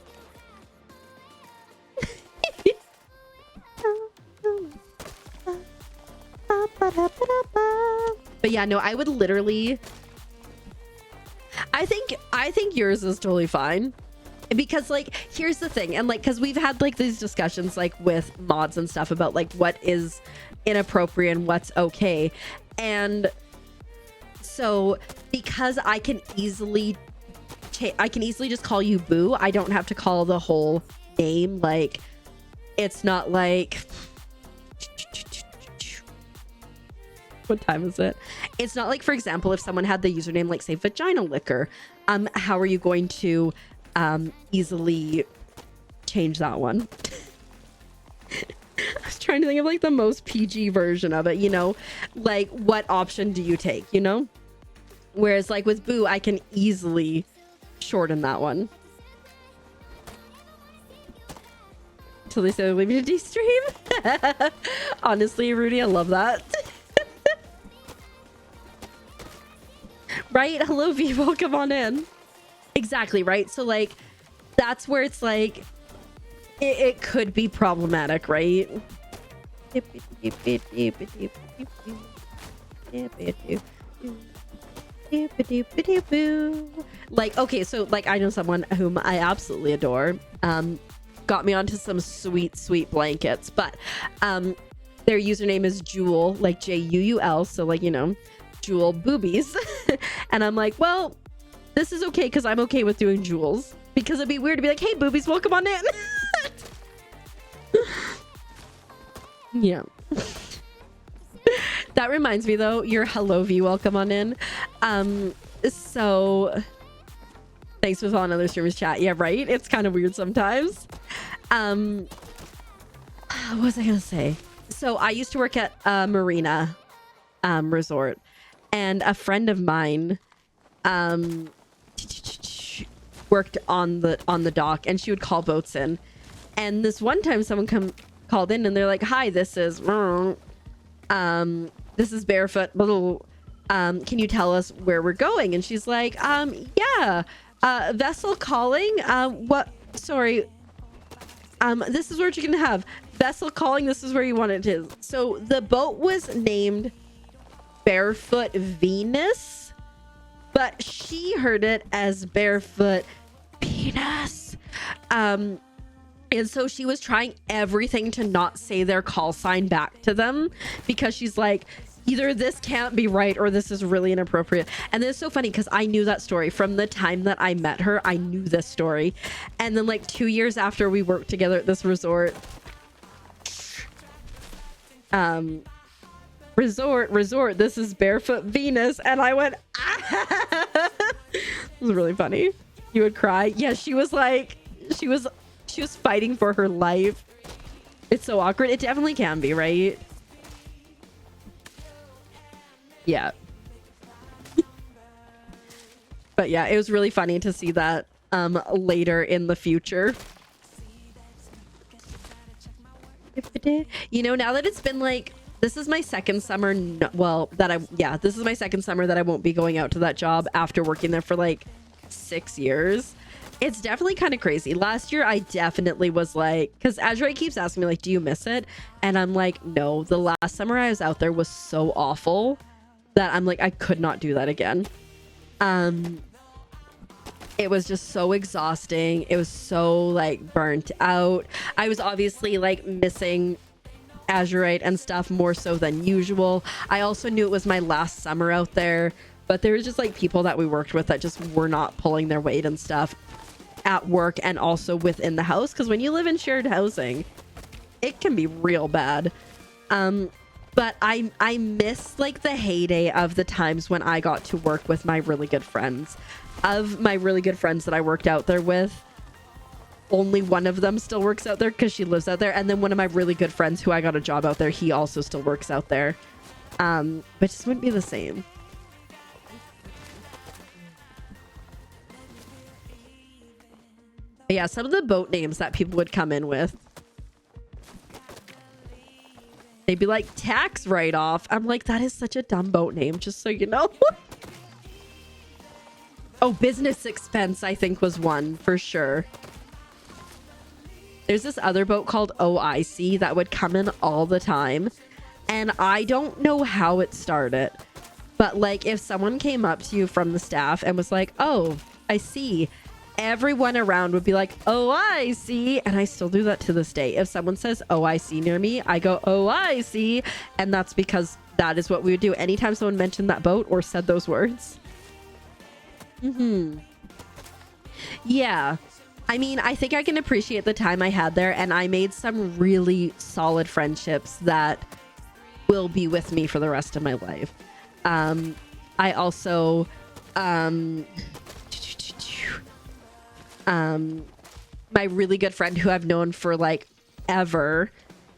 But yeah, no, I would literally I think yours is totally fine. Because like here's the thing, and like because we've had like these discussions like with mods and stuff about like what is inappropriate and what's okay. And so because I can easily just call you Boo. I don't have to call the whole name. Like it's not like what time is it? It's not like, for example, if someone had the username like say vagina liquor, how are you going to easily change that one? I was trying to think of like the most PG version of it, you know, like what option do you take, you know? Whereas like with Boo, I can easily shorten that one. Until they say they're leaving a D-stream. Honestly, Rudy, I love that. Right? Hello, V, welcome on in. Exactly, right? So like that's where it's like it could be problematic, right? Like okay, so like I know someone whom I absolutely adore, got me onto some sweet blankets, but their username is Jewel, like Juul, so like, you know, Jewel boobies. And I'm like, well, this is okay because I'm okay with doing Jewels, because it'd be weird to be like, hey boobies, welcome on in. Yeah. That reminds me though, your hello V, welcome on in. So thanks for following other streamers chat. Yeah, right, it's kind of weird sometimes. What was I gonna say? So I used to work at a marina resort, and a friend of mine worked on the dock, and she would call boats in. And this one time someone called in and they're like, hi, this is Barefoot little, can you tell us where we're going? And she's like, yeah, vessel calling, this is what you're gonna have. Vessel calling, this is where you want it to. So the boat was named Barefoot Venus, but she heard it as Barefoot Penis. And so she was trying everything to not say their call sign back to them, because she's like, either this can't be right or this is really inappropriate. And it's so funny because I knew that story from the time that I met her. I knew this story. And then like 2 years after we worked together at this resort, this is Barefoot Venus. And I went, ah! It was really funny. You would cry. Yeah, she was like, she was fighting for her life. It's so awkward. It definitely can be, right? Yeah. But yeah, it was really funny to see that later in the future. You know, now that it's been like, this is my second summer, this is my second summer that I won't be going out to that job after working there for like 6 years. It's definitely kind of crazy. Last year, I definitely was like, because Azure keeps asking me like, do you miss it? And I'm like, no, the last summer I was out there was so awful that I'm like, I could not do that again. It was just so exhausting. It was so like burnt out. I was obviously like missing Azurite and stuff more so than usual. I also knew it was my last summer out there, but there was just like people that we worked with that just were not pulling their weight and stuff at work and also within the house, because when you live in shared housing, it can be real bad. But I miss like the heyday of the times when I got to work with my really good friends. Of my really good friends that I worked out there with, only one of them still works out there because she lives out there. And then one of my really good friends who I got a job out there, he also still works out there. But it just wouldn't be the same. But yeah, some of the boat names that people would come in with. They'd be like, tax write-off. I'm like, that is such a dumb boat name, just so you know. Oh, business expense, I think, was one for sure. There's this other boat called OIC that would come in all the time. And I don't know how it started. But like, if someone came up to you from the staff and was like, oh, I see. Everyone around would be like, oh, I see. And I still do that to this day. If someone says, oh, I see near me, I go, oh, I see. And that's because that is what we would do anytime someone mentioned that boat or said those words. Yeah. I mean, I think I can appreciate the time I had there, and I made some really solid friendships that will be with me for the rest of my life. I also my really good friend who I've known for like ever,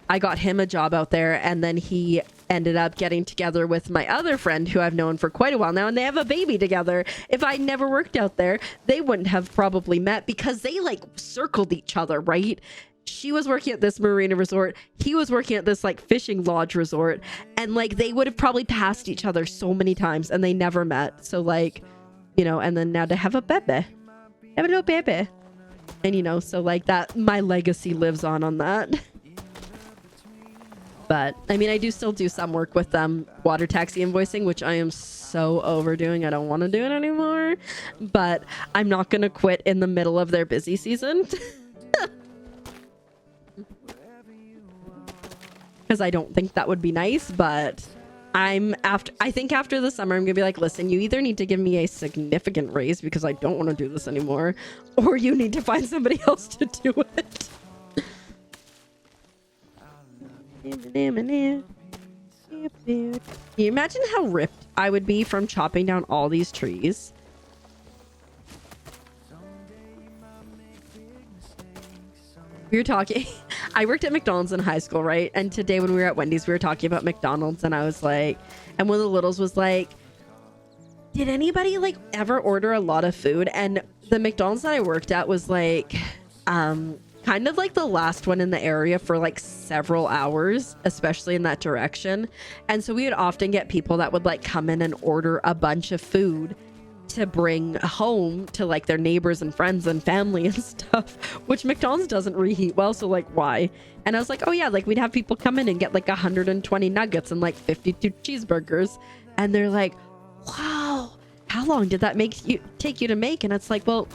I got him a job out there, and then he ended up getting together with my other friend who I've known for quite a while now, and they have a baby together. If I never worked out there, they wouldn't have probably met because they like circled each other, right? She was working at this marina resort, he was working at this like fishing lodge resort, and like they would have probably passed each other so many times and they never met. So like, you know, and then now to have a baby, have a little baby, and you know, so like that, my legacy lives on that. But I mean, I do still do some work with them, water taxi invoicing, which I am so overdoing. I don't want to do it anymore, but I'm not going to quit in the middle of their busy season. Because I don't think that would be nice, but I think after the summer, I'm gonna be like, listen, you either need to give me a significant raise because I don't want to do this anymore, or you need to find somebody else to do it. Can you imagine how ripped I would be from chopping down all these trees? We were talking, I worked at McDonald's in high school, right? And today when we were at Wendy's, we were talking about McDonald's, and I was like, and one of the littles was like, did anybody like ever order a lot of food? And the McDonald's that I worked at was like, kind of like the last one in the area for like several hours, especially in that direction. And so we would often get people that would like come in and order a bunch of food to bring home to like their neighbors and friends and family and stuff, which McDonald's doesn't reheat well, so like why? And I was like, oh yeah, like we'd have people come in and get like 120 nuggets and like 52 cheeseburgers, and they're like, wow, how long did that take you to make? And it's like, well,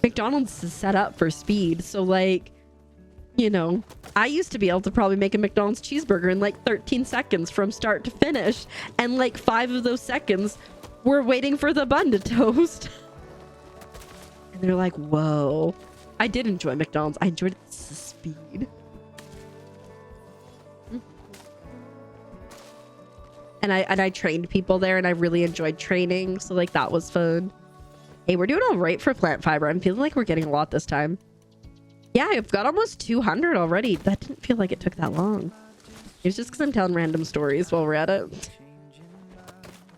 McDonald's is set up for speed, so like, you know, I used to be able to probably make a McDonald's cheeseburger in like 13 seconds from start to finish, and like 5 of those seconds we're waiting for the bun to toast. And they're like, whoa. I did enjoy McDonald's. I enjoyed the speed. And I trained people there, and I really enjoyed training. So like that was fun. Hey, we're doing all right for plant fiber. I'm feeling like we're getting a lot this time. Yeah, I've got almost 200 already. That didn't feel like it took that long. It's just because I'm telling random stories while we're at it.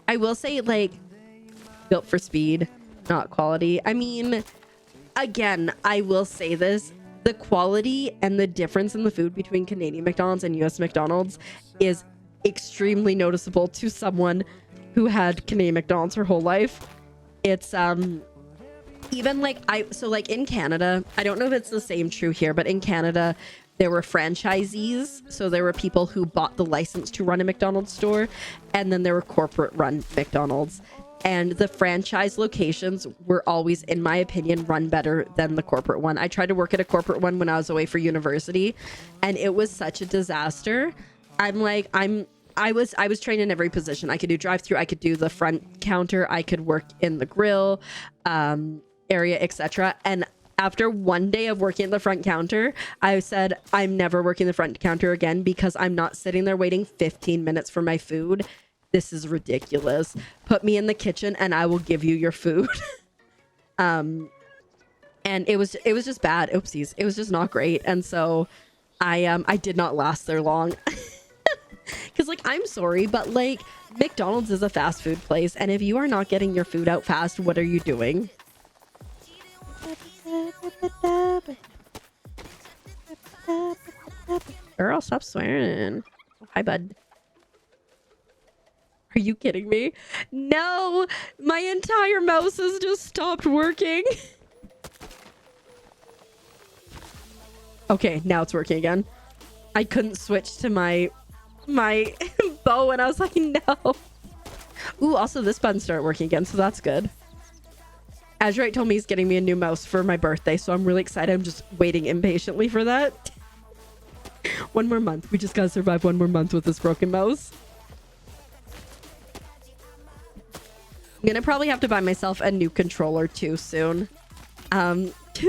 I will say, like, built for speed, not quality. I mean, again, I will say this. The quality and the difference in the food between Canadian McDonald's and US McDonald's is extremely noticeable to someone who had Canadian McDonald's her whole life. It's, even like, so like in Canada, I don't know if it's the same true here, but in Canada, there were franchisees. So there were people who bought the license to run a McDonald's store, and then there were corporate run McDonald's. And the franchise locations were always, in my opinion, run better than the corporate one. I tried to work at a corporate one when I was away for university, and it was such a disaster. I was trained in every position. I could do drive-through, I could do the front counter, I could work in the grill area, etc. And after one day of working at the front counter, I said, I'm never working the front counter again because I'm not sitting there waiting 15 minutes for my food. This is ridiculous. Put me in the kitchen and I will give you your food. and it was just bad. Oopsies. It was just not great. And so I did not last there long. Because, like, I'm sorry, but, like, McDonald's is a fast food place. And if you are not getting your food out fast, what are you doing? Girl, stop swearing. Oh, hi, bud. Are you kidding me? No! My entire mouse has just stopped working. Okay, now it's working again. I couldn't switch to my bow and I was like, no. Ooh, also this button started working again, so that's good. Azurite told me he's getting me a new mouse for my birthday, so I'm really excited. I'm just waiting impatiently for that. One more month. We just gotta survive one more month with this broken mouse. I'm gonna probably have to buy myself a new controller too soon.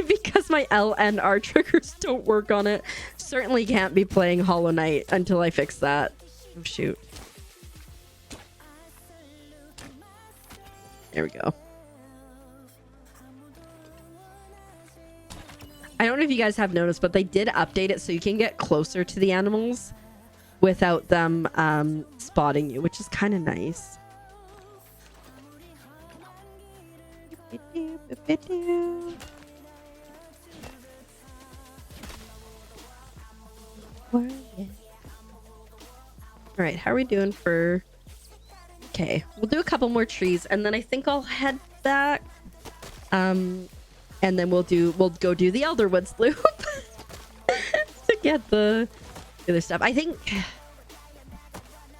Because my L and R triggers don't work on it. Certainly can't be playing Hollow Knight until I fix that. Oh, shoot. There we go. I don't know if you guys have noticed, but they did update it so you can get closer to the animals without them spotting you, which is kind of nice. All right, how are we doing for... Okay, we'll do a couple more trees and then I think I'll head back. And then we'll go do the Elderwoods loop to get the other stuff. I think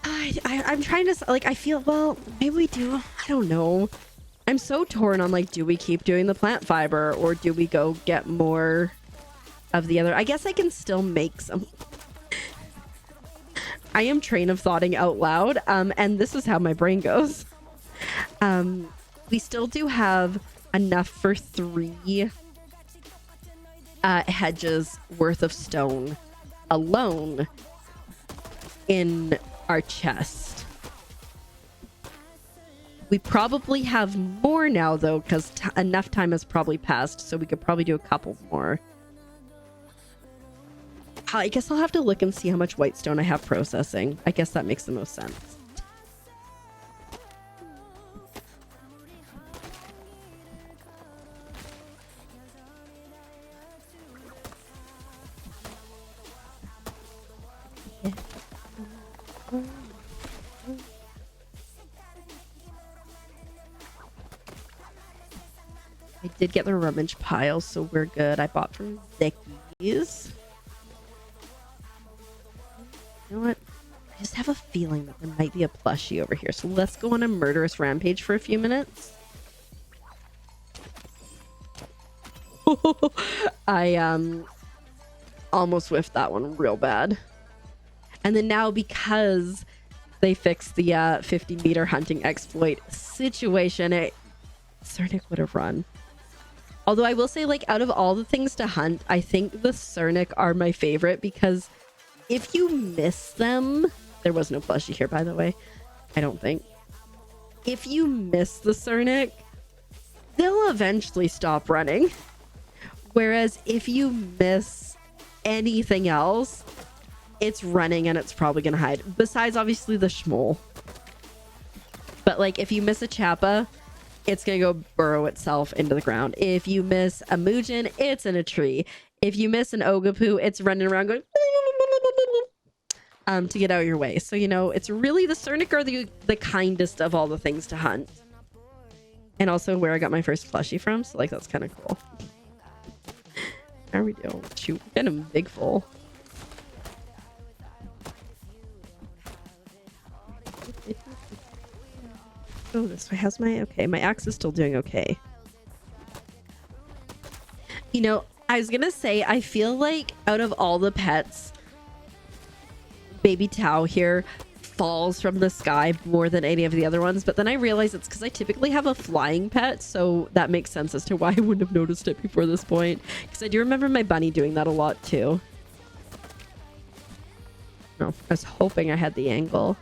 I'm trying to, like, I feel, well, maybe we do. I don't know. I'm so torn on, like, do we keep doing the plant fiber or do we go get more of the other? I guess I can still make some. I am train of thoughting out loud, and this is how my brain goes. We still do have enough for 3 hedges worth of stone alone in our chest. We probably have more now, though, because enough time has probably passed, so we could probably do a couple more. I guess I'll have to look and see how much whitestone I have processing. I guess that makes the most sense. I did get the rummage pile, so we're good. I bought from Zickies. You know what? I just have a feeling that there might be a plushie over here. So let's go on a murderous rampage for a few minutes. I almost whiffed that one real bad. And then now, because they fixed the 50-meter hunting exploit situation, Cernic would have run. Although I will say, like, out of all the things to hunt, I think the Cernic are my favorite because if you miss them... There was no plushie here, by the way. I don't think. If you miss the Cernic, they'll eventually stop running. Whereas if you miss anything else, it's running and it's probably going to hide. Besides, obviously, the Schmoll. But, like, if you miss a Chappa, it's going to go burrow itself into the ground. If you miss a Muujin, it's in a tree. If you miss an Ogapu, it's running around going... to get out of your way. So, you know, it's really the Cernic are the kindest of all the things to hunt. And also where I got my first plushie from. So, like, that's kind of cool. How are we doing? Shoot, we're getting big full. Oh, this way has my... Okay, my axe is still doing okay. You know, I was gonna say, I feel like out of all the pets... Baby Tao here falls from the sky more than any of the other ones, but then I realize it's because I typically have a flying pet, so that makes sense as to why I wouldn't have noticed it before this point, because I do remember my bunny doing that a lot too. No, I was hoping I had the angle.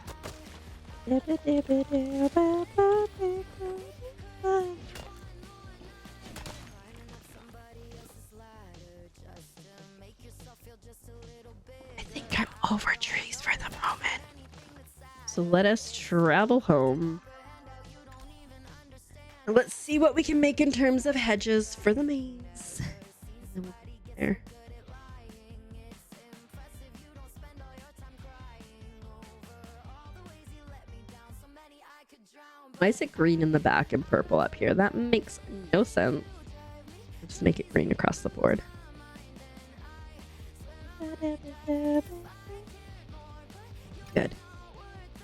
over trees for the moment. So let us travel home. Let's see what we can make in terms of hedges for the maze. And then we'll get there. Why is it green in the back and purple up here? That makes no sense. Just make it green across the board. Good.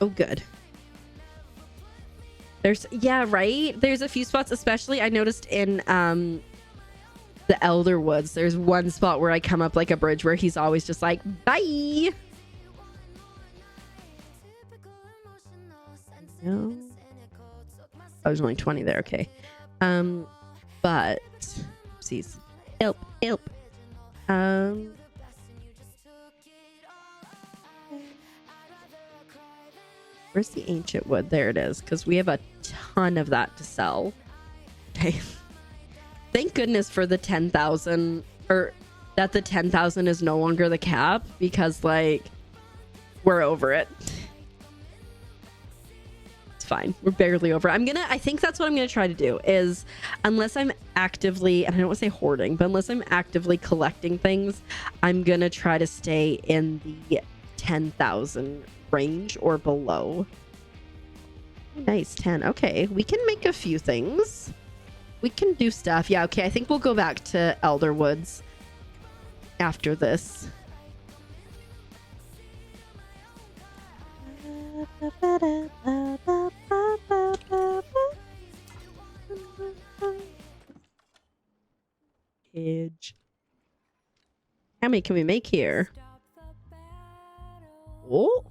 Oh, good. Yeah, right? There's a few spots, especially I noticed in the Elder Woods. There's one spot where I come up like a bridge where he's always just like, bye! No. I was only 20 there, okay. But oopsies. Help. Where's the ancient wood? There it is, because we have a ton of that to sell. Okay. Thank goodness for the 10,000, or that the 10,000 is no longer the cap, because like we're over it. Fine, we're barely over. I think that's what I'm gonna try to do, is unless I'm actively, and I don't want to say hoarding, but unless I'm actively collecting things, I'm gonna try to stay in the 10,000 range or below. Nice, 10. Okay, we can make a few things. We can do stuff. Yeah, okay, I think we'll go back to Elder Woods after this. Hedge. How many can we make here? Oh,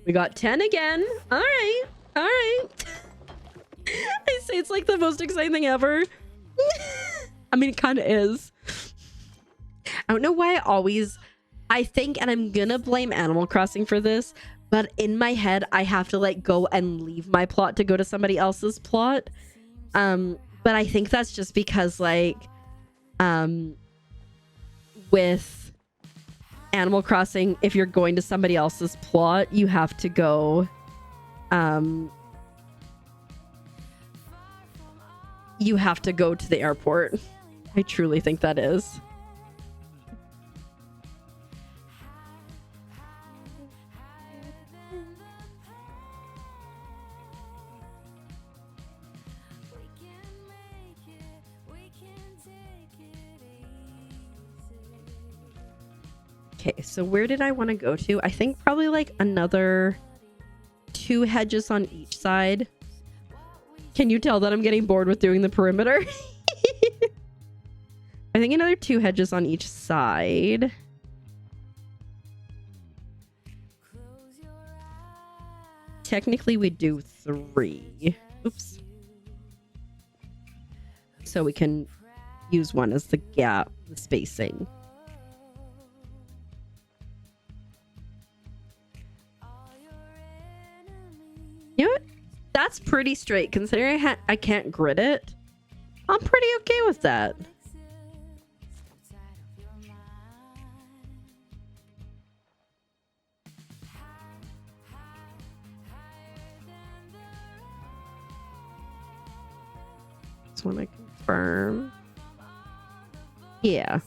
we got 10 again. All right. I say it's like the most exciting thing ever. I mean, it kind of is. I don't know why I think, and I'm gonna blame Animal Crossing for this, but in my head, I have to like go and leave my plot to go to somebody else's plot. But I think that's just because like, with Animal Crossing, if you're going to somebody else's plot, you have to go, you have to go to the airport. I truly think that is. Okay, so where did I want to go to? I think probably like another 2 hedges on each side. Can you tell that I'm getting bored with doing the perimeter? I think another 2 hedges on each side. Technically, we do 3. Oops. So we can use one as the gap, the spacing. You know what? That's pretty straight. Considering I can't grid it, I'm pretty okay with that. Just want to confirm. Yeah.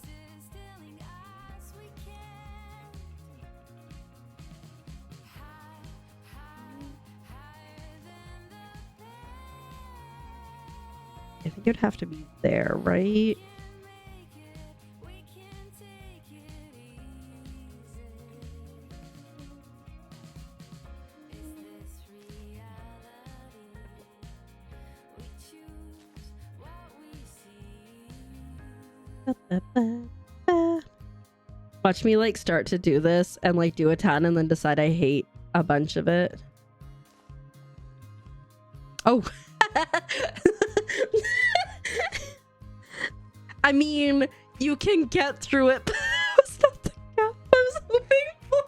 I think it'd have to be there, right? Watch me like start to do this and like do a ton and then decide I hate a bunch of it. Oh. I mean, you can get through it, but that's not the gap I was hoping for.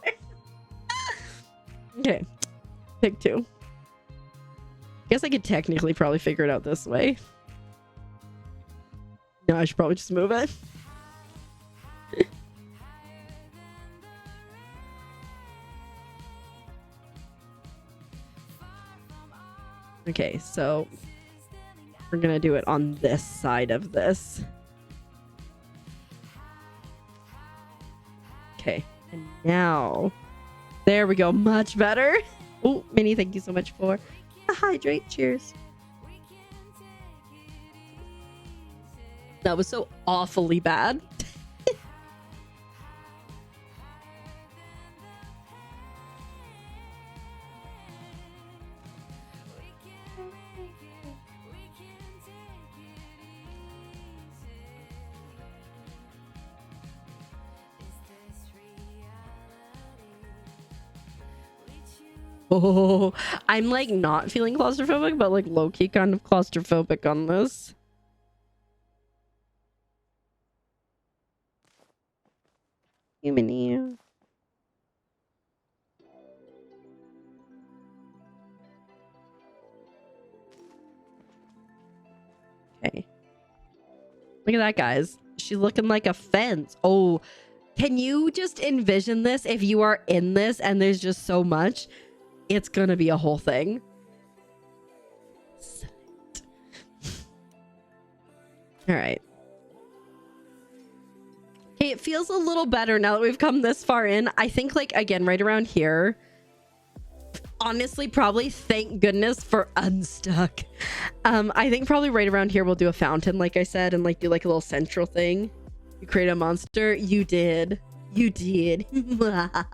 Okay, pick 2. Guess I could technically probably figure it out this way. No, I should probably just move it. Okay, so we're gonna do it on this side of this. Okay, and now there we go, much better. Oh, Minnie, thank you so much for the hydrate. Cheers. That was so awfully bad. Oh, I'm like not feeling claustrophobic, but like low-key kind of claustrophobic on this. Human. Okay. Look at that, guys. She's looking like a fence. Oh, can you just envision this if you are in this and there's just so much? It's gonna be a whole thing. All right. Okay, it feels a little better now that we've come this far in. I think, like, again, right around here. Honestly, probably thank goodness for Unstuck. I think probably right around here we'll do a fountain, like I said, and like do like a little central thing. You create a monster. You did. You did. All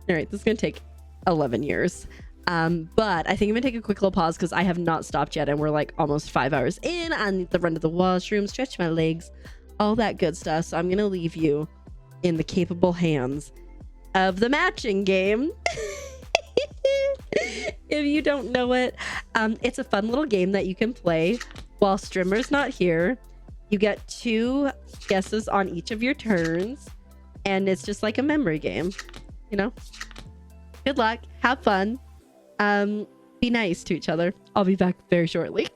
right, this is gonna take 11 years. But I think I'm gonna take a quick little pause because I have not stopped yet, and we're like almost 5 hours in. I need to run to the washroom, stretch my legs, all that good stuff. So I'm gonna leave you in the capable hands of the matching game. If you don't know it, it's a fun little game that you can play while Strimmer's not here. You get 2 guesses on each of your turns, and it's just like a memory game, you know. Good luck, have fun, be nice to each other. I'll be back very shortly.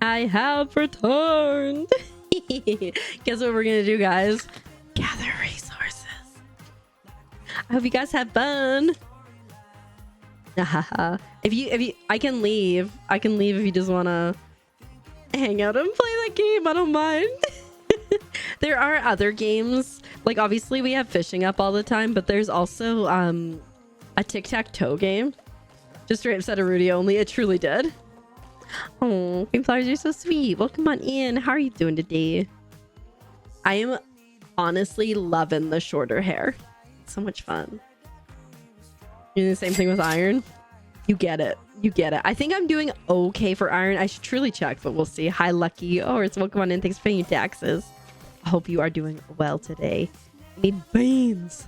I have returned. Guess what we're gonna do, guys? Gather resources. I hope you guys have fun. if you I can leave if you just want to hang out and play that game. I don't mind. There are other games, like obviously we have fishing up all the time, but there's also a tic-tac-toe game. Just straight up said a Rudy only. It truly did. Oh, green flowers are so sweet. Welcome on in. How are you doing today? I am honestly loving the shorter hair. It's so much fun. You're doing the same thing with iron. You get it. You get it. I think I'm doing okay for iron. I should truly check, but we'll see. Hi, Lucky. Oh, it's welcome on in. Thanks for paying your taxes. I hope you are doing well today. I need beans.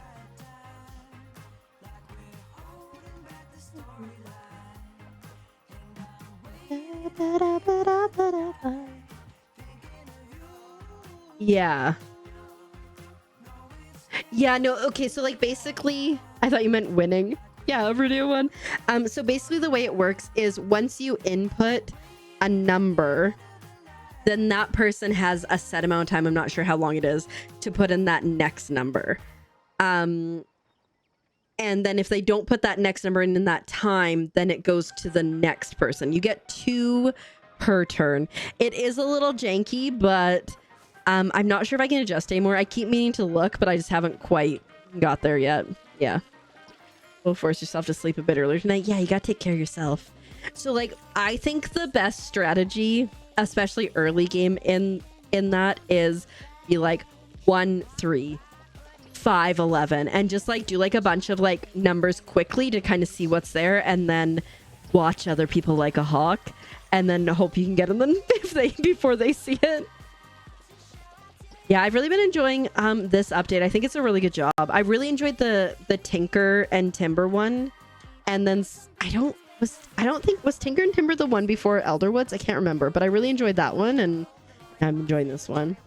Yeah. Yeah, no, okay, so like basically, I thought you meant winning. Yeah, video one. So basically the way it works is once you input a number, then that person has a set amount of time, I'm not sure how long it is, to put in that next number. And then if they don't put that next number in that time, then it goes to the next person. You get 2 per turn. It is a little janky, but I'm not sure if I can adjust anymore. I keep meaning to look, but I just haven't quite got there yet. Yeah. Don't force yourself to sleep a bit earlier tonight. Yeah, you gotta take care of yourself. So like, I think the best strategy, especially early game in that, is be like 1, 3, 5, 11, and just like do like a bunch of like numbers quickly to kind of see what's there, and then watch other people like a hawk, and then hope you can get them before they see it. Yeah, I've really been enjoying this update. I think it's a really good job. I really enjoyed the Tinker and Timber one, and then I don't think was Tinker and Timber the one before Elderwoods. I can't remember, but I really enjoyed that one, and I'm enjoying this one.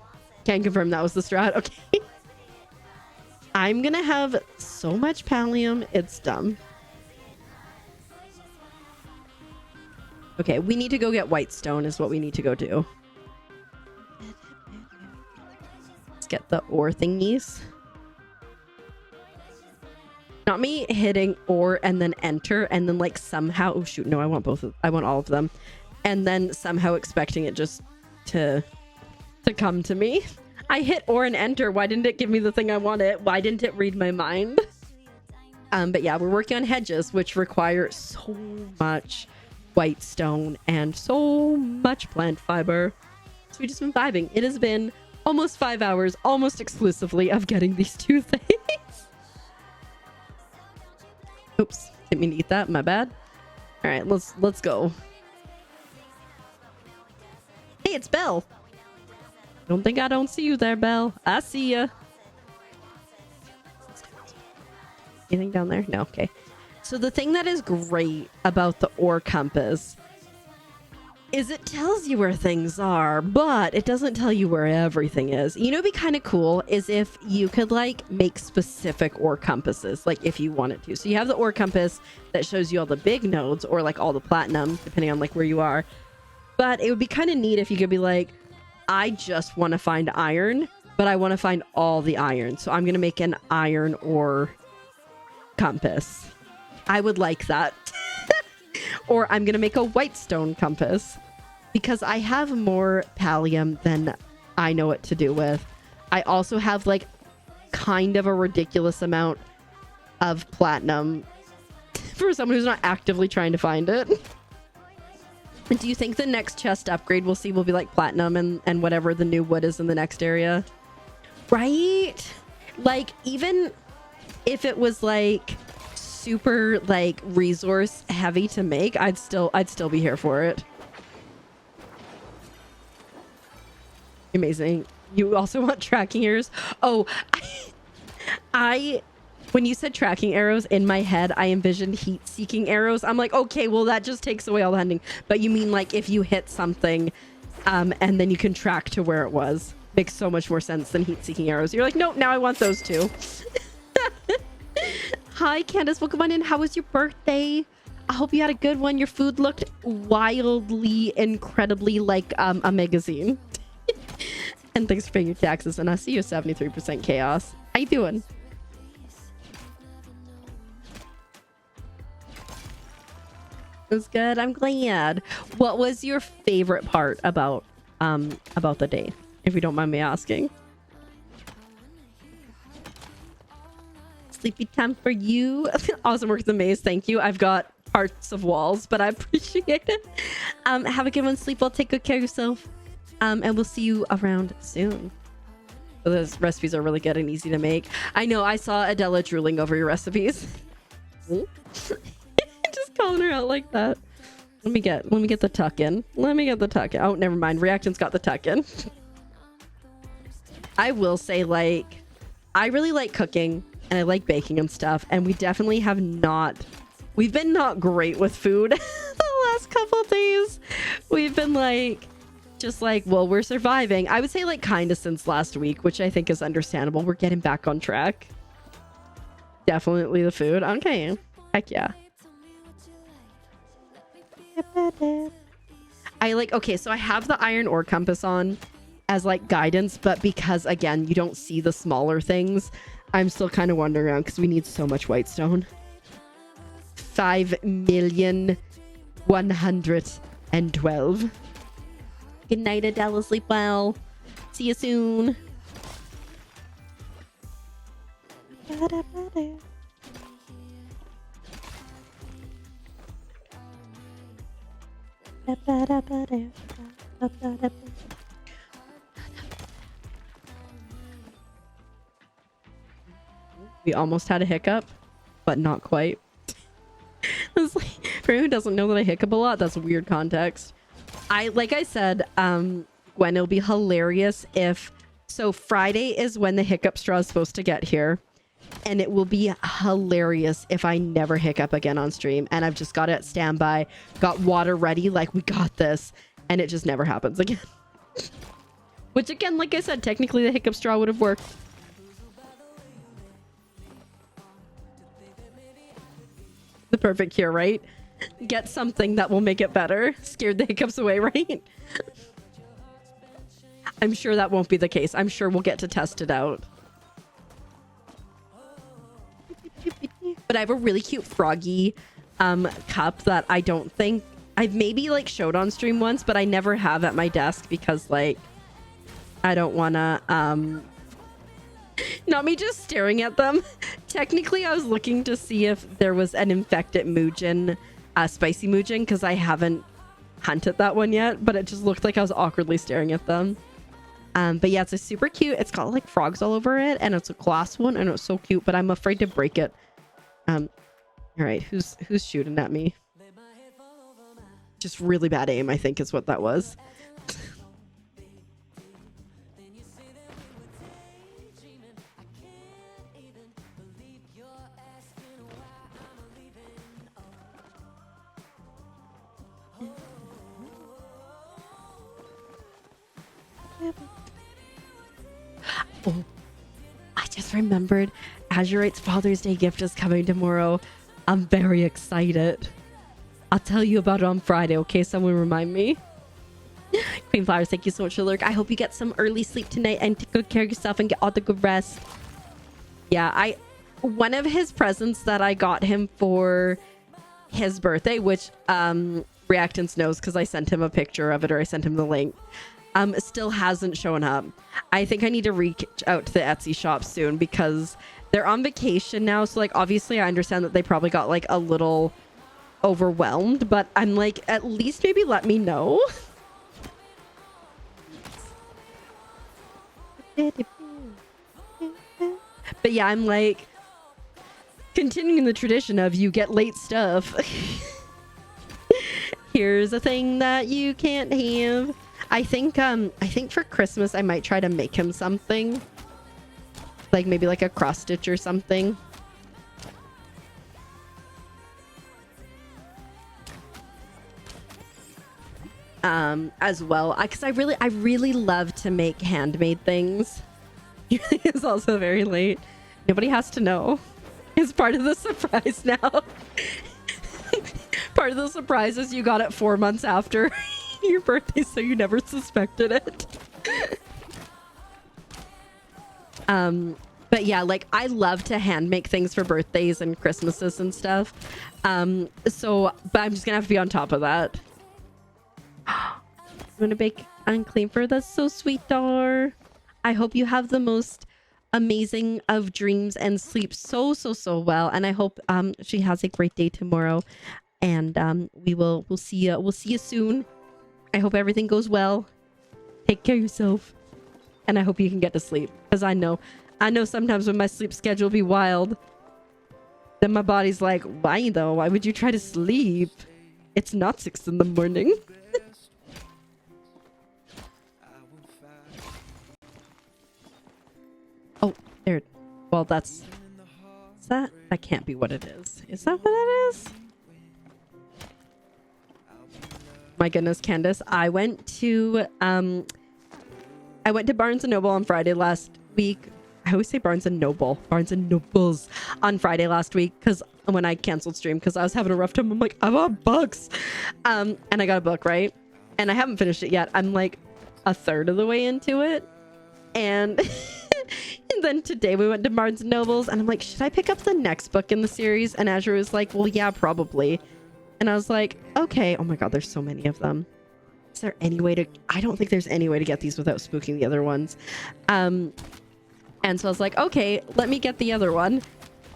Can confirm that was the strat. Okay. I'm gonna have so much pallium, it's dumb. Okay, we need to go get white stone is what we need to go do. Let's get the ore thingies. Not me hitting ore and then enter and then like somehow, oh shoot, no, I want I want all of them. And then somehow expecting it just to come to me. I hit ore and enter. Why didn't it give me the thing I wanted? Why didn't it read my mind? But yeah, we're working on hedges, which require so much white stone and so much plant fiber. So we've just been vibing. It has been almost 5 hours, almost exclusively of getting these 2 things. Oops, didn't mean to eat that. My bad. All right, let's go. Hey, it's Belle. Don't think I don't see you there, Belle. I see ya. Anything down there? No, okay. So the thing that is great about the ore compass is it tells you where things are, but it doesn't tell you where everything is. You know what'd be kind of cool is if you could like make specific ore compasses, like if you wanted to. So you have the ore compass that shows you all the big nodes or like all the platinum, depending on like where you are. But it would be kind of neat if you could be like, I just want to find iron, but I want to find all the iron. So I'm going to make an iron ore compass. I would like that. Or I'm going to make a white stone compass because I have more pallium than I know what to do with. I also have like kind of a ridiculous amount of platinum for someone who's not actively trying to find it. Do you think the next chest upgrade we'll see will be like platinum and whatever the new wood is in the next area? Right? Like, even if it was like super like resource heavy to make, I'd still be here for it. Amazing. You also want tracking arrows? Oh, I when you said tracking arrows, in my head, I envisioned heat-seeking arrows. I'm like, okay, well, that just takes away all the hunting. But you mean like if you hit something and then you can track to where it was. Makes so much more sense than heat-seeking arrows. You're like, nope, now I want those too. Hi, Candace. Welcome on in. How was your birthday? I hope you had a good one. Your food looked wildly, incredibly like a magazine. And thanks for paying your taxes. And I see you 73% chaos. How you doing? It was good. I'm glad. What was your favorite part about the day, if you don't mind me asking? Sleepy time for you. Awesome work, the maze. Thank you. I've got parts of walls, but I appreciate it. Have a good one. Sleep well. Take good care of yourself. And we'll see you around soon. Those recipes are really good and easy to make. I know. I saw Adela drooling over your recipes. Just calling her out like that. Let me get the tuck in. Let me get the tuck in. Oh, never mind. Reaction's got the tuck in. I will say, like, I really like cooking and I like baking and stuff. And we definitely we've been not great with food the last couple days. We've been like, just like, well, we're surviving. I would say like kind of since last week, which I think is understandable. We're getting back on track. Definitely the food. Okay. Heck yeah. Okay, so I have the iron ore compass on as like guidance, but because again, you don't see the smaller things, I'm still kind of wandering around because we need so much whitestone. 5,112. Good night, Adela. Sleep well. See you soon. We almost had a hiccup, but not quite. Like, for anyone who doesn't know that I hiccup a lot, that's weird context. Like I said, Gwen, it'll be hilarious so Friday is when the hiccup straw is supposed to get here. And it will be hilarious if I never hiccup again on stream. And I've just got it at standby, got water ready, like we got this. And it just never happens again. Which again, like I said, technically the hiccup straw would have worked. The perfect cure, right? Get something that will make it better. Scared the hiccups away, right? I'm sure that won't be the case. I'm sure we'll get to test it out. But I have a really cute froggy cup that I don't think I've maybe like showed on stream once, but I never have at my desk because like I don't wanna not me just staring at them. Technically I was looking to see if there was an infected Muujin, spicy Muujin, because I haven't hunted that one yet, but it just looked like I was awkwardly staring at them. But yeah, it's a super cute. It's got like frogs all over it, and it's a glass one, and it's so cute. But I'm afraid to break it. All right, who's shooting at me? Just really bad aim, I think, is what that was. Oh, I just remembered Azurite's Father's Day gift is coming tomorrow. I'm very excited. I'll tell you about it on Friday, okay? Someone remind me. Queen Flowers, thank you so much for the lurk. I hope you get some early sleep tonight and take good care of yourself and get all the good rest. Yeah, one of his presents that I got him for his birthday, which Reactance knows because I sent him a picture of it, or I sent him the link. Still hasn't shown up. I think I need to reach out to the Etsy shop soon because they're on vacation now. So like, obviously I understand that they probably got like a little overwhelmed, but I'm like, at least maybe let me know. But yeah, I'm like continuing the tradition of you get late stuff. Here's a thing that you can't have. I think for Christmas I might try to make him something. Like maybe like a cross stitch or something. As well, because I really love to make handmade things. It's also very late. Nobody has to know. It's part of the surprise now. Part of the surprise is you got it 4 months after your birthday, so you never suspected it. But yeah, like I love to hand make things for birthdays and Christmases and stuff. But I'm just gonna have to be on top of that. I'm gonna bake unclean for that's so sweet, Dar. I hope you have the most amazing of dreams and sleep so well. And I hope she has a great day tomorrow. And we'll see you soon. I hope everything goes well. Take care of yourself. And I hope you can get to sleep. Because I know sometimes when my sleep schedule be wild, then my body's like, why though? Why would you try to sleep? It's not 6 in the morning. Oh, there. Well, is that can't be what it is. Is that what it is? My goodness, Candace. I went to Barnes & Noble on Friday last week. I always say Barnes & Noble. Barnes & Nobles on Friday last week because when I canceled stream because I was having a rough time. I'm like, I want books. And I got a book, right? And I haven't finished it yet. I'm like a third of the way into it. And and then today we went to Barnes & Nobles and I'm like, should I pick up the next book in the series? And Azure was like, well, yeah, probably. And I was like, okay. Oh my God, there's so many of them. Is there any way to... I don't think there's any way to get these without spooking the other ones. And so I was like, okay, let me get the other one.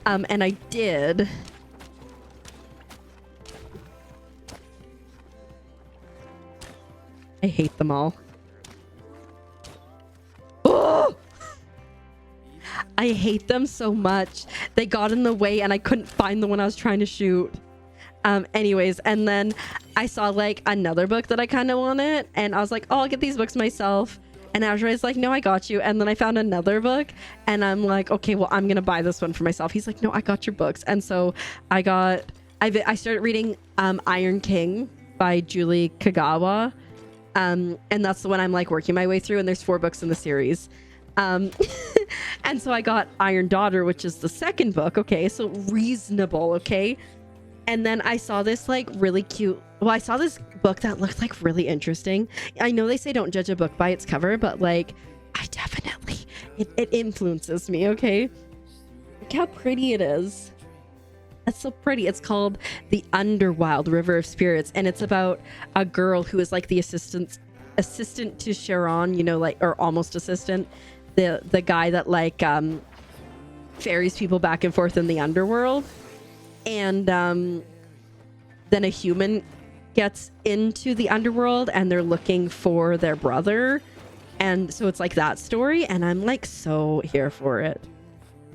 And I did. I hate them all. Oh! I hate them so much. They got in the way and I couldn't find the one I was trying to shoot. Anyways, and then I saw like another book that I kind of wanted and I was like, oh, I'll get these books myself. And Azure is like, no, I got you. And then I found another book and I'm like, okay, well, I'm going to buy this one for myself. He's like, no, I got your books. And so I started reading Iron King by Julie Kagawa. And that's the one I'm like working my way through. And there's 4 books in the series. And so I got Iron Daughter, which is the second book. Okay. So reasonable. Okay. And then I saw this like really cute. Well, I saw this book that looked like really interesting. I know they say don't judge a book by its cover, but like I definitely, it influences me. Okay. Look how pretty it is. It's so pretty. It's called The Underwild River of Spirits. And it's about a girl who is like the assistant to Sharon, you know, like, or almost assistant. The guy that like ferries people back and forth in the underworld. And then a human gets into the underworld and they're looking for their brother. And so it's like that story. And I'm like so here for it.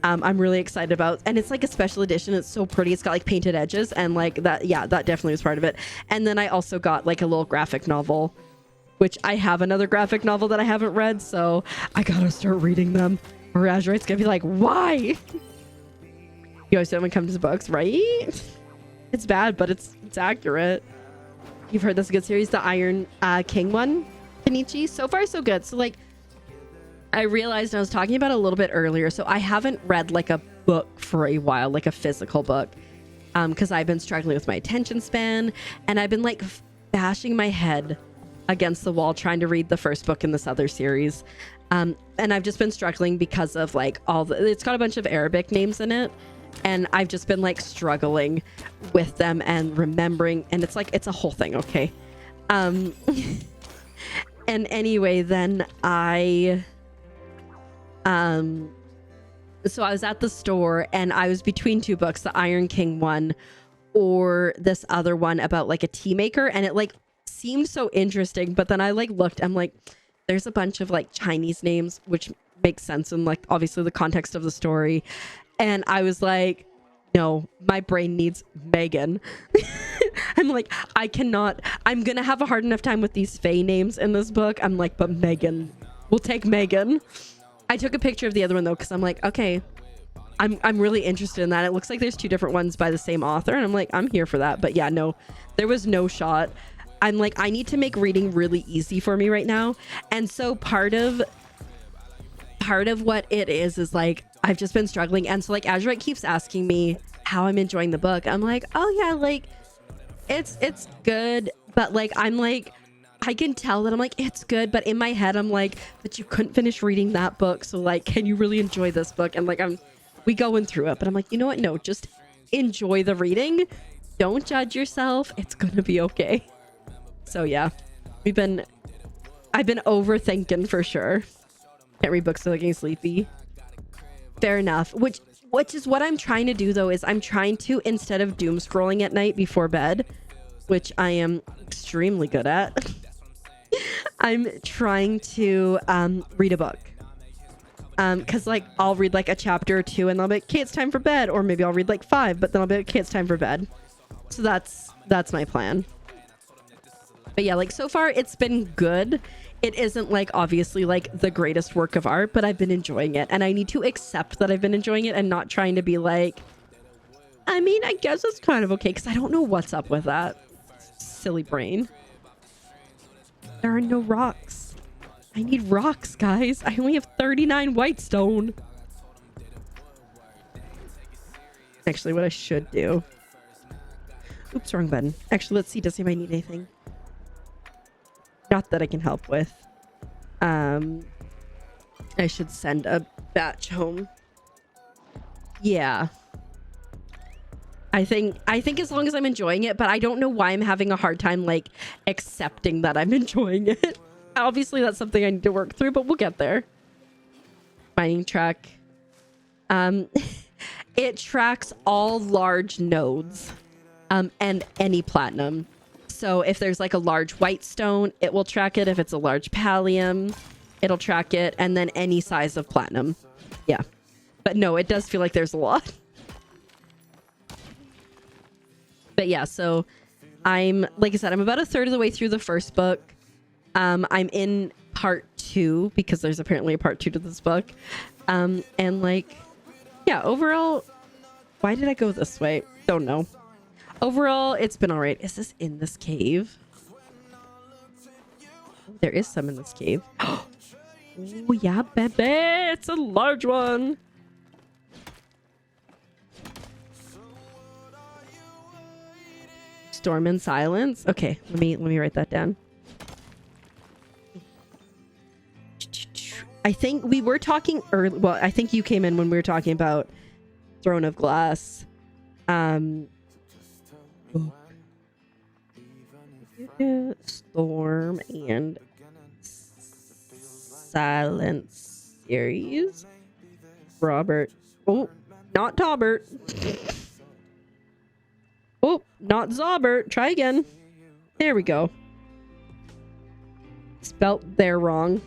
I'm really excited about, and it's like a special edition. It's so pretty. It's got like painted edges and like that. Yeah, that definitely was part of it. And then I also got like a little graphic novel, which I have another graphic novel that I haven't read. So I gotta start reading them or Azurite's gonna be like, why? You always say when it comes to books, right? It's bad, but it's accurate. You've heard this good series, the Iron King one, Kenichi. So far, so good. So like, I realized I was talking about it a little bit earlier. So I haven't read like a book for a while, like a physical book, because I've been struggling with my attention span, and I've been like bashing my head against the wall trying to read the first book in this other series. And I've just been struggling because of like it's got a bunch of Arabic names in it. And I've just been like struggling with them and remembering, and it's like, it's a whole thing. Okay. And anyway, then so I was at the store and I was between 2 books, the Iron King one or this other one about like a tea maker. And it like seemed so interesting, but then I like looked, I'm like, there's a bunch of like Chinese names, which makes sense in like obviously the context of the story. And I was like, no, my brain needs Megan. I'm like, I'm going to have a hard enough time with these Fae names in this book. I'm like, but Megan, we'll take Megan. I took a picture of the other one though, because I'm like, okay, I'm really interested in that. It looks like there's 2 different ones by the same author. And I'm like, I'm here for that. But yeah, no, there was no shot. I'm like, I need to make reading really easy for me right now. And so part of what it is like, I've just been struggling. And so like Azurite keeps asking me how I'm enjoying the book. I'm like, oh yeah, like it's good, but like I'm like I can tell that I'm like it's good, but in my head I'm like, but you couldn't finish reading that book, so like can you really enjoy this book? And like we going through it, but I'm like, you know what? No, just enjoy the reading. Don't judge yourself. It's gonna be okay. So yeah, I've been overthinking for sure. Can't read books without getting sleepy. Fair enough. Which is what I'm trying to do though, is I'm trying to, instead of doom scrolling at night before bed, which I am extremely good at, I'm trying to read a book. Because like I'll read like a chapter or two and I'll be like, okay, it's time for bed. Or maybe I'll read like 5, but then I'll be like, okay, it's time for bed. So that's my plan. But yeah, like so far it's been good. It isn't like obviously like the greatest work of art, but I've been enjoying it. And I need to accept that I've been enjoying it and not trying to be like, I mean, I guess it's kind of okay, because I don't know what's up with that. Silly brain. There are no rocks. I need rocks, guys. I only have 39 white stone. Actually, what I should do. Oops, wrong button. Actually, let's see. Does anybody need anything? Not that I can help with. I should send a batch home. Yeah. I think as long as I'm enjoying it, but I don't know why I'm having a hard time like accepting that I'm enjoying it. Obviously that's something I need to work through, but we'll get there. Mining track. It tracks all large nodes and any platinum. So if there's like a large white stone, it will track it. If it's a large pallium, it'll track it. And then any size of platinum. Yeah. But no, it does feel like there's a lot. But yeah, so I'm, like I said, I'm about a third of the way through the first book. I'm in part 2 because there's apparently a part 2 to this book. And like, yeah, overall, why did I go this way? Don't know. Overall, it's been all right. Is this in this cave? There is some in this cave. Oh, yeah, baby. It's a large one. Storm and silence. Okay, let me write that down. I think we were talking early. Well, I think you came in when we were talking about Throne of Glass. Storm and silence series. Robert. Oh, not Taubert. Oh, not Zobert. Try again. There we go. Spelt there wrong.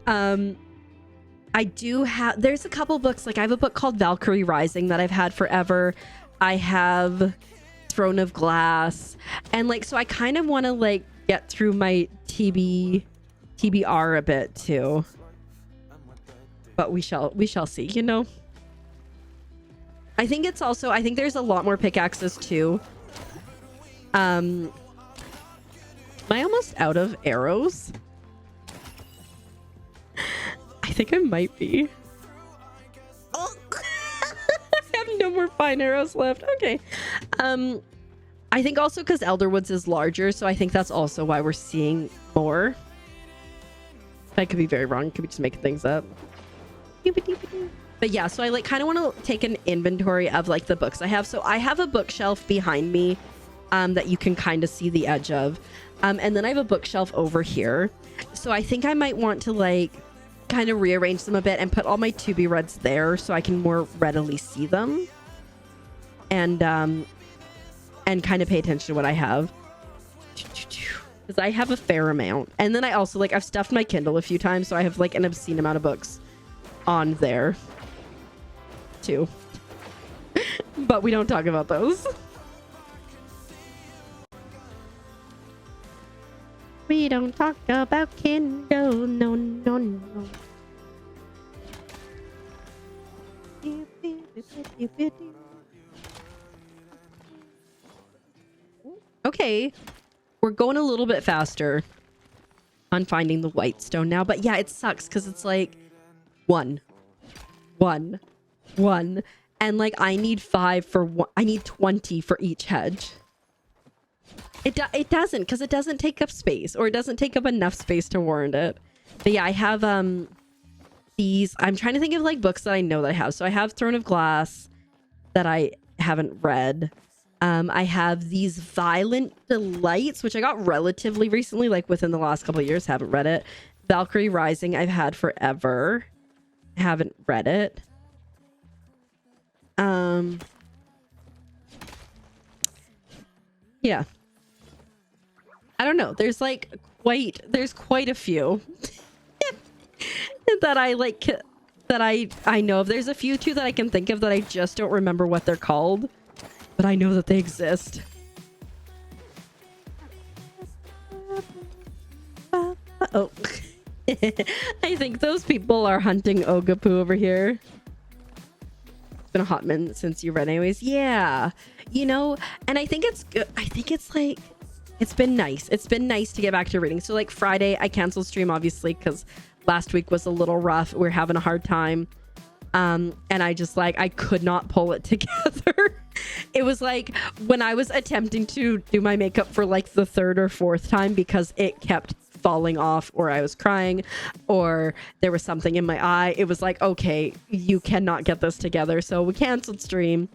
I do have, there's a couple books, like I have a book called Valkyrie Rising that I've had forever. I have Throne of Glass, and like, so I kind of want to like get through my TBR a bit too, but we shall see, you know. I think it's also, I think there's a lot more pickaxes too. Am I almost out of arrows? I think I might be. Oh, I have no more fine arrows left. Okay. I think also because Elderwoods is larger, so I think that's also why we're seeing more. I could be very wrong. Could be just making things up. But yeah, so I like kind of want to take an inventory of like the books I have. So I have a bookshelf behind me that you can kind of see the edge of. And then I have a bookshelf over here. So I think I might want to like kind of rearrange them a bit and put all my 2B reds there so I can more readily see them. And kind of pay attention to what I have. Because I have a fair amount. And then I also like, I've stuffed my Kindle a few times, so I have like an obscene amount of books on there too. But we don't talk about those. We don't talk about Kindle, no, no, no. Okay, we're going a little bit faster on finding the white stone now, but yeah, it sucks because it's like one, And like I need 5 for one, I need 20 for each hedge. It doesn't, because it doesn't take up space, or it doesn't take up enough space to warrant it. But yeah, I have these, I'm trying to think of like books that I know that I have. So I have Throne of Glass that I haven't read. I have these Violent Delights, which I got relatively recently, like within the last couple of years. Haven't read it. Valkyrie Rising I've had forever. Haven't read it. Yeah. I don't know. There's quite a few that I like, that I know of. There's a few too that I can think of that I just don't remember what they're called, but I know that they exist. Oh. I think those people are hunting Ogapoo over here. It's been a hot minute since you read anyways. Yeah. You know, and I think it's good. I think it's like, it's been nice. It's been nice to get back to reading. So like Friday, I canceled stream obviously because last week was a little rough. We're having a hard time. And I just like, I could not pull it together. It was like when I was attempting to do my makeup for like the 3rd or 4th time because it kept falling off, or I was crying, or there was something in my eye. It was like, okay, you cannot get this together. So we canceled stream.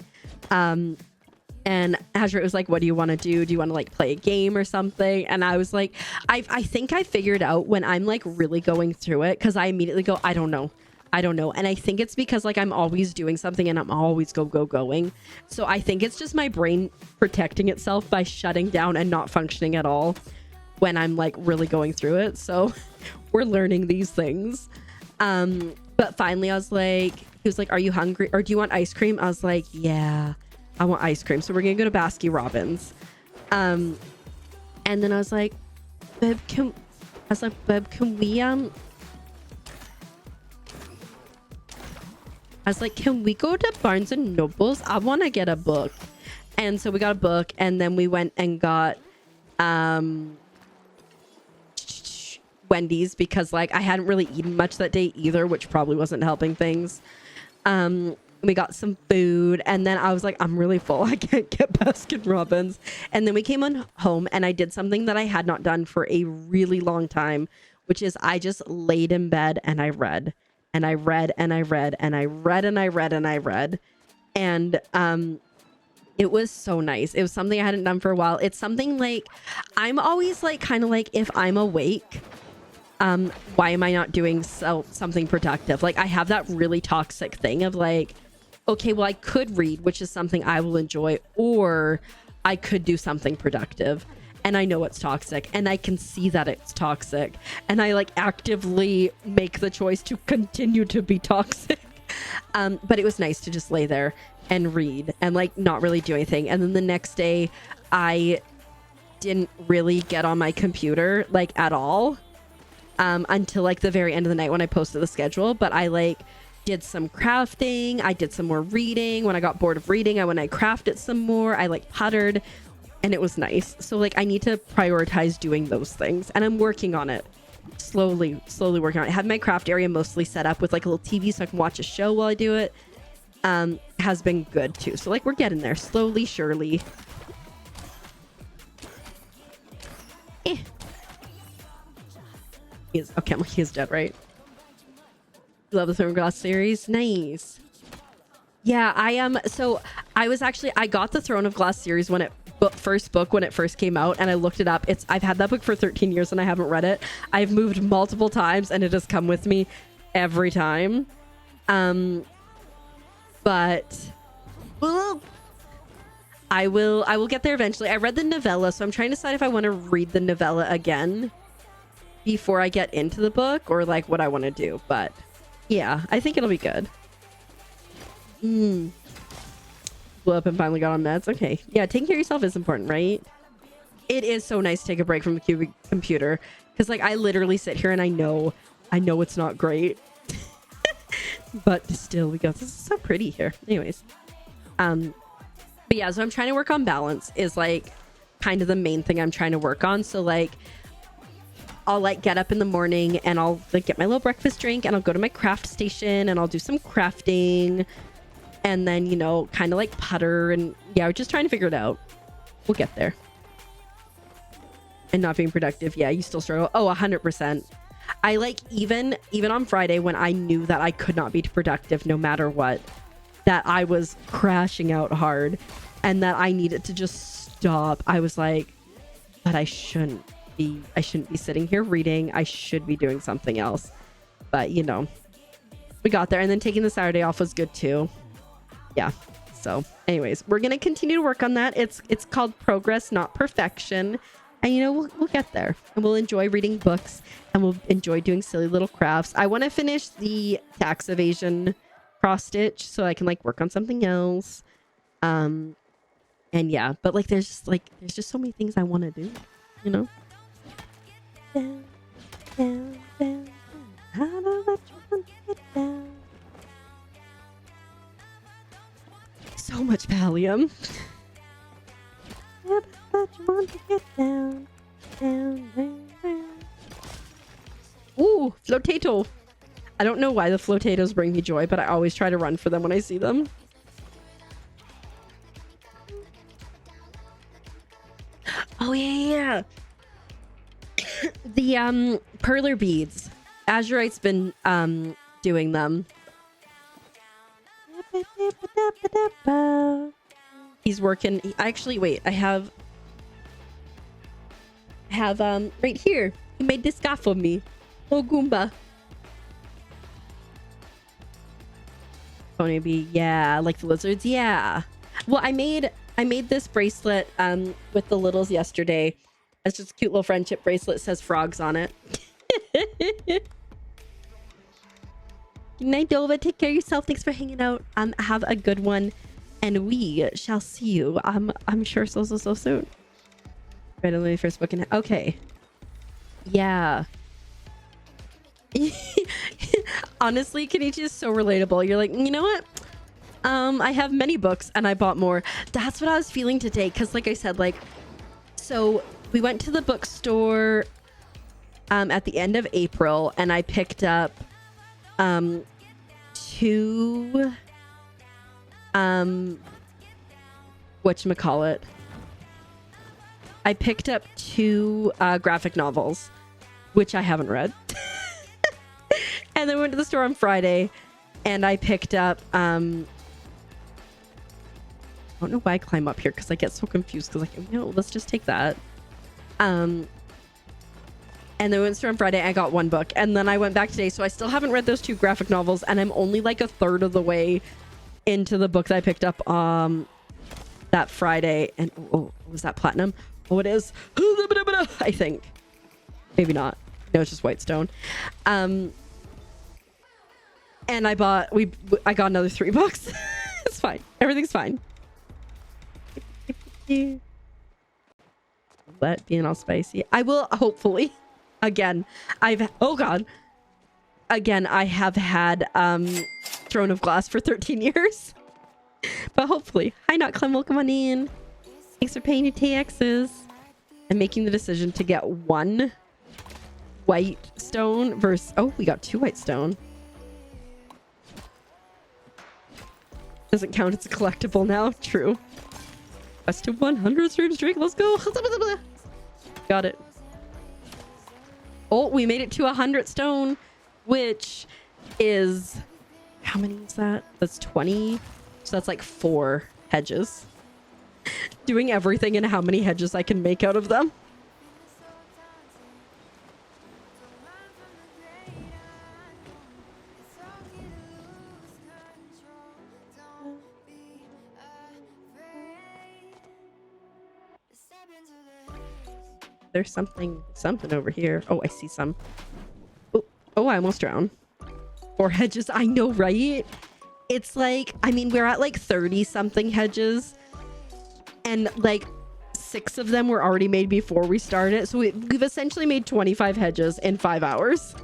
And Azure was like, what do you want to do? Do you want to like play a game or something? And I was like, I think I figured out when I'm like really going through it, because I immediately go, I don't know. And I think it's because like I'm always doing something and I'm always going. So I think it's just my brain protecting itself by shutting down and not functioning at all when I'm like really going through it. So we're learning these things. But finally I was like, he was like, are you hungry or do you want ice cream? I was like, yeah, I want ice cream. So we're gonna go to Baskin Robbins. And then I was like, babe, can we I was like, can we go to Barnes and Nobles? I want to get a book. And so we got a book, and then we went and got Wendy's, because like I hadn't really eaten much that day either, which probably wasn't helping things. We got some food, and then I was like, I'm really full. I can't get Baskin Robbins. And then we came on home, and I did something that I had not done for a really long time, which is I just laid in bed and I read. And I read and I read and I read and I read and I read. And it was so nice. It was something I hadn't done for a while. It's something like, I'm always like, kind of like, if I'm awake, why am I not doing something productive? Like I have that really toxic thing of like, okay, well I could read, which is something I will enjoy, or I could do something productive. And I know it's toxic, and I can see that it's toxic, and I like actively make the choice to continue to be toxic. But it was nice to just lay there and read and like not really do anything. And then the next day I didn't really get on my computer like at all until like the very end of the night when I posted the schedule. But I like did some crafting, I did some more reading. When I got bored of reading, I crafted some more. I like puttered. And it was nice. So like I need to prioritize doing those things, and I'm working on it. Slowly working on it. I have my craft area mostly set up with like a little TV so I can watch a show while I do it. Has been good too. So like we're getting there slowly, surely. He's okay, he's dead, right? Love the Throne of Glass series. Nice. Yeah, I am. So I got the Throne of Glass series when it first came out, and I looked it up. I've had that book for 13 years and I haven't read it. I've moved multiple times and it has come with me every time. But I will get there eventually. I read the novella, so I'm trying to decide if I want to read the novella again before I get into the book, or like what I want to do. But yeah, I think it'll be good. Blew up and finally got on meds. Okay. Yeah, taking care of yourself is important, right? It is so nice to take a break from the computer, because like I literally sit here and I know it's not great. But still, we go, this is so pretty here. Anyways. But yeah, so I'm trying to work on balance is like kind of the main thing I'm trying to work on. So like I'll like get up in the morning and I'll like get my little breakfast drink and I'll go to my craft station and I'll do some crafting. and then, you know, kind of like putter, and yeah, we're just trying to figure it out. We'll get there. And not being productive, yeah, you still struggle. Oh, 100%. I like, even on Friday when I knew that I could not be productive no matter what, that I was crashing out hard and that I needed to just stop. I was like, but I shouldn't be sitting here reading. I should be doing something else. But, you know, we got there. And then taking the Saturday off was good too. Yeah. So anyways, we're going to continue to work on that. It's called progress, not perfection. And, you know, we'll get there, and we'll enjoy reading books, and we'll enjoy doing silly little crafts. I want to finish the tax evasion cross stitch so I can like work on something else. And yeah, but like there's just so many things I want to do, you know. Down, down, down, down. How do I want to get down? So much Pallium. Yeah, but you want to get down, down, down, down. Ooh, flotato. I don't know why the flotatoes bring me joy, but I always try to run for them when I see them. Oh yeah. The perler beads. Azurite's been doing them. He's working. Actually, wait, I have right here. He made this scarf for me. Oh, Goomba. Pony bee, yeah, like the lizards, yeah. Well, I made this bracelet with the littles yesterday. It's just a cute little friendship bracelet. It says frogs on it. Good night, Dova. Take care of yourself. Thanks for hanging out. Have a good one, and we shall see you. I'm sure so soon. Read only the first book in okay. Yeah. Honestly, Kenichi is so relatable. You're like, you know what? I have many books and I bought more. That's what I was feeling today. Cause like I said, like, so we went to the bookstore at the end of April and I picked up two whatchamacallit. I picked up two graphic novels, which I haven't read. And then went to the store on Friday and I picked up I don't know why I climb up here because I get so confused because like, no, let's just take that. And then we went to the store on Friday and I got one book and then I went back today, so I still haven't read those two graphic novels and I'm only like a third of the way into the book that I picked up that Friday. And oh, was that platinum? Oh, it is. I think. Maybe not. No, it's just Whitestone. And I got another 3 books. It's fine. Everything's fine. But being all spicy, I will hopefully. Again, I have had Throne of Glass for 13 years. But hopefully. Hi, Not Clem. Welcome on in. Thanks for paying your TXs. I'm making the decision to get one white stone versus... Oh, we got 2 white stone. Doesn't count. It's a collectible now. True. Quest to 100 streak. Let's go. Got it. Oh, we made it to 100 stone, which is... How many is that? That's 20. So that's like 4 hedges. Doing everything and how many hedges I can make out of them. There's something over here. Oh, I see some. Oh, I almost drowned. 4 hedges. I know, right? It's like, I mean, we're at like 30 something hedges and like 6 of them were already made before we started. So we've essentially made 25 hedges in 5 hours.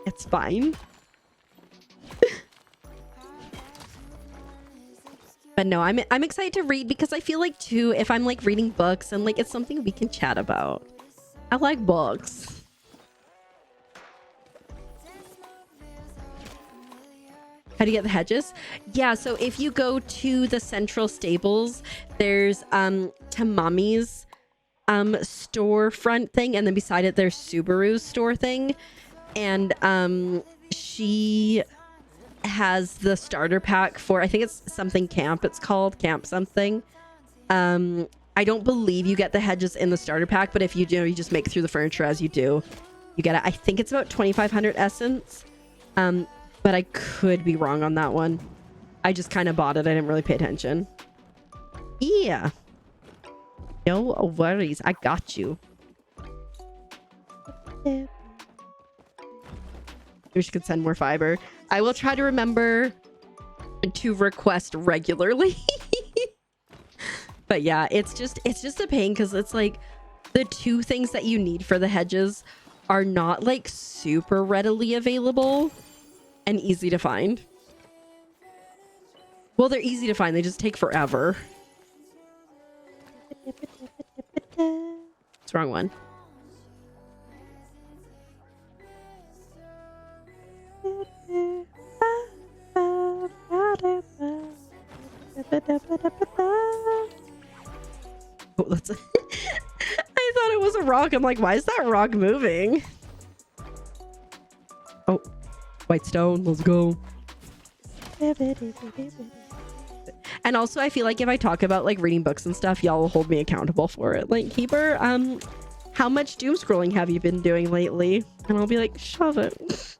It's fine. But no, I'm excited to read because I feel like too, if I'm like reading books and like it's something we can chat about. I like books. How do you get the hedges? Yeah, so if you go to the central stables, there's Tamami's storefront thing, and then beside it there's Subaru's store thing, and she has the starter pack for, I think it's something camp, it's called camp something. I don't believe you get the hedges in the starter pack, but if you do, you just make through the furniture as you do, you get it. I think it's about 2,500 essence, but I could be wrong on that one. I just kind of bought it. I didn't really pay attention. Yeah, no worries, I got you. Wish you could send more fiber. I will try to remember to request regularly. But yeah, it's just a pain because it's like the two things that you need for the hedges are not like super readily available and easy to find. Well, they're easy to find, they just take forever. It's the wrong one. Oh, that's a I thought it was a rock. I'm like, why is that rock moving? Oh, white stone, let's go. And also I feel like if I talk about like reading books and stuff, y'all will hold me accountable for it. Like, Keeper, how much doom scrolling have you been doing lately? And I'll be like, shove it.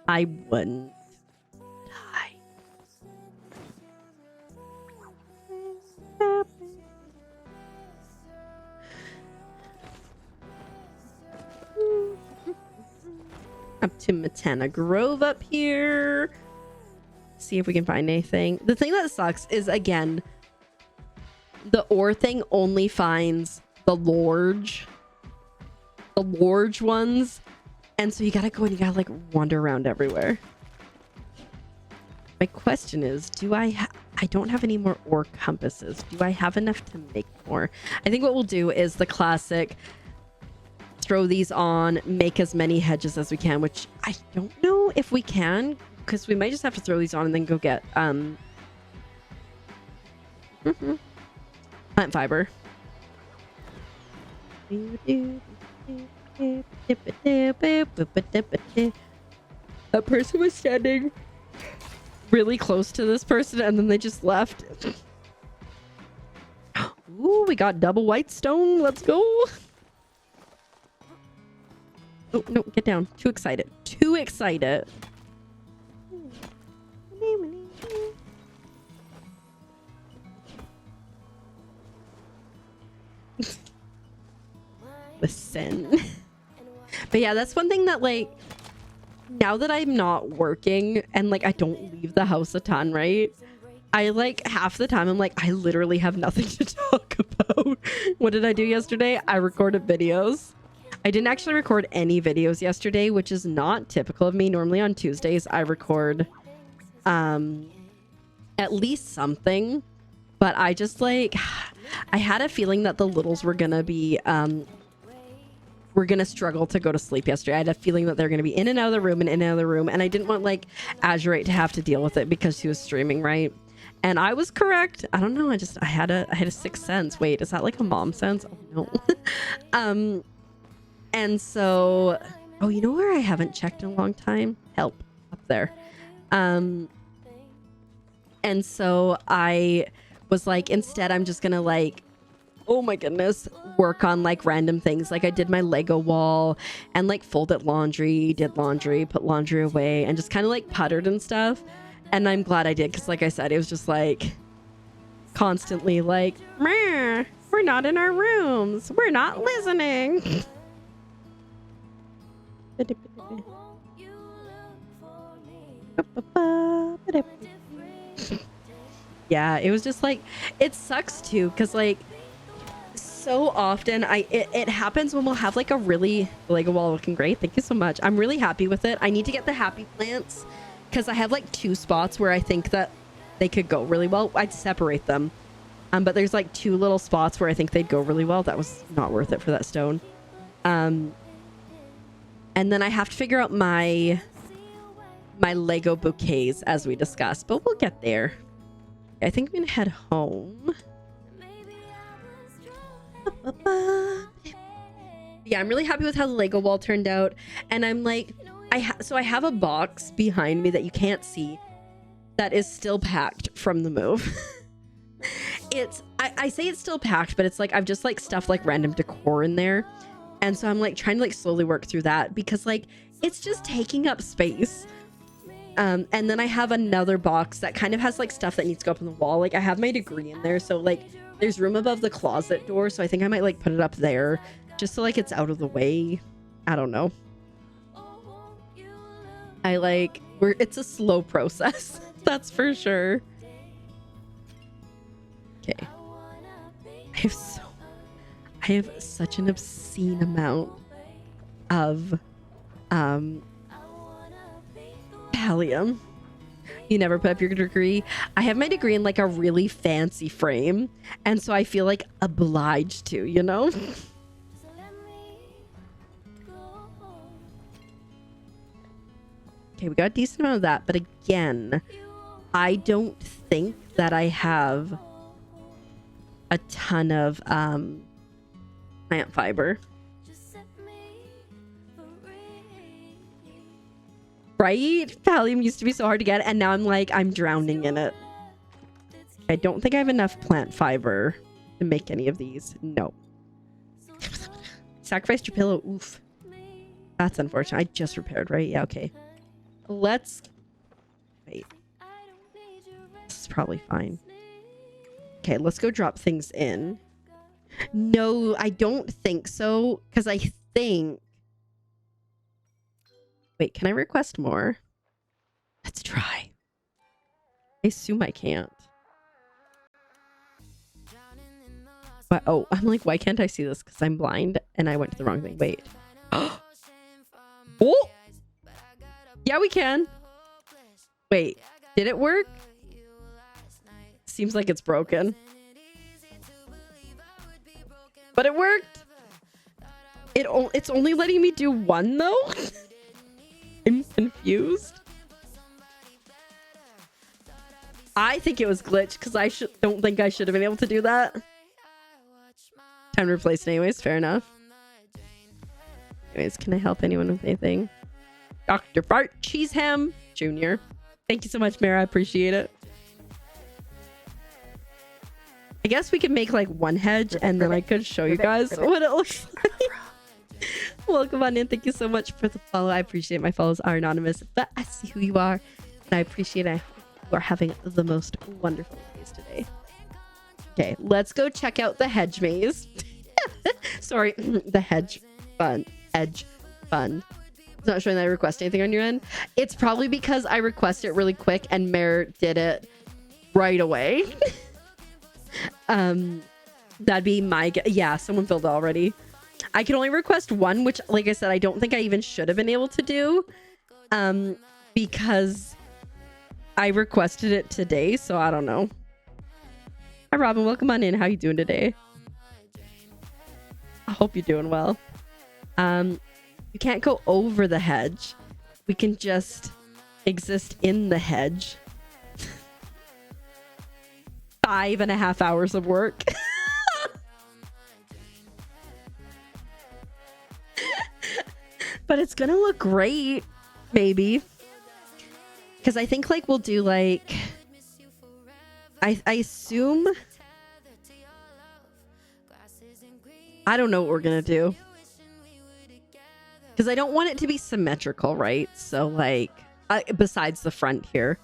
I wouldn't die. Up to Matana Grove up here. See if we can find anything. The thing that sucks is, again, the ore thing only finds the large ones. And so you gotta go and you gotta like wander around everywhere. My question is, I don't have any more ore compasses. Do I have enough to make more? I think what we'll do is the classic, throw these on, make as many hedges as we can, which I don't know if we can, because we might just have to throw these on and then go get plant fiber. That person was standing really close to this person and then they just left. Ooh, we got double white stone. Let's go. Oh, no, get down. Too excited. Too excited. Listen. But yeah, that's one thing that, like, now that I'm not working and like I don't leave the house a ton, right? I like half the time I'm like, I literally have nothing to talk about. What did I do yesterday? I recorded videos. I didn't actually record any videos yesterday, which is not typical of me. Normally on Tuesdays I record at least something, but I just like, I had a feeling that the littles were gonna be we're gonna struggle to go to sleep yesterday. I had a feeling that they're gonna be in and out of the room and in and out of the room, and I didn't want like Azurate to have to deal with it because she was streaming, right? And I was correct. I don't know. I had a sixth sense. Wait, is that like a mom sense? Oh no. And so, oh, you know where I haven't checked in a long time? Help up there. And so I was like, instead, I'm just gonna like, oh my goodness, work on like random things. Like I did my Lego wall and like folded laundry, did laundry, put laundry away, and just kind of like puttered and stuff. And I'm glad I did, because like I said, it was just like constantly like, we're not in our rooms, we're not listening. Yeah, it was just like, it sucks too, because like so often it happens when we'll have like a really Lego wall looking great. Thank you so much. I'm really happy with it. I need to get the happy plants because I have like 2 spots where I think that they could go really well. I'd separate them, but there's like 2 little spots where I think they'd go really well. That was not worth it for that stone. And then I have to figure out my Lego bouquets as we discussed, but we'll get there. I think I'm gonna head home. Yeah, I'm really happy with how the Lego wall turned out. And I'm like, so I have a box behind me that you can't see that is still packed from the move. I say it's still packed, but it's like I've just like stuffed like random decor in there. And so I'm like trying to like slowly work through that because like it's just taking up space. And then I have another box that kind of has like stuff that needs to go up on the wall. Like I have my degree in there, so like there's room above the closet door, so I think I might like put it up there just so like it's out of the way. I don't know. It's a slow process. That's for sure. Okay. I have such an obscene amount of Palia. You never put up your degree. I have my degree in like a really fancy frame, and so I feel like obliged to, you know? Okay, we got a decent amount of that, but again, I don't think that I have a ton of plant fiber. Right? Pallium used to be so hard to get, and now I'm drowning in it. I don't think I have enough plant fiber to make any of these. No. Sacrificed your pillow. Oof. That's unfortunate. I just repaired, right? Yeah, okay. Let's... Wait. This is probably fine. Okay, let's go drop things in. No, I don't think so, because I think... Wait, can I request more? Let's try. I assume I can't. But, oh, I'm like, why can't I see this? Because I'm blind and I went to the wrong thing. Wait. Oh! Yeah, we can. Wait, did it work? Seems like it's broken. But it worked. It's only letting me do one, though? I'm confused. I think it was glitched because I don't think I should have been able to do that. Time to replace it anyways. Fair enough. Anyways, can I help anyone with anything? Dr. Bart Cheeseham Jr. Thank you so much, Mara. I appreciate it. I guess we could make like one hedge and then I could show you guys what it looks like. Welcome on in. Thank you so much for the follow. I appreciate my follows are anonymous, but I see who you are. And I appreciate it. You are having the most wonderful days today. Okay, let's go check out the hedge maze. Sorry, the hedge fund. Hedge fund. It's not showing that I request anything on your end. It's probably because I requested it really quick and Mare did it right away. That'd be my yeah, someone filled it already. I can only request one, which, like I said, I don't think I even should have been able to do, because I requested it today, so I don't know. Hi, Robin. Welcome on in. How you doing today? I hope you're doing well. We can't go over the hedge. We can just exist in the hedge. 5.5 hours of work. But it's gonna look great, maybe. Because I think like we'll do like... I assume... I don't know what we're gonna do. Because I don't want it to be symmetrical, right? So like, besides the front here.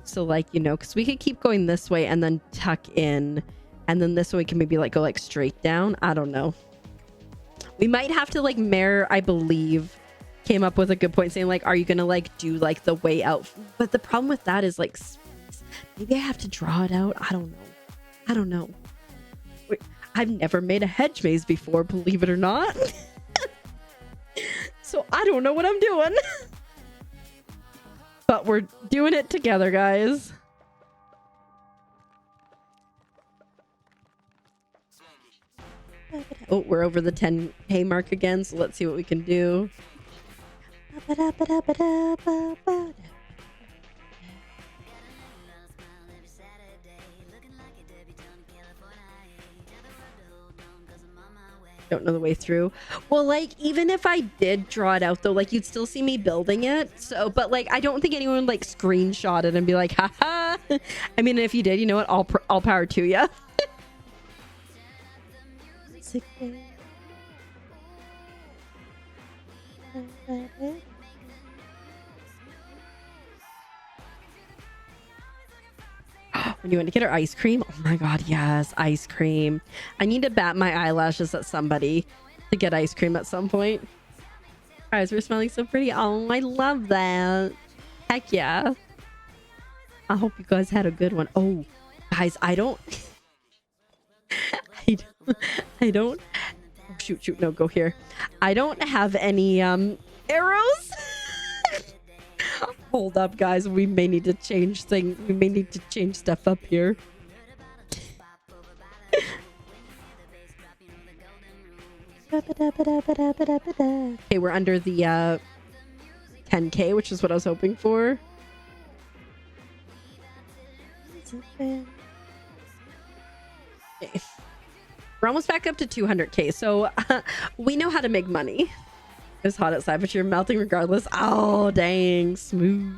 So like, you know, because we could keep going this way and then tuck in. And then this way we can maybe like go like straight down. I don't know. We might have to like Mare, I believe, came up with a good point saying like, are you gonna like do like the way out? But the problem with that is like, maybe I have to draw it out. I don't know. Wait, I've never made a hedge maze before, believe it or not. So I don't know what I'm doing. But we're doing it together, guys. Oh, we're over the 10K mark again, so let's see what we can do. Don't know the way through. Well, like, even if I did draw it out though, like, you'd still see me building it. So, but like, I don't think anyone would like screenshot it and be like, haha. I mean, if you did, you know what, all power to ya. When you want to get her ice cream, oh my god, yes, ice cream. I need to bat my eyelashes at somebody to get ice cream at some point. Her eyes were smelling so pretty. Oh, I love that. Heck yeah. I hope you guys had a good one. Oh, guys, I don't I don't oh, shoot, no, go here. I don't have any arrows. Hold up, guys. We may need to change things. We may need to change stuff up here. Okay, we're under the 10K, which is what I was hoping for. Okay. We're almost back up to 200K, so we know how to make money. It's hot outside, but you're melting regardless. Oh, dang. Smooth.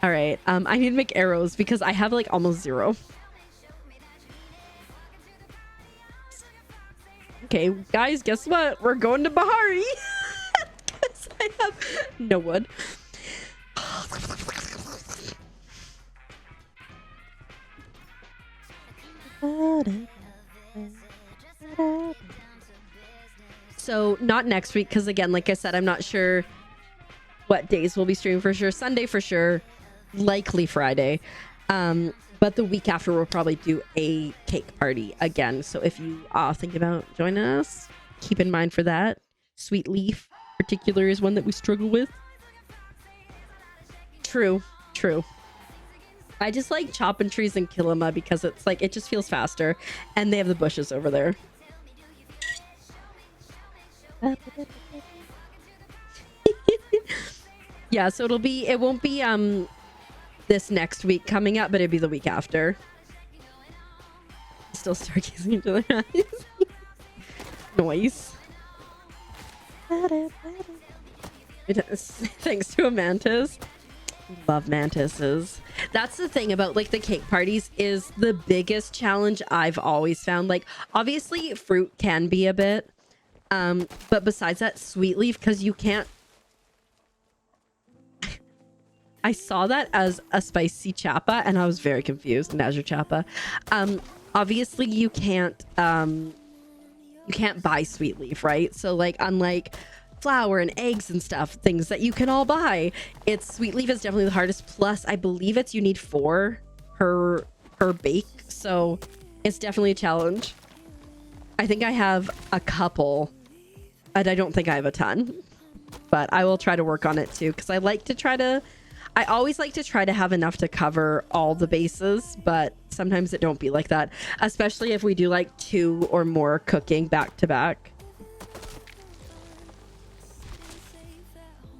All right. I need to make arrows because I have like almost 0. Okay, guys, guess what? We're going to Bahari. Because I have no wood. So not next week, because again, like I said, I'm not sure what days we'll be streaming for sure. Sunday for sure, likely Friday. But the week after we'll probably do a cake party again. So if you are thinking about joining us, keep in mind for that. Sweet leaf particular is one that we struggle with. True. I just like chopping trees and kill them because it's like it just feels faster, and they have the bushes over there. Yeah, so it won't be this next week coming up, but it'd be the week after. Still stargazing into their eyes. Noise. Thanks to a mantis. Love mantises. That's the thing about like the cake parties is the biggest challenge I've always found. Like obviously fruit can be a bit, but besides that, sweet leaf, because you can't. I saw that as a spicy chapa and I was very confused. Nazir chapa. Obviously you can't buy sweet leaf, right? So like unlike flour and eggs and stuff, things that you can all buy, it's sweet leaf is definitely the hardest. Plus I believe you need 4 per bake, so it's definitely a challenge. I think I have a couple and I don't think I have a ton, but I will try to work on it too, because I always like to try to have enough to cover all the bases, but sometimes it don't be like that, especially if we do like 2 or more cooking back to back.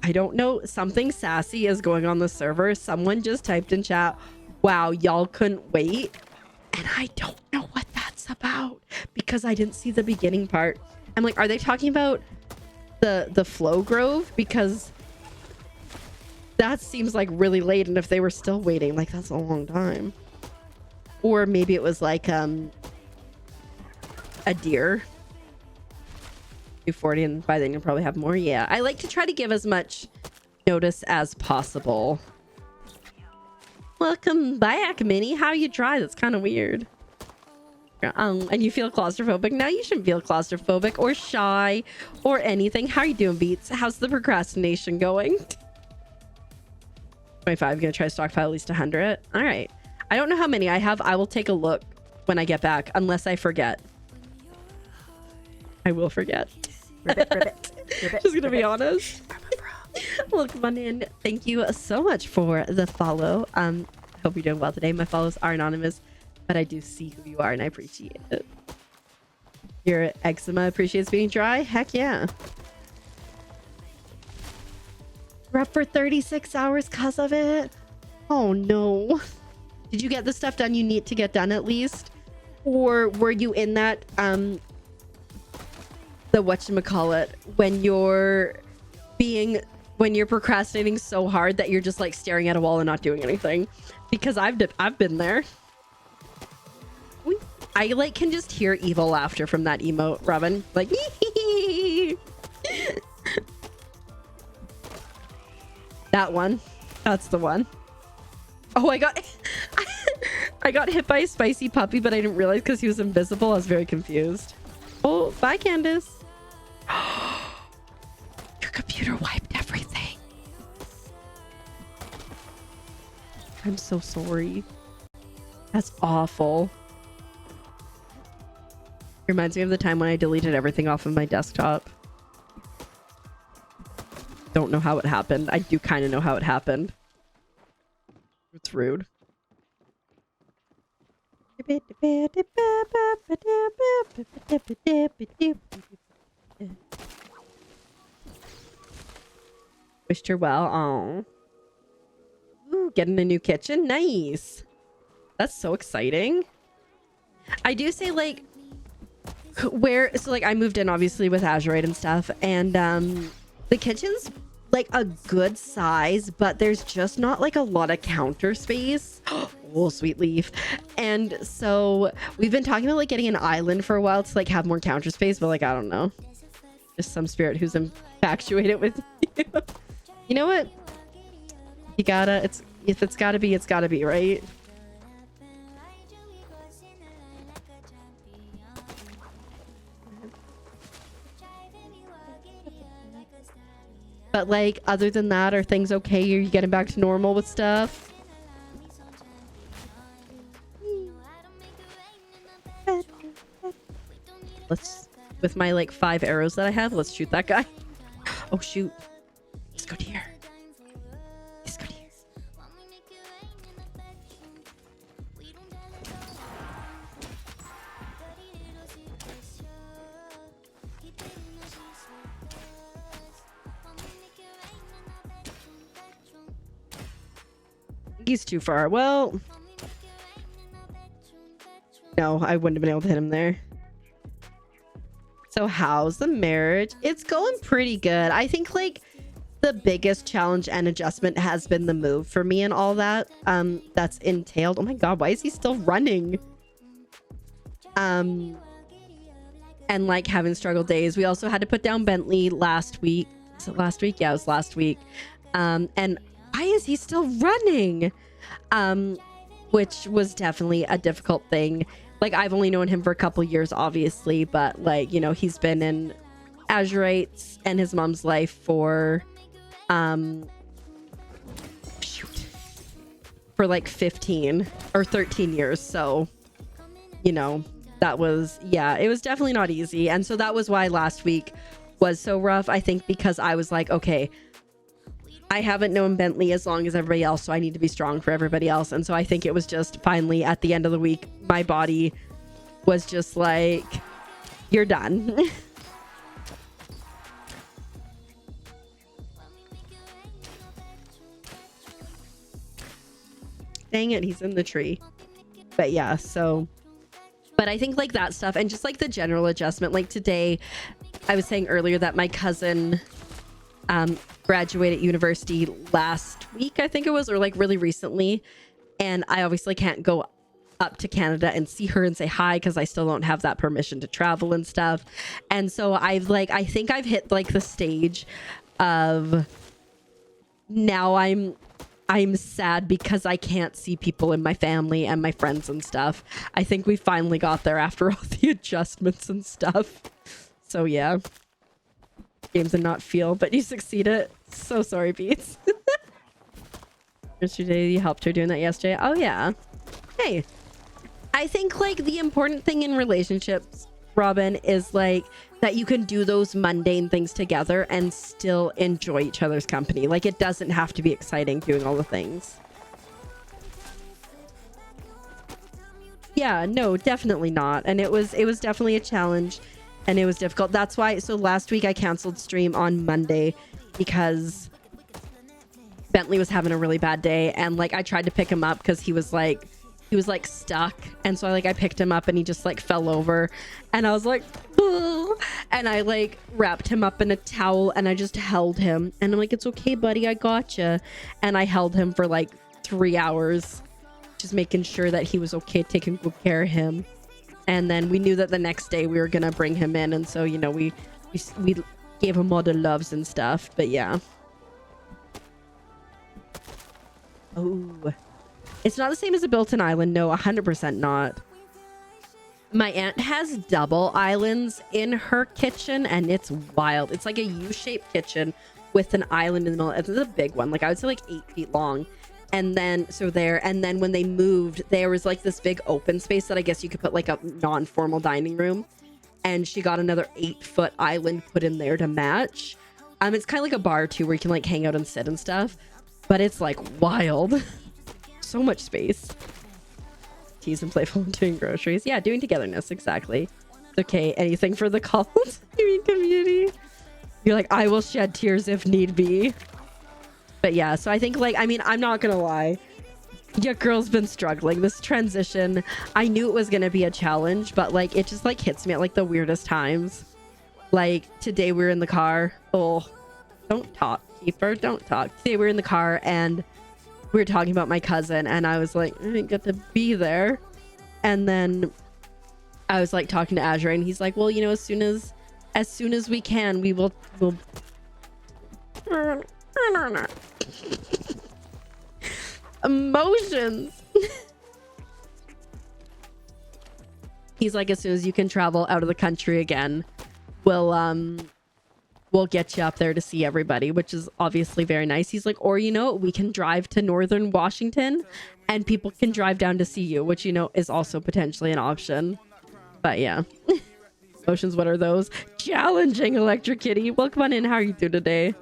I don't know. Something sassy is going on the server. Someone just typed in chat, wow, y'all couldn't wait. And I don't know what that's about because I didn't see the beginning part. I'm like, are they talking about the Flow Grove? Because that seems like really late. And if they were still waiting, like that's a long time. Or maybe it was like a deer. 240, and by then you'll probably have more. Yeah, I like to try to give as much notice as possible. Welcome back, Minnie. How you dry? That's kind of weird. And you feel claustrophobic? No, you shouldn't feel claustrophobic or shy or anything. How are you doing, Beats? How's the procrastination going? 25. Gonna try to stockpile at least 100. All right. I don't know how many I have. I will take a look when I get back, unless I forget. I will forget. Ribbit. Just gonna be honest. Welcome on in. Thank you so much for the follow. Hope you're doing well today. My follows are anonymous, but I do see who you are and I appreciate it. Your eczema appreciates being dry? Heck yeah. We're up for 36 hours because of it. Oh no. Did you get the stuff done you need to get done at least? Or were you in that the whatchamacallit when you're procrastinating so hard that you're just like staring at a wall and not doing anything? Because I've been there. I like can just hear evil laughter from that emote, Robin. Like that one. That's the one. Oh, I got hit by a spicy puppy, but I didn't realize because he was invisible. I was very confused. Oh, bye, Candace. Your computer wiped everything. I'm so sorry. That's awful. Reminds me of the time when I deleted everything off of my desktop. Don't know how it happened. I do kind of know how it happened. It's rude. Wished her well. Oh, getting a new kitchen. Nice. That's so exciting. I do say like so like I moved in obviously with Azurite and stuff, and the kitchen's like a good size, but there's just not like a lot of counter space. Oh, sweet leaf. And so we've been talking about like getting an island for a while to like have more counter space, but like I don't know, just some spirit who's infatuated with you. You know what, you gotta, if it's gotta be, it's gotta be, right? But like other than that, are things okay? Are you getting back to normal with stuff? Let's, with my like 5 arrows that I have, let's shoot that guy. Oh shoot. Let's go here. Let's go here. He's too far. Well, no, I wouldn't have been able to hit him there. So how's the marriage? It's going pretty good. I think like the biggest challenge and adjustment has been the move for me and all that that's entailed. Oh my god, why is he still running? And like having struggle days. We also had to put down Bentley last week. Was it last week? Yeah, it was last week. And why is he still running? Which was definitely a difficult thing. Like I've only known him for a couple years, obviously, but like, you know, he's been in Azurite's and his mom's life for for like 15 or 13 years. So, you know, that was, yeah, it was definitely not easy. And so that was why last week was so rough, I think, because I was like, okay, I haven't known Bentley as long as everybody else, so I need to be strong for everybody else. And so I think it was just finally at the end of the week, my body was just like, you're done. Dang it, he's in the tree. But yeah, so, but I think like that stuff and just like the general adjustment, like today, I was saying earlier that my cousin graduated university last week, I think it was, or like really recently. And I obviously can't go up to Canada and see her and say hi because I still don't have that permission to travel and stuff. And so I've like, I think I've hit like the stage of now I'm sad because I can't see people in my family and my friends and stuff. I think we finally got there after all the adjustments and stuff. So yeah. Games and not feel, but you succeeded. So sorry, Beats. Yesterday, you helped her doing that yesterday. Oh yeah. Hey, I think like the important thing in relationships, Robin, is like that you can do those mundane things together and still enjoy each other's company. Like it doesn't have to be exciting doing all the things. Yeah, no, definitely not. And it was definitely a challenge. And it was difficult. That's why, so last week I canceled stream on Monday because Bentley was having a really bad day, and like I tried to pick him up because he was like stuck, and so I picked him up and he just like fell over, and I was like, "Ugh," and I like wrapped him up in a towel and I just held him, and I'm like, it's okay buddy, I gotcha. And I held him for like 3 hours, just making sure that he was okay, taking good care of him. And then we knew that the next day we were gonna bring him in, and so, you know, we gave him all the loves and stuff. But yeah. Oh, it's not the same as a built-in island. No, 100% not. My aunt has double islands in her kitchen, and it's wild. It's like a U-shaped kitchen with an island in the middle. It's a big one, like I would say like 8 feet long. And then and then when they moved, there was like this big open space that I guess you could put like a non-formal dining room, and she got another 8-foot island put in there to match. It's kind of like a bar too, where you can like hang out and sit and stuff, but it's like wild. So much space. Tease and playful doing groceries. Yeah, doing togetherness, exactly. It's okay, anything for the cult. You mean community? You're like, I will shed tears if need be. But yeah, so I think like, I mean, I'm not gonna lie, your girl's been struggling. This transition, I knew it was gonna be a challenge, but like it just like hits me at like the weirdest times. Like today we were in the car. Oh, don't talk, keeper, don't talk. Today we were in the car and we were talking about my cousin, and I was like, I didn't get to be there. And then I was like talking to Azure, and he's like, well, you know, as soon as we can, we'll emotions. He's like, as soon as you can travel out of the country again, we'll get you up there to see everybody, which is obviously very nice. He's like, or, you know, we can drive to northern Washington and people can drive down to see you, which, you know, is also potentially an option. But yeah. Emotions, what are those? Challenging, Electric Kitty. Welcome on in. How are you doing today?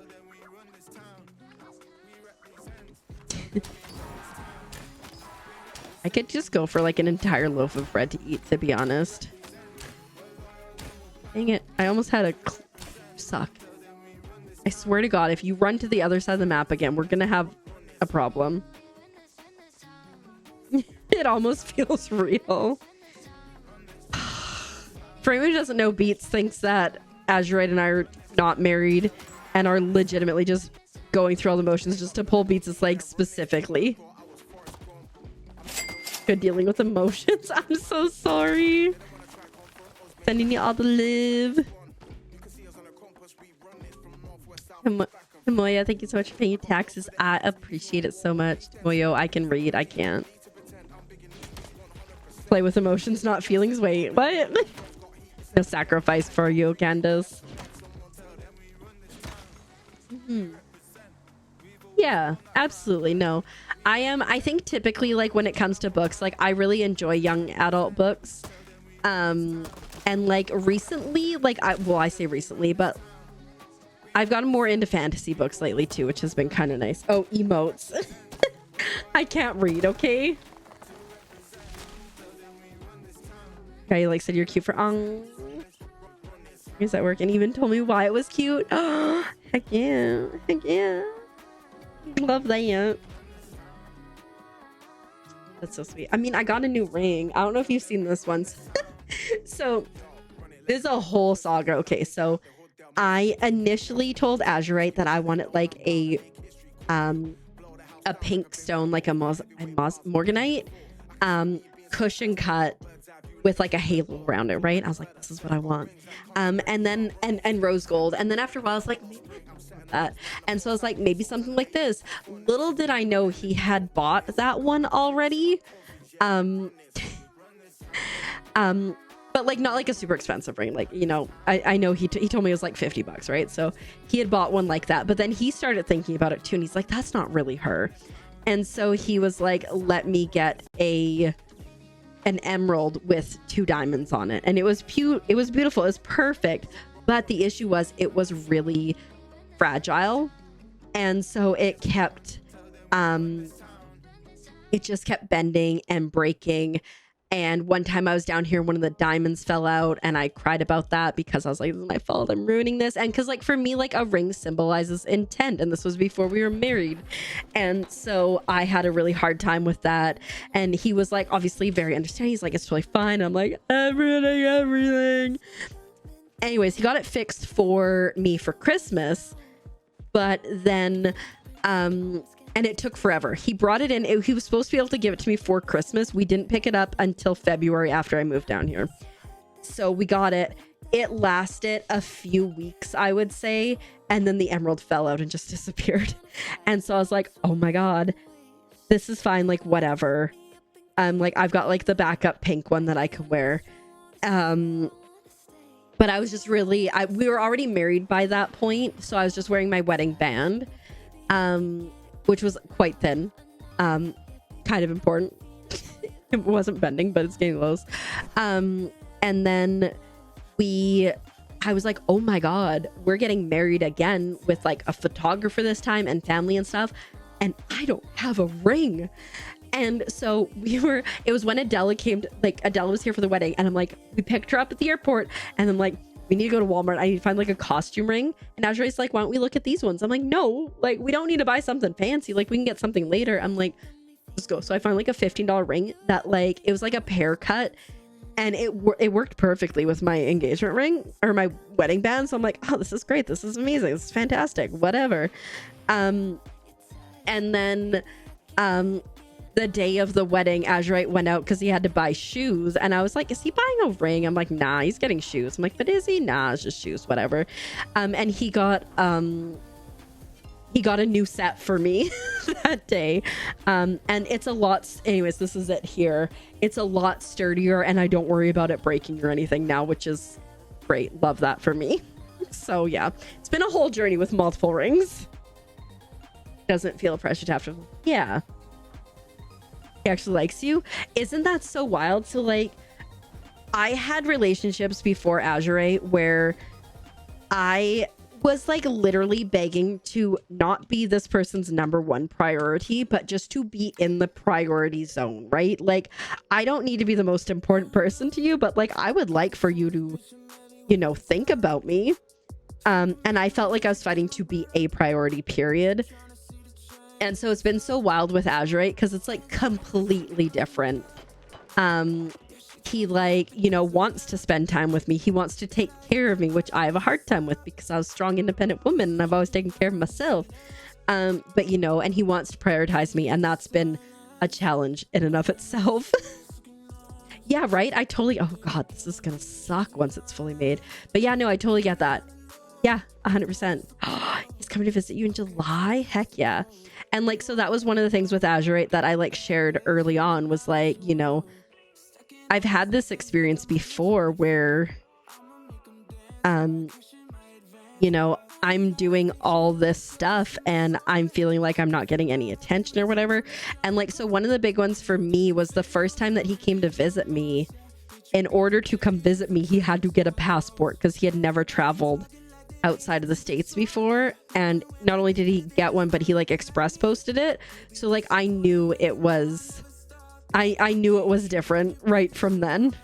I could just go for like an entire loaf of bread to eat, to be honest. Dang it. I almost had a suck. I swear to God, if you run to the other side of the map again, we're gonna have a problem. It almost feels real. For anyone who doesn't know, Beats thinks that Azurite and I are not married and are legitimately just going through all the motions just to pull Beats' leg specifically. Good dealing with emotions. I'm so sorry. Sending you all the love. Moya, thank you so much for paying your taxes. I appreciate it so much. Moyo, I can read. I can't. Play with emotions, not feelings. Wait, what? No sacrifice for you, Candace. Yeah, absolutely. No, I think typically, like, when it comes to books, like, I really enjoy young adult books. And like recently, like, I say recently, but I've gotten more into fantasy books lately too, which has been kind of nice. Oh, emotes. I can't read, okay? Guy like said you're cute for Is that work? And even told me why it was cute. Oh, heck yeah. Heck yeah. Love that. That's so sweet. I mean, I got a new ring. I don't know if you've seen this once. So there's a whole saga. Okay, so I initially told Azurite that I wanted like a pink stone, like a morganite cushion cut with like a halo around it, right? I was like, this is what I want. And then rose gold. And then after a while I was like, maybe I don't want that. And so I was like, maybe something like this. Little did I know he had bought that one already. But like not like a super expensive ring, like, you know, I know he told me it was like $50, right? So he had bought one like that, but then he started thinking about it too, and he's like, that's not really her. And so he was like, let me get an emerald with 2 diamonds on it, and it was beautiful, it was perfect. But the issue was it was really fragile, and so it kept it just kept bending and breaking. And one time I was down here, one of the diamonds fell out, and I cried about that because I was like, this is my fault, I'm ruining this. And because like for me, like a ring symbolizes intent, and this was before we were married. And so I had a really hard time with that. And he was like obviously very understanding. He's like, it's totally fine. I'm like, I'm ruining everything. Anyways, he got it fixed for me for Christmas, but then and it took forever. He brought it in. He was supposed to be able to give it to me for Christmas. We didn't pick it up until February after I moved down here. So we got it. It lasted a few weeks, I would say. And then the emerald fell out and just disappeared. And so I was like, oh my God, this is fine. Like, whatever. Like, I've got like the backup pink one that I could wear. But I was just really, we were already married by that point. So I was just wearing my wedding band. Which was quite thin, kind of important. It wasn't bending, but it's getting close. And then I was like, oh my God, we're getting married again with like a photographer this time and family and stuff. And I don't have a ring. And so it was when Adela Adela was here for the wedding. And I'm like, we picked her up at the airport, and I'm like, we need to go to Walmart. I need to find like a costume ring. And Azrae's like, why don't we look at these ones? I'm like, no, like we don't need to buy something fancy. Like we can get something later. I'm like, let's go. So I found like a $15 ring that like, it was like a pear cut, and it worked perfectly with my engagement ring or my wedding band. So I'm like, oh, this is great. This is amazing. This is fantastic. Whatever. And then, the day of the wedding, Azrae went out because he had to buy shoes, and I was like, is he buying a ring? I'm like, nah, he's getting shoes. I'm like, but is he? Nah, it's just shoes, whatever. And he got a new set for me that day, and it's a lot, anyways, this is it here, it's a lot sturdier, and I don't worry about it breaking or anything now, which is great. Love that for me. So yeah, it's been a whole journey with multiple rings. Doesn't feel a pressure to have to, yeah, he actually likes you. Isn't that so wild? So like, I had relationships before Azrae where I was like literally begging to not be this person's number one priority, but just to be in the priority zone, right? Like, I don't need to be the most important person to you, but like, I would like for you to, you know, think about me. And I felt like I was fighting to be a priority, period. And so it's been so wild with Azrae because it's like completely different. He like, you know, wants to spend time with me. He wants to take care of me, which I have a hard time with because I was a strong, independent woman and I've always taken care of myself. But you know, and he wants to prioritize me, and that's been a challenge in and of itself. Yeah, right. I totally, oh God, this is gonna suck once it's fully made. But yeah, no, I totally get that. Yeah, 100%. He's coming to visit you in July. Heck yeah. And like, so that was one of the things with Azrae that I like shared early on, was like, you know, I've had this experience before where, you know, I'm doing all this stuff and I'm feeling like I'm not getting any attention or whatever. And like, so one of the big ones for me was the first time that he came to visit me. In order to come visit me, he had to get a passport because he had never traveled outside of the States before. And not only did he get one, but he like express posted it. So like, I knew it was, I knew it was different right from then.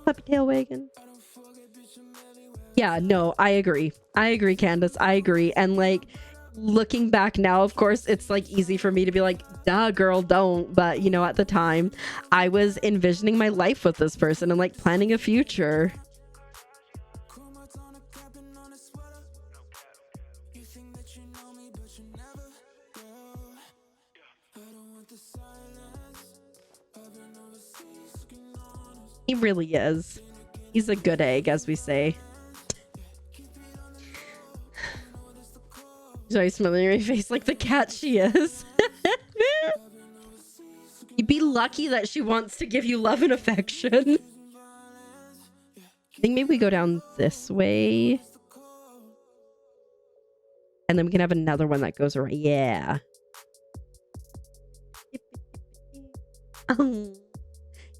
Puppy tail wagon. Yeah, no, I agree. I agree, Candace. I agree. And like, looking back now, of course, it's like easy for me to be like, duh, girl, don't. But you know, at the time, I was envisioning my life with this person and like planning a future. He really is. He's a good egg, as we say. Sorry, smiling in your face like the cat she is. You'd be lucky that she wants to give you love and affection. I think maybe we go down this way. And then we can have another one that goes around. Yeah.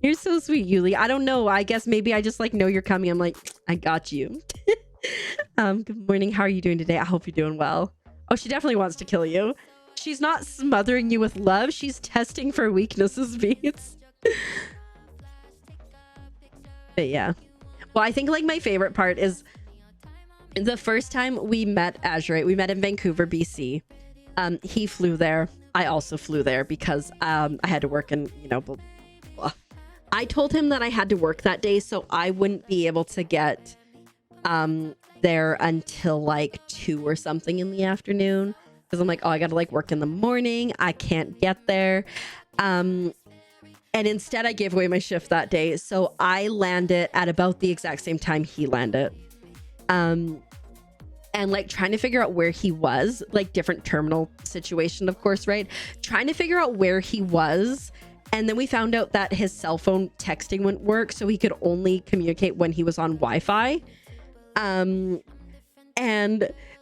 You're so sweet, Yuli. I don't know. I guess maybe I just like know you're coming. I'm like, I got you. Good morning. How are you doing today? I hope you're doing well. Oh, she definitely wants to kill you. She's not smothering you with love. She's testing for weaknesses, Beats. But yeah. Well, I think like my favorite part is the first time we met Azurite. We met in Vancouver, BC. He flew there. I also flew there because I had to work and, you know, blah, blah. I told him that I had to work that day, so I wouldn't be able to get there until like 2 or something in the afternoon. Because I'm like, oh, I gotta like work in the morning. I can't get there. And instead I gave away my shift that day. So I landed at about the exact same time he landed. And like trying to figure out where he was, like different terminal situation, of course, right? Trying to figure out where he was. And then we found out that his cell phone texting wouldn't work. So he could only communicate when he was on Wi-Fi. And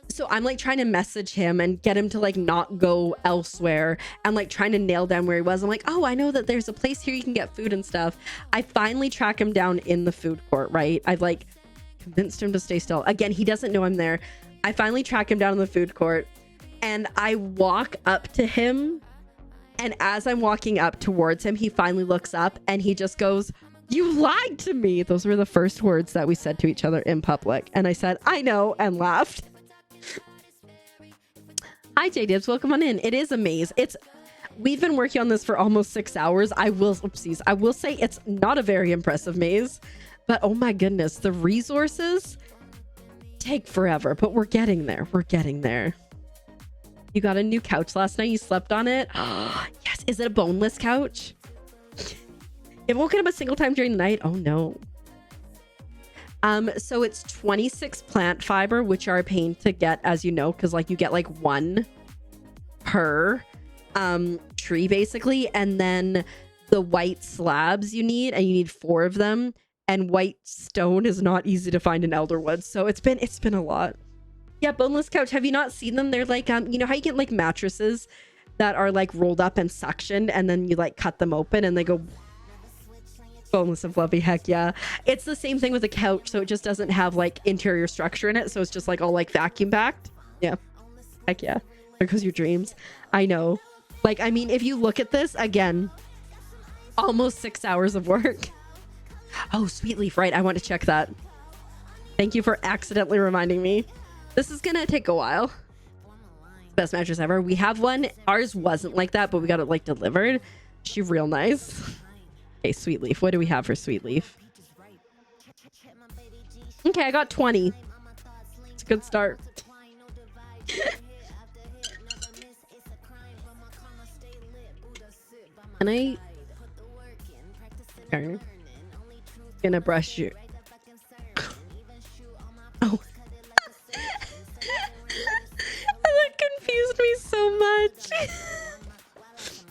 so I'm like trying to message him and get him to like not go elsewhere and like trying to nail down where he was. I'm like, oh, I know that there's a place here you can get food and stuff. I finally track him down in the food court, right? I've like convinced him to stay still. Again, he doesn't know I'm there. I finally track him down in the food court and I walk up to him. And as I'm walking up towards him, he finally looks up and he just goes, "You lied to me." Those were the first words that we said to each other in public. And I said, "I know," and laughed. Hi, J-Dibs. Welcome on in. It is a maze. We've been working on this for almost 6 hours. I will say it's not a very impressive maze, but oh my goodness, the resources take forever, but we're getting there. We're getting there. You got a new couch last night. You slept on it. Oh, yes. Is it a boneless couch? It won't get up a single time during the night. Oh no. So it's 26 plant fiber, which are a pain to get, as you know, because like you get like 1 per tree basically, and then the white slabs you need, and you need 4 of them. And white stone is not easy to find in Elderwood, so it's been a lot. Yeah, boneless couch. Have you not seen them? They're like you know how you get like mattresses that are like rolled up and suctioned, and then you like cut them open and they go boneless and fluffy. Heck yeah. It's the same thing with a couch, so it just doesn't have like interior structure in it, so it's just like all like vacuum packed. Yeah, heck yeah. There goes your dreams. I know. Like, I mean, if you look at this again, almost 6 hours of work. Oh, Sweet Leaf, right? I want to check that. Thank you for accidentally reminding me. This is gonna take a while. Best mattress ever. We have one. Ours wasn't like that, but we got it like delivered. She real nice. Okay, Sweet Leaf. What do we have for Sweet Leaf? Okay, I got 20. It's a good start. And I... Okay. Gonna brush you. Oh. That confused me so much.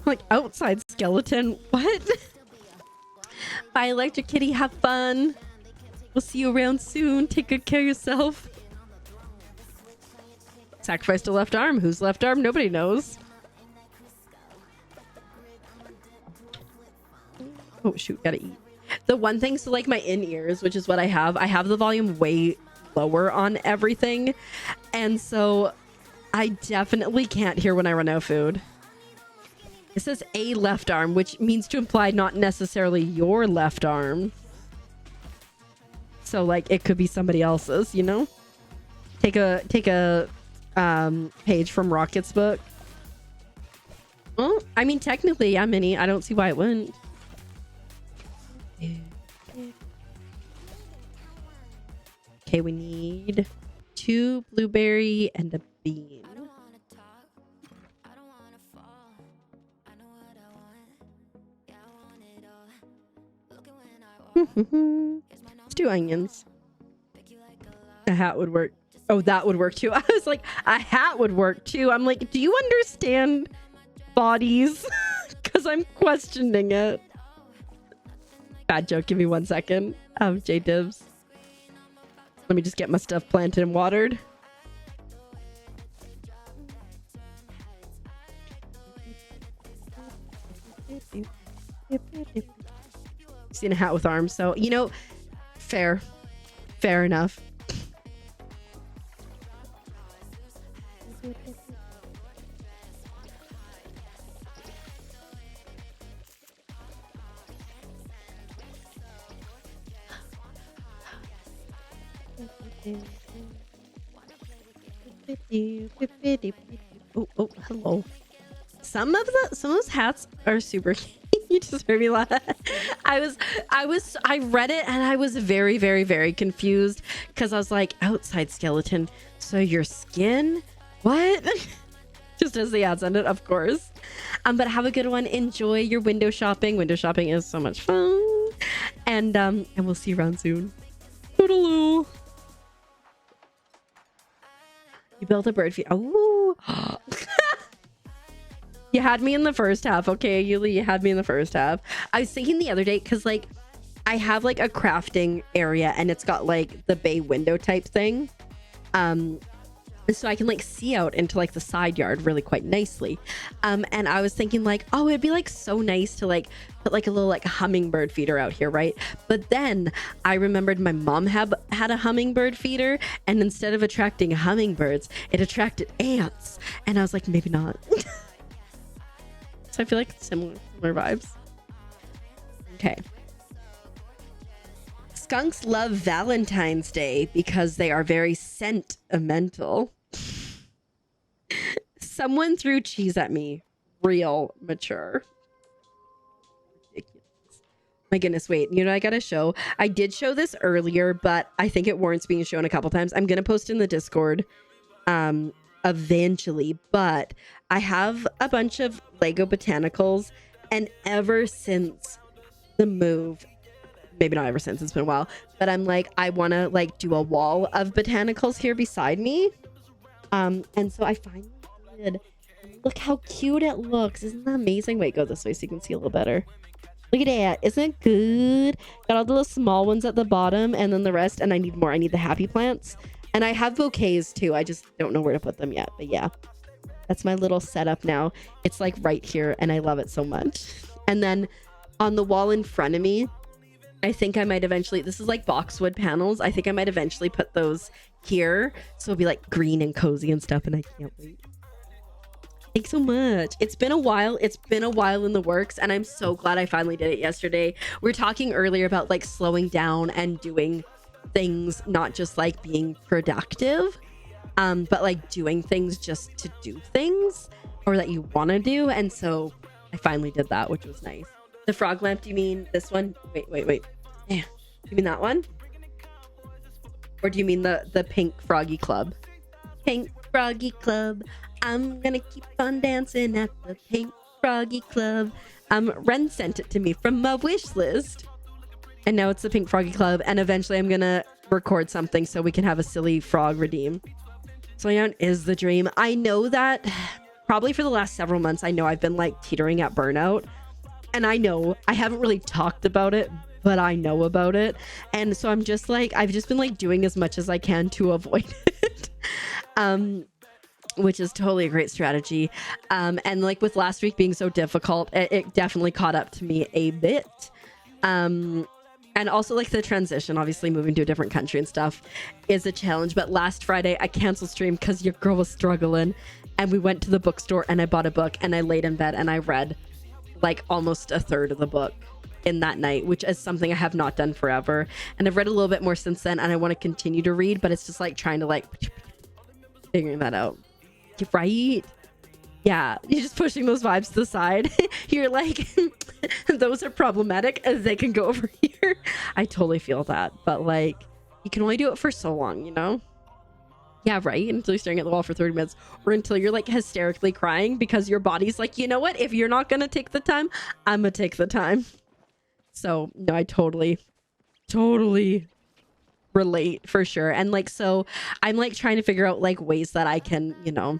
Like, outside skeleton. What? Bye, Electric Kitty. Have fun. We'll see you around soon. Take good care of yourself. Sacrificed a left arm. Whose left arm? Nobody knows. Oh, shoot. Gotta eat. The one thing, so like my in-ears, which is what I have the volume way lower on everything. And so I definitely can't hear when I run out of food. It says a left arm, which means to imply not necessarily your left arm. So like it could be somebody else's, you know? Take a page from Rocket's book. Well, I mean, technically, yeah, Minnie. I don't see why it wouldn't. Okay, we need 2 blueberry and a bean. Let's do onions. A hat would work. Oh, that would work too. I was like, a hat would work too. I'm like, do you understand bodies? Because I'm questioning it. Bad joke. Give me 1 second. J-Dibs. Let me just get my stuff planted and watered. Seen a hat with arms, so you know, fair enough. Oh, hello. Some of those hats are super cute. You just heard me laugh. I read it and I was very, very, very confused because I was like, outside skeleton. So your skin? What? Just as the ads ended, of course. But have a good one. Enjoy your window shopping. Window shopping is so much fun. And we'll see you around soon. Toodaloo. You built a bird feed. Oh. You had me in the first half. Okay, Yuli, you had me in the first half. I was thinking the other day, because like I have like a crafting area and it's got like the bay window type thing. So I can like see out into like the side yard really quite nicely. And I was thinking like, oh, it'd be like so nice to like put like a little like hummingbird feeder out here, right? But then I remembered my mom had a hummingbird feeder, and instead of attracting hummingbirds, it attracted ants. And I was like, maybe not. So I feel like it's similar vibes. Okay. Skunks love Valentine's Day because they are very sentimental. Someone threw cheese at me. Real mature. Ridiculous. My goodness, wait. You know, I gotta show. I did show this earlier, but I think it warrants being shown a couple times. I'm gonna post in the Discord eventually, but I have a bunch of Lego botanicals, and ever since the move, maybe not ever since, it's been a while, but I'm like, I want to like do a wall of botanicals here beside me. And so I finally did. Look how cute it looks. Isn't that amazing? Wait, go this way so you can see a little better. Look at that. Isn't it good? Got all the little small ones at the bottom and then the rest. And I need more. I need the happy plants. And I have bouquets too. I just don't know where to put them yet. But yeah, that's my little setup now. It's like right here and I love it so much. And then on the wall in front of me, I think I might eventually, this is like boxwood panels. I think I might eventually put those here. So it'll be like green and cozy and stuff. And I can't wait. Thanks so much. It's been a while. It's been a while in the works. And I'm so glad I finally did it yesterday. We were talking earlier about like slowing down and doing things, not just like being productive, but like doing things just to do things or that you want to do. And so I finally did that, which was nice. The frog lamp, do you mean this one? Wait. Yeah. Do you mean that one? Or do you mean the pink froggy club? Pink froggy club. I'm gonna keep on dancing at the pink froggy club. Ren sent it to me from my wish list. And now it's the pink froggy club. And eventually I'm gonna record something so we can have a silly frog redeem. Slowing down is the dream. I know that probably for the last several months, I know I've been like teetering at burnout. And I know I haven't really talked about it, but I know about it. And so I'm just like, I've just been like doing as much as I can to avoid it. Which is totally a great strategy. And like with last week being so difficult, it definitely caught up to me a bit. And also like the transition, obviously moving to a different country and stuff is a challenge. But last Friday I canceled stream because your girl was struggling, and we went to the bookstore and I bought a book and I laid in bed and I read like almost a third of the book in that night, which is something I have not done forever. And I've read a little bit more since then, and I want to continue to read, but it's just like trying to like figuring that out. Right? Yeah, you're just pushing those vibes to the side. You're like, those are problematic as they can go over here. I totally feel that, but like, you can only do it for so long, you know? Yeah, right? Until you're staring at the wall for 30 minutes, or until you're like hysterically crying because your body's like, you know what? If you're not gonna take the time, I'm gonna take the time. So no, I totally relate for sure. And like, so I'm like trying to figure out like ways that I can, you know,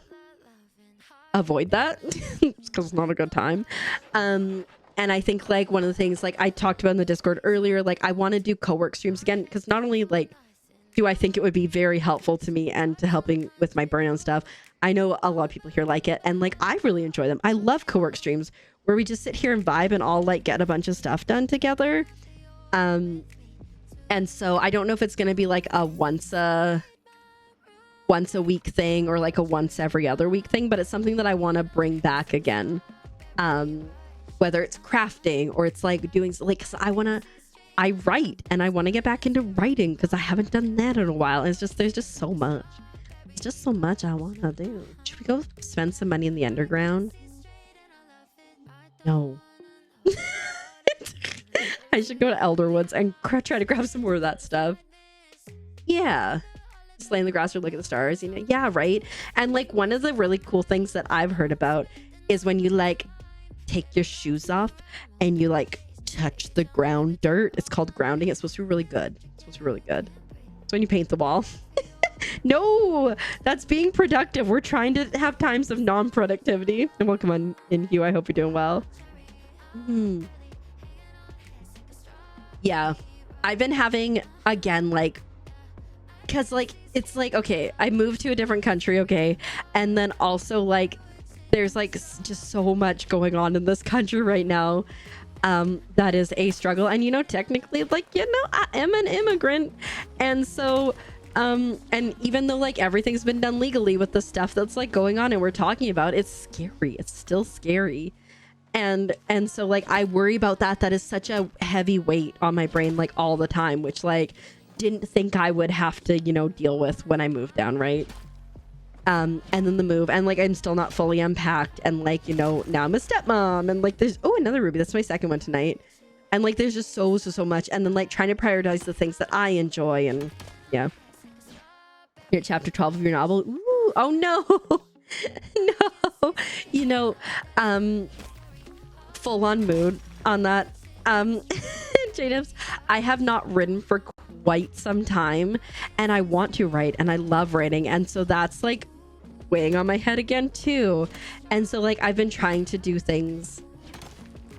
avoid that because it's not a good time. And I think like one of the things like I talked about in the Discord earlier, like I want to do co-work streams again, because not only like do I think it would be very helpful to me and to helping with my burnout and stuff, I know a lot of people here like it, and like I really enjoy them. I love co-work streams where we just sit here and vibe and all like get a bunch of stuff done together. And so I don't know if it's going to be like a once a week thing or like a once every other week thing, but it's something that I want to bring back again. Whether it's crafting or it's like doing like, I want I write and I want to get back into writing because I haven't done that in a while. And there's just so much. It's just so much I want to do. Should we go spend some money in the underground? No. I should go to Elderwoods and try to grab some more of that stuff. Yeah. Just lay in the grass or look at the stars, you know? Yeah, right? And like one of the really cool things that I've heard about is when you like take your shoes off and you like touch the ground dirt. It's called grounding. It's supposed to be really good. It's when you paint the wall. No, that's being productive. We're trying to have times of non-productivity. And welcome on in, Hugh. I hope you're doing well. Yeah, I've been having, again, like, because like it's like, okay, I moved to a different country, okay, and then also like there's like just so much going on in this country right now that is a struggle. And you know, technically, like, you know, I am an immigrant, and so and even though like everything's been done legally with the stuff that's like going on and we're talking about, it's scary. It's still scary. And so like I worry about that is such a heavy weight on my brain like all the time, which like didn't think I would have to, you know, deal with when I moved down, right? And then the move, and like I'm still not fully unpacked, and like, you know, now I'm a stepmom, and like there's another ruby, that's my second one tonight, and like there's just so much, and then like trying to prioritize the things that I enjoy. And yeah, you're at chapter 12 of your novel. Ooh, oh no. No, you know, full on mood on that. Jadebs, I have not written for quite some time, and I want to write, and I love writing, and so that's like weighing on my head again too. And so like I've been trying to do things,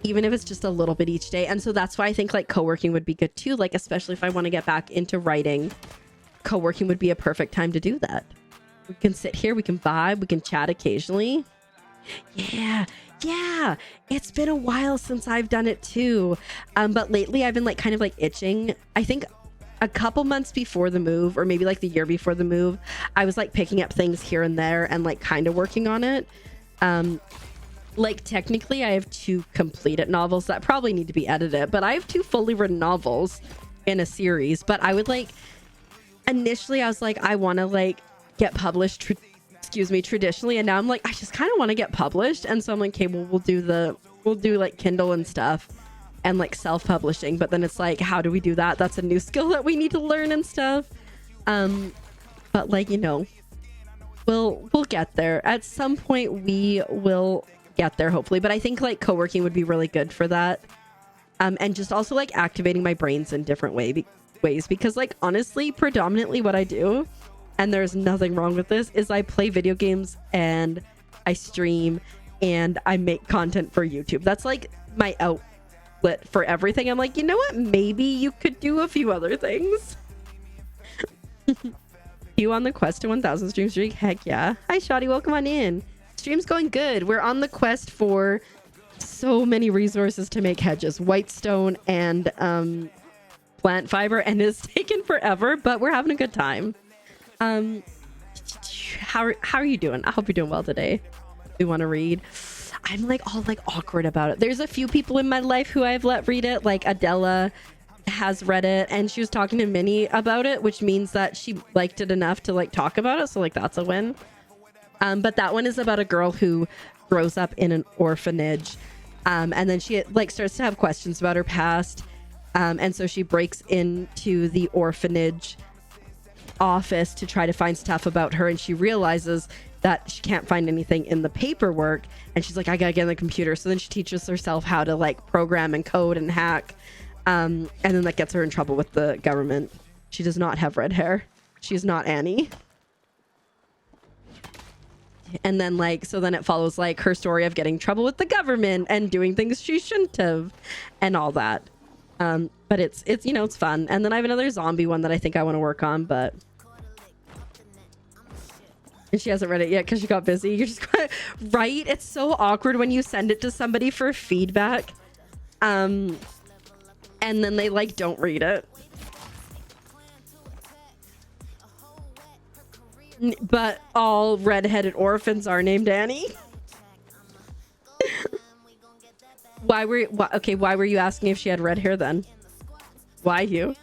even if it's just a little bit each day, and so that's why I think like co-working would be good too, like especially if I want to get back into writing. Co-working would be a perfect time to do that. We can sit here, we can vibe, we can chat occasionally. Yeah, it's been a while since I've done it too, but lately I've been like kind of like itching. I think a couple months before the move, or maybe like the year before the move, I was like picking up things here and there and like kind of working on it. Like technically I have 2 completed novels that probably need to be edited, but I have 2 fully written novels in a series. But I would like, initially I was like, I want to like get published traditionally, and now I'm like, I just kind of want to get published. And so I'm like, okay, well, we'll do like Kindle and stuff and like self-publishing. But then it's like, how do we do that? That's a new skill that we need to learn and stuff. But like, you know, we'll get there at some point. We will get there, hopefully. But I think like co-working would be really good for that, and just also like activating my brains in different ways, because like honestly, predominantly what I do, and there's nothing wrong with this, is I play video games and I stream and I make content for YouTube. That's like my outlet for everything. I'm like, you know what? Maybe you could do a few other things. You on the quest to 1,000 stream streak? Heck yeah. Hi, Shoddy. Welcome on in. Stream's going good. We're on the quest for so many resources to make hedges. Whitestone and plant fiber, and it's taken forever, but we're having a good time. How are you doing? I hope you're doing well today. We want to read. I'm like all like awkward about it. There's a few people in my life who I've let read it, like Adela has read it, and she was talking to Minnie about it, which means that she liked it enough to like talk about it, so like that's a win. But that one is about a girl who grows up in an orphanage, and then she like starts to have questions about her past, and so she breaks into the orphanage office to try to find stuff about her, and she realizes that she can't find anything in the paperwork, and she's like, I gotta get on the computer. So then she teaches herself how to like program and code and hack, and then that gets her in trouble with the government. She does not have red hair. She's not Annie. And then like, so then it follows like her story of getting in trouble with the government and doing things she shouldn't have and all that. But it's you know, it's fun. And then I have another zombie one that I think I want to work on, but and she hasn't read it yet because she got busy. You're just right. It's so awkward when you send it to somebody for feedback, and then they like don't read it. But all redheaded orphans are named Annie. Why were you asking if she had red hair then? Why you?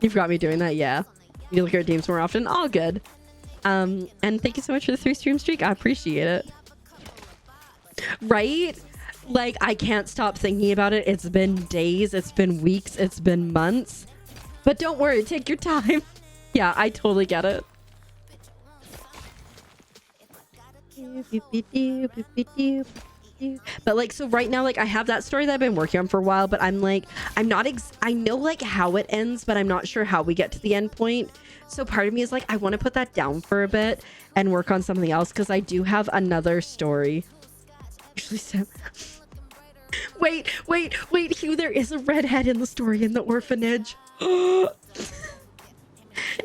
You've got me doing that, yeah. You look at games more often, all good. And thank you so much for the 3 stream streak. I appreciate it. Right? Like, I can't stop thinking about it. It's been days, it's been weeks, it's been months. But don't worry, take your time. Yeah, I totally get it. But like, so right now, like, I have that story that I've been working on for a while, but I'm like, I'm not I know like how it ends, but I'm not sure how we get to the end point. So part of me is like, I want to put that down for a bit and work on something else, because I do have another story. Wait, Hugh, there is a redhead in the story in the orphanage.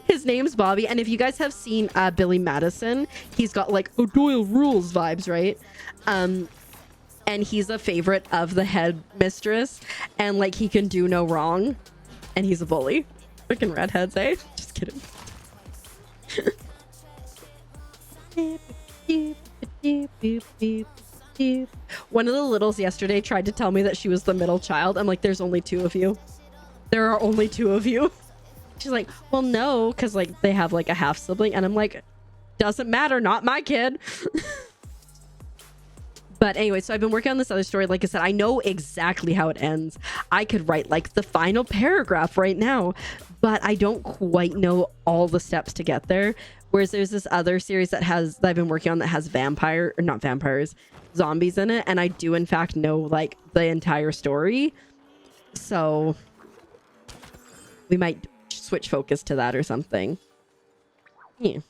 His name's Bobby, and if you guys have seen Billy Madison, he's got like O'Doyle rules vibes, right? And he's a favorite of the headmistress, and like he can do no wrong, and he's a bully. Freaking redheads, eh? Just kidding. One of the littles yesterday tried to tell me that she was the middle child. I'm like, there's only 2 of you. There are only 2 of you. She's like, well, no, because like they have like a half sibling, and I'm like, doesn't matter, not my kid. But anyway, so I've been working on this other story. Like I said, I know exactly how it ends. I could write like the final paragraph right now, but I don't quite know all the steps to get there. Whereas there's this other series that I've been working on that has zombies in it, and I do in fact know like the entire story. So we might switch focus to that or something. Yeah.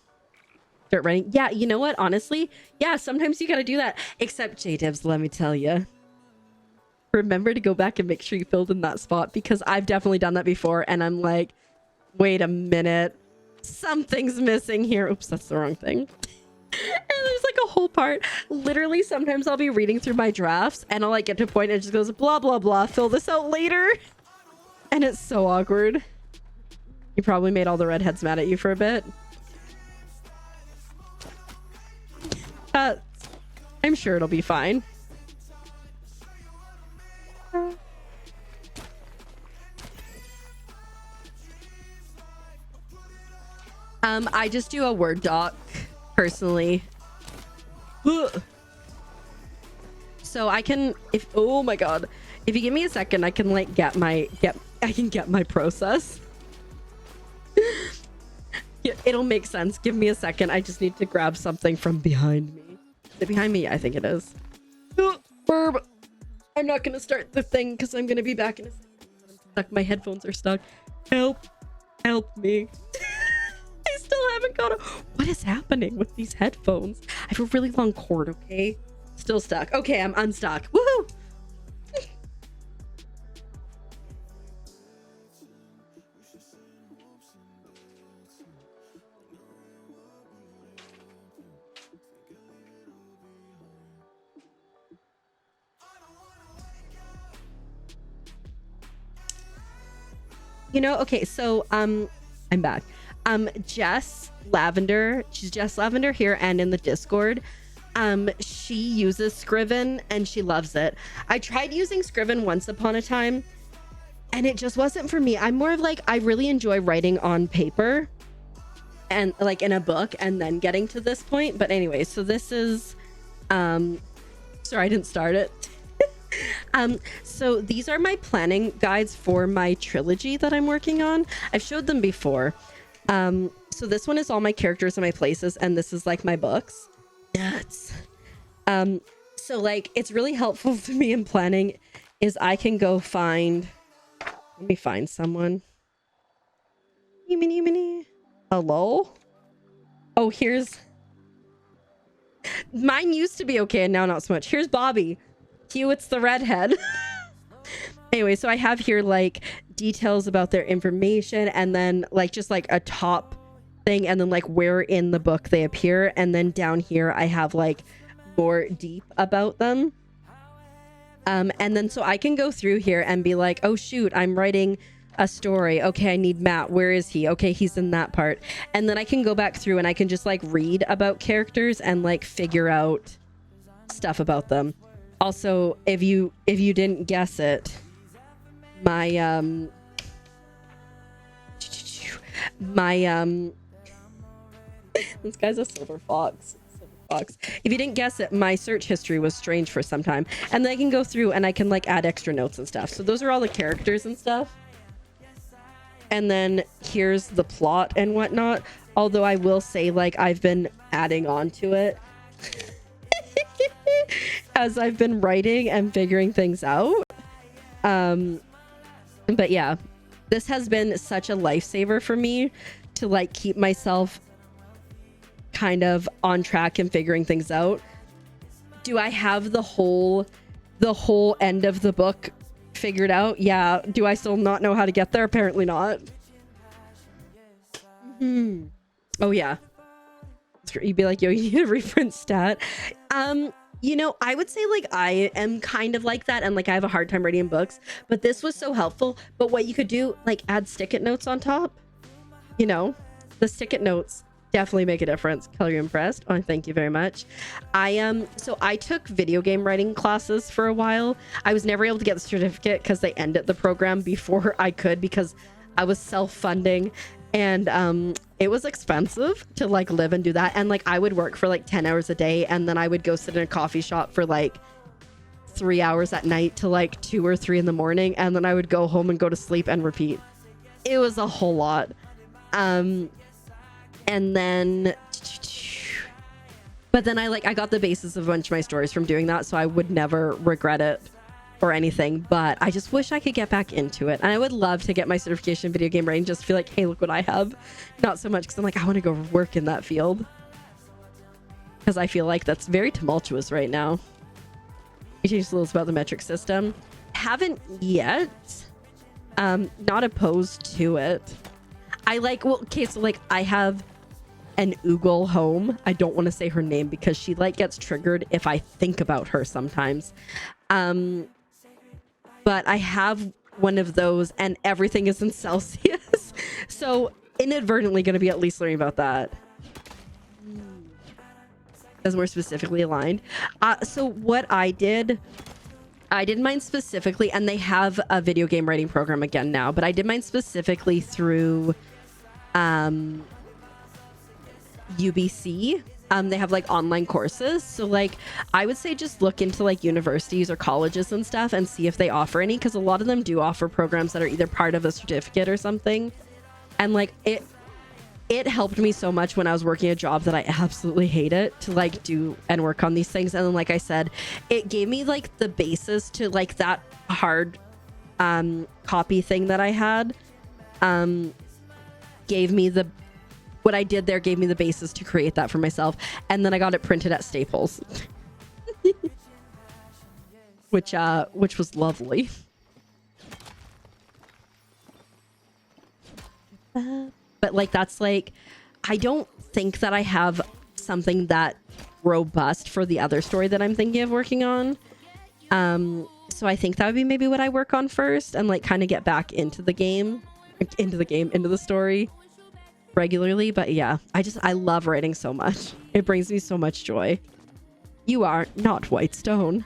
Start writing. Yeah, you know what? Honestly, yeah, sometimes you gotta do that. Except J-Dibs, let me tell you. Remember to go back and make sure you filled in that spot, because I've definitely done that before, and I'm like, wait a minute. Something's missing here. Oops, that's the wrong thing. And there's like a whole part. Literally, sometimes I'll be reading through my drafts, and I'll like get to a point and it just goes, blah, blah, blah. Fill this out later. And it's so awkward. You probably made all the redheads mad at you for a bit. I'm sure it'll be fine. I just do a Word doc personally. So I can, oh my god, if you give me a second, I can like get my process. Yeah, it'll make sense. Give me a second. I just need to grab something from behind me. Is it behind me? Yeah, I think it is. Burb. I'm not gonna start the thing because I'm gonna be back in a second. I'm stuck. My headphones are stuck. Help me. I still haven't got what is happening with these headphones? I have a really long cord, okay? Still stuck. Okay, I'm unstuck. Woohoo! You know, okay, so I'm back. Jess Lavender, she's Jess Lavender here and in the Discord. She uses Scriven and she loves it. I tried using Scriven once upon a time and it just wasn't for me. I'm more of like, I really enjoy writing on paper and like in a book and then getting to this point. But anyway, so this is, sorry, I didn't start it. So these are my planning guides for my trilogy that I'm working on. I've showed them before. So this one is all my characters and my places, and this is like my books. Nuts. So like it's really helpful to me in planning is I can go find, let me find someone. Hello? Oh, here's, mine used to be okay and now not so much. Here's Bobby. Hugh, it's the redhead. Anyway, so I have here like details about their information and then like just like a top thing and then like where in the book they appear, and then down here I have like more deep about them. And then so I can go through here and be like, oh shoot, I'm writing a story. Okay, I need Matt. Where is he? Okay, he's in that part. And then I can go back through and I can just like read about characters and like figure out stuff about them. Also, if you didn't guess it, my My this guy's a silver fox. If you didn't guess it, my search history was strange for some time, and then I can go through and I can like add extra notes and stuff. So those are all the characters and stuff. And then here's the plot and whatnot. Although I will say, like, I've been adding on to it as I've been writing and figuring things out. But yeah, this has been such a lifesaver for me to like keep myself kind of on track and figuring things out. Do I have the whole end of the book figured out? Yeah. Do I still not know how to get there? Apparently not. Oh yeah. You'd be like, yo, you need a reference stat. You know, I would say like I am kind of like that, and like I have a hard time reading books, but this was so helpful. But what you could do, like add stick-it notes on top. You know, the stick-it notes definitely make a difference. Color you impressed? Oh, thank you very much. So I took video game writing classes for a while. I was never able to get the certificate because they ended the program before I could, because I was self-funding, and it was expensive to like live and do that. And like I would work for like 10 hours a day, and then I would go sit in a coffee shop for like 3 hours at night to like 2 or 3 in the morning, and then I would go home and go to sleep and repeat. It was a whole lot. And then but then I got the basis of a bunch of my stories from doing that, so I would never regret it or anything. But I just wish I could get back into it, and I would love to get my certification in video game writing, just feel like, hey, look what I have. Not so much because I'm like, I want to go work in that field, because I feel like that's very tumultuous right now. You teach a little about the metric system. Haven't yet. Not opposed to it. I like, well, okay, so like I have an Oogle home. I don't want to say her name because she like gets triggered if I think about her sometimes. But I have one of those, and everything is in Celsius. So inadvertently going to be at least learning about that. As more specifically aligned. So what I did mine specifically, and they have a video game writing program again now, but I did mine specifically through UBC. They have like online courses, so like I would say just look into like universities or colleges and stuff and see if they offer any, because a lot of them do offer programs that are either part of a certificate or something. And like it helped me so much when I was working a job that I absolutely hate it, to like do and work on these things. And then like I said, it gave me like the basis to like that hard copy thing that I had. Gave me the what I did there gave me the basis to create that for myself, and then I got it printed at Staples. which was lovely. But like that's like, I don't think that I have something that robust for the other story that I'm thinking of working on. So I think that would be maybe what I work on first, and like kind of get back into the story regularly. But yeah, I love writing so much. It brings me so much joy. You are not white stone.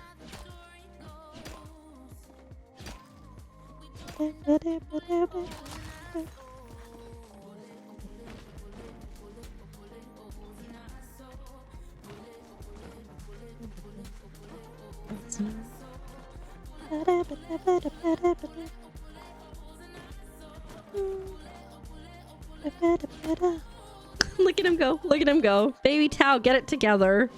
Look at him go. Look at him go. Baby Tao, get it together.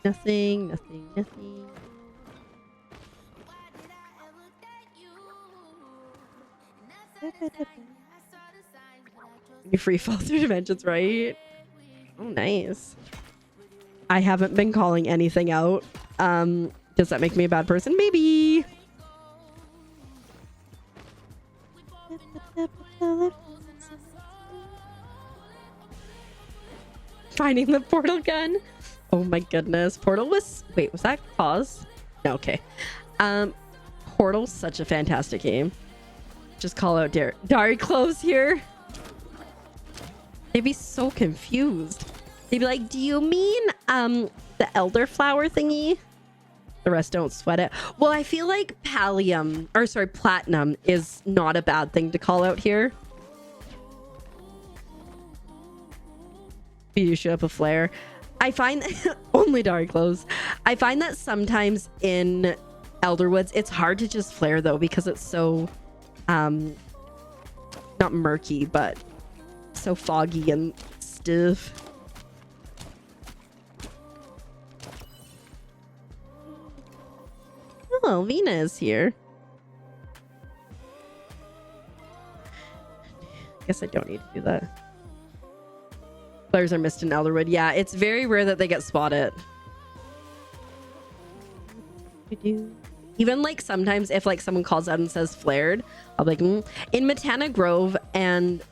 Nothing. You free fall through dimensions, right? Oh, nice. I haven't been calling anything out. Does that make me a bad person? Maybe. Finding the portal gun. Oh my goodness. Portal was... Wait, was that pause? No, okay. Portal's such a fantastic game. Just call out Dari Close here. They'd be so confused. They'd be like, do you mean the elderflower thingy. The rest don't sweat it. Well, I feel like platinum is not a bad thing to call out here. You show up a flare. I find only dark clothes. I find that sometimes in Elderwoods, it's hard to just flare though, because it's so not murky, but so foggy and stiff. Oh, Vina is here. Guess I don't need to do that. Flares are missed in Elderwood. Yeah, it's very rare that they get spotted. Even like sometimes if like someone calls out and says flared, I'll be like, in Matana Grove, and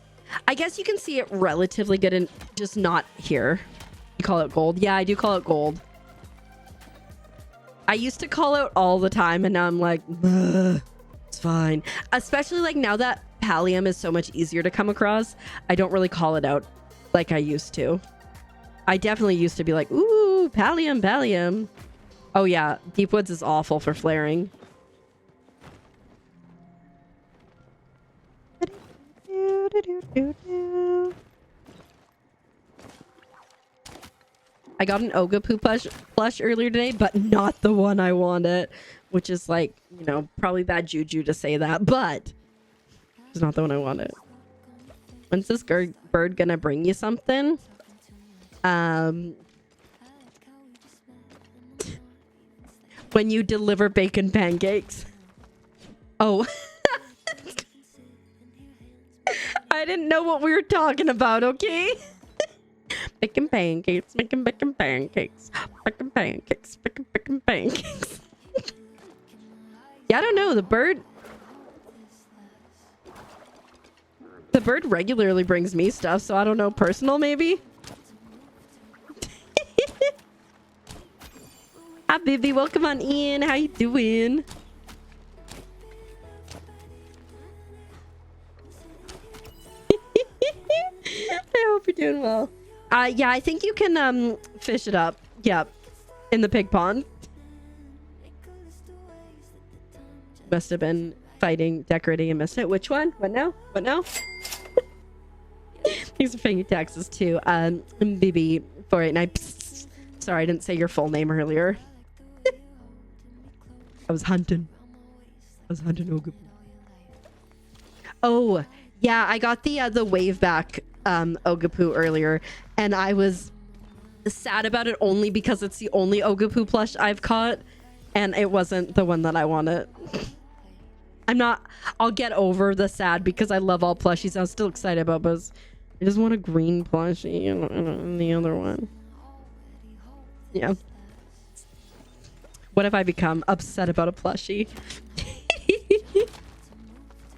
I guess you can see it relatively good and just not here. You call it gold? Yeah, I do call it gold. I used to call out all the time, and now I'm like, it's fine. Especially like now that Pallium is so much easier to come across, I don't really call it out like I used to. I definitely used to be like, ooh, Pallium, Pallium. Oh yeah, Deep Woods is awful for flaring. I got an Ogapoo plush earlier today, but not the one I wanted, which is like, you know, probably bad juju to say that, but it's not the one I wanted. When's this bird gonna bring you something? When you deliver bacon pancakes. Oh. I didn't know what we were talking about, okay? Bacon pancakes, making bacon pancakes, bacon pancakes, bacon pancakes. Yeah, I don't know. The bird regularly brings me stuff, so I don't know. Personal, maybe? Hi, Bibi. Welcome on in. How you doing? I hope you're doing well. Yeah, I think you can fish it up. Yep. In the pig pond. Must have been fighting, decorating, and missed it. Which one? What now? What now? Thanks for paying your taxes too. BB489. Sorry, I didn't say your full name earlier. I was hunting Ogapoo. Oh, yeah, I got the wave back Ogapoo earlier, and I was sad about it only because it's the only Ogapoo plush I've caught, and it wasn't the one that I wanted. I'll get over the sad because I love all plushies. I was still excited about, but I just want a green plushie and the other one. Yeah. What have I become? Upset about a plushie.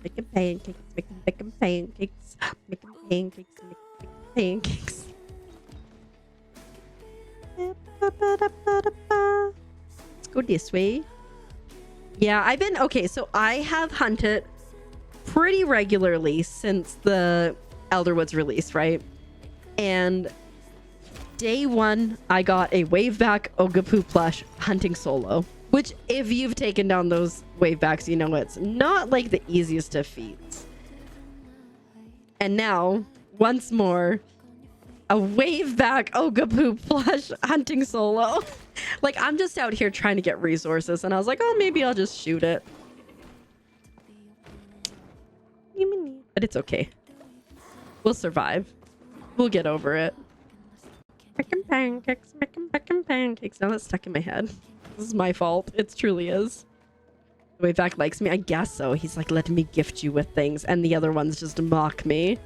Making pancakes, making pancakes, making pancakes, making pancakes. Let's go this way. Yeah, so I have hunted pretty regularly since the Elderwoods release, right? And day one, I got a waveback Ogapoo plush hunting solo, which if you've taken down those wavebacks, you know it's not like the easiest of feats. And now, once more, a waveback Ogapoo plush hunting solo. Like, I'm just out here trying to get resources, and I was like, oh, maybe I'll just shoot it. But it's okay. We'll survive. We'll get over it. Making pancakes, making pancakes. Now that's stuck in my head. This is my fault. It truly is. The Waveback likes me. I guess so. He's like, let me gift you with things. And the other ones just mock me.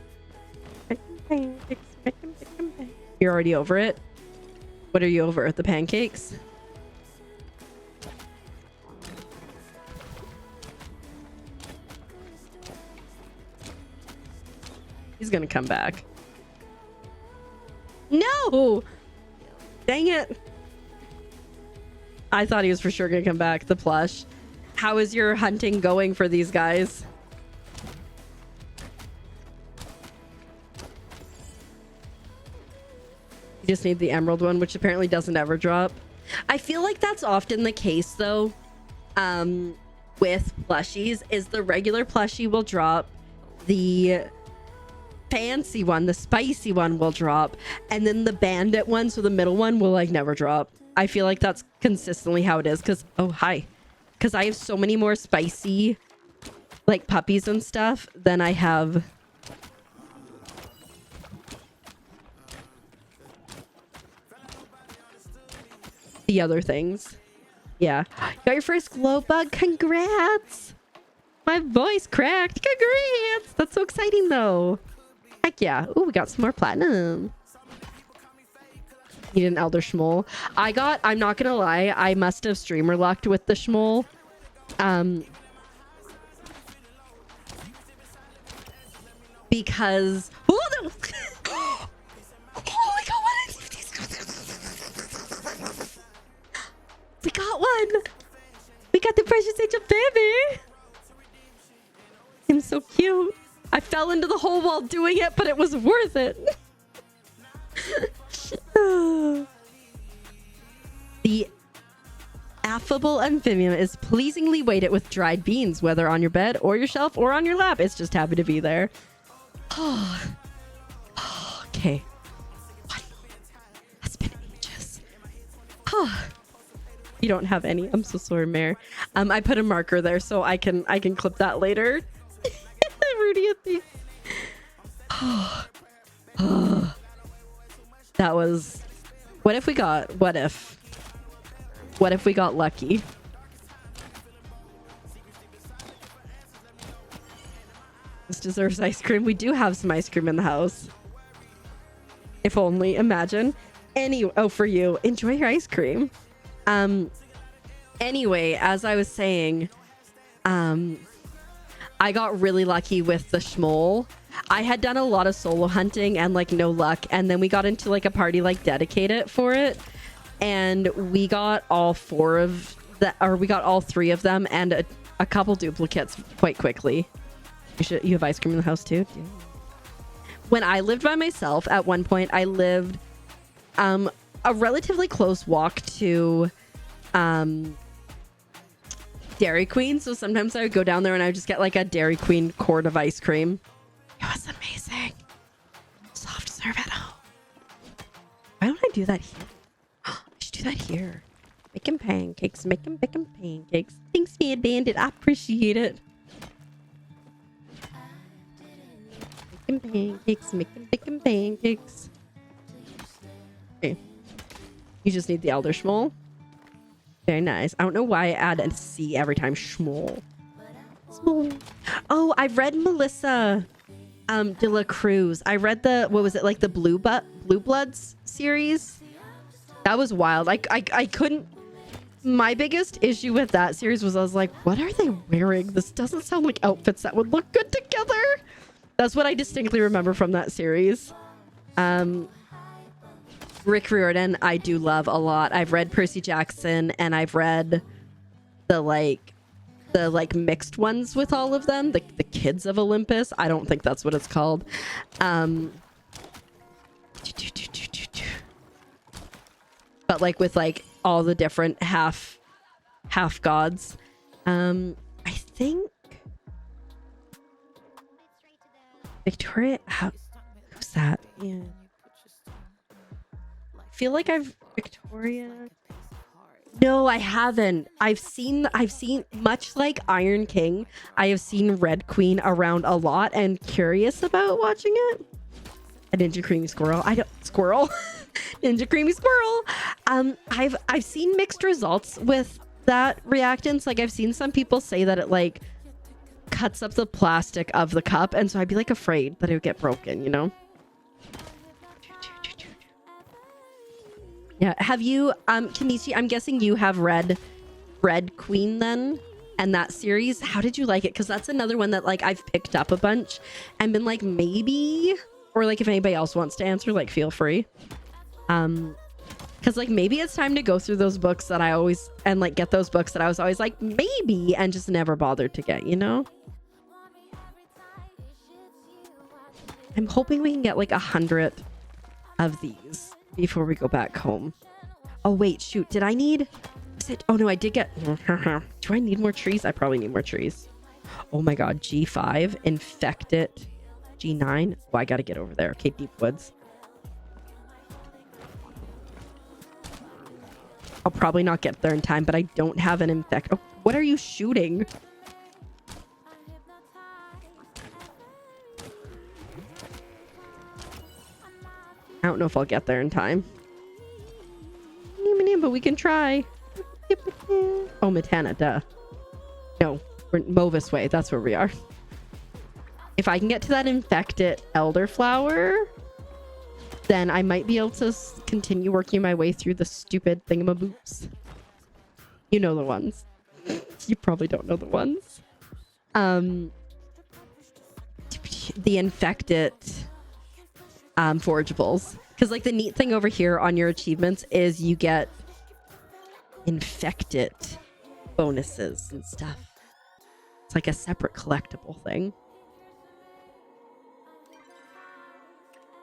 Making pancakes, making pancakes. You're already over it? What are you over? The pancakes? He's gonna come back. No! Dang it. I thought he was for sure gonna come back. The plush. How is your hunting going for these guys? You just need the emerald one, which apparently doesn't ever drop. I feel like that's often the case though. With plushies is the regular plushie will drop, the fancy one, the spicy one will drop, and then the bandit one, so the middle one will like never drop. I feel like that's consistently how it is because because I have so many more spicy like puppies and stuff than I have the other things. Yeah. Got your first glow bug. Congrats. My voice cracked. Congrats. That's so exciting though. Heck yeah. Oh, we got some more platinum. Need an elder schmoll. I'm not gonna lie, I must have streamer locked with the schmoll. Because oh, no. Oh my god, what is these? We got one. We got the precious angel baby. I'm so cute. I fell into the hole while doing it, but it was worth it. The affable amphibian is pleasingly weighted with dried beans, whether on your bed or your shelf or on your lap. It's just happy to be there. Okay. What? That's been ages. You don't have any. I'm so sorry, Mare. I put a marker there so I can clip that later. Rudy, that was. What if we got lucky? This deserves ice cream. We do have some ice cream in the house. If only. Imagine. Oh, for you. Enjoy your ice cream. Anyway, as I was saying, I got really lucky with the schmoll. I had done a lot of solo hunting and like no luck, and then we got into like a party like dedicated for it, and we got all three of them and a couple duplicates quite quickly. You have ice cream in the house too? When I lived by myself, at one point I lived a relatively close walk to Dairy Queen, so sometimes I would go down there and I would just get like a Dairy Queen quart of ice cream. It was amazing. Soft serve at home. Why don't I do that here? I should do that here. Making pancakes, making pancakes. Thanks, Mad Bandit. I appreciate it. Making pancakes. Okay. You just need the elder schmoll. Very nice. I don't know why I add a C every time. Schmoll. Oh, I've read Melissa de la Cruz. I read what was it, like the Blue Bloods series? That was wild. I couldn't. My biggest issue with that series was I was like, what are they wearing? This doesn't sound like outfits that would look good together. That's what I distinctly remember from that series. Rick Riordan, I do love a lot. I've read Percy Jackson, and I've read the mixed ones with all of them. The Kids of Olympus. I don't think that's what it's called. But like with like all the different half gods. I think Victoria. Who's that? Yeah. I feel like Victoria. No, I haven't. I've seen much like Iron King. I have seen Red Queen around a lot and curious about watching it. A Ninja Creamy Squirrel. Ninja Creamy Squirrel. I've seen mixed results with that reactance. Like I've seen some people say that it like cuts up the plastic of the cup, and so I'd be like afraid that it would get broken, you know? Yeah. Have you, Kenichi, I'm guessing you have read Red Queen then, and that series. How did you like it? Because that's another one that like I've picked up a bunch and been like maybe, or like if anybody else wants to answer, like feel free. Because like maybe it's time to go through those books that I always, and like get those books that I was always like maybe and just never bothered to get, you know? I'm hoping we can get like 100 of these before we go back home. Oh, wait, shoot. Did I need... Oh, no, I did get... Do I need more trees? I probably need more trees. Oh, my God. G5. Infect it. G9. Oh, I got to get over there. Okay, deep woods. I'll probably not get there in time, but I don't have an infect. Oh, what are you shooting? I don't know if I'll get there in time. But we can try. Oh, Matana, duh. No, we're Movis Way. That's where we are. If I can get to that infected elderflower, then I might be able to continue working my way through the stupid thingamaboops. You know the ones. You probably don't know the ones. The infected forageables. Because like the neat thing over here on your achievements is you get infected bonuses and stuff. It's like a separate collectible thing.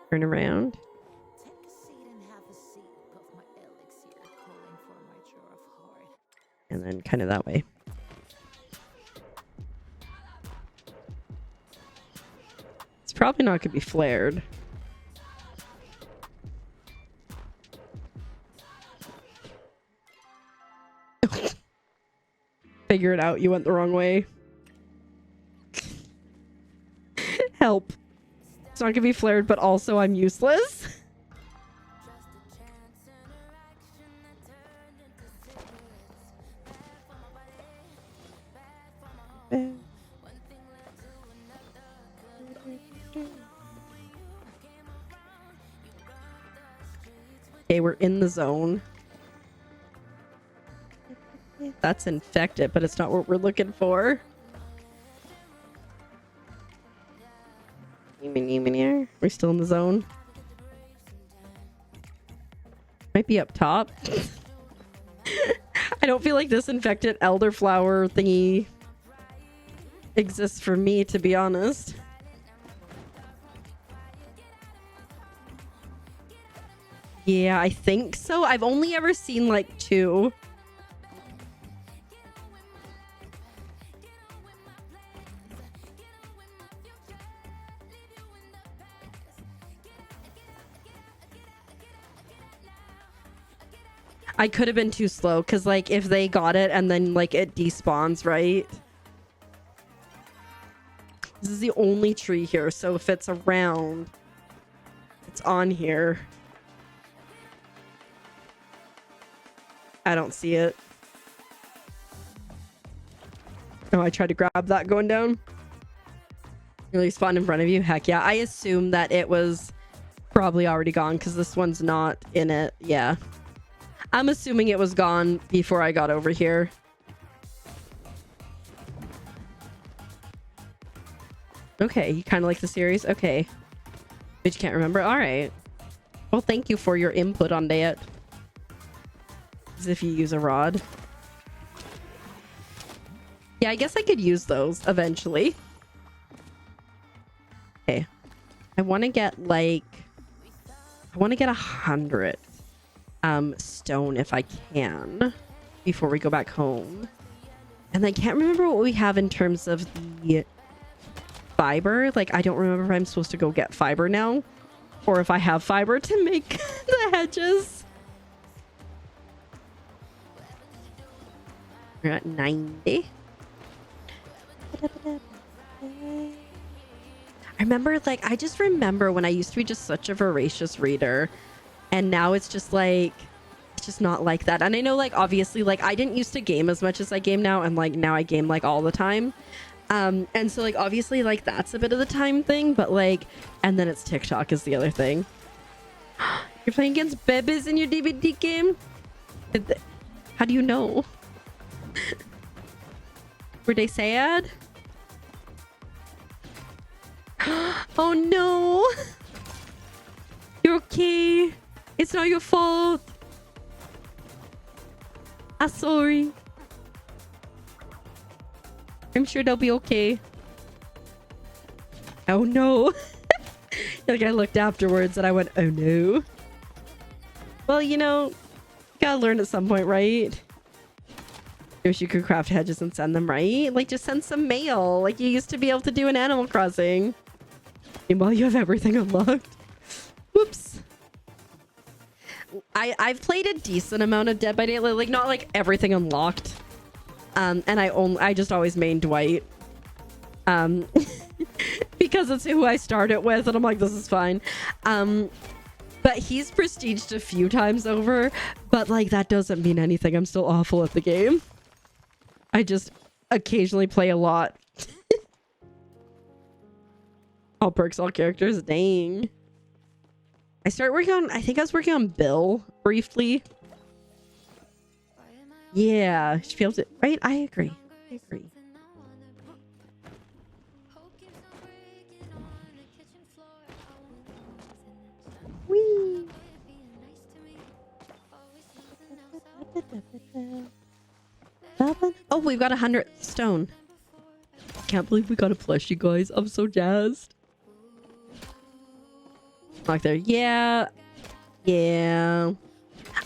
Turn around. Take a seat and have a sip of my elixir, calling for my jar of heart. And then kind of that way. It's probably not going to be flared. Figure it out. You went the wrong way. Help. It's not going to be flared, but also I'm useless. Okay, we're in the zone. That's infected, but it's not what we're looking for. We're still in the zone. Might be up top. I don't feel like this infected elderflower thingy exists for me, to be honest. Yeah, I think so. I've only ever seen like 2. I could have been too slow because like if they got it and then like it despawns, right? This is the only tree here, so if it's around, it's on here. I don't see it. Oh, I tried to grab that going down. Really spawned in front of you? Heck yeah. I assume that it was probably already gone because this one's not in it. Yeah. I'm assuming it was gone before I got over here. Okay, you kind of like the series? Okay. But you can't remember? Alright. Well, thank you for your input on that. As if you use a rod. Yeah, I guess I could use those eventually. Okay. I want to get like... I want to get 100 stone if I can before we go back home. And I can't remember what we have in terms of the fiber. Like, I don't remember if I'm supposed to go get fiber now or if I have fiber to make the hedges. We're at 90. I remember, like, I just remember when I used to be just such a voracious reader, and now it's just like, it's just not like that. And I know, like, obviously, like, I didn't used to game as much as I game now, and like now I game like all the time. And so like obviously like that's a bit of the time thing, but like, and then it's TikTok is the other thing. You're playing against babies in your DVD game? How do you know? Were they sad? Oh no! You're okay. It's not your fault. I'm sorry. I'm sure they'll be okay. Oh no. Like I looked afterwards and I went, oh no. Well, you know, gotta learn at some point, right? Wish you could craft hedges and send them, right? Like, just send some mail, like you used to be able to do in Animal Crossing. Meanwhile, you have everything unlocked. Whoops. I've played a decent amount of Dead by Daylight, like not like everything unlocked. And I just always main Dwight. Because it's who I started with, and I'm like, this is fine. But he's prestiged a few times over, but like that doesn't mean anything. I'm still awful at the game. I just occasionally play a lot. All perks, all characters. Dang. I think I was working on Bill briefly. Yeah, she feels it. Right? I agree. Whee. Oh, we've got 100 stone. Can't believe we got a plushie, guys. I'm so jazzed. Lock there. Yeah.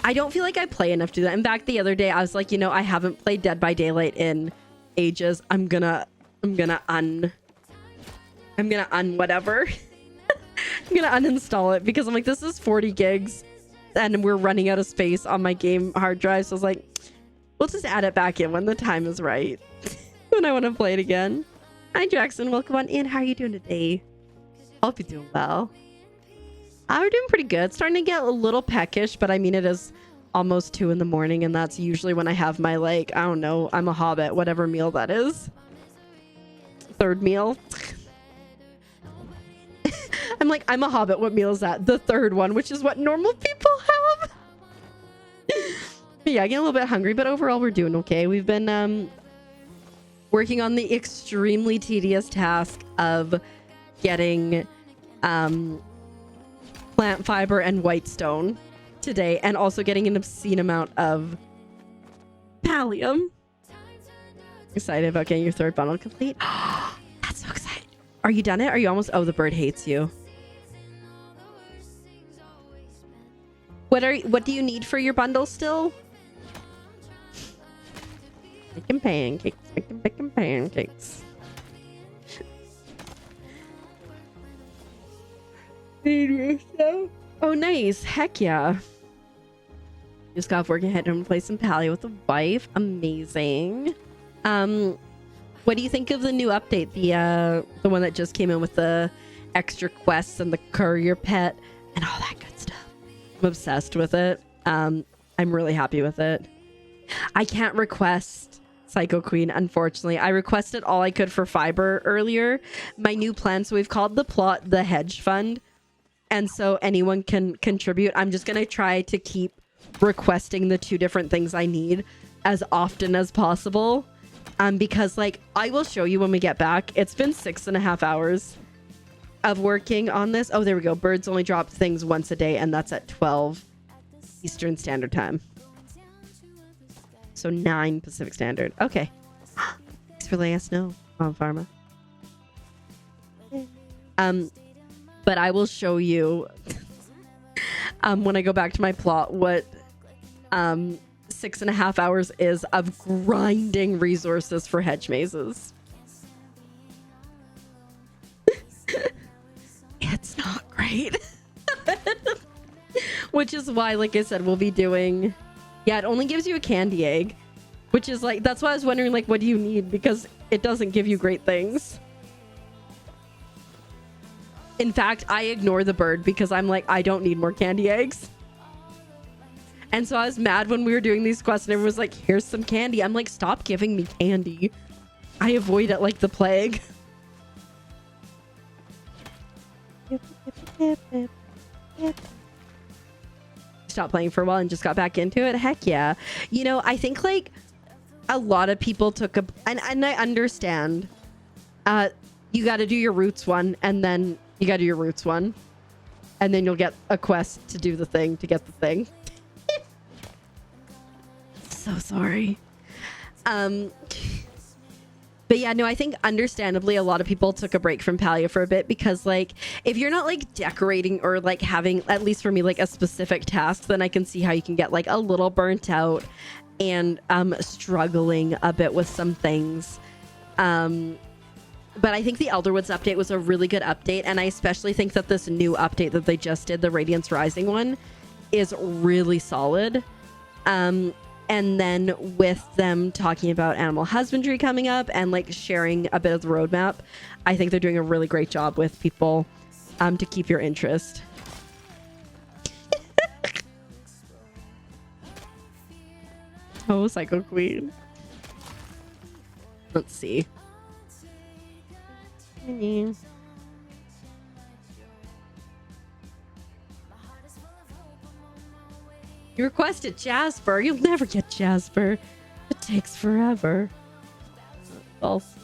I don't feel like I play enough to do that. In fact, the other day I was like, you know, I haven't played Dead by Daylight in ages. I'm gonna un whatever. I'm gonna uninstall it because I'm like, this is 40 gigs and we're running out of space on my game hard drive. So I was like, we'll just add it back in when the time is right. When I want to play it again. Hi, Jackson. Welcome on in. How are you doing today? Hope you're doing well. We're doing pretty good. Starting to get a little peckish, but I mean, it is almost 2 in the morning, and that's usually when I have my, like, I don't know, I'm a hobbit, whatever meal that is. Third meal. I'm like, I'm a hobbit. What meal is that? The third one, which is what normal people have. Yeah, I get a little bit hungry, but overall we're doing okay. We've been working on the extremely tedious task of getting plant fiber and white stone today, and also getting an obscene amount of pallium. Excited about getting your third bundle complete. That's so exciting. Are you done it? Are you almost? Oh, the bird hates you. What do you need for your bundle still? Making pancakes. Making pancakes. Oh, nice. Heck yeah. Just got off work and headed home to play some Palia with the wife. Amazing. What do you think of the new update? The one that just came in with the extra quests and the courier pet and all that good stuff. I'm obsessed with it. I'm really happy with it. I can't request Psycho Queen, unfortunately. I requested all I could for fiber earlier. My new plan, so we've called the plot the hedge fund. And so anyone can contribute. I'm just going to try to keep requesting the 2 different things I need as often as possible. Because, like, I will show you when we get back. It's been 6.5 hours of working on this. Oh, there we go. Birds only drop things once a day, and that's at 12 Eastern Standard Time. So 9 Pacific Standard. Okay. Thanks for letting us know, Mom Pharma. But I will show you when I go back to my plot what 6.5 hours is of grinding resources for hedge mazes. It's not great. Which is why, like I said, we'll be doing... Yeah, it only gives you a candy egg. Which is like... That's why I was wondering, like, what do you need? Because it doesn't give you great things. In fact, I ignore the bird because I'm like, I don't need more candy eggs. And so I was mad when we were doing these quests and everyone was like, here's some candy. I'm like, stop giving me candy. I avoid it like the plague. Stopped playing for a while and just got back into it. Heck yeah. You know, I think like a lot of people took a... And I understand. You got to do your roots one and then you got to do your roots one. And then you'll get a quest to do the thing to get the thing. So sorry. But yeah, no, I think understandably a lot of people took a break from Palia for a bit because like if you're not like decorating or like having, at least for me, like a specific task, then I can see how you can get like a little burnt out and struggling a bit with some things. But I think the Elderwoods update was a really good update, and I especially think that this new update that they just did, the Radiance Rising one, is really solid. And then with them talking about animal husbandry coming up and like sharing a bit of the roadmap, I think they're doing a really great job with people to keep your interest. Oh, Psycho Queen. Let's see. You requested Jasper. You'll never get Jasper. It takes forever. False.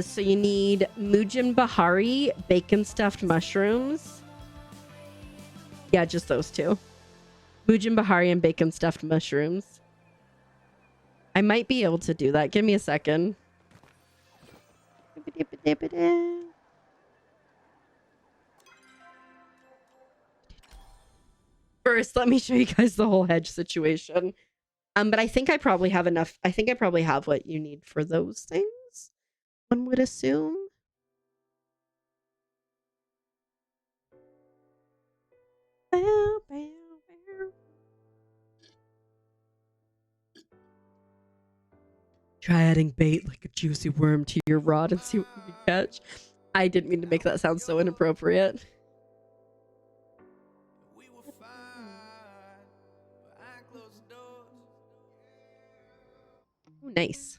So you need Mujin Bahari, bacon stuffed mushrooms. Yeah, just those two. Mujin Bahari and bacon stuffed mushrooms. I might be able to do that. Give me a second. First, let me show you guys the whole hedge situation. But I think I probably have enough. I think I probably have what you need for those things, one would assume. Try adding bait like a juicy worm to your rod and see what you can catch. I didn't mean to make that sound so inappropriate. Ooh, nice.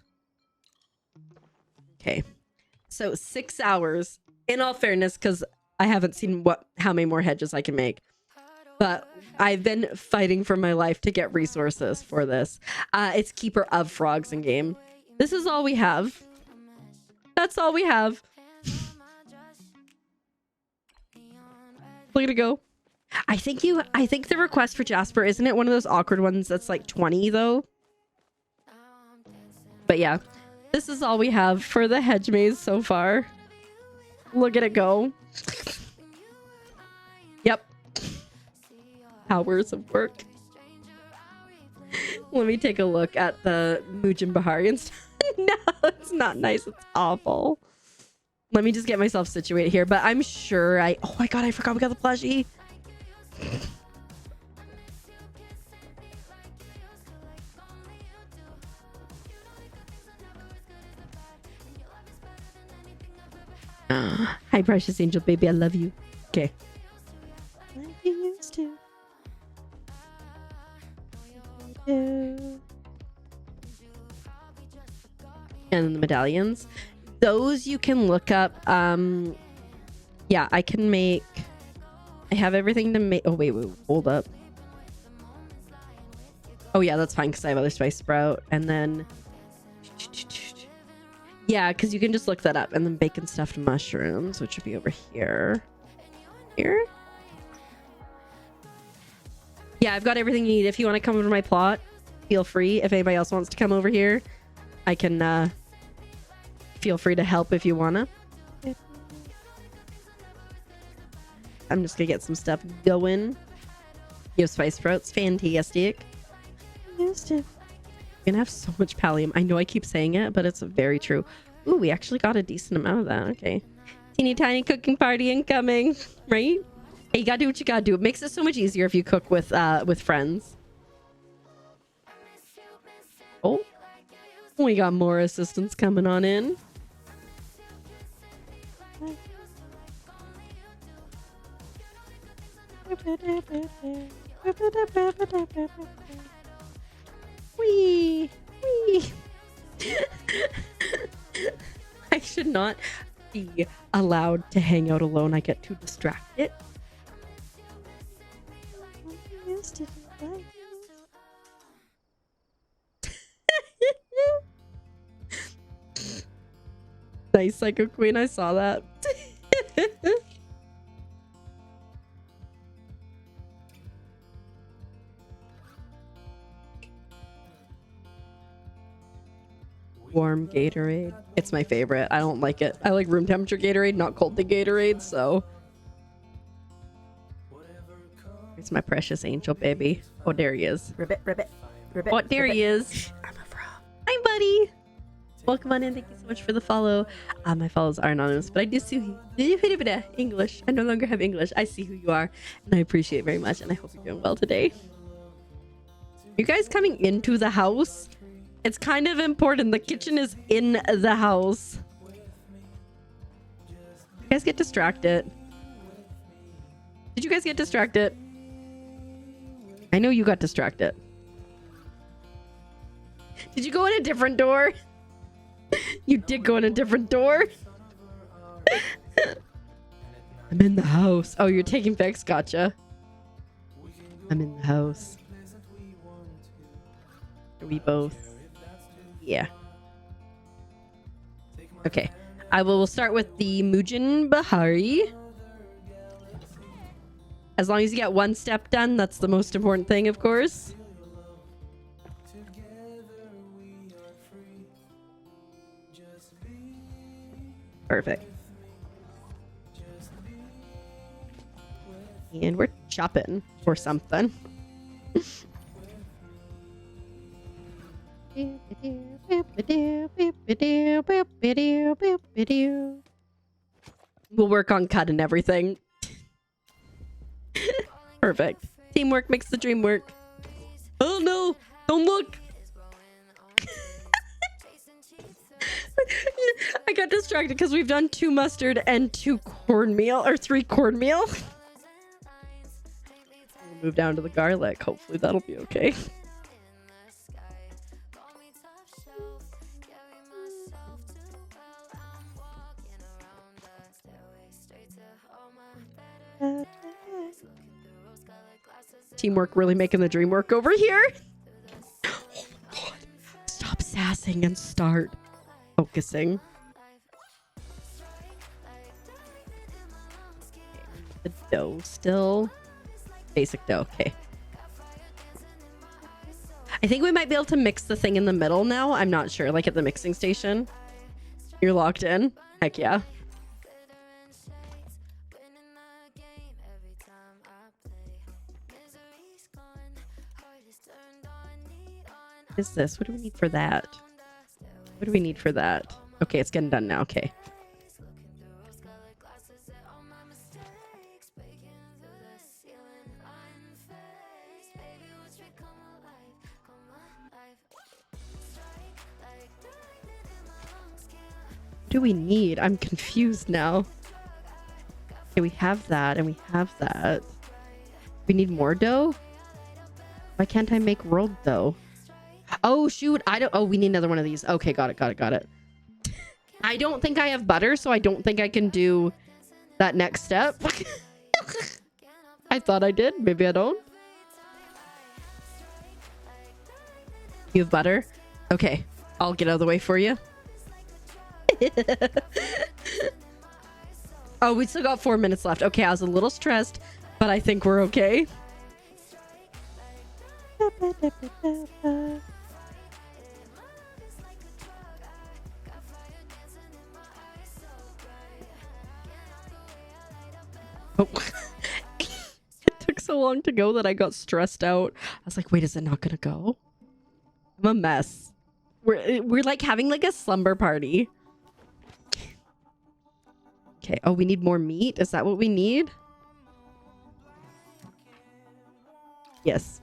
Okay. So 6 hours. In all fairness, because I haven't seen how many more hedges I can make. But I've been fighting for my life to get resources for this. It's Keeper of Frogs in game. This is all we have. That's all we have. Look at it go. I think the request for Jasper, isn't it one of those awkward ones that's like 20 though? But yeah, this is all we have for the hedge maze so far. Look at it go. Yep. Hours of work. Let me take a look at the Mujin Bahari and stuff. No, it's not nice. It's awful. Let me just get myself situated here. But I'm sure oh my god, I forgot we got the plushie. Hi, precious angel baby. I love you. Okay. Like you used to. And the medallions, those you can look up. Yeah, I can make. I have everything to make. Oh wait, hold up. Oh yeah, that's fine because I have other spice sprout, and then yeah, because you can just look that up, and then bacon stuffed mushrooms, which would be over here. Here. Yeah, I've got everything you need. If you want to come over to my plot, feel free. If anybody else wants to come over here, I can feel free to help if you wanna. I'm just gonna get some stuff going. You have spice sprouts, fantastic. Used to. You're gonna have so much pallium. I know I keep saying it, but it's very true. Ooh, we actually got a decent amount of that. Okay. Teeny tiny cooking party incoming, right? Hey, you gotta do what you gotta do. It makes it so much easier if you cook with friends. Oh, we got more assistants coming on in. Wee, wee. I should not be allowed to hang out alone. I get too distracted. Nice, Psycho Queen. I saw that. Warm Gatorade. It's my favorite. I don't like it. I like room temperature Gatorade, not cold thing Gatorade, so. It's my precious angel baby. Oh, there he is. Ribbit, ribbit, ribbit. Oh, there he is. I'm a frog. Hi, buddy. Welcome on in. Thank you so much for the follow. My follows are anonymous, but I do see English. I no longer have English. I see who you are, and I appreciate it very much, and I hope you're doing well today. You guys coming into the house? It's kind of important. The kitchen is in the house. You guys get distracted. Did you guys get distracted? I know you got distracted. Did you go in a different door? You did go in a different door. I'm in the house. Oh, you're taking pics? Gotcha. I'm in the house. Are we both? Yeah. Okay. We'll start with the Mujin Bahari. As long as you get one step done, that's the most important thing, of course. Perfect. And we're chopping or something. We'll work on cut and everything. Perfect. Teamwork makes the dream work. Oh no! Don't look! I got distracted because we've done 2 mustard and 2 cornmeal, or 3 cornmeal. We'll move down to the garlic. Hopefully that'll be okay. Teamwork really making the dream work over here. Oh my god. Stop sassing and start focusing. The dough still. Basic dough. Okay. I think we might be able to mix the thing in the middle now. I'm not sure. Like at the mixing station. You're locked in. Heck yeah. What is this? What do we need for that? What do we need for that? Okay, it's getting done now. Okay. What do we need? I'm confused now. Okay, we have that and we have that. We need more dough? Why can't I make rolled dough? Oh shoot, oh, we need another one of these. Okay, got it. I don't think I have butter, so I don't think I can do that next step. I thought I did. Maybe I don't. You have butter? Okay, I'll get out of the way for you. Oh, we still got 4 minutes left. Okay, I was a little stressed, but I think we're okay. Oh. It took so long to go that I got stressed out. I was like, wait, is it not gonna go? I'm a mess. We're like having like a slumber party. Okay. Oh, we need more meat. Is that what we need? Yes.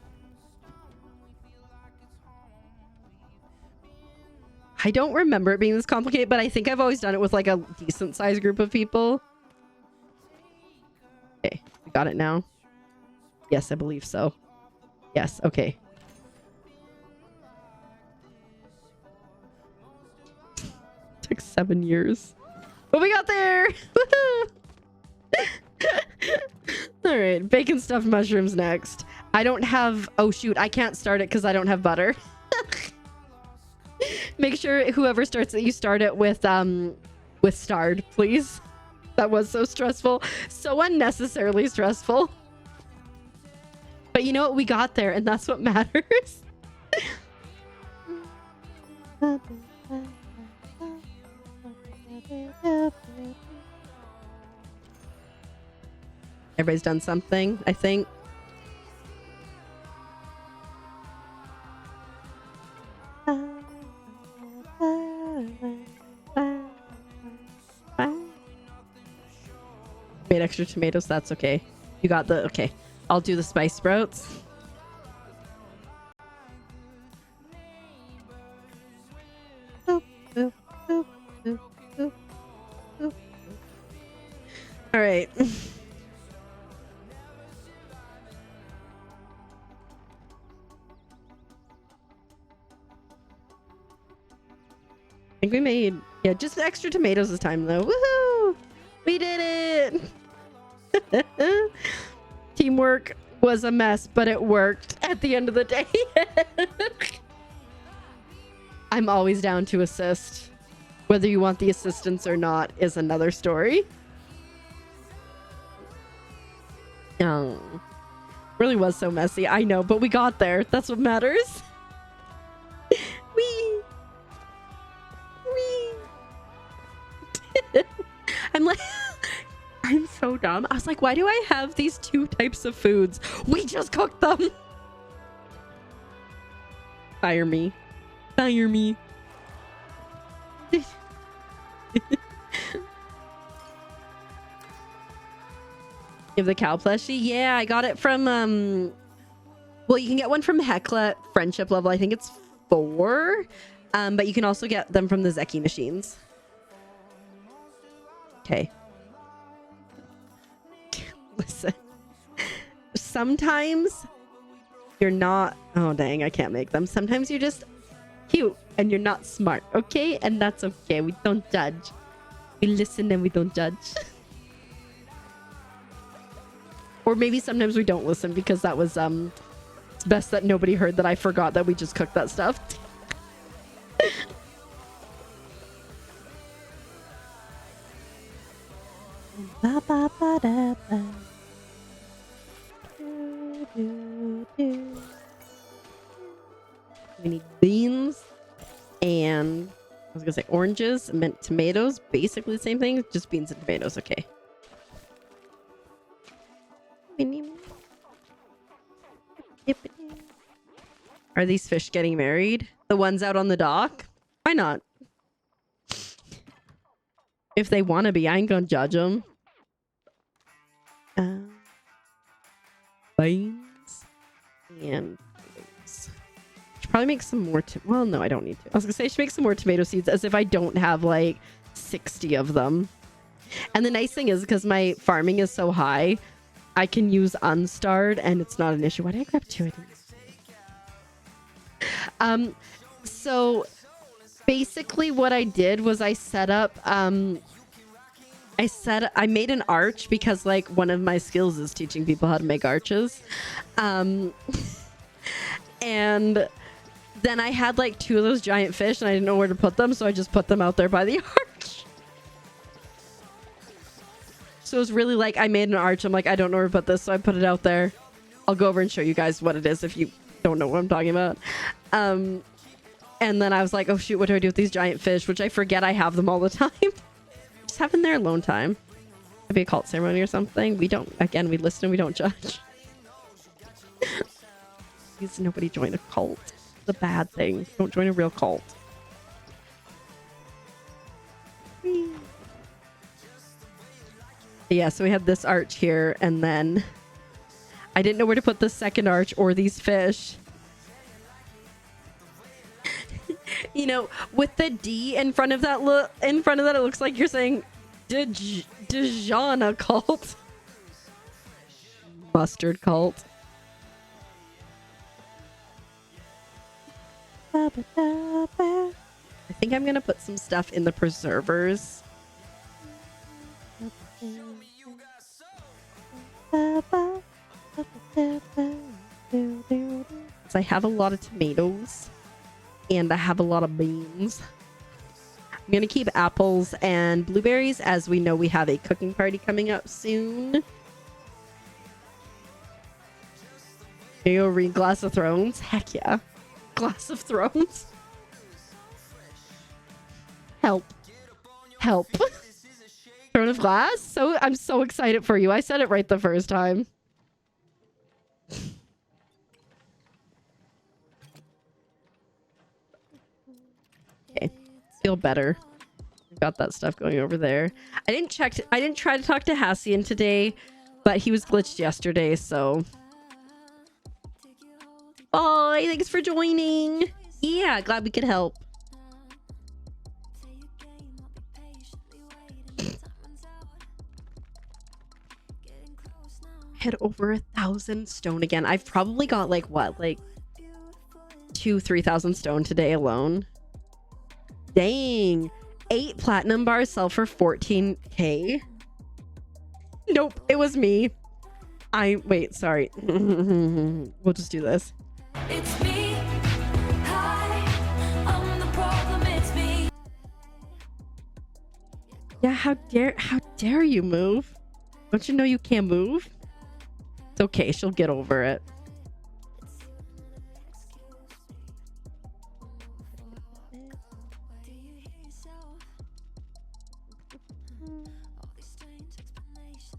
I don't remember it being this complicated, but I think I've always done it with like a decent sized group of people. Okay, we got it now. Yes, I believe so. Yes, okay. Took 7 years. But we got there! All right, bacon stuffed mushrooms next. I don't have... Oh, shoot, I can't start it because I don't have butter. Make sure whoever starts it, you start it with starred, please. That was so stressful. So unnecessarily stressful. But you know what? We got there, and that's what matters. Everybody's done something, I think. Made extra tomatoes, that's okay. You got the, okay. I'll do the spice sprouts. Boop, boop, boop, boop, boop, boop. All right. I think we made, yeah, just extra tomatoes this time though. Woohoo! We did it! Teamwork was a mess, but it worked at the end of the day. I'm always down to assist. Whether you want the assistance or not is another story. Really was so messy. I know, but we got there. That's what matters. Wee. I'm like, I'm so dumb. I was like, why do I have these two types of foods? We just cooked them. Fire me. Fire me. You have the cow plushie? Yeah, I got it from, well, you can get one from Hecla friendship level. I think it's 4. But you can also get them from the Zeki machines. Okay. Listen. Sometimes you're not... Oh, dang. I can't make them. Sometimes you're just cute and you're not smart. Okay? And that's okay. We don't judge. We listen and we don't judge. Or maybe sometimes we don't listen because that was... It's best that nobody heard that I forgot that we just cooked that stuff. Ba, ba, ba, da, ba. Do, do, do. We need beans and I was gonna say oranges, mint tomatoes, basically the same thing, just beans and tomatoes. Okay. Are these fish getting married? The ones out on the dock? Why not? If they want to be, I ain't gonna judge them. Beans and potatoes. Should probably make some more. Well, no, I don't need to. I was gonna say I should make some more tomato seeds, as if I don't have like 60 of them. And the nice thing is, because my farming is so high, I can use unstarred, and it's not an issue. Why did I grab 2 items? So basically, what I did was I set up. I made an arch because like one of my skills is teaching people how to make arches. And then I had like 2 of those giant fish and I didn't know where to put them. So I just put them out there by the arch. So it was really like I made an arch. I'm like, I don't know where to put this. So I put it out there. I'll go over and show you guys what it is if you don't know what I'm talking about. And then I was like, oh shoot, what do I do with these giant fish? Which I forget I have them all the time. Just having their alone time. Maybe a cult ceremony or something. We don't, again, we listen and we don't judge. Please, nobody join a cult. It's a bad thing. Don't join a real cult. Yeah, so we had this arch here, and then I didn't know where to put the second arch or these fish. You know, with the D in front of that, it looks like you're saying Dejana cult. Mustard cult. I think I'm gonna put some stuff in the preservers. I have a lot of tomatoes. And I have a lot of beans. I'm going to keep apples and blueberries as we know we have a cooking party coming up soon. Here you go, read Glass of Thrones. Heck yeah. Glass of Thrones. Help. Help. Throne of Glass? So I'm so excited for you. I said it right the first time. Okay. Feel better. Got that stuff going over there. I didn't try to talk to Hassian today, but he was glitched yesterday, so. Bye. Thanks for joining. Yeah, glad we could help. Hit over 1,000 stone again. I've probably got like what, like 2,000-3,000 stone today alone. Dang. 8 platinum bars sell for 14k. Nope, it was me. Wait, sorry. We'll just do this. It's me. Hi, I'm the problem. It's me. Yeah, how dare you move? Don't you know you can't move? It's okay, she'll get over it.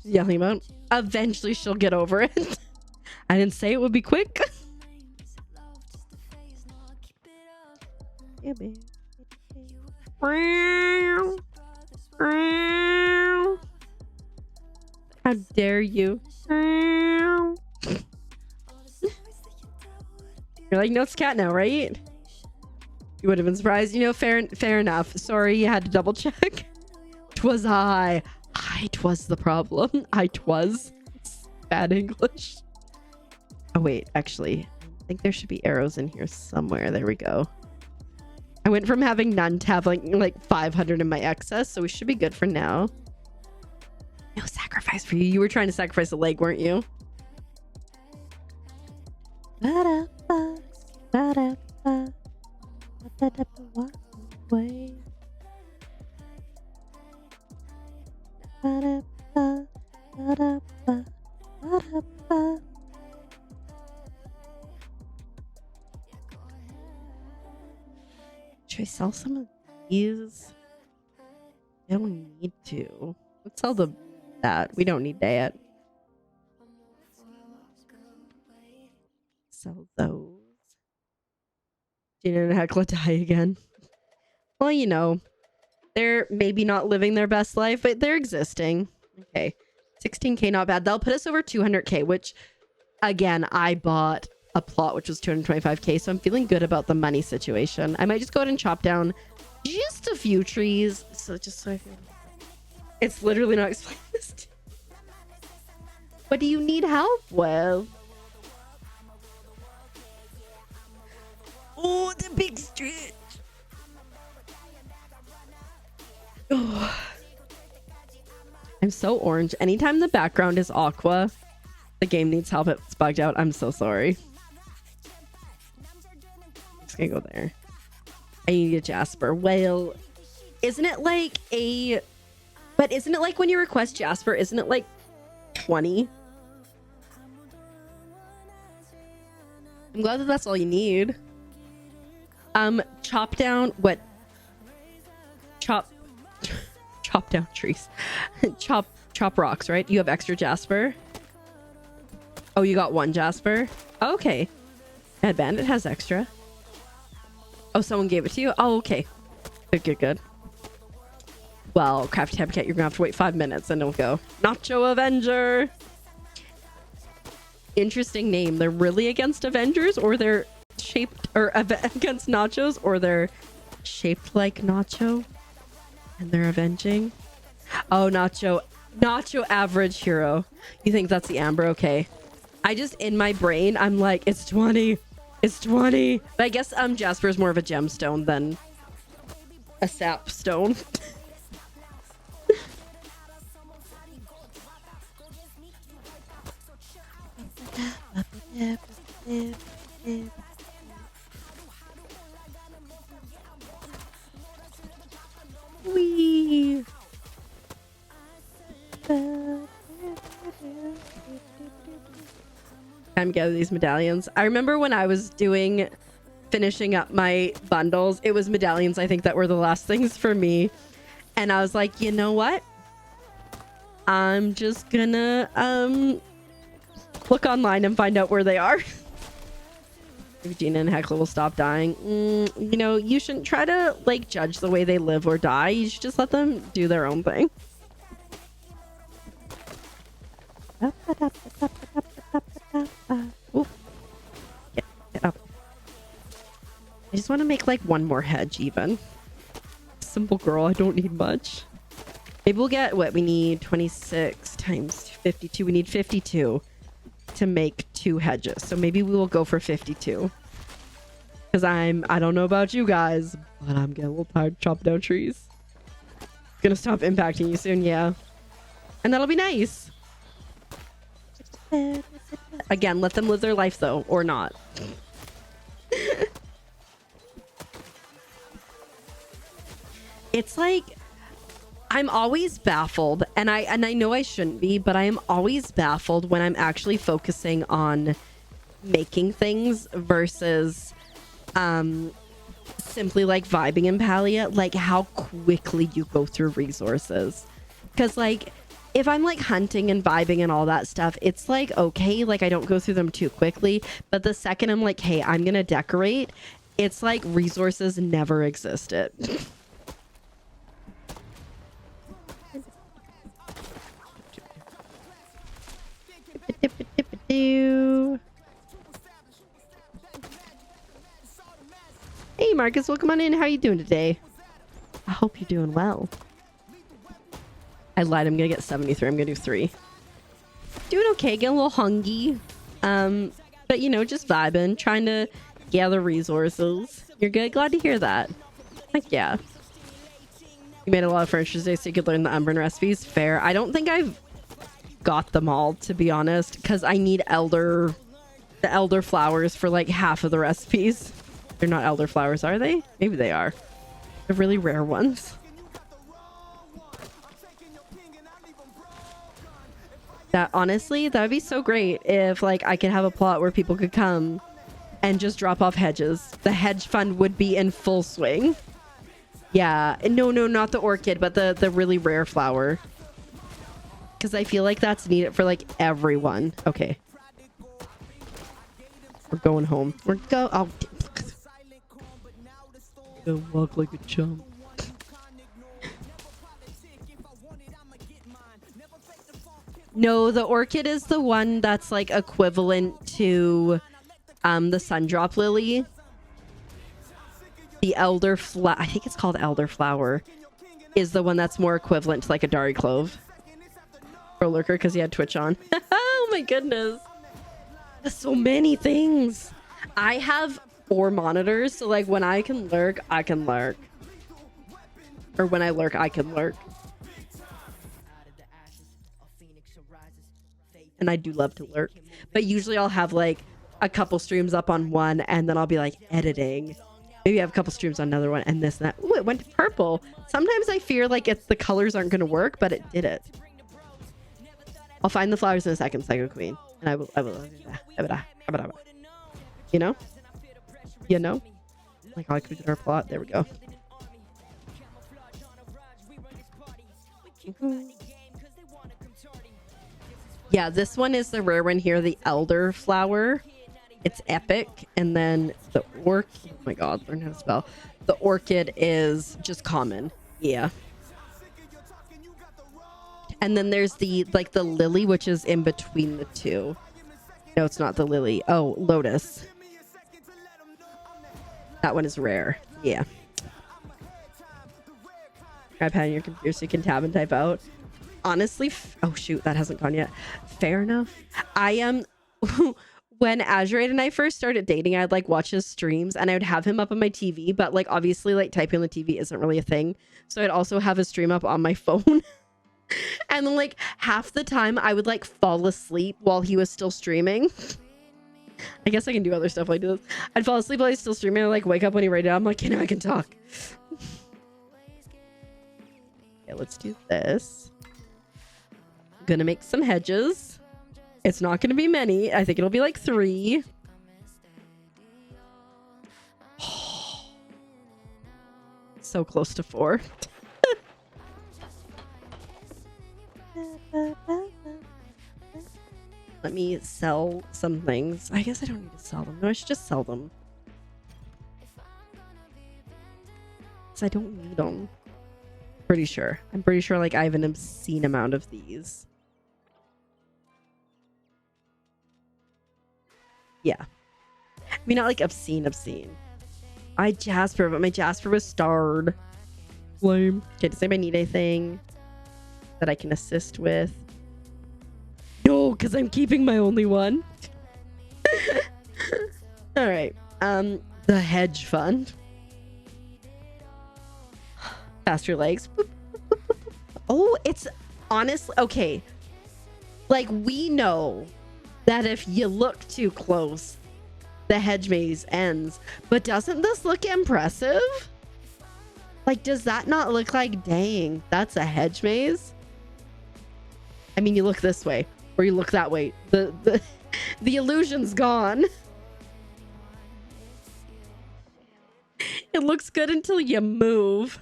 Yelling about eventually she'll get over it. I didn't say it would be quick. Yeah, babe. How dare you? You're like, no, it's cat now, right? You would have been surprised. You know, fair enough. Sorry, you had to double check. 'Twas I. 'Twas the problem. 'Twas. Bad English. Oh, wait. Actually, I think there should be arrows in here somewhere. There we go. I went from having none to having like 500 in my excess, so we should be good for now. No sacrifice for you. You were trying to sacrifice a leg, weren't you? Should I sell some of these? I don't need to. Let's sell that. We don't need that. Sell those. Gina and Hecla die again. Well, you know, they're maybe not living their best life, but they're existing. Okay. 16k, not bad. That'll put us over 200k, which, again, I bought a plot which was 225k, so I'm feeling good about the money situation. I might just go ahead and chop down just a few trees, so I feel it's literally not explaining this to you. What do you need help with? Oh, the big stretch. Oh. I'm so orange. Anytime the background is aqua, the game needs help. It's bugged out. I'm so sorry. I'm just gonna go there. I need a Jasper. Well, isn't it like a... But isn't it like when you request Jasper, isn't it like 20? I'm glad that that's all you need. Chop down what? Chop down trees. chop rocks, right? You have extra Jasper. Oh, you got 1 Jasper? Oh, okay. Mad Bandit has extra. Oh, someone gave it to you? Oh, okay. Good. Well, Crafty Habitat, you're gonna have to wait 5 minutes and it'll go. Nacho Avenger! Interesting name. They're really against Avengers, or they're shaped, or against Nachos, or they're shaped like Nacho and they're avenging. Oh, Nacho average hero. You think that's the Amber? Okay. I just, in my brain, I'm like, it's 20. It's 20. But I guess Jasper is more of a gemstone than a sap stone. Wee. Time to gather these medallions. I remember when I was doing finishing up my bundles. It was medallions, I think, that were the last things for me. And I was like, you know what? I'm just gonna look online and find out where they are. If Gina and Hecla will stop dying. You know, you shouldn't try to like judge the way they live or die. You should just let them do their own thing. Ooh. Get up. I just want to make like one more hedge even. Simple girl, I don't need much. Maybe we'll get what we need, 26 times 52. We need 52 to make 2 hedges. So maybe we will go for 52. Because I don't know about you guys, but I'm getting a little tired of chopping down trees. Gonna stop impacting you soon, yeah. And that'll be nice. Again, let them live their life though, or not. It's like I'm always baffled, and I know I shouldn't be, but I am always baffled when I'm actually focusing on making things versus simply like vibing in Palia, like how quickly you go through resources. Because like if I'm like hunting and vibing and all that stuff, it's like okay, like I don't go through them too quickly. But the second I'm like, hey, I'm gonna decorate, it's like resources never existed. Hey Marcus, welcome on in. How you doing today? I hope you're doing well. I lied, I'm gonna get 73. I'm gonna do 3. Doing okay, getting a little hungry. But you know, just vibing, trying to gather resources. You're good? Glad to hear that. Heck yeah. You made a lot of furniture today so you could learn the Umbran recipes. Fair. I don't think I've got them all, to be honest, because I need the elder flowers for like half of the recipes. They're not elder flowers, are they? Maybe they are. They're really rare ones. That honestly, that would be so great if like I could have a plot where people could come and just drop off hedges. The hedge fund would be in full swing. Yeah, no, not the orchid, but the really rare flower. Because I feel like that's needed for like everyone. Okay. We're going home. Go walk like a chump. No, the orchid is the one that's like equivalent to the sundrop lily. The I think it's called elderflower, is the one that's more equivalent to like a Dari clove. Pro lurker because he had Twitch on. Oh my goodness. There's so many things. I have 4 monitors, so like when I can lurk, I can lurk. Or when I lurk, I can lurk. And I do love to lurk. But usually I'll have like a couple streams up on one and then I'll be like editing. Maybe I have a couple streams on another one and this and that. Ooh, it went to purple. Sometimes I fear like the colors aren't going to work, but it did it. I'll find the flowers in a second, Psycho Queen. And I will. You know? You know? Like how I could do our plot. There we go. Yeah, this one is the rare one here, the elder flower. It's epic. And then the orchid. Oh my god, learn how to spell. The orchid is just common. Yeah. And then there's the lily, which is in between the two. No, it's not the lily. Oh, lotus. That one is rare. Yeah. iPad on your computer so you can tab and type out. Honestly, oh shoot, that hasn't gone yet. Fair enough. I am. When Azurite and I first started dating, I'd like watch his streams and I would have him up on my TV, but like obviously like typing on the TV isn't really a thing. So I'd also have his stream up on my phone. And then like half the time I would like fall asleep while he was still streaming. I guess I can do other stuff like this. I'd fall asleep while he's still streaming and like wake up when he read it. I'm like, you know, I can talk. Okay, let's do this. I'm gonna make some hedges. It's not gonna be many. I think it'll be like 3. so close to 4. Let me sell some things. I guess I don't need to sell them. No, I should just sell them. Because I don't need them. Pretty sure. I'm pretty sure like I have an obscene amount of these. Yeah. I mean, not like obscene. I Jasper, but my Jasper was starred. Lame. Okay, does anybody need anything that I can assist with? No, because I'm keeping my only one. All right. The hedge fund. Faster legs. Oh, it's honestly okay. Like, we know that if you look too close, the hedge maze ends. But doesn't this look impressive? Like, does that not look like, dang, that's a hedge maze? I mean, you look this way or you look that way. The illusion's gone. It looks good until you move.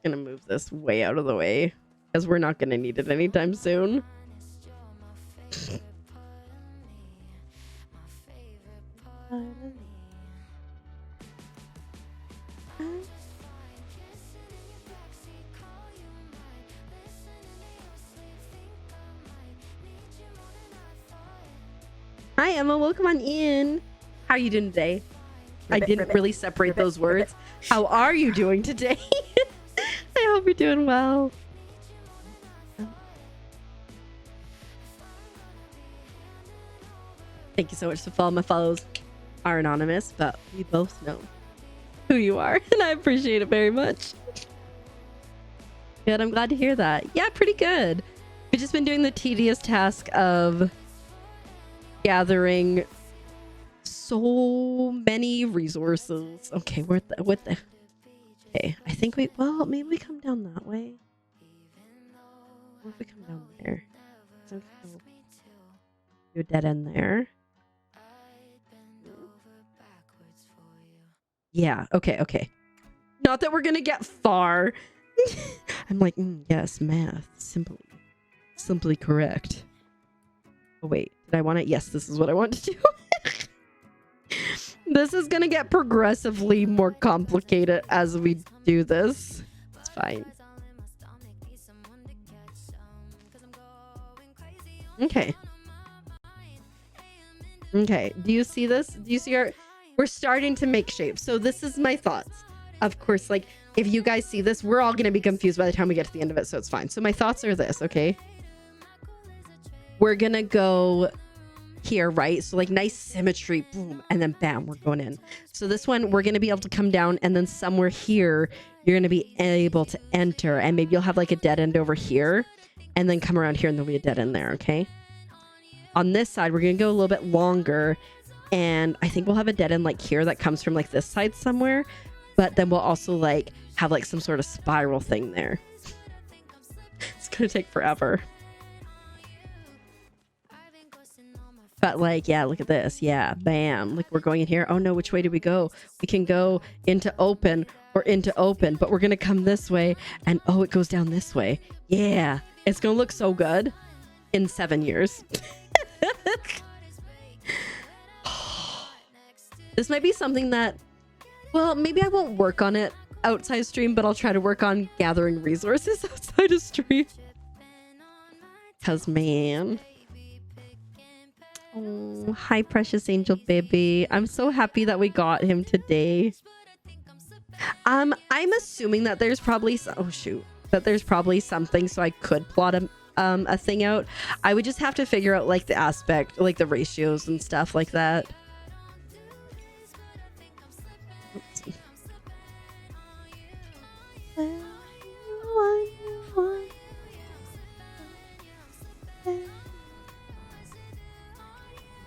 Gonna move this way out of the way because we're not gonna need it anytime soon. Hi Emma, welcome on in. How are you doing today? I didn't really separate those words. How are you doing today? I hope you're doing well. Thank you so much for following. My follows are anonymous, but we both know who you are, and I appreciate it very much. Good, I'm glad to hear that. Yeah, pretty good. We've just been doing the tedious task of gathering so many resources. Okay, what the okay, I think well, maybe we come down that way. What if we come down there? Do a dead end there. Yeah, okay. Not that we're gonna get far. I'm like, yes, math. Simply correct. Oh, wait, did I want it? Yes, this is what I want to do. This is gonna get progressively more complicated as we do this. It's fine. Okay. Do you see this? Do you see we're starting to make shape. So this is my thoughts. Of course, like, if you guys see this, we're all gonna be confused by the time we get to the end of it, so it's fine. So my thoughts are this, okay? We're gonna go here, right? So like nice symmetry, boom, and then bam, we're going in. So this one, we're gonna be able to come down, and then somewhere here, you're gonna be able to enter, and maybe you'll have like a dead end over here, and then come around here, and there'll be a dead end there, okay? On this side, we're gonna go a little bit longer, and I think we'll have a dead end like here that comes from like this side somewhere, but then we'll also like have like some sort of spiral thing there. It's gonna take forever. But like, yeah, look at this. Yeah, bam. Like, we're going in here. Oh no, which way do we go? We can go into open or into open, but we're gonna come this way, and oh, it goes down this way. Yeah, it's gonna look so good in 7 years. This might be something that, well, maybe I won't work on it outside stream, but I'll try to work on gathering resources outside of stream. Cause man. Oh, hi, precious angel baby. I'm so happy that we got him today. I'm assuming that there's probably that there's probably something so I could plot a thing out. I would just have to figure out like the aspect, like the ratios and stuff like that.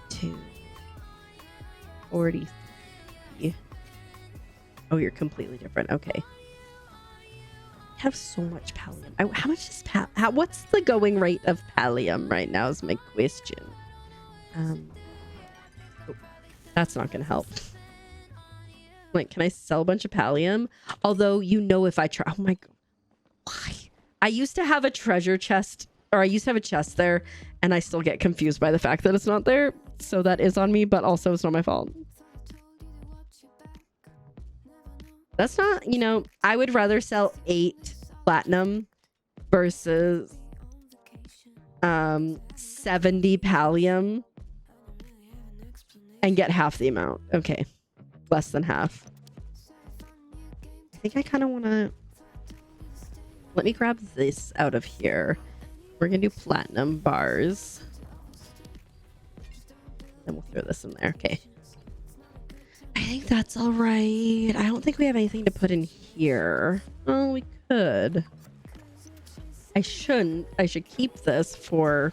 Two 40. Oh, you're completely different. Okay. I have so much pallium. How much is what's the going rate of pallium right now is my question. That's not gonna help. Like, can I sell a bunch of pallium? Although, you know, if I try, oh my god, why? I used to have a treasure chest, or I used to have a chest there, and I still get confused by the fact that it's not there. So that is on me, but also it's not my fault. That's not, you know, I would rather sell 8 platinum versus 70 pallium and get half the amount. Okay, less than half. I think I kind of want to, let me grab this out of here. We're gonna do platinum bars, then we'll throw this in there. Okay, I think that's all right. I don't think we have anything to put in here. Oh, we could. I shouldn't. I should keep this for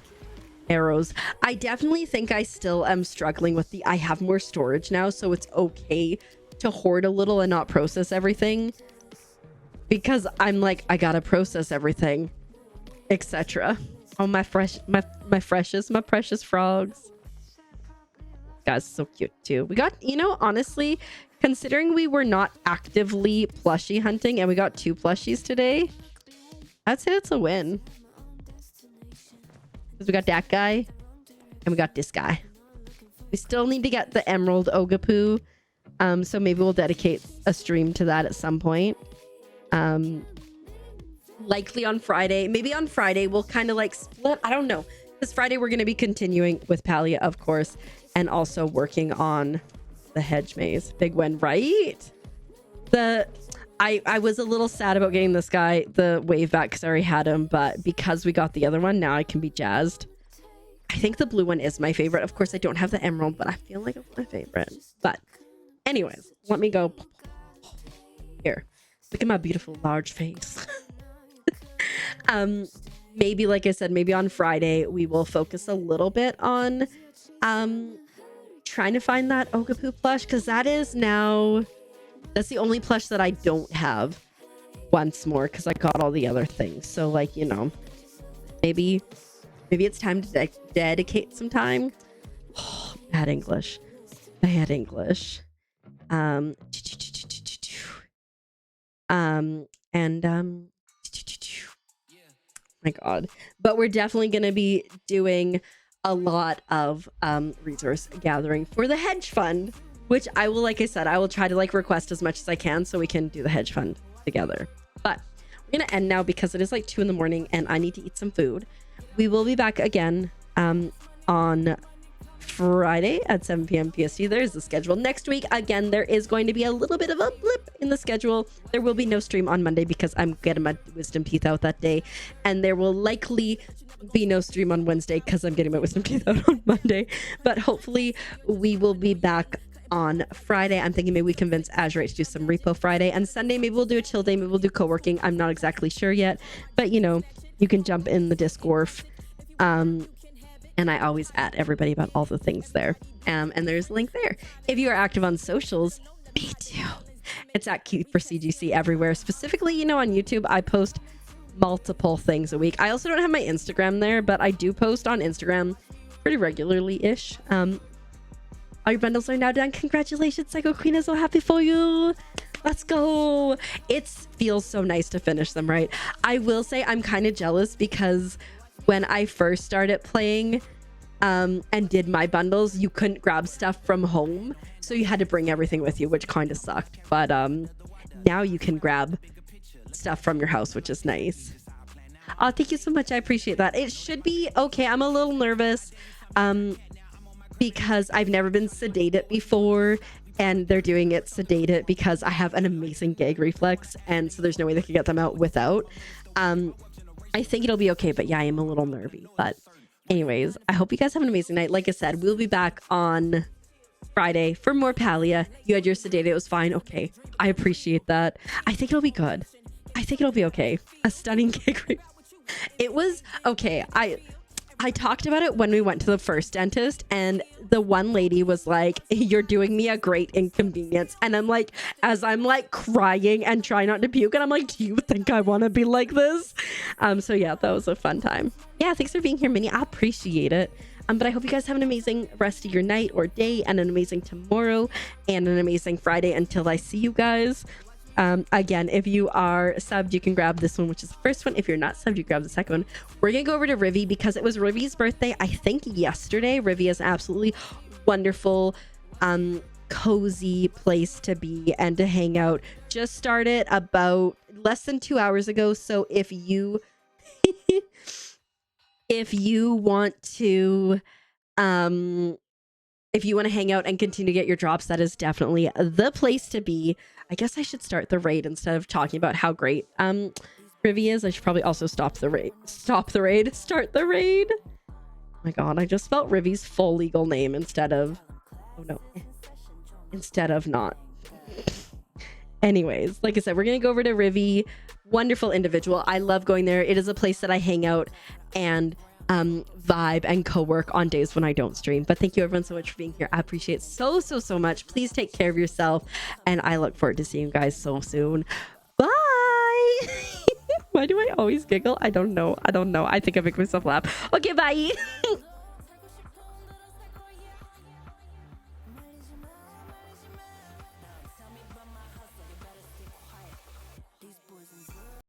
arrows. I definitely think I still am struggling with the, I have more storage now, so it's okay to hoard a little and not process everything, because I'm like, I gotta process everything, etc. Oh, my precious frogs. Guys, so cute too. We got, you know, honestly, considering we were not actively plushie hunting and we got 2 plushies today, I'd say it's a win. Because we got that guy and we got this guy. We still need to get the emerald Ogapoo. So maybe we'll dedicate a stream to that at some point. Likely on Friday. Maybe on Friday we'll kind of like split. I don't know. This Friday we're going to be continuing with Palia, of course, and also working on the hedge maze. Big win, right? I was a little sad about getting this guy the wave back because I already had him, but because we got the other one, now I can be jazzed. I think the blue one is my favorite. Of course, I don't have the emerald, but I feel like it's my favorite. But anyways, let me go here. Look at my beautiful large face. Maybe, like I said, maybe on Friday we will focus a little bit on trying to find that Ogapoo plush, because that is now, that's the only plush that I don't have once more, because I got all the other things. So, like, you know, maybe it's time to dedicate some time. Oh, bad English. My god. But we're definitely going to be doing a lot of resource gathering for the hedge fund, which I will, like I said, I will try to like request as much as I can so we can do the hedge fund together. But we're going to end now because it is like 2 in the morning and I need to eat some food. We will be back again on Friday at 7 p.m. PST. There's the schedule. Next week, again, there is going to be a little bit of a blip in the schedule. There will be no stream on Monday because I'm getting my wisdom teeth out that day. And there will likely be no stream on Wednesday because I'm getting my wisdom teeth out on Monday. But hopefully we will be back on Friday. I'm thinking maybe we convince Azure to do some repo Friday, and Sunday maybe we'll do a chill day. Maybe we'll do co-working. I'm not exactly sure yet, but you know, you can jump in the Discord. And I always at everybody about all the things there. And there's a link there. If you are active on socials, me too. It's at Keep4CGC everywhere. Specifically, you know, on YouTube, I post multiple things a week. I also don't have my Instagram there, but I do post on Instagram pretty regularly-ish. All your bundles are now done. Congratulations, Psycho Queen. I'm so happy for you. Let's go. It feels so nice to finish them, right? I will say I'm kind of jealous because when I first started playing and did my bundles, you couldn't grab stuff from home, so you had to bring everything with you, which kind of sucked. But now you can grab stuff from your house, which is nice. Oh, thank you so much. I appreciate that. It should be okay. I'm a little nervous because I've never been sedated before, and they're doing it sedated because I have an amazing gag reflex, and so there's no way they could get them out without. I think it'll be okay, but yeah, I am a little nervy. But anyways, I hope you guys have an amazing night. Like I said, we'll be back on Friday for more Palia. You had your sedated, it was fine. Okay, I appreciate that. I think it'll be good. I think it'll be okay. A stunning gig. It was okay. I talked about it when we went to the first dentist, and the one lady was like, "You're doing me a great inconvenience." And I'm like, as I'm like crying and trying not to puke, and I'm like, do you think I want to be like this? So yeah, that was a fun time. Yeah, thanks for being here, Minnie. I appreciate it. But I hope you guys have an amazing rest of your night or day, and an amazing tomorrow, and an amazing Friday until I see you guys. Again, if you are subbed, you can grab this one, which is the first one. If you're not subbed, you grab the second one. We're gonna go over to Rivi because it was Rivi's birthday, I think yesterday. Rivi is an absolutely wonderful, cozy place to be and to hang out. Just started about less than 2 hours ago. So if you if you want to hang out and continue to get your drops, that is definitely the place to be. I guess I should start the raid instead of talking about how great Rivi is. I should probably also start the raid. Oh my god, I just spelled Rivi's full legal name instead of not. Anyways, like I said, we're gonna go over to Rivi. Wonderful individual. I love going there. It is a place that I hang out and vibe and co-work on days when I don't stream. But thank you everyone so much for being here. I appreciate it so much. Please take care of yourself, and I look forward to seeing you guys so soon. Bye. Why do I always giggle? I don't know. I think I make myself laugh. Okay, bye.